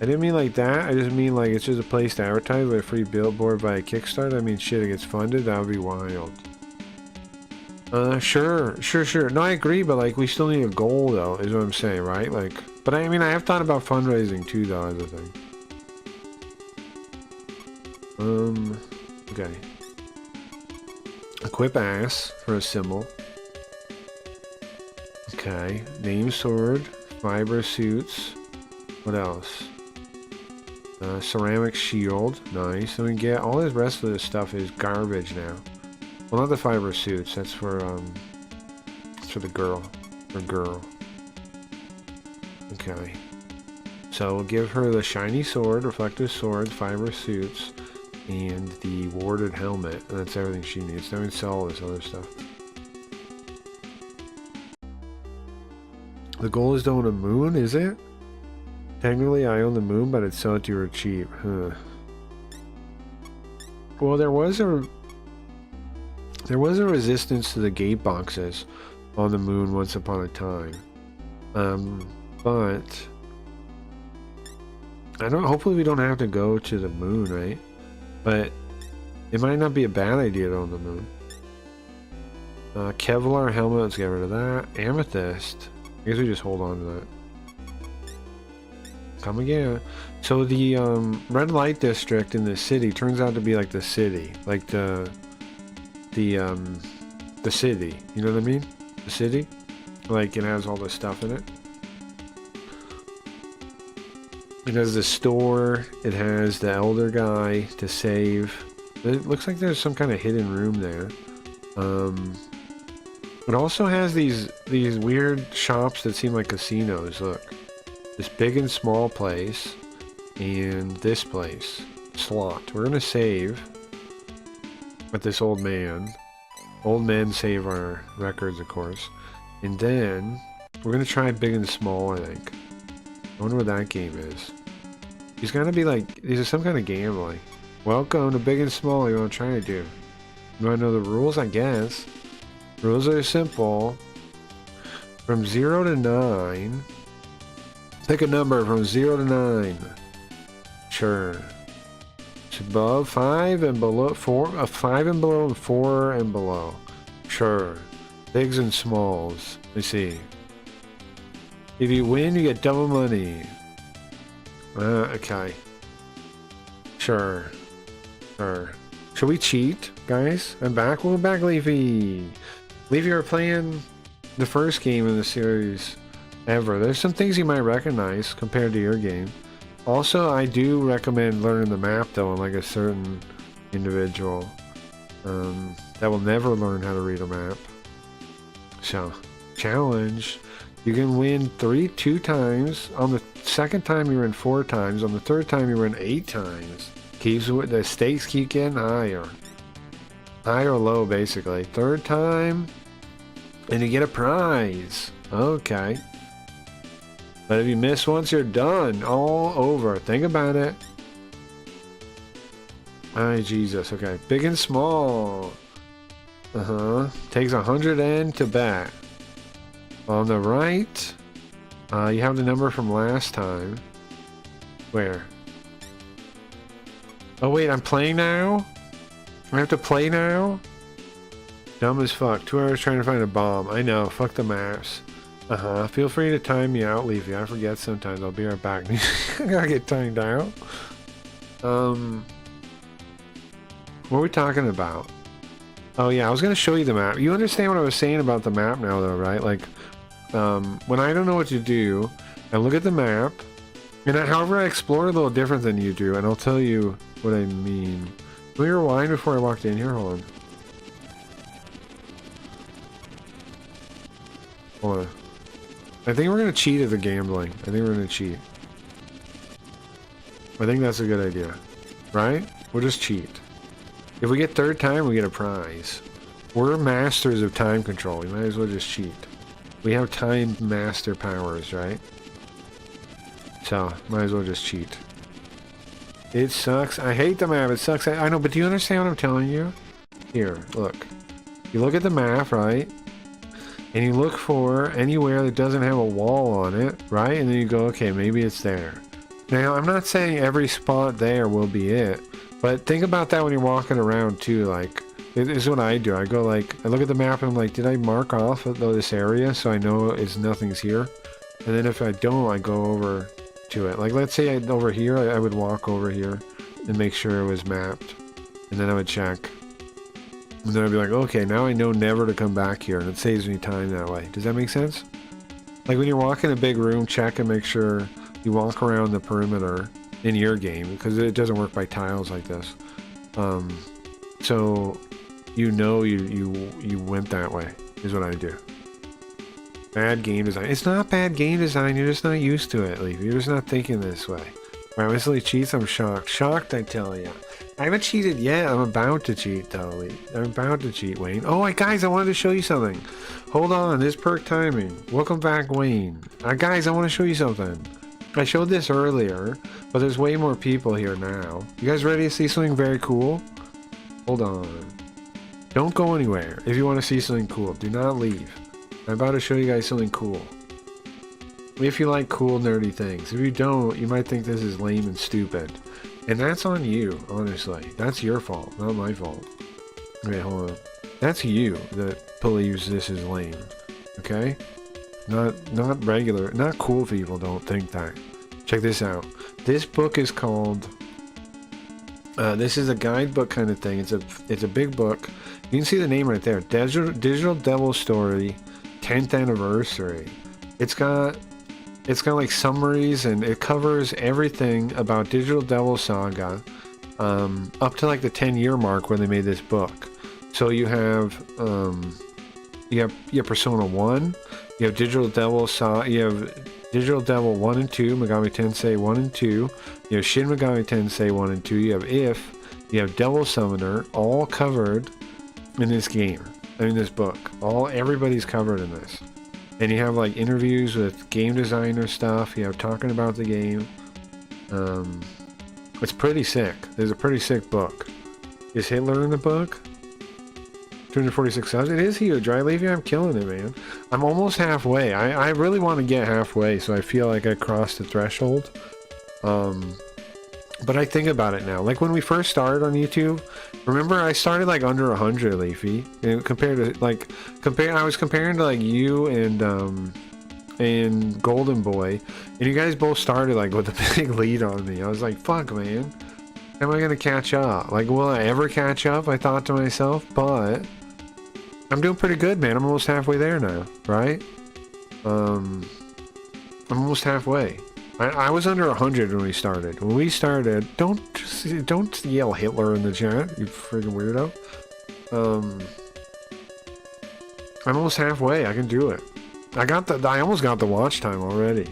I didn't mean like that. I just mean like it's just a place to advertise with a free billboard via Kickstarter. I mean, shit, it gets funded. That would be wild. Sure. No, I agree, but like we still need a goal, though, is what I'm saying, right? Like, but I mean, I have thought about fundraising too, though, as a thing. Okay. Equip ass for a symbol. Okay. Name sword. Fiber suits. What else? Ceramic shield. Nice. So we can get all this rest of this stuff is garbage now. Well, not the fiber suits. That's for the girl. For girl. Okay. So we'll give her the shiny sword, reflective sword, fiber suits, and the warded helmet. And that's everything she needs. Then we can sell all this other stuff. The goal is to own a moon, is it? Technically, I own the moon, but I'd sell it to her cheap. Huh. Well, there was a resistance to the gate boxes on the moon once upon a time. But I don't. Hopefully, we don't have to go to the moon, right? But it might not be a bad idea to own the moon. Kevlar helmet. Let's get rid of that. Amethyst. I guess we just hold on to that. Come again. So the red light district in the city turns out to be like the city, like the the city. You know what I mean? The city, like it has all the stuff in it. It has the store. It has the elder guy to save. It looks like there's some kind of hidden room there. It also has these weird shops that seem like casinos. Look, this big and small place, and this place, slot. We're gonna save with this old man. Old men save our records, of course, and then we're gonna try big and small. I think. I wonder what that game is. He's gonna be like, these are some kind of gambling. Welcome to big and small. You want to try to do? You want to know the rules? I guess. Rules are simple. From 0 to 9. Pick a number from 0 to 9. Sure. It's above 5 and below 4. 5 and below and 4 and below. Sure. Bigs and smalls. Let me see. If you win, you get double money. Okay. Sure. Sure. Should we cheat, guys? I'm back. Welcome back, Leafy. Leafy, you're playing the first game in the series ever. There's some things you might recognize compared to your game. Also, I do recommend learning the map, though, on like a certain individual that will never learn how to read a map. So, challenge. You can win 2 times. On the second time, you win 4 times. On the third time, you win 8 times. The stakes keep getting higher. High or low, basically. Third time, and you get a prize. Okay. But if you miss once, you're done. All over. Think about it. Ay, Jesus. Okay. Big and small. Takes 100 N to bat. On the right, you have the number from last time. Where? Oh wait, I'm playing now? I have to play now? Dumb as fuck. 2 hours trying to find a bomb. I know, fuck the maps. Feel free to time me out, Leafy. I forget sometimes. I'll be right back. I gotta get timed out. What are we talking about? Oh yeah, I was gonna show you the map. You understand what I was saying about the map now though, right? Like, when I don't know what to do, I look at the map, and however I explore a little different than you do, and I'll tell you what I mean. Can we rewind before I walked in here? Hold on. Hold on. I think we're gonna cheat at the gambling. I think we're gonna cheat. I think that's a good idea. Right? We'll just cheat. If we get third time, we get a prize. We're masters of time control. We might as well just cheat. We have time master powers, right? So, might as well just cheat. It sucks. I hate the map. It sucks. I know, but do you understand what I'm telling you? Here, look. You look at the map, right? And you look for anywhere that doesn't have a wall on it, right? And then you go, okay, maybe it's there. Now, I'm not saying every spot there will be it, but think about that when you're walking around too. Like, this is what I do. I go like, I look at the map and I'm like, did I mark off this area so I know nothing's here? And then if I don't, I go over to it. Like, let's say over here, I would walk over here and make sure it was mapped. And then I would check. And then I'd be like, okay, now I know never to come back here. And it saves me time that way. Does that make sense? Like when you're walking a big room, check and make sure you walk around the perimeter in your game. Because it doesn't work by tiles like this. So you know you went that way, is what I do. Bad game design. It's not bad game design, you're just not used to it, Leaf. You're just not thinking this way. When I instantly cheats, I'm shocked. Shocked, I tell you. I haven't cheated yet. I'm about to cheat, though, Leaf. I'm about to cheat, Wayne. Oh, guys, I wanted to show you something. Hold on, this perk timing. Welcome back, Wayne. Guys, I want to show you something. I showed this earlier, but there's way more people here now. You guys ready to see something very cool? Hold on. Don't go anywhere if you want to see something cool. Do not leave. I'm about to show you guys something cool. If you like cool, nerdy things. If you don't, you might think this is lame and stupid. And that's on you, honestly. That's your fault, not my fault. Okay, hold on. That's you that believes this is lame. Okay? Not regular, not cool people don't think that. Check this out. This book is called This is a guidebook kind of thing. It's a big book. You can see the name right there. Digital Devil Story, 10th anniversary. It's got like summaries, and it covers everything about Digital Devil Saga up to like the 10-year mark when they made this book. So you have Persona 1, you have Digital Devil you have Digital Devil 1 and 2, Megami Tensei 1 and 2, you have Shin Megami Tensei 1 and 2, you have If, you have Devil Summoner, all covered in this game, in this book. Everybody's covered in this. And you have like interviews with game designer stuff, you have talking about the game. It's pretty sick. There's a pretty sick book. Is Hitler in the book? 246,000. It is huge, right, Leafy? I'm killing it, man. I'm almost halfway. I really want to get halfway, so I feel like I crossed the threshold. But I think about it now. Like when we first started on YouTube, remember I started like under 100, Leafy. And I was comparing to like you and Golden Boy, and you guys both started like with a big lead on me. I was like, fuck, man. Am I gonna catch up? Like, will I ever catch up? I thought to myself, but I'm doing pretty good, man. I'm almost halfway there now, right? I'm almost halfway. I was under 100 when we started. When we started, don't yell Hitler in the chat, you freaking weirdo. I'm almost halfway. I can do it. I almost got the watch time already.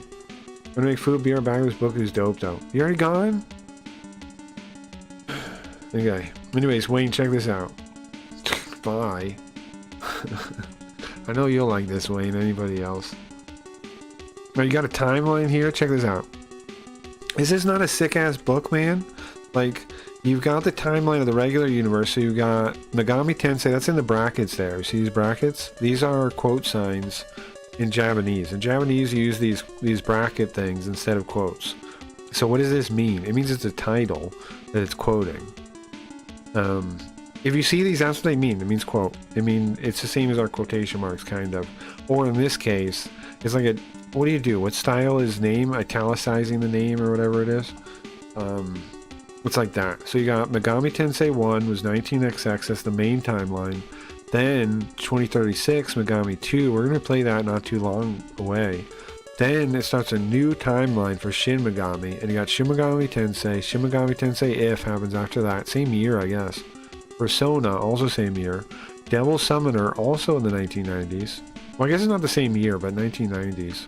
I'm gonna make food, beer, bag. This book is dope, though. You already gone? Okay. Anyways, Wayne, check this out. Bye. I know you'll like this, Wayne. Anybody else? Now you got a timeline here. Check this out. Is this not a sick-ass book, man? Like, you've got the timeline of the regular universe. So you've got Megami Tensei. That's in the brackets there. You see these brackets? These are quote signs in Japanese. In Japanese, you use these bracket things instead of quotes. So what does this mean? It means it's a title that it's quoting. If you see these, that's what they mean. It means quote. It's the same as our quotation marks, kind of. Or in this case, it's like what do you do? What style is name? Italicizing the name or whatever it is. It's like that. So you got Megami Tensei 1 was 19XX. That's the main timeline. Then 2036, Megami 2. We're going to play that not too long away. Then it starts a new timeline for Shin Megami. And you got Shin Megami Tensei. Shin Megami Tensei If happens after that. Same year, I guess. Persona, also same year. Devil Summoner, also in the 1990s. Well, I guess it's not the same year, but 1990s.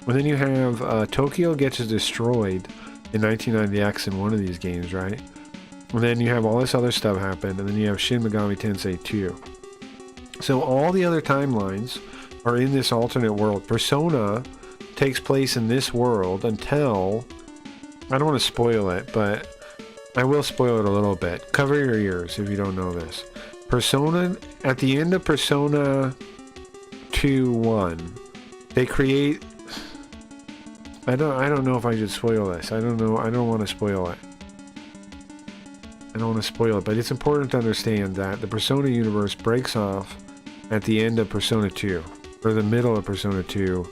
And then you have Tokyo Gets Destroyed in 1990X in one of these games, right? And then you have all this other stuff happen, and then you have Shin Megami Tensei 2. So all the other timelines are in this alternate world. Persona takes place in this world until... I don't want to spoil it, but I will spoil it a little bit. Cover your ears if you don't know this. Persona, at the end of Persona 2-1, they create... I don't know if I should spoil this. I don't know. I don't want to spoil it. I don't want to spoil it, but it's important to understand that the Persona universe breaks off at the end of Persona 2, or the middle of Persona 2.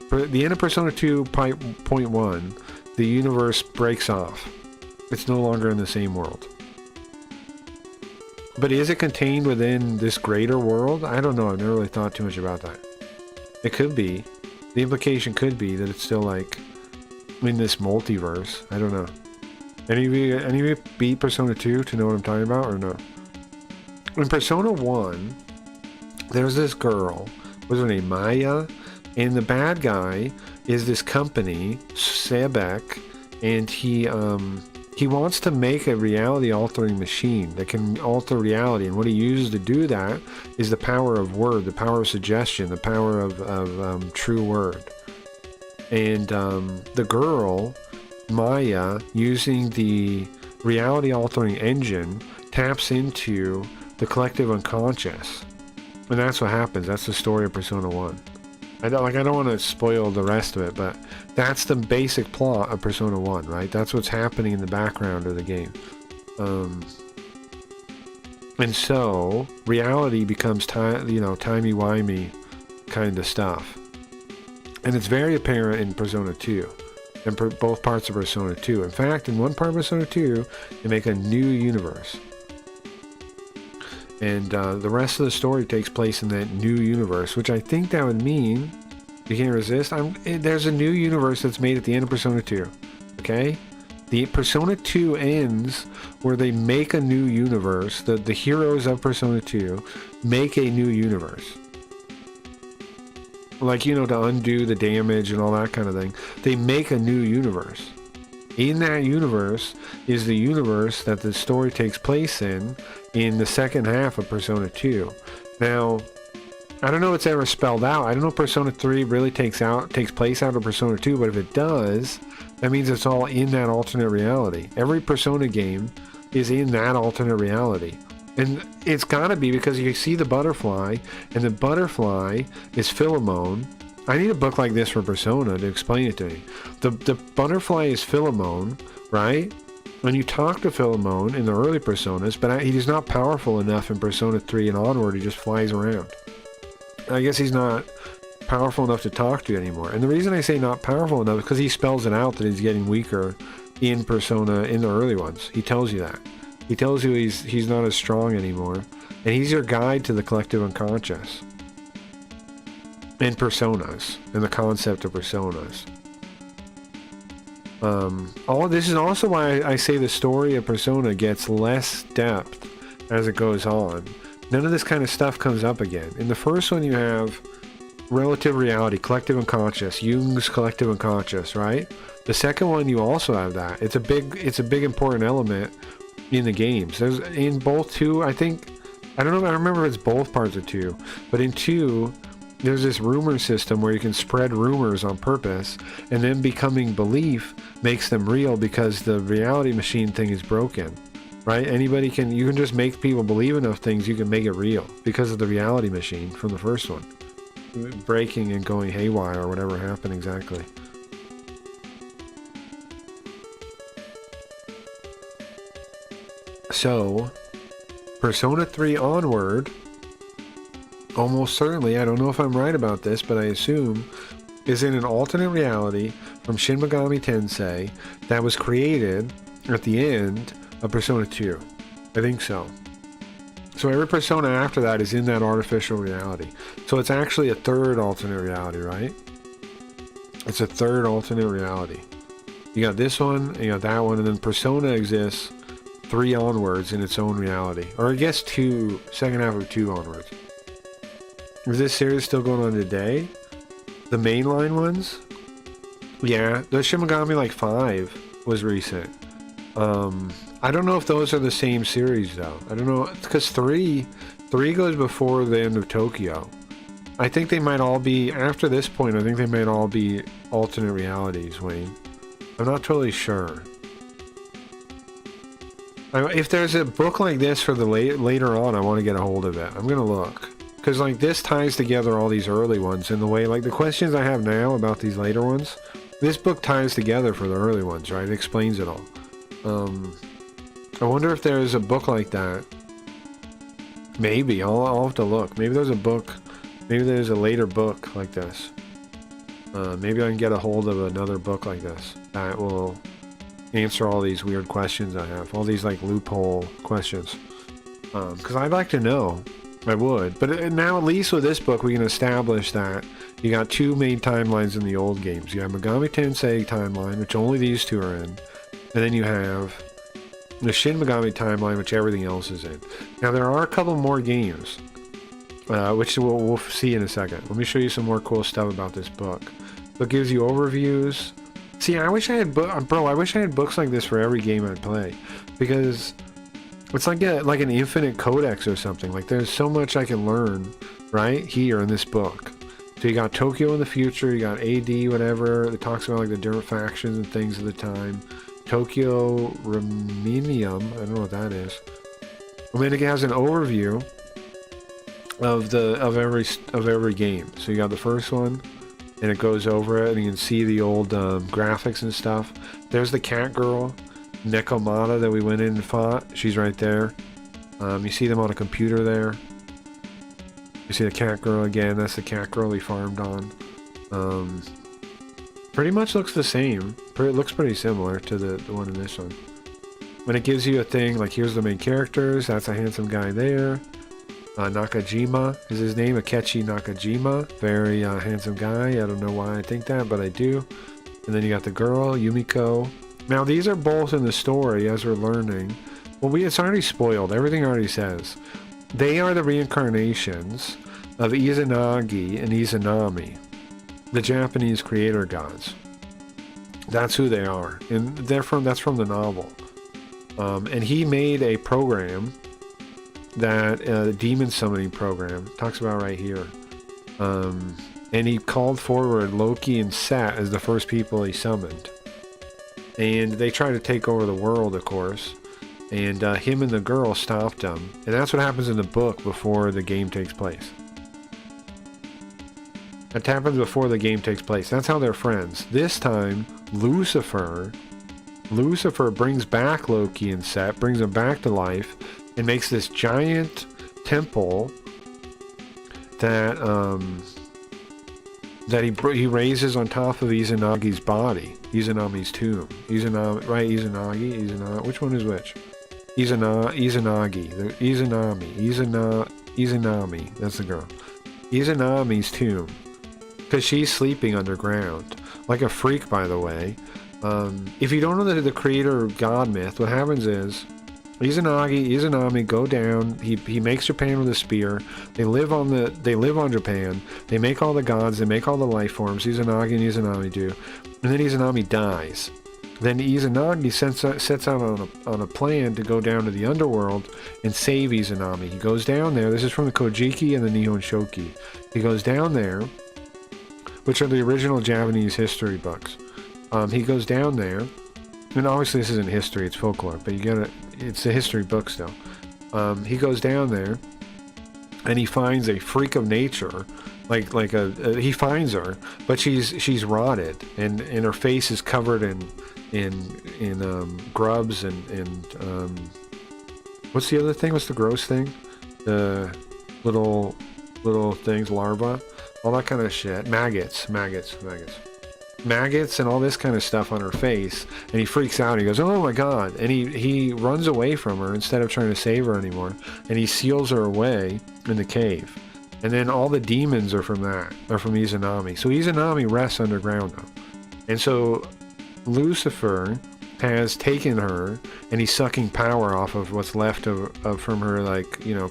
For the end of Persona 2.1, the universe breaks off. It's no longer in the same world. But is it contained within this greater world? I don't know. I've never really thought too much about that. It could be. The implication could be that it's still like in this multiverse. I don't know. Any of you beat Persona 2 to know what I'm talking about, or no? In Persona 1, there's this girl. What's her name? Maya. And the bad guy is this company, Sebek, and he wants to make a reality-altering machine that can alter reality. And what he uses to do that is the power of word, the power of suggestion, the power of true word. And the girl, Maya, using the reality-altering engine, taps into the collective unconscious. And that's what happens. That's the story of Persona 1. I don't want to spoil the rest of it, but that's the basic plot of Persona 1, right? That's what's happening in the background of the game. And so, reality becomes timey-wimey kind of stuff. And it's very apparent in Persona 2. and both parts of Persona 2. In fact, in one part of Persona 2, they make a new universe. And the rest of the story takes place in that new universe, which I think that would mean, you can't resist, there's a new universe that's made at the end of Persona 2. Okay? The Persona 2 ends where they make a new universe. The heroes of Persona 2 make a new universe. Like, you know, to undo the damage and all that kind of thing. They make a new universe. In that universe is the universe that the story takes place in the second half of Persona 2. Now, I don't know if it's ever spelled out. I don't know if Persona 3 really takes place out of Persona 2, but if it does, that means it's all in that alternate reality. Every Persona game is in that alternate reality. And it's gotta be because you see the butterfly, and the butterfly is Philemon. I need a book like this for Persona to explain it to me. The butterfly is Philemon, right? When you talk to Philemon in the early Personas, but he's not powerful enough in Persona 3 and onward, he just flies around. I guess he's not powerful enough to talk to anymore. And the reason I say not powerful enough is because he spells it out that he's getting weaker in Persona, in the early ones. He tells you that. He tells you he's not as strong anymore. And he's your guide to the collective unconscious. And personas. And the concept of personas. All of this is also why I say the story of Persona gets less depth as it goes on. None of this kind of stuff comes up again. In the first one you have relative reality, collective unconscious, Jung's collective unconscious, right? The second one you also have that. It's a big important element in the games. There's in both 2, I think, I don't know, I remember if it's both parts of 2, but in 2 there's this rumor system where you can spread rumors on purpose, and then becoming belief makes them real because the reality machine thing is broken, right? You can just make people believe enough things, you can make it real because of the reality machine from the first one breaking and going haywire or whatever happened exactly. So Persona 3 onward, almost certainly, I don't know if I'm right about this, but I assume, is in an alternate reality from Shin Megami Tensei that was created at the end of Persona 2. I think so. So every Persona after that is in that artificial reality. So it's actually a third alternate reality, right? It's a third alternate reality. You got this one, and you got that one, and then Persona exists 3 onwards in its own reality. Or I guess 2, second half of 2 onwards. Is this series still going on today? The mainline ones? Yeah, the Shin Megami like 5 was recent. I don't know if those are the same series though. I don't know, because 3 goes before the end of Tokyo. I think they might all be, after this point, I think they might all be alternate realities, Wayne. I'm not totally sure. If there's a book like this for the later on, I want to get a hold of it. I'm gonna look. Because like this ties together all these early ones in the way, like the questions I have now about these later ones, this book ties together for the early ones, right? It explains it all. I wonder if there's a book like that. Maybe. I'll have to look. Maybe there's a book. Maybe there's a later book like this. Maybe I can get a hold of another book like this that will answer all these weird questions I have. All these like loophole questions. Because I'd like to know. I would. But now at least with this book we can establish that you got 2 main timelines in the old games. You have Megami Tensei timeline, which only these 2 are in. And then you have the Shin Megami timeline, which everything else is in. Now there are a couple more games, which we'll see in a second. Let me show you some more cool stuff about this book. It gives you overviews. See, I wish I had I wish I had books like this for every game I play, because it's like an infinite codex or something. Like there's so much I can learn right here in this book. So you got Tokyo in the future, you got AD, whatever. It talks about like the different factions and things at the time. Tokyo Reminium, I don't know what that is. I mean, it has an overview of every game. So you got the first one, and it goes over it, and you can see the old graphics and stuff. There's the cat girl, Nekomata, that we went in and fought. She's right there. You see them on a computer there. You see the cat girl again. That's the cat girl we farmed on. pretty much looks the same. It looks pretty similar to the one in this one. When it gives you a thing, like here's the main characters, that's a handsome guy there. Nakajima is his name, Akechi Nakajima. Very handsome guy. I don't know why I think that, but I do. And then you got the girl, Yumiko. Now these are both in the story as we're learning. Well, it's already spoiled. Everything already says. They are the reincarnations of Izanagi and Izanami, the Japanese creator gods. That's who they are. And that's from the novel. And he made a program that demon summoning program talks about right here, and he called forward Loki and Set as the first people he summoned, and they tried to take over the world, of course, and him and the girl stopped them, and that's what happens in the book before the game takes place. That happens before the game takes place. That's how they're friends. This time Lucifer brings back Loki and Set, brings them back to life, and makes this giant temple that he raises on top of Izanagi's body, Izanami's tomb. Izanagi. Which one is which? Izanagi. Izanami. That's the girl. Izanami's tomb, because she's sleeping underground, like a freak, by the way. If you don't know the creator god myth, what happens is Izanami go down. He makes Japan with a spear. They live on Japan. They make all the gods. They make all the life forms. Izanagi and Izanami do, and then Izanami dies. Then Izanagi sets out on a plan to go down to the underworld and save Izanami. He goes down there. This is from the Kojiki and the Nihon Shoki. He goes down there, which are the original Japanese history books. He goes down there, and obviously this isn't history, it's folklore, but it's a history book still. He goes down there, and he finds a freak of nature, he finds her, but she's rotted, and her face is covered in grubs and what's the other thing? What's the gross thing? The little things, larvae, all that kind of shit. Maggots and all this kind of stuff on her face, and he freaks out. He goes, oh my god, and he runs away from her instead of trying to save her anymore, and he seals her away in the cave. And then all the demons are from Izanami. So Izanami rests underground now, and so Lucifer has taken her, and he's sucking power off of what's left from her,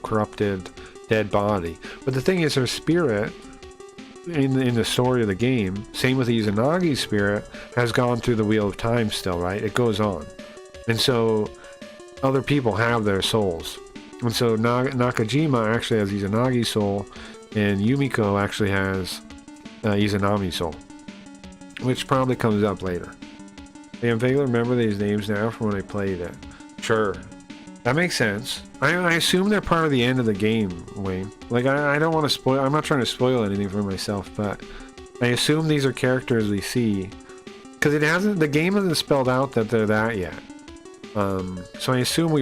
corrupted dead body. But the thing is, her spirit in the story of the game, same with Izanagi's spirit, has gone through the wheel of time still, right? It goes on. And so other people have their souls. And so Nakajima actually has Izanagi's soul, and Yumiko actually has Izanami's soul, which probably comes up later. I vaguely remember these names now from when I played it. Sure. That makes sense. I assume they're part of the end of the game, Wayne. I don't want to spoil. I'm not trying to spoil anything for myself, but I assume these are characters we see, because the game hasn't spelled out that they're that yet. So I assume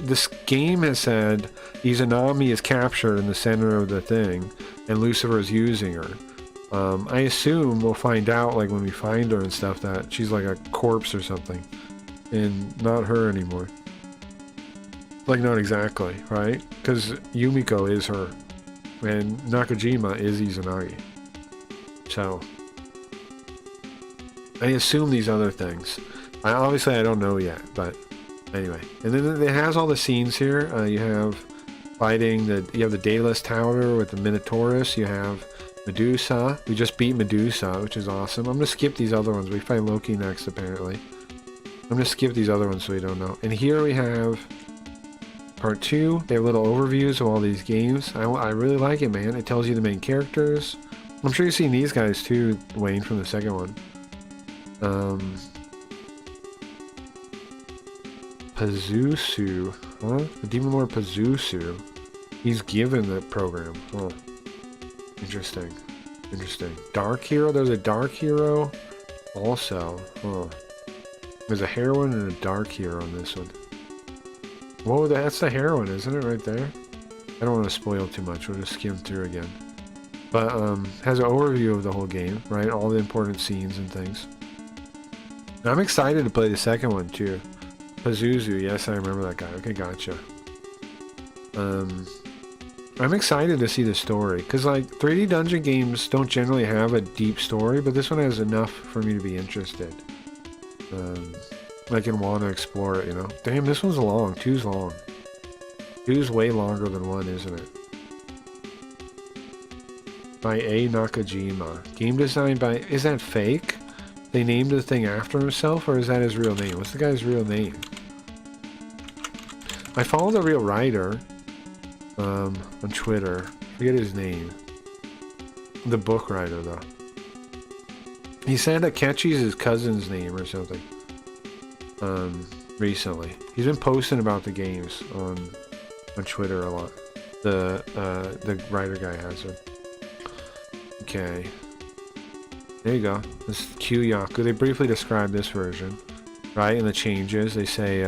this game has said Izanami is captured in the center of the thing, and Lucifer is using her. I assume we'll find out, when we find her and stuff, that she's like a corpse or something, and not her anymore. Not exactly, right? Because Yumiko is her, and Nakajima is Izanagi. So, I assume these other things. Obviously, I don't know yet, but anyway. And then it has all the scenes here. You have fighting you have the Daedalus Tower with the Minotaurus. You have Medusa. We just beat Medusa, which is awesome. I'm going to skip these other ones. We fight Loki next, apparently. I'm going to skip these other ones so we don't know. And here we have Part 2. They have little overviews of all these games. I really like it, man. It tells you the main characters. I'm sure you've seen these guys too, Wayne, from the second one. Pazuzu. Huh? The Demon Lord Pazuzu. He's given the program. Huh. Interesting. Dark Hero. There's a Dark Hero also. Huh. There's a heroine and a Dark Hero in this one. Whoa, that's the heroine, isn't it, right there? I don't want to spoil too much. We'll just skim through again. But has an overview of the whole game, right? All the important scenes and things. I'm excited to play the second one too. Pazuzu, yes, I remember that guy. Okay, gotcha. I'm excited to see the story, because like 3D dungeon games don't generally have a deep story, but this one has enough for me to be interested. Like and want to explore it, you know. Damn, this one's long. 2's long. 2's way longer than 1, isn't it? By A. Nakajima. Game designed by... Is that fake? They named the thing after himself, or is that his real name? What's the guy's real name? I follow the real writer on Twitter. I forget his name. The book writer, though. He said Akechi's his cousin's name or something. Recently. He's been posting about the games on Twitter a lot. The writer guy has it. Okay. There you go. This is Kyūyaku. They briefly describe this version, right? And the changes. They say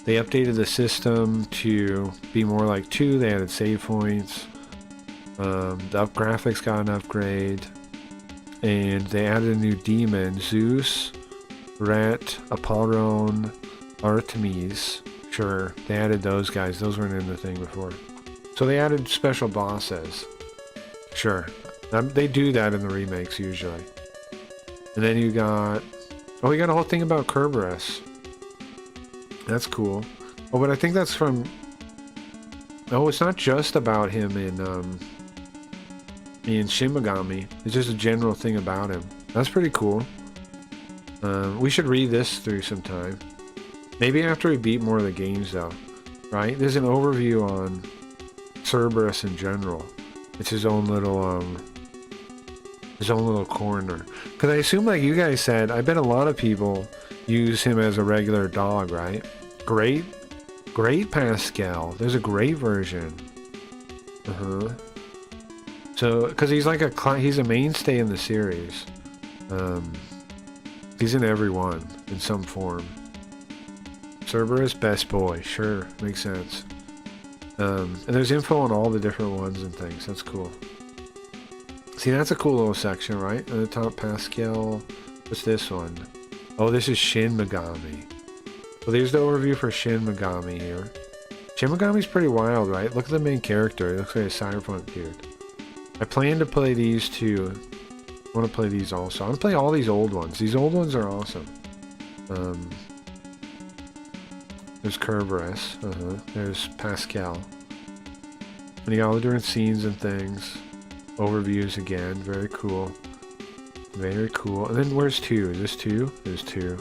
they updated the system to be more like 2. They added save points. The graphics got an upgrade. And they added a new demon. Zeus, Ret, Apollon, Artemis. Sure, they added those guys. Those weren't in the thing before. So they added special bosses. Sure. They do that in the remakes usually. And then you got... Oh, we got a whole thing about Kerberos. That's cool. Oh, but I think that's from... Oh, it's not just about him in Shin Megami. It's just a general thing about him. That's pretty cool. We should read this through sometime. Maybe after we beat more of the games, though. Right? There's an overview on Cerberus in general. It's his own little corner. Because I assume, like you guys said, I bet a lot of people use him as a regular dog, right? Great Pascal. There's a great version. So, because he's like he's a mainstay in the series. He's in every one in some form. Cerberus, best boy. Sure, makes sense. And there's info on all the different ones and things. That's cool. See, that's a cool little section, right? At the top, Pascal. What's this one? Oh, this is Shin Megami. Well, there's the overview for Shin Megami here. Shin Megami's pretty wild, right? Look at the main character. He looks like a cyberpunk dude. I plan to play these too. I want to play these also. I want to play all these old ones. These old ones are awesome. There's Kerberos. There's Pascal. And you got all the different scenes and things. Overviews again. Very cool. Very cool. And then where's 2? Is this 2? There's 2.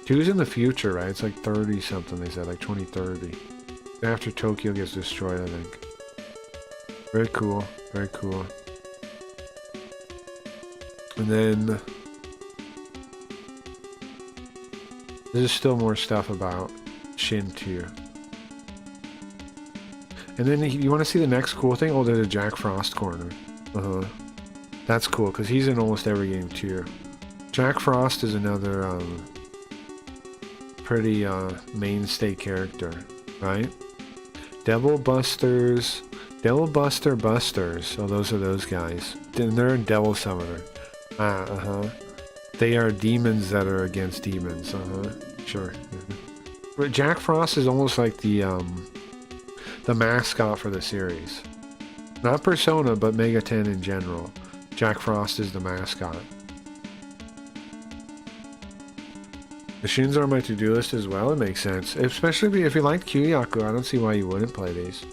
2's in the future, right? It's like 30 something, they said. Like 2030. After Tokyo gets destroyed, I think. Very cool. Very cool. And then... there's still more stuff about Shin 2. And then you want to see the next cool thing? Oh, there's a Jack Frost corner. That's cool, because he's in almost every game too. Jack Frost is another pretty mainstay character, right? Devil Buster Busters. Oh, those are those guys. They're in Devil Summoner. They are demons that are against demons. Sure. But Jack Frost is almost like the mascot for the series. Not Persona, but Mega 10 in general. Jack Frost is the mascot. The Shins are on my to-do list as well. It makes sense. Especially if you like Kyūyaku, I don't see why you wouldn't play these.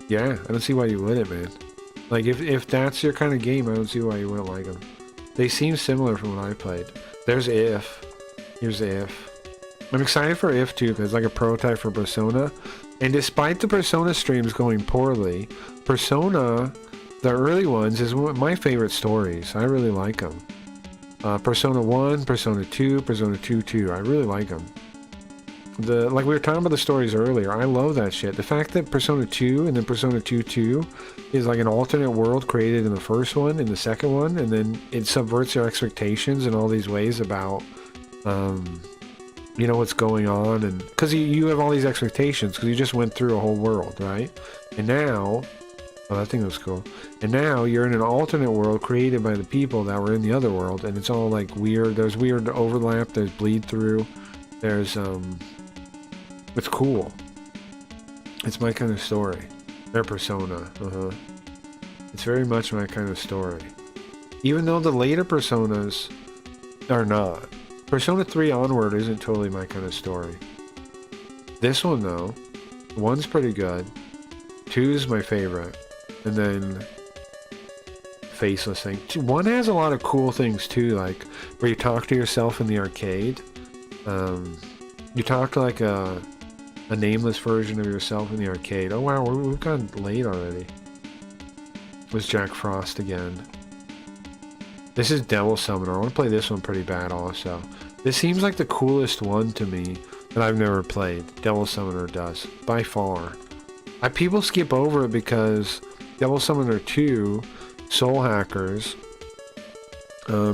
Yeah, I don't see why you wouldn't, man. Like, if that's your kind of game, I don't see why you wouldn't like them. They seem similar from what I played. There's If. Here's If. I'm excited for If too, because it's like a prototype for Persona. And despite the Persona streams going poorly, Persona, the early ones, is one of my favorite stories. I really like them. Persona 1, Persona 2, Persona 2. I really like them. Like we were talking about the stories earlier, I love that shit. The fact that Persona 2 and then Persona 2 is like an alternate world created in the first one, in the second one, and then it subverts your expectations in all these ways about, you know, what's going on, and because you have all these expectations because you just went through a whole world, right? And now Oh, that thing was cool. And now you're in an alternate world created by the people that were in the other world, and it's all like weird. There's weird overlap. There's bleed through. There's it's cool. It's my kind of story. Their Persona. It's very much my kind of story. Even though the later Personas are not. Persona 3 onward isn't totally my kind of story. This one though, 1's pretty good. 2's my favorite. And then Faceless thing. 1 has a lot of cool things too, like where you talk to yourself in the arcade. You talk to like a nameless version of yourself in the arcade. Oh wow, we've gone late already. It was Jack Frost again. This is Devil Summoner. I want to play this one pretty bad also. This seems like the coolest one to me that I've never played. Devil Summoner does. By far. People skip over it because Devil Summoner 2, Soul Hackers,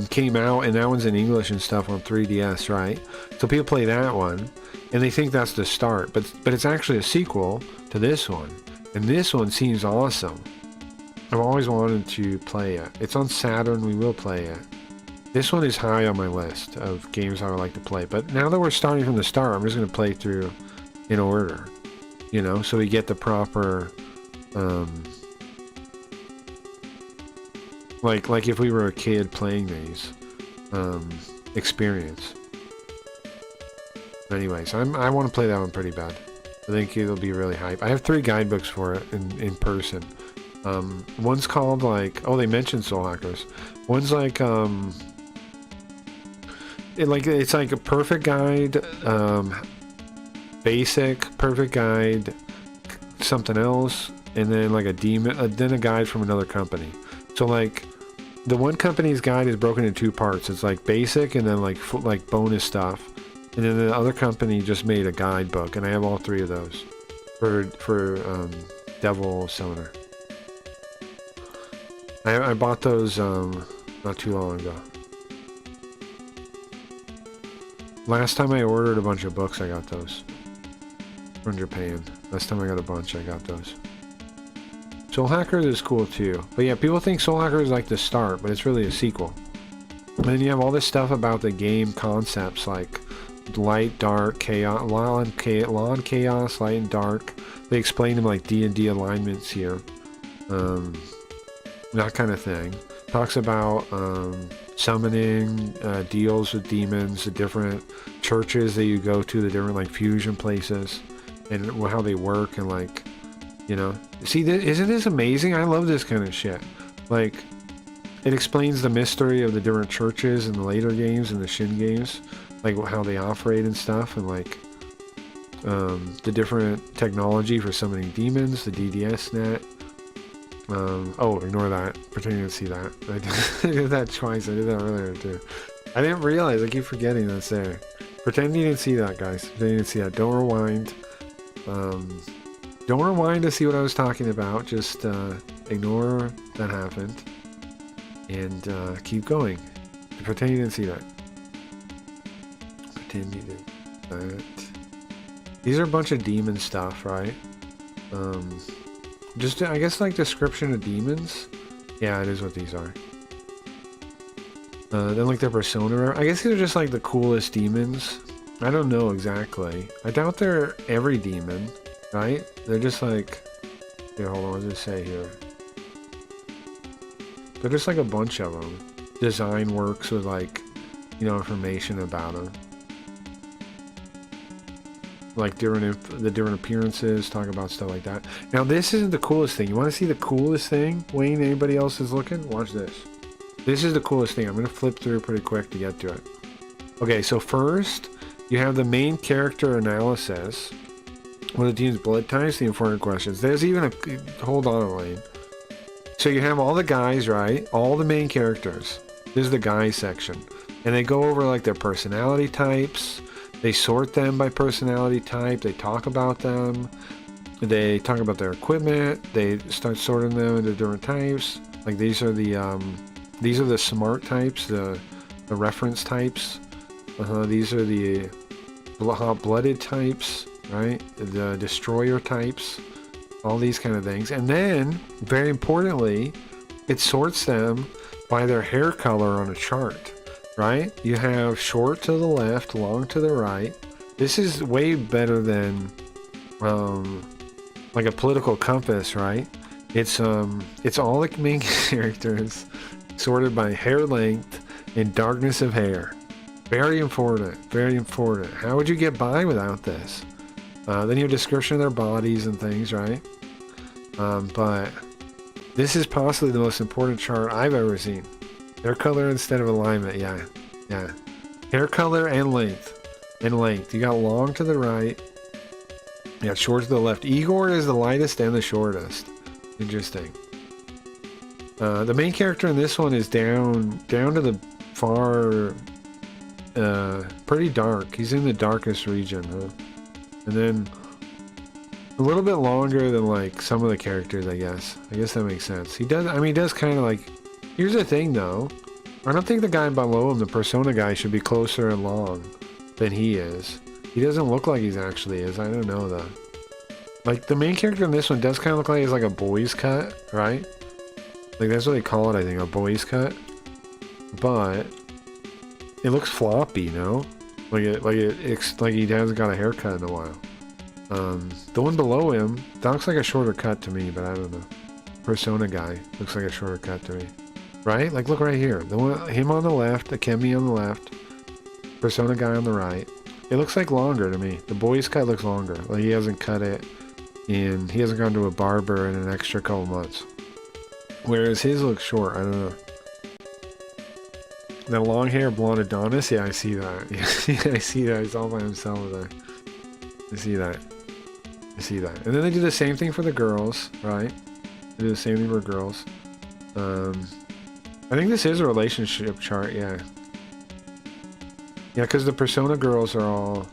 came out, and that one's in English and stuff on 3DS, right? So people play that one, and they think that's the start, but it's actually a sequel to this one. And this one seems awesome. I've always wanted to play it. It's on Saturn, we will play it. This one is high on my list of games I would like to play, but now that we're starting from the start, I'm just going to play through in order, you know, so we get the proper, like if we were a kid playing these, experience. Anyways, I want to play that one pretty bad. I think it'll be really hype. I have 3 guidebooks for it in person. One's called like, oh, they mentioned Soul Hackers. One's like, it's like a perfect guide, basic, perfect guide, something else, and then like a demon, then a guide from another company. So like, the one company's guide is broken in 2 parts. It's like basic and then like bonus stuff. And then the other company just made a guidebook, and I have all 3 of those for Devil Summoner. I bought those not too long ago. Last time I ordered a bunch of books, I got those from Japan. Last time I got a bunch, I got those. Soul Hackers is cool too. But yeah, people think Soul Hackers is like the start, but it's really a sequel. And then you have all this stuff about the game concepts like light, dark, chaos, lawn, chaos, light and dark. They explain them like D&D alignments here. That kind of thing. Talks about summoning, deals with demons, the different churches that you go to, the different like fusion places, and how they work, and like, you know. See, isn't this amazing? I love this kind of shit. Like, it explains the mystery of the different churches in the later games and the Shin games, like how they operate and stuff, and like the different technology for summoning demons, the DDS net. Oh, ignore that. Pretend you didn't see that. I did that twice. I did that earlier too. I didn't realize. I keep forgetting that's there. Pretend you didn't see that, guys. Pretend you didn't see that. Don't rewind. Don't rewind to see what I was talking about. Just ignore that happened. And keep going. Pretend you didn't see that. Pretend you didn't see that. These are a bunch of demon stuff, right? Just, I guess, like, description of demons. Yeah, it is what these are. Then, like, their persona. I guess these are just, like, the coolest demons. I don't know exactly. I doubt they're every demon, right? They're just, like... Here, hold on, what does it say here? They're just, like, a bunch of them. Design works with, like, you know, information about them. Like the different appearances, talk about stuff like that. Now this isn't the coolest thing. You want to see the coolest thing? Wayne, anybody else is looking? Watch this. This is the coolest thing. I'm going to flip through pretty quick to get to it. Okay, so first, you have the main character analysis. What are the team's blood types? The important questions. There's even a... Hold on, Wayne. So you have all the guys, right? All the main characters. This is the guys section. And they go over like their personality types. They sort them by personality type. They talk about them. They talk about their equipment. They start sorting them into different types. Like these are the smart types, the reference types. These are the hot-blooded types, right? The destroyer types. all these kind of things. And then, very importantly, it sorts them by their hair color on a chart, right? You have short to the left, long to the right. This is way better than like a political compass, right? It's all the main characters sorted by hair length and darkness of hair. Very important, very important. How would you get by without this? Then you have description of their bodies and things, right? But this is possibly the most important chart I've ever seen. Hair color instead of alignment, yeah. Hair color and length. You got long to the right. You got short to the left. Igor is the lightest and the shortest. Interesting. The main character in this one is down to the far, pretty dark. He's in the darkest region, huh? And then a little bit longer than like some of the characters, I guess. I guess that makes sense. He does kind of like. Here's the thing, though. I don't think the guy below him, the Persona guy, should be closer and long than he is. He doesn't look like he's actually is. I don't know though. Like the main character in this one does kind of look like he's like a boy's cut, right? Like that's what they call it, I think, a boy's cut. But it looks floppy, you know? Like he hasn't got a haircut in a while. The one below him, that looks like a shorter cut to me, but I don't know. Persona guy looks like a shorter cut to me, right? Like look right here, the one, him on the left, Akemi on the left, Persona guy on the right. It looks like longer to me. The boy's cut looks longer. Like he hasn't cut it in. He hasn't gone to a barber in an extra couple months. Whereas his looks short. I don't know. That long hair blonde Adonis. Yeah, I see that. Yeah, I see that. He's all by himself there. I see that. And then they do the same thing for the girls, right? They do the same thing for girls. I think this is a relationship chart. Yeah. Yeah, because the Persona girls are all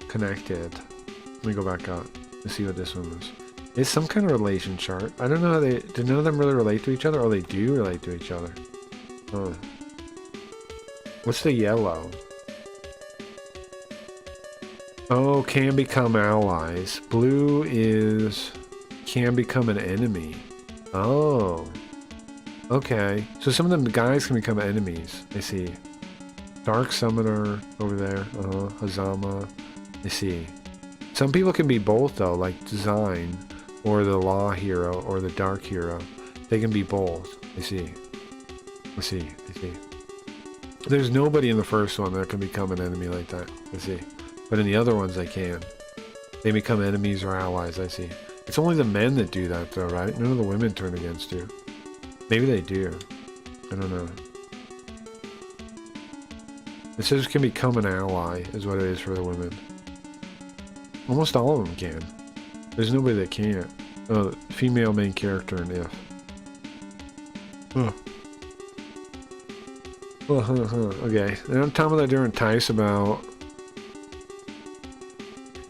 connected. Let me go back up to see what this one is. It's some kind of relation chart. I don't know how do none of them really relate to each other? Oh, they do relate to each other. Huh. What's the yellow? Oh, can become allies. Blue is can become an enemy. Oh. Okay. So some of them guys can become enemies. I see. Dark Summoner over there. Hazama. I see. Some people can be both though, like Design, or the Law Hero, or the Dark Hero. They can be both. I see. There's nobody in the first one that can become an enemy like that. I see. But in the other ones they can. They become enemies or allies, I see. It's only the men that do that though, right? None of the women turn against you. Maybe they do. I don't know. It says can become an ally, is what it is for the women. Almost all of them can. There's nobody that can't. Female main character in If. Okay. And I'm talking about different types about...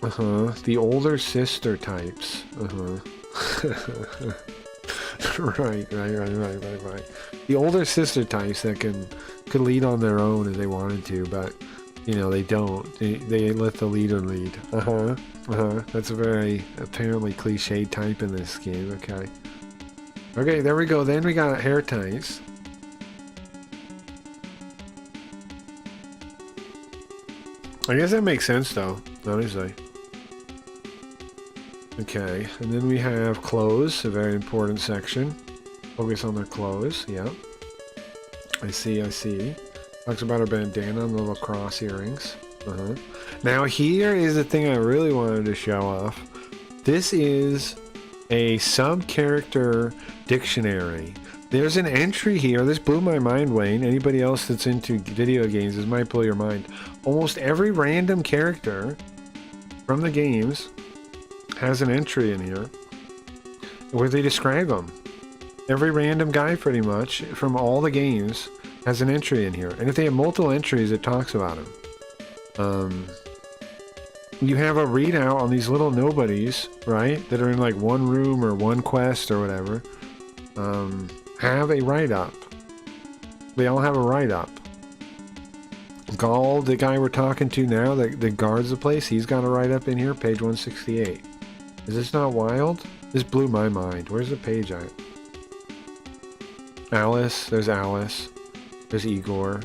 The older sister types. Right. The older sister types that could lead on their own if they wanted to, but you know they don't. They let the leader lead. That's a very apparently cliched type in this game. Okay, there we go. Then we got hair types. I guess that makes sense though, honestly. Okay, and then we have clothes, a very important section. Focus on their clothes, yep. I see. Talks about her bandana and the little cross earrings. Now here is the thing I really wanted to show off. This is a sub-character dictionary. There's an entry here. This blew my mind, Wayne. Anybody else that's into video games, this might blow your mind. Almost every random character from the games has an entry in here where they describe them. Every random guy pretty much from all the games has an entry in here, and if they have multiple entries it talks about them. You have a readout on these little nobodies, right, that are in like one room or one quest or whatever, have a write-up. They all have a write-up. Gall, the guy we're talking to now that guards the place, he's got a write-up in here, page 168. Is this not wild? This blew my mind. Where's the page at? Alice. There's Alice. There's Igor.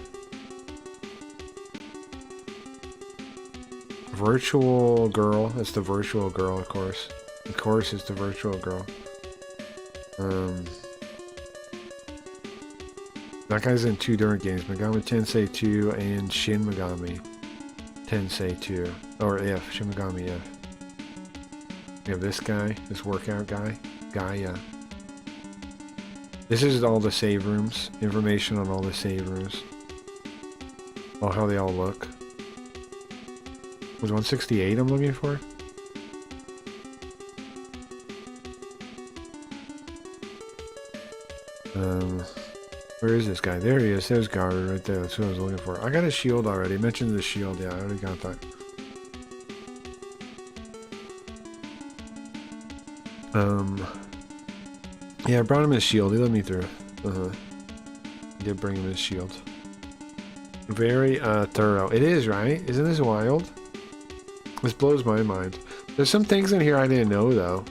Virtual girl. That's the virtual girl, of course. Of course, it's the virtual girl. That guy's in 2 different games. Megami Tensei 2 and Shin Megami Tensei 2. Or If. Shin Megami If. We have this guy. This workout guy. Gaia. This is all the save rooms. Information on all the save rooms. Oh, how they all look. Was 168 I'm looking for? Where is this guy? There he is. There's Garter right there. That's what I was looking for. I got a shield already. I mentioned the shield. Yeah, I already got that. Yeah, I brought him his shield. He let me through. I did bring him his shield. Very thorough. It is, right? Isn't this wild? This blows my mind. There's some things in here I didn't know, though.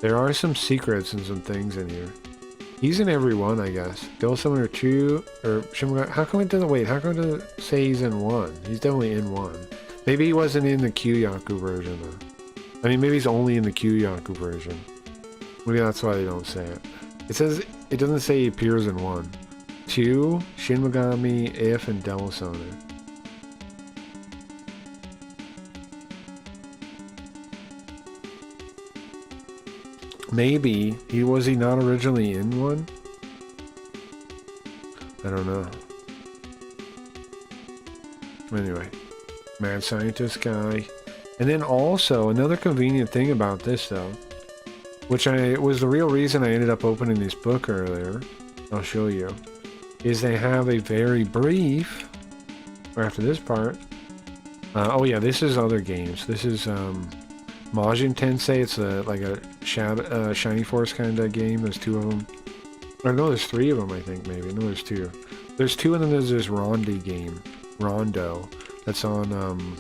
There are some secrets and some things in here. He's in every one, I guess. Devil Summoner 2, or how come it doesn't, wait, how come it doesn't say he's in 1? He's definitely in 1. Maybe he wasn't in the Kyūyaku version, though. I mean, maybe he's only in the Kyūyaku version. Maybe that's why they don't say it. It says, it doesn't say he appears in 1. 2, Shin Megami, If, and Devil Summoner. Maybe was he not originally in 1? I don't know. Anyway, mad scientist guy. And then also another convenient thing about this, though, which was the real reason I ended up opening this book earlier, I'll show you, is they have a very brief, or after this part, oh yeah, this is other games. This is Majin Tensei. It's like a Shiny Force kind of game. There's 2 of them. Or no, there's 3 of them, I think, maybe. No, there's 2. There's 2, and then there's this Rondo game. Rondo. That's on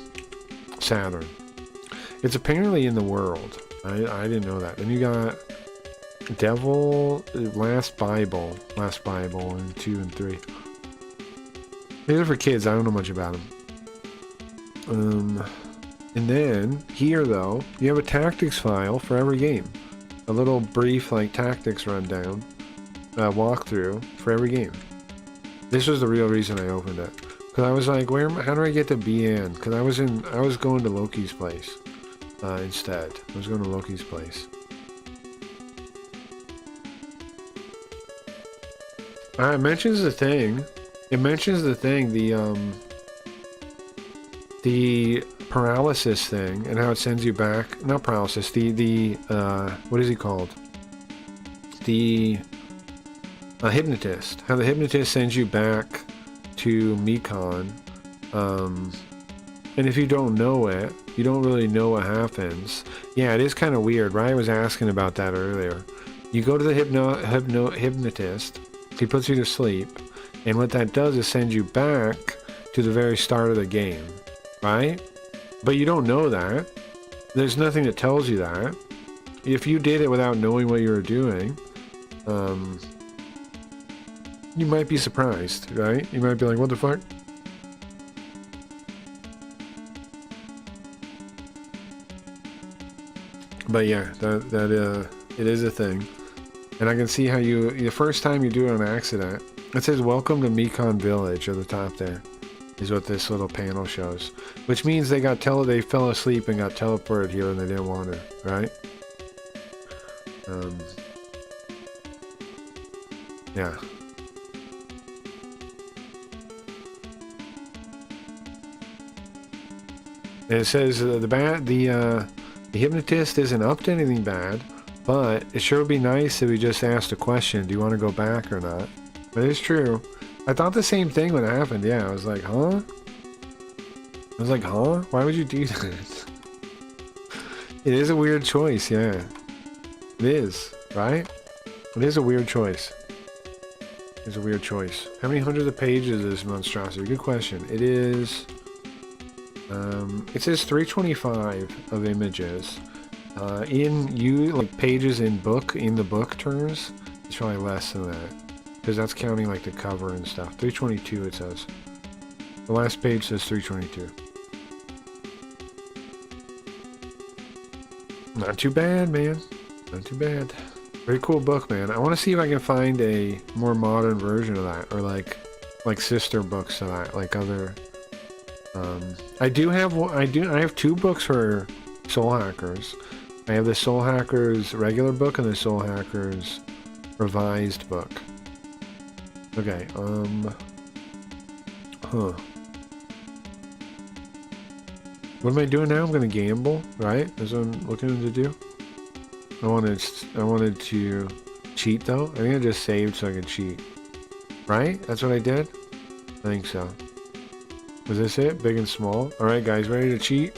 Saturn. It's apparently in the world. I didn't know that. Then you got Devil, Last Bible, and 2 and 3. These are for kids. I don't know much about them. And then, here though, you have a tactics file for every game. A little brief, like, tactics rundown, walkthrough for every game. This was the real reason I opened it. Because I was like, how do I get to BN? Because I was going to Loki's place, instead. I was going to Loki's place. It mentions the thing. The paralysis thing, and how it sends you back, not paralysis, the what is he called? The hypnotist. How the hypnotist sends you back to Mekon, and if you don't know it, you don't really know what happens. Yeah, it is kind of weird. Ryan was asking about that earlier. You go to the hypnotist, he puts you to sleep, and what that does is send you back to the very start of the game, right? But you don't know that. There's nothing that tells you that. If you did it without knowing what you were doing, you might be surprised, right? You might be like, what the fuck? But yeah, it is a thing. And I can see how the first time you do it on accident, it says, welcome to Mekon Village at the top there. Is what this little panel shows, which means they fell asleep and got teleported here and they didn't want to, right? Yeah. And it says the hypnotist isn't up to anything bad, but it sure would be nice if we just asked a question. Do you want to go back or not? But it's true. I thought the same thing when it happened. Yeah, I was like, huh? Why would you do that? It is a weird choice, yeah. It is, right? It is a weird choice. It's a weird choice. How many hundreds of pages is this monstrosity? Good question. It is... it says 325 of images. like pages in the book terms, it's probably less than that. Because that's counting like the cover and stuff. 322 it says. The last page says 322. Not too bad, man. Not too bad. Very cool book, man. I want to see if I can find a more modern version of that, or like sister books to that, like other. I have 2 books for Soul Hackers. I have the Soul Hackers regular book and the Soul Hackers revised book. Okay, What am I doing now? I'm gonna gamble, right? That's what I'm looking to do. I wanted to cheat though. I think I just saved so I could cheat. Right? That's what I did? I think so. Was this it? Big and small? Alright guys, ready to cheat?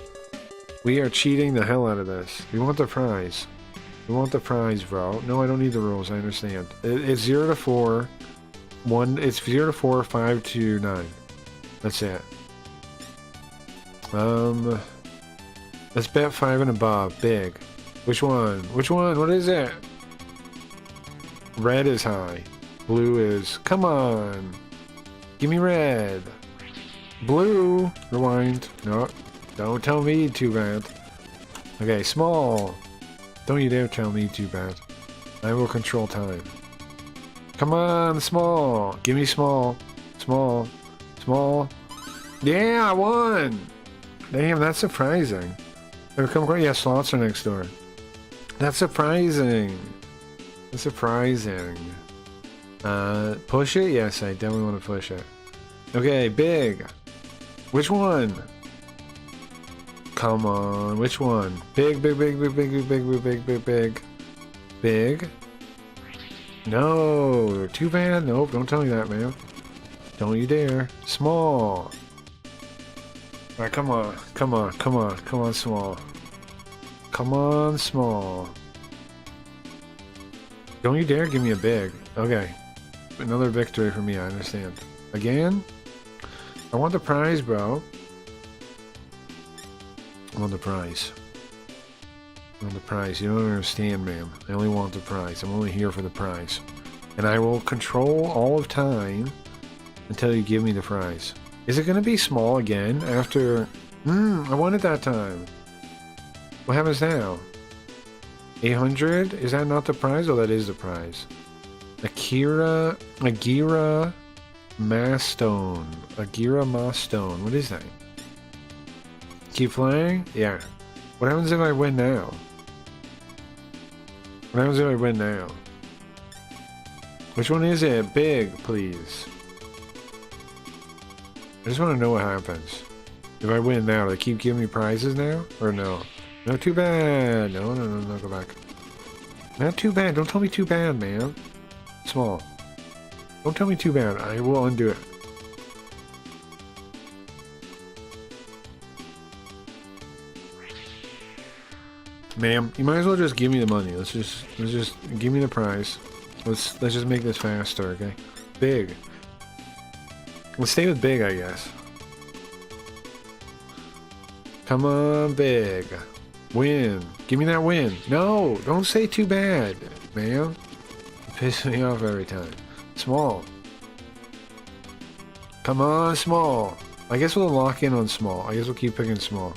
We are cheating the hell out of this. We want the prize. We want the prize, bro. No, I don't need the rules, I understand. It's 0 to 4. It's 0 to 4, 5 to 9. That's it. Let's bet 5 and above. Big. Which one? Which one? What is it? Red is high. Blue is... Come on! Give me red. Blue! Rewind. No. Don't tell me too bad. Okay, small. Don't you dare tell me too bad. I will control time. Come on, small. Give me small. Small. Small. Yeah, I won! Damn, that's surprising. Yeah, slots are next door. That's surprising. That's surprising. Push it? Yes, I definitely want to push it. Okay, big. Which one? Come on, which one? Big, big, big, big, big, big, big, big, big, big. Big. No, too bad. Nope, don't tell me that, man. Don't you dare. Small. Alright, come on, come on, come on, come on, small. Come on, small. Don't you dare give me a big. Okay. Another victory for me, I understand. Again? I want the prize, bro. I want the prize. I want the prize. You don't understand, ma'am. I only want the prize. I'm only here for the prize. And I will control all of time until you give me the prize. Is it going to be small again after... I won it that time. What happens now? 800? Is that not the prize? Oh, that is the prize. Agira Mastone. Agira Mastone. What is that? Keep playing? Yeah. What happens if I win now? What happens if I win now? Which one is it? Big, please. I just want to know what happens. If I win now, do they keep giving me prizes now? Or no? No, too bad. No, no, no, no, go back. Not too bad. Don't tell me too bad, man. Small. Don't tell me too bad. I will undo it. Ma'am, you might as well just give me the money. Let's just give me the prize. Let's just make this faster, okay? Big. Let's stay with big, I guess. Come on, big. Win. Give me that win. No, don't say too bad, man. You piss me off every time. Small. Come on, small. I guess we'll lock in on small. I guess we'll keep picking small.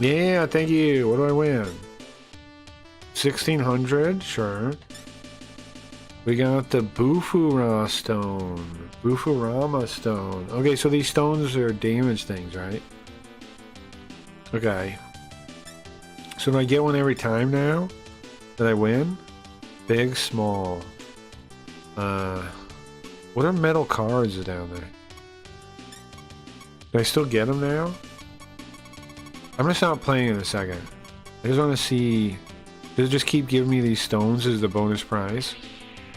Yeah, thank you. What do I win? 1600? Sure. We got the Bufura stone. Bufurama stone. Okay, so these stones are damage things, right? Okay. So do I get one every time now that I win? Big, small. What are metal cards down there? Do I still get them now? I'm gonna stop playing in a second. I just want to see... Does it just keep giving me these stones as the bonus prize?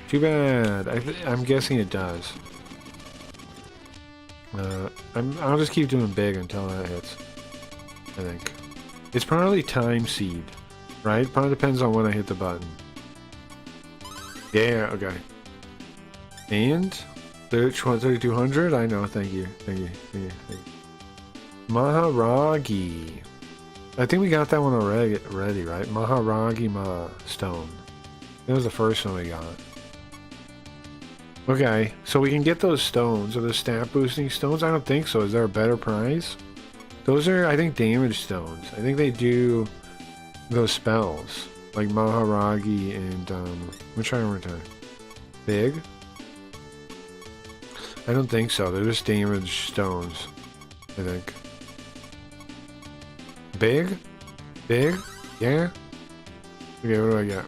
Too bad. I'm guessing it does. I'll just keep doing big until that hits. I think. It's probably time seed, right? Probably depends on when I hit the button. Yeah, okay. And 3200? I know, thank you. Thank you. Thank you. Thank you. Maharagi. I think we got that one already, right? Maharagima Stone. That was the first one we got. Okay, so we can get those stones. Are the stat boosting stones? I don't think so. Is there a better prize? Those are, I think, damage stones. I think they do those spells. Like Maharagi and, I'm trying to return. Big? I don't think so. They're just damage stones, I think. Big? Big? Yeah? Okay, what do I get?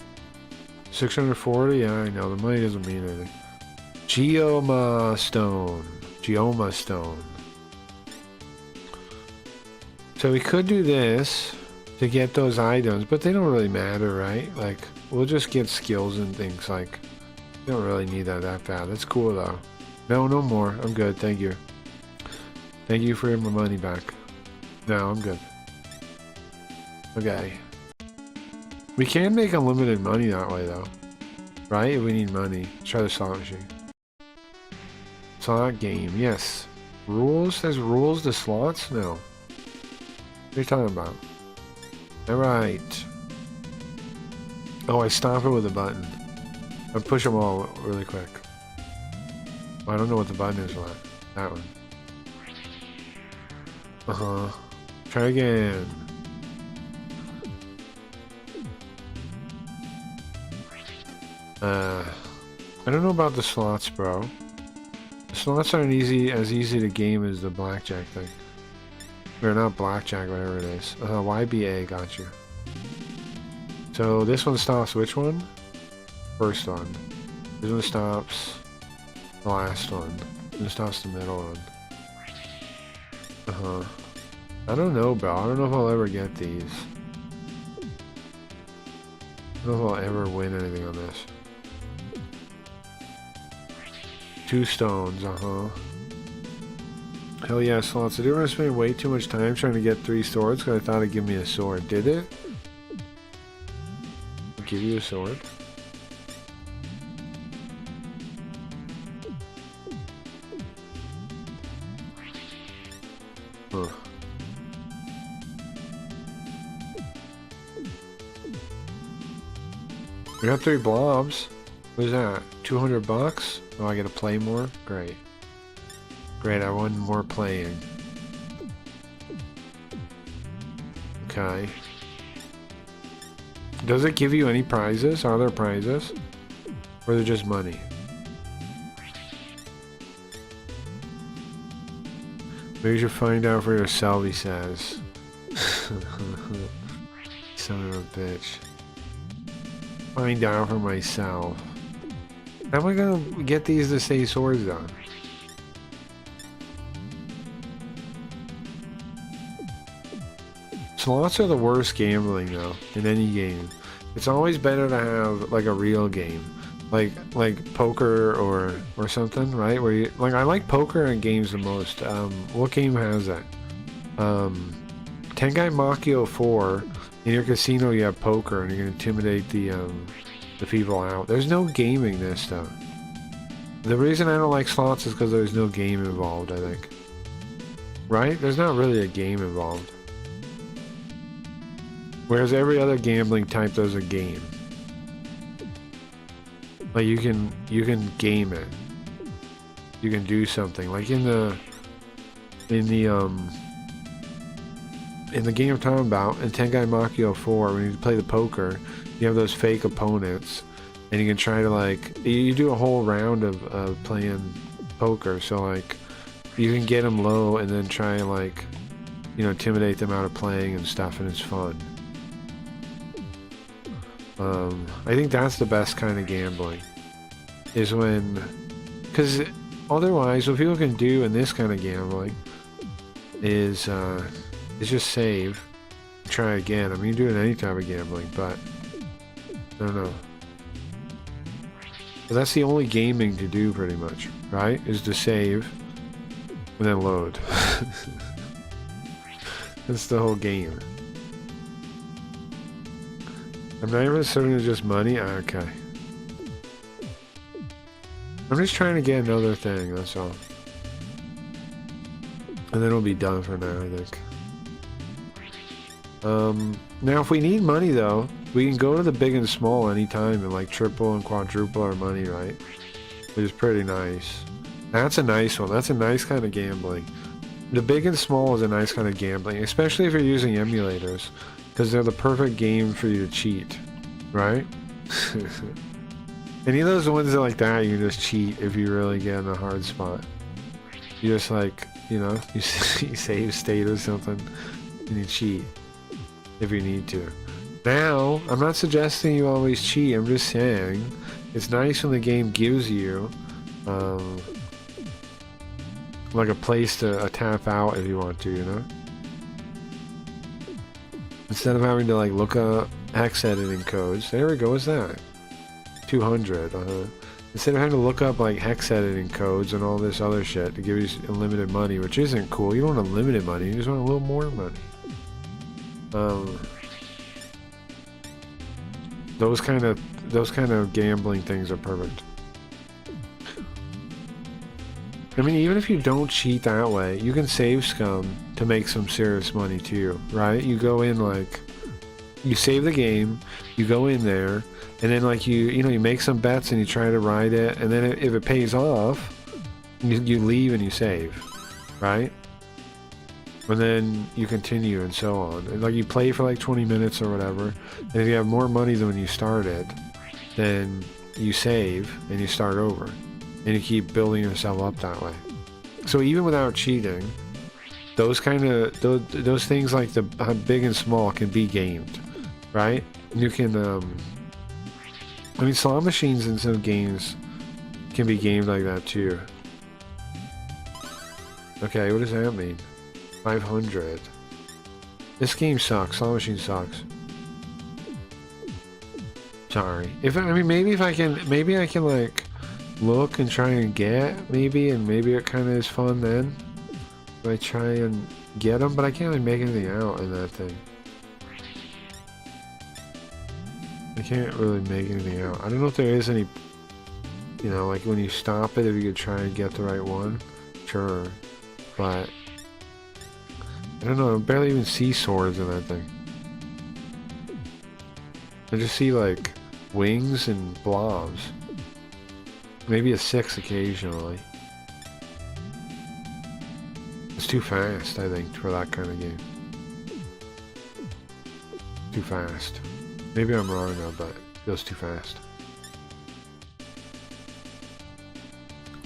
640? Yeah, I know. The money doesn't mean anything. Geoma Stone. Geoma Stone. So we could do this to get those items, but they don't really matter, right? Like, we'll just get skills and things, like, we don't really need that bad. That's cool, though. No, no more. I'm good. Thank you. Thank you for my money back. No, I'm good. Okay. We can make unlimited money that way, though. Right? If we need money. Let's try the slot machine. Slot game. Yes. Rules? There's rules to slots? No. What are you talking about? Alright. Oh, I stop it with a button. I push them all really quick. I don't know what the button is for that. That one. Uh-huh. Try again. I don't know about the slots, bro. The slots aren't as easy to game as the blackjack thing. Or not blackjack, whatever it is. YBA got you. So this one stops which one? First one. This one stops the last one. This stops the middle one. Uh-huh. I don't know, bro. I don't know if I'll ever get these. I don't know if I'll ever win anything on this. 2 stones, uh-huh. Hell yeah, slots. I didn't want to spend way too much time trying to get 3 swords because I thought it'd give me a sword. Did it? I'll give you a sword. Huh. I got 3 blobs. What is that? 200 bucks? Oh, I get to play more? Great. Great, I want more playing. Okay. Does it give you any prizes? Are there prizes? Or are they just money? Maybe you should find out for yourself, he says. Son of a bitch. Find out for myself. How am I gonna get these to say swords on? Slots are the worst gambling though, in any game. It's always better to have like a real game. Like poker or something, right? Where you like, I like poker in games the most. What game has that? Tengai Makio 4. In your casino you have poker and you can intimidate the people out. There's no gaming this though. The reason I don't like slots is because there's no game involved, I think. Right? There's not really a game involved. Whereas every other gambling type there's a game. Like you can game it. You can do something. Like in the game I'm talking about, in Tengai Makio 4, when you play the poker, you have those fake opponents, and you can try to like, you do a whole round of playing poker, so like, you can get them low and then try and like, you know, intimidate them out of playing and stuff, and it's fun. I think that's the best kind of gambling, is when, because otherwise what people can do in this kind of gambling is just save, try again. I mean, you do it in any type of gambling, but I don't know. But that's the only gaming to do pretty much, right? Is to save and then load. That's the whole game. I'm not even certain it's just money. Okay. I'm just trying to get another thing, that's all. And then it'll be done for now, I think. Now if we need money though, we can go to the big and small anytime and like triple and quadruple our money, right? Which is pretty nice. That's a nice one. That's a nice kind of gambling. The big and small is a nice kind of gambling, especially if you're using emulators, because they're the perfect game for you to cheat, right? Any of those ones that like that, you can just cheat if you really get in a hard spot. You just like, you know, you save state or something, and you cheat if you need to. Now, I'm not suggesting you always cheat, I'm just saying it's nice when the game gives you like a place to tap out if you want to, you know? Instead of having to like look up hex editing codes. There we go, what's that? 200, Instead of having to look up like hex editing codes and all this other shit to give you unlimited money, which isn't cool. You don't want unlimited money, you just want a little more money. Those kind of gambling things are perfect. I mean, even if you don't cheat that way, you can save scum to make some serious money too, right? You go in like, you save the game, you go in there, and then like you make some bets and you try to ride it, and then if it pays off, you leave and you save, right? And then you continue and so on. And like you play for like 20 minutes or whatever, and if you have more money than when you started, then you save and you start over. And you keep building yourself up that way. So even without cheating, those things like the big and small can be gamed, right? You can, I mean, slot machines in some games can be gamed like that too. Okay, what does that mean? 500. This game sucks. Slot machine sucks. Sorry. Maybe I can like look and try and get maybe it kind of is fun then. If I try and get them, but I can't really make anything out in that thing. I can't really make anything out. I don't know if there is any, you know, like when you stop it, if you could try and get the right one, sure, but I don't know. I barely even see swords in that thing. I just see like wings and blobs. Maybe a 6 occasionally. It's too fast, I think, for that kind of game. Too fast. Maybe I'm wrong though, but it feels too fast.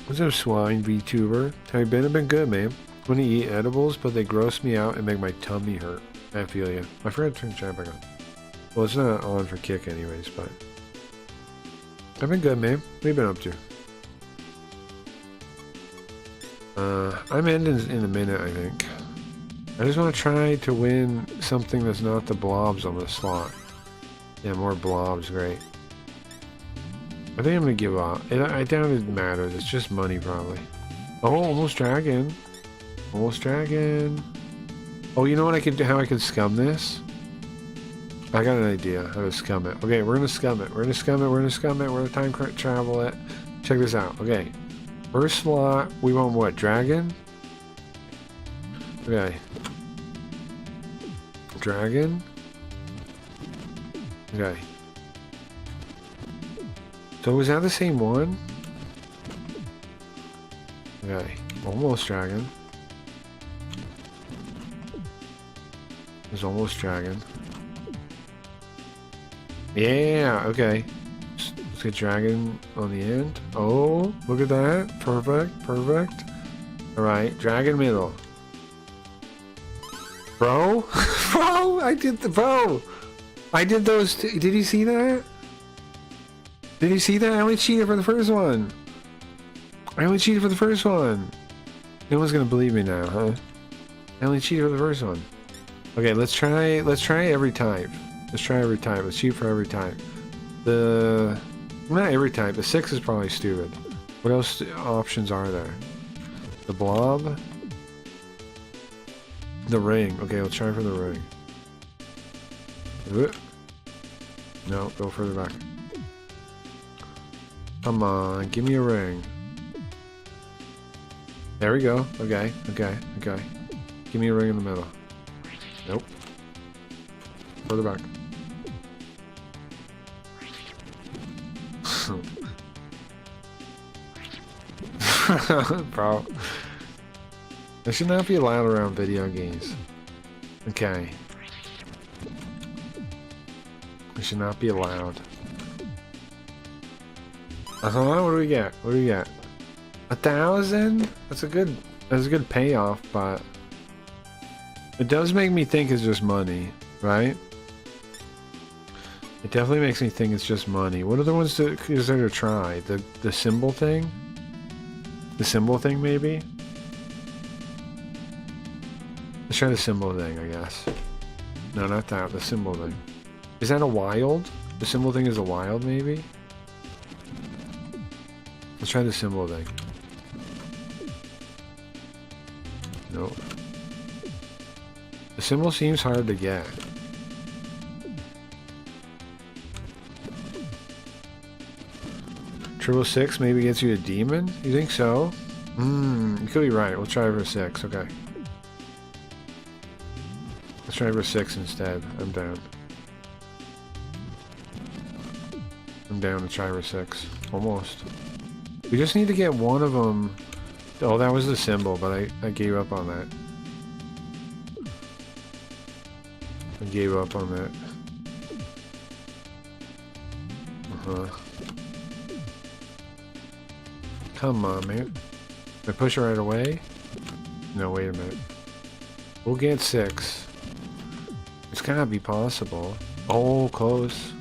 What's up, swine VTuber? How you been? I've been good, man. I want to eat edibles, but they gross me out and make my tummy hurt. I feel you. I forgot to turn the chat back on. Well, it's not on for kick anyways, but I've been good, man. What have you been up to? I'm ending in a minute, I think. I just want to try to win something that's not the blobs on the slot. Yeah, more blobs, great. I think I'm gonna give up. I doubt it matters. It's just money, probably. Oh, almost dragon. Almost dragon. Oh, you know what I could do? How I could scum this? I got an idea how to scum it. Okay, we're gonna scum it. We're gonna scum it. We're gonna scum it. We're gonna time travel it. Check this out. Okay. First slot, we want what? Dragon? Okay. Dragon? Okay. So was that the same one? Okay. Almost dragon. There's almost dragon. Yeah, okay. Let's get dragon on the end. Oh, look at that. Perfect, perfect. Alright, dragon middle. Bro? Bro! I did the bro! I did those. Did you see that? Did you see that? I only cheated for the first one. I only cheated for the first one. No one's gonna believe me now, huh? I only cheated for the first one. Okay, let's try every type. Let's try every type. Let's cheat for every type. Not every type. The 6 is probably stupid. What else options are there? The blob. The ring. Okay, let's try for the ring. No, go further back. Come on, give me a ring. There we go. Okay, okay, okay. Give me a ring in the middle. Nope. Further back. Bro. I should not be allowed around video games. Okay. I should not be allowed. What do we get? What do we get? 1,000? That's a good payoff, but it does make me think it's just money, right? It definitely makes me think it's just money. What other ones is there to try? The symbol thing? The symbol thing, maybe? Let's try the symbol thing, I guess. No, not that. The symbol thing. Is that a wild? The symbol thing is a wild, maybe? Let's try the symbol thing. Nope. The symbol seems hard to get. Triple 6 maybe gets you a demon? You think so? You could be right. We'll try for 6. Okay. Let's try for 6 instead. I'm down. I'm down to try for 6. Almost. We just need to get one of them. Oh, that was the symbol, but I gave up on that. I gave up on that. Come on, man. Did I push it right away? No, wait a minute. We'll get 6. It's gotta be possible. Oh, close.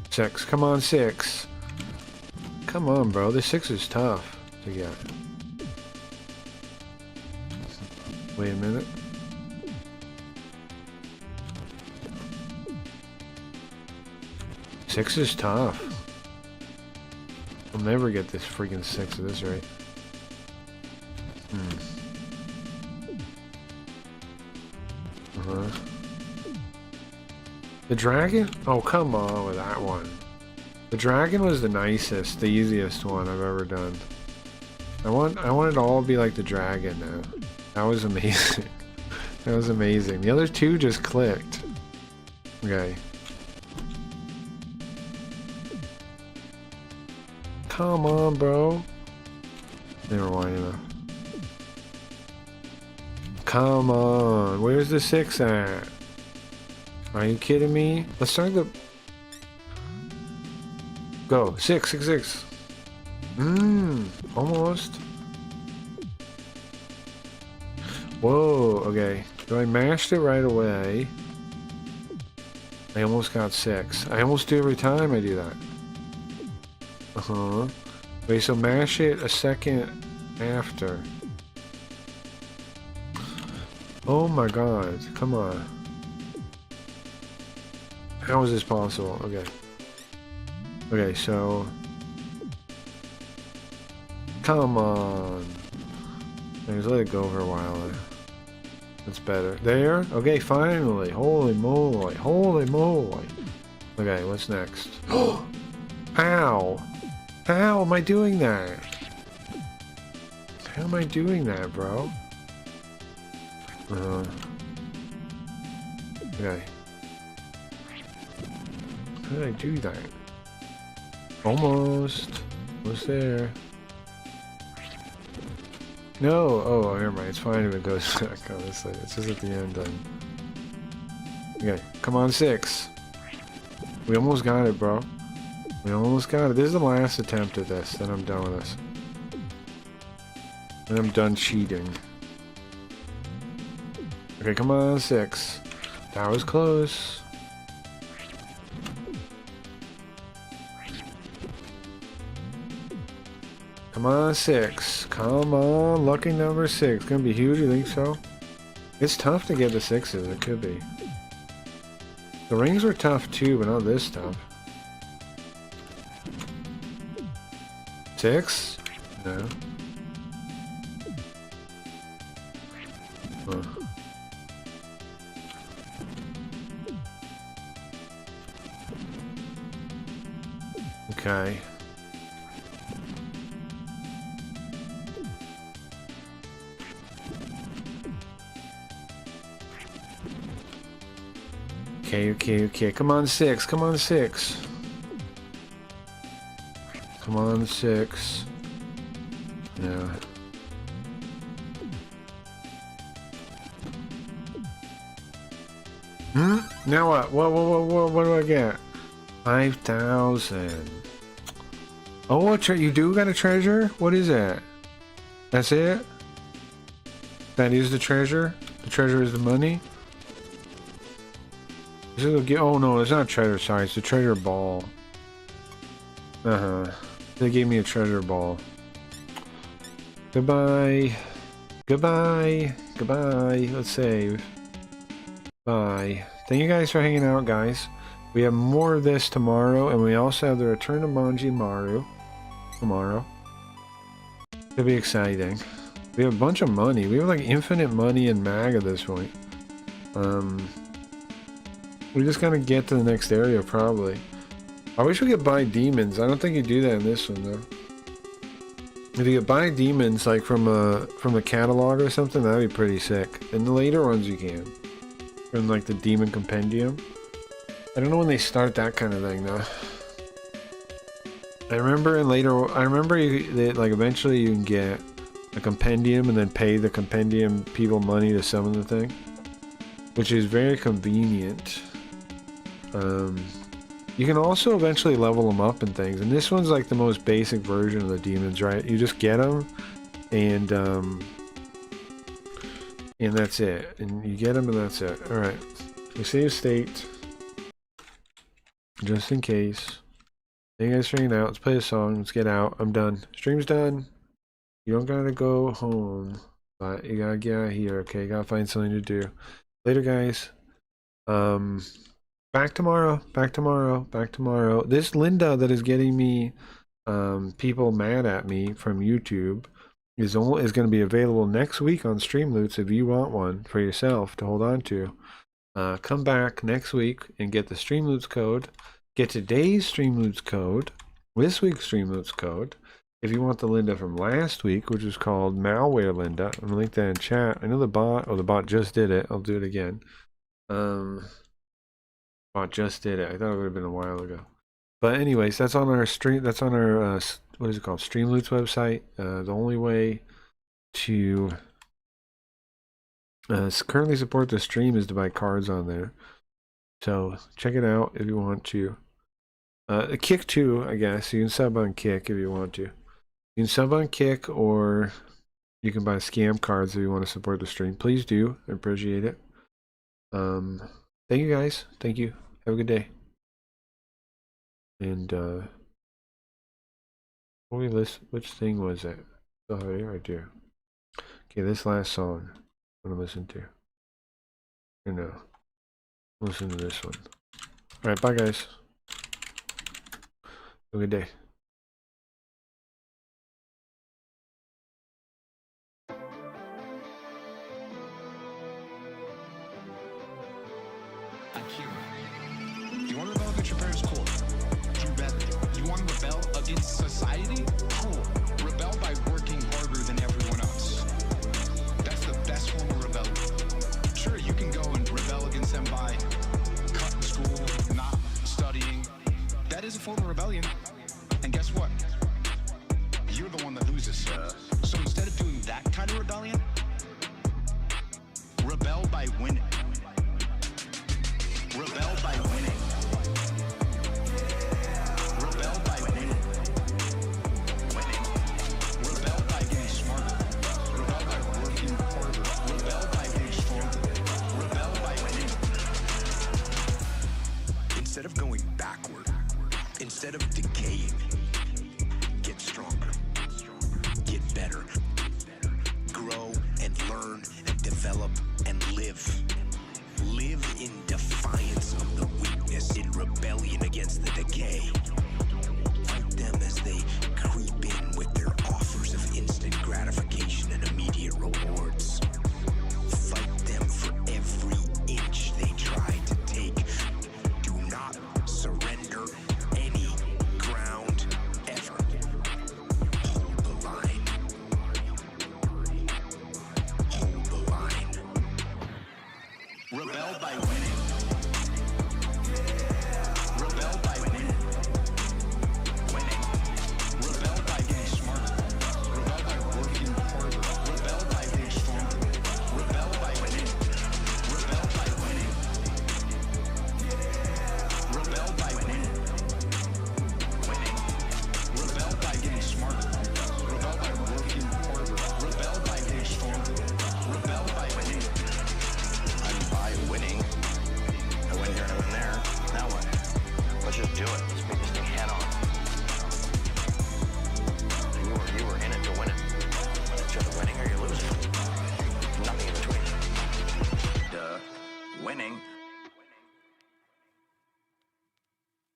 6. Come on, 6. Come on, bro. This 6 is tough to get. Wait a minute. Six is tough. I'll never get this freaking 6 at this rate. The dragon? Oh, come on with that one. The dragon was the nicest, the easiest one I've ever done. I want it to all be like the dragon now. That was amazing. That was amazing. The other two just clicked. Okay. Come on, bro. Never mind enough. Come on. Where's the 6 at? Are you kidding me? Let's start the... Go. 6, 6, 6. Almost. Whoa, okay. So I mashed it right away. I almost got 6. I almost do every time I do that. Wait, so mash it a second after. Oh my god, come on. How is this possible? Okay. Okay, so... Come on. Just let it go for a while. That's better. There? Okay, finally. Holy moly. Holy moly. Okay, what's next? How? How am I doing that? How am I doing that, bro? Okay. How did I do that? Almost. Almost there. No! Oh, never mind. It's fine if it goes back, honestly. It's just at the end then. Okay, come on, 6. We almost got it, bro. We almost got it. This is the last attempt at this. Then I'm done with this. Then I'm done cheating. Okay, come on, 6. That was close. Come on, 6. Come on, lucky number 6. Gonna be huge, you think so? It's tough to get the 6s, it could be. The rings were tough too, but not this tough. 6? No. Huh. Okay. Okay. Come on, 6. Come on, 6. Come on, 6. Yeah. Now what? What do I get? 5,000. Oh, you do got a treasure? What is that? That's it? That is the treasure? The treasure is the money? Oh no, it's not treasure, sorry, it's the treasure ball. They gave me a treasure ball. Goodbye. Let's save. Bye. Thank you guys for hanging out, guys. We have more of this tomorrow, and we also have the return of Manji Maru tomorrow. It'll be exciting. We have a bunch of money. We have like infinite money in MAG at this point. We just gotta get to the next area, probably. I wish we could buy demons. I don't think you do that in this one, though. If you could buy demons, like from a catalog or something, that'd be pretty sick. In the later ones, you can. From like the Demon Compendium. I don't know when they start that kind of thing, though. I remember like eventually you can get a compendium and then pay the compendium people money to summon the thing, which is very convenient. You can also eventually level them up and things, and this one's like the most basic version of the demons, right? You just get them, and that's it. And you get them, and that's it. All right, we save state just in case. Thank you guys for hanging out. Let's play a song. Let's get out. I'm done. Stream's done. You don't gotta go home, but you gotta get out of here. Okay, you gotta find something to do. Later, guys. Back tomorrow. This Linda that is getting me people mad at me from YouTube is going to be available next week on Streamloots if you want one for yourself to hold on to. Come back next week and get the Streamloots code. Get today's Streamloots code, this week's Streamloots code. If you want the Linda from last week, which is called Malware Linda, I'm gonna link that in chat. I know the bot just did it. I'll do it again. Bot just did it. I thought it would have been a while ago. But anyways, that's on our stream. That's on our what is it called? Streamloots website. The only way to currently support the stream is to buy cards on there. So check it out if you want to. Kick too, I guess. You can sub on Kick if you want to. You can sub on Kick, or you can buy scam cards if you want to support the stream. Please do. I appreciate it. Thank you guys. Thank you. Have a good day. And which thing was that? Oh, right there. Okay, this last song I'm gonna listen to. You know. Listen to this one. Alright, bye guys. Have a good day. You want to rebel against your parents? Cool. You want to rebel against society? Cool. Rebel by working harder than everyone else. That's the best form of rebellion. Sure, you can go and rebel against them by cutting school, not studying. That is a form of rebellion. And guess what? You're the one that loses. So instead of doing that kind of rebellion, rebel by winning. Rebel by winning. Rebel by winning. Rebel by getting smarter. Rebel by working harder. Rebel by getting stronger. Rebel by winning. Instead of going backward, instead of decaying, get stronger. Get better. Grow and learn and develop and live. Live in defiance of the weakness, in rebellion against the decay. Fight them as they creep in with their offers of instant gratification and immediate rewards. Fight them for every inch they try to take. Do not surrender any ground ever. Hold the line. Hold the line. Rebel by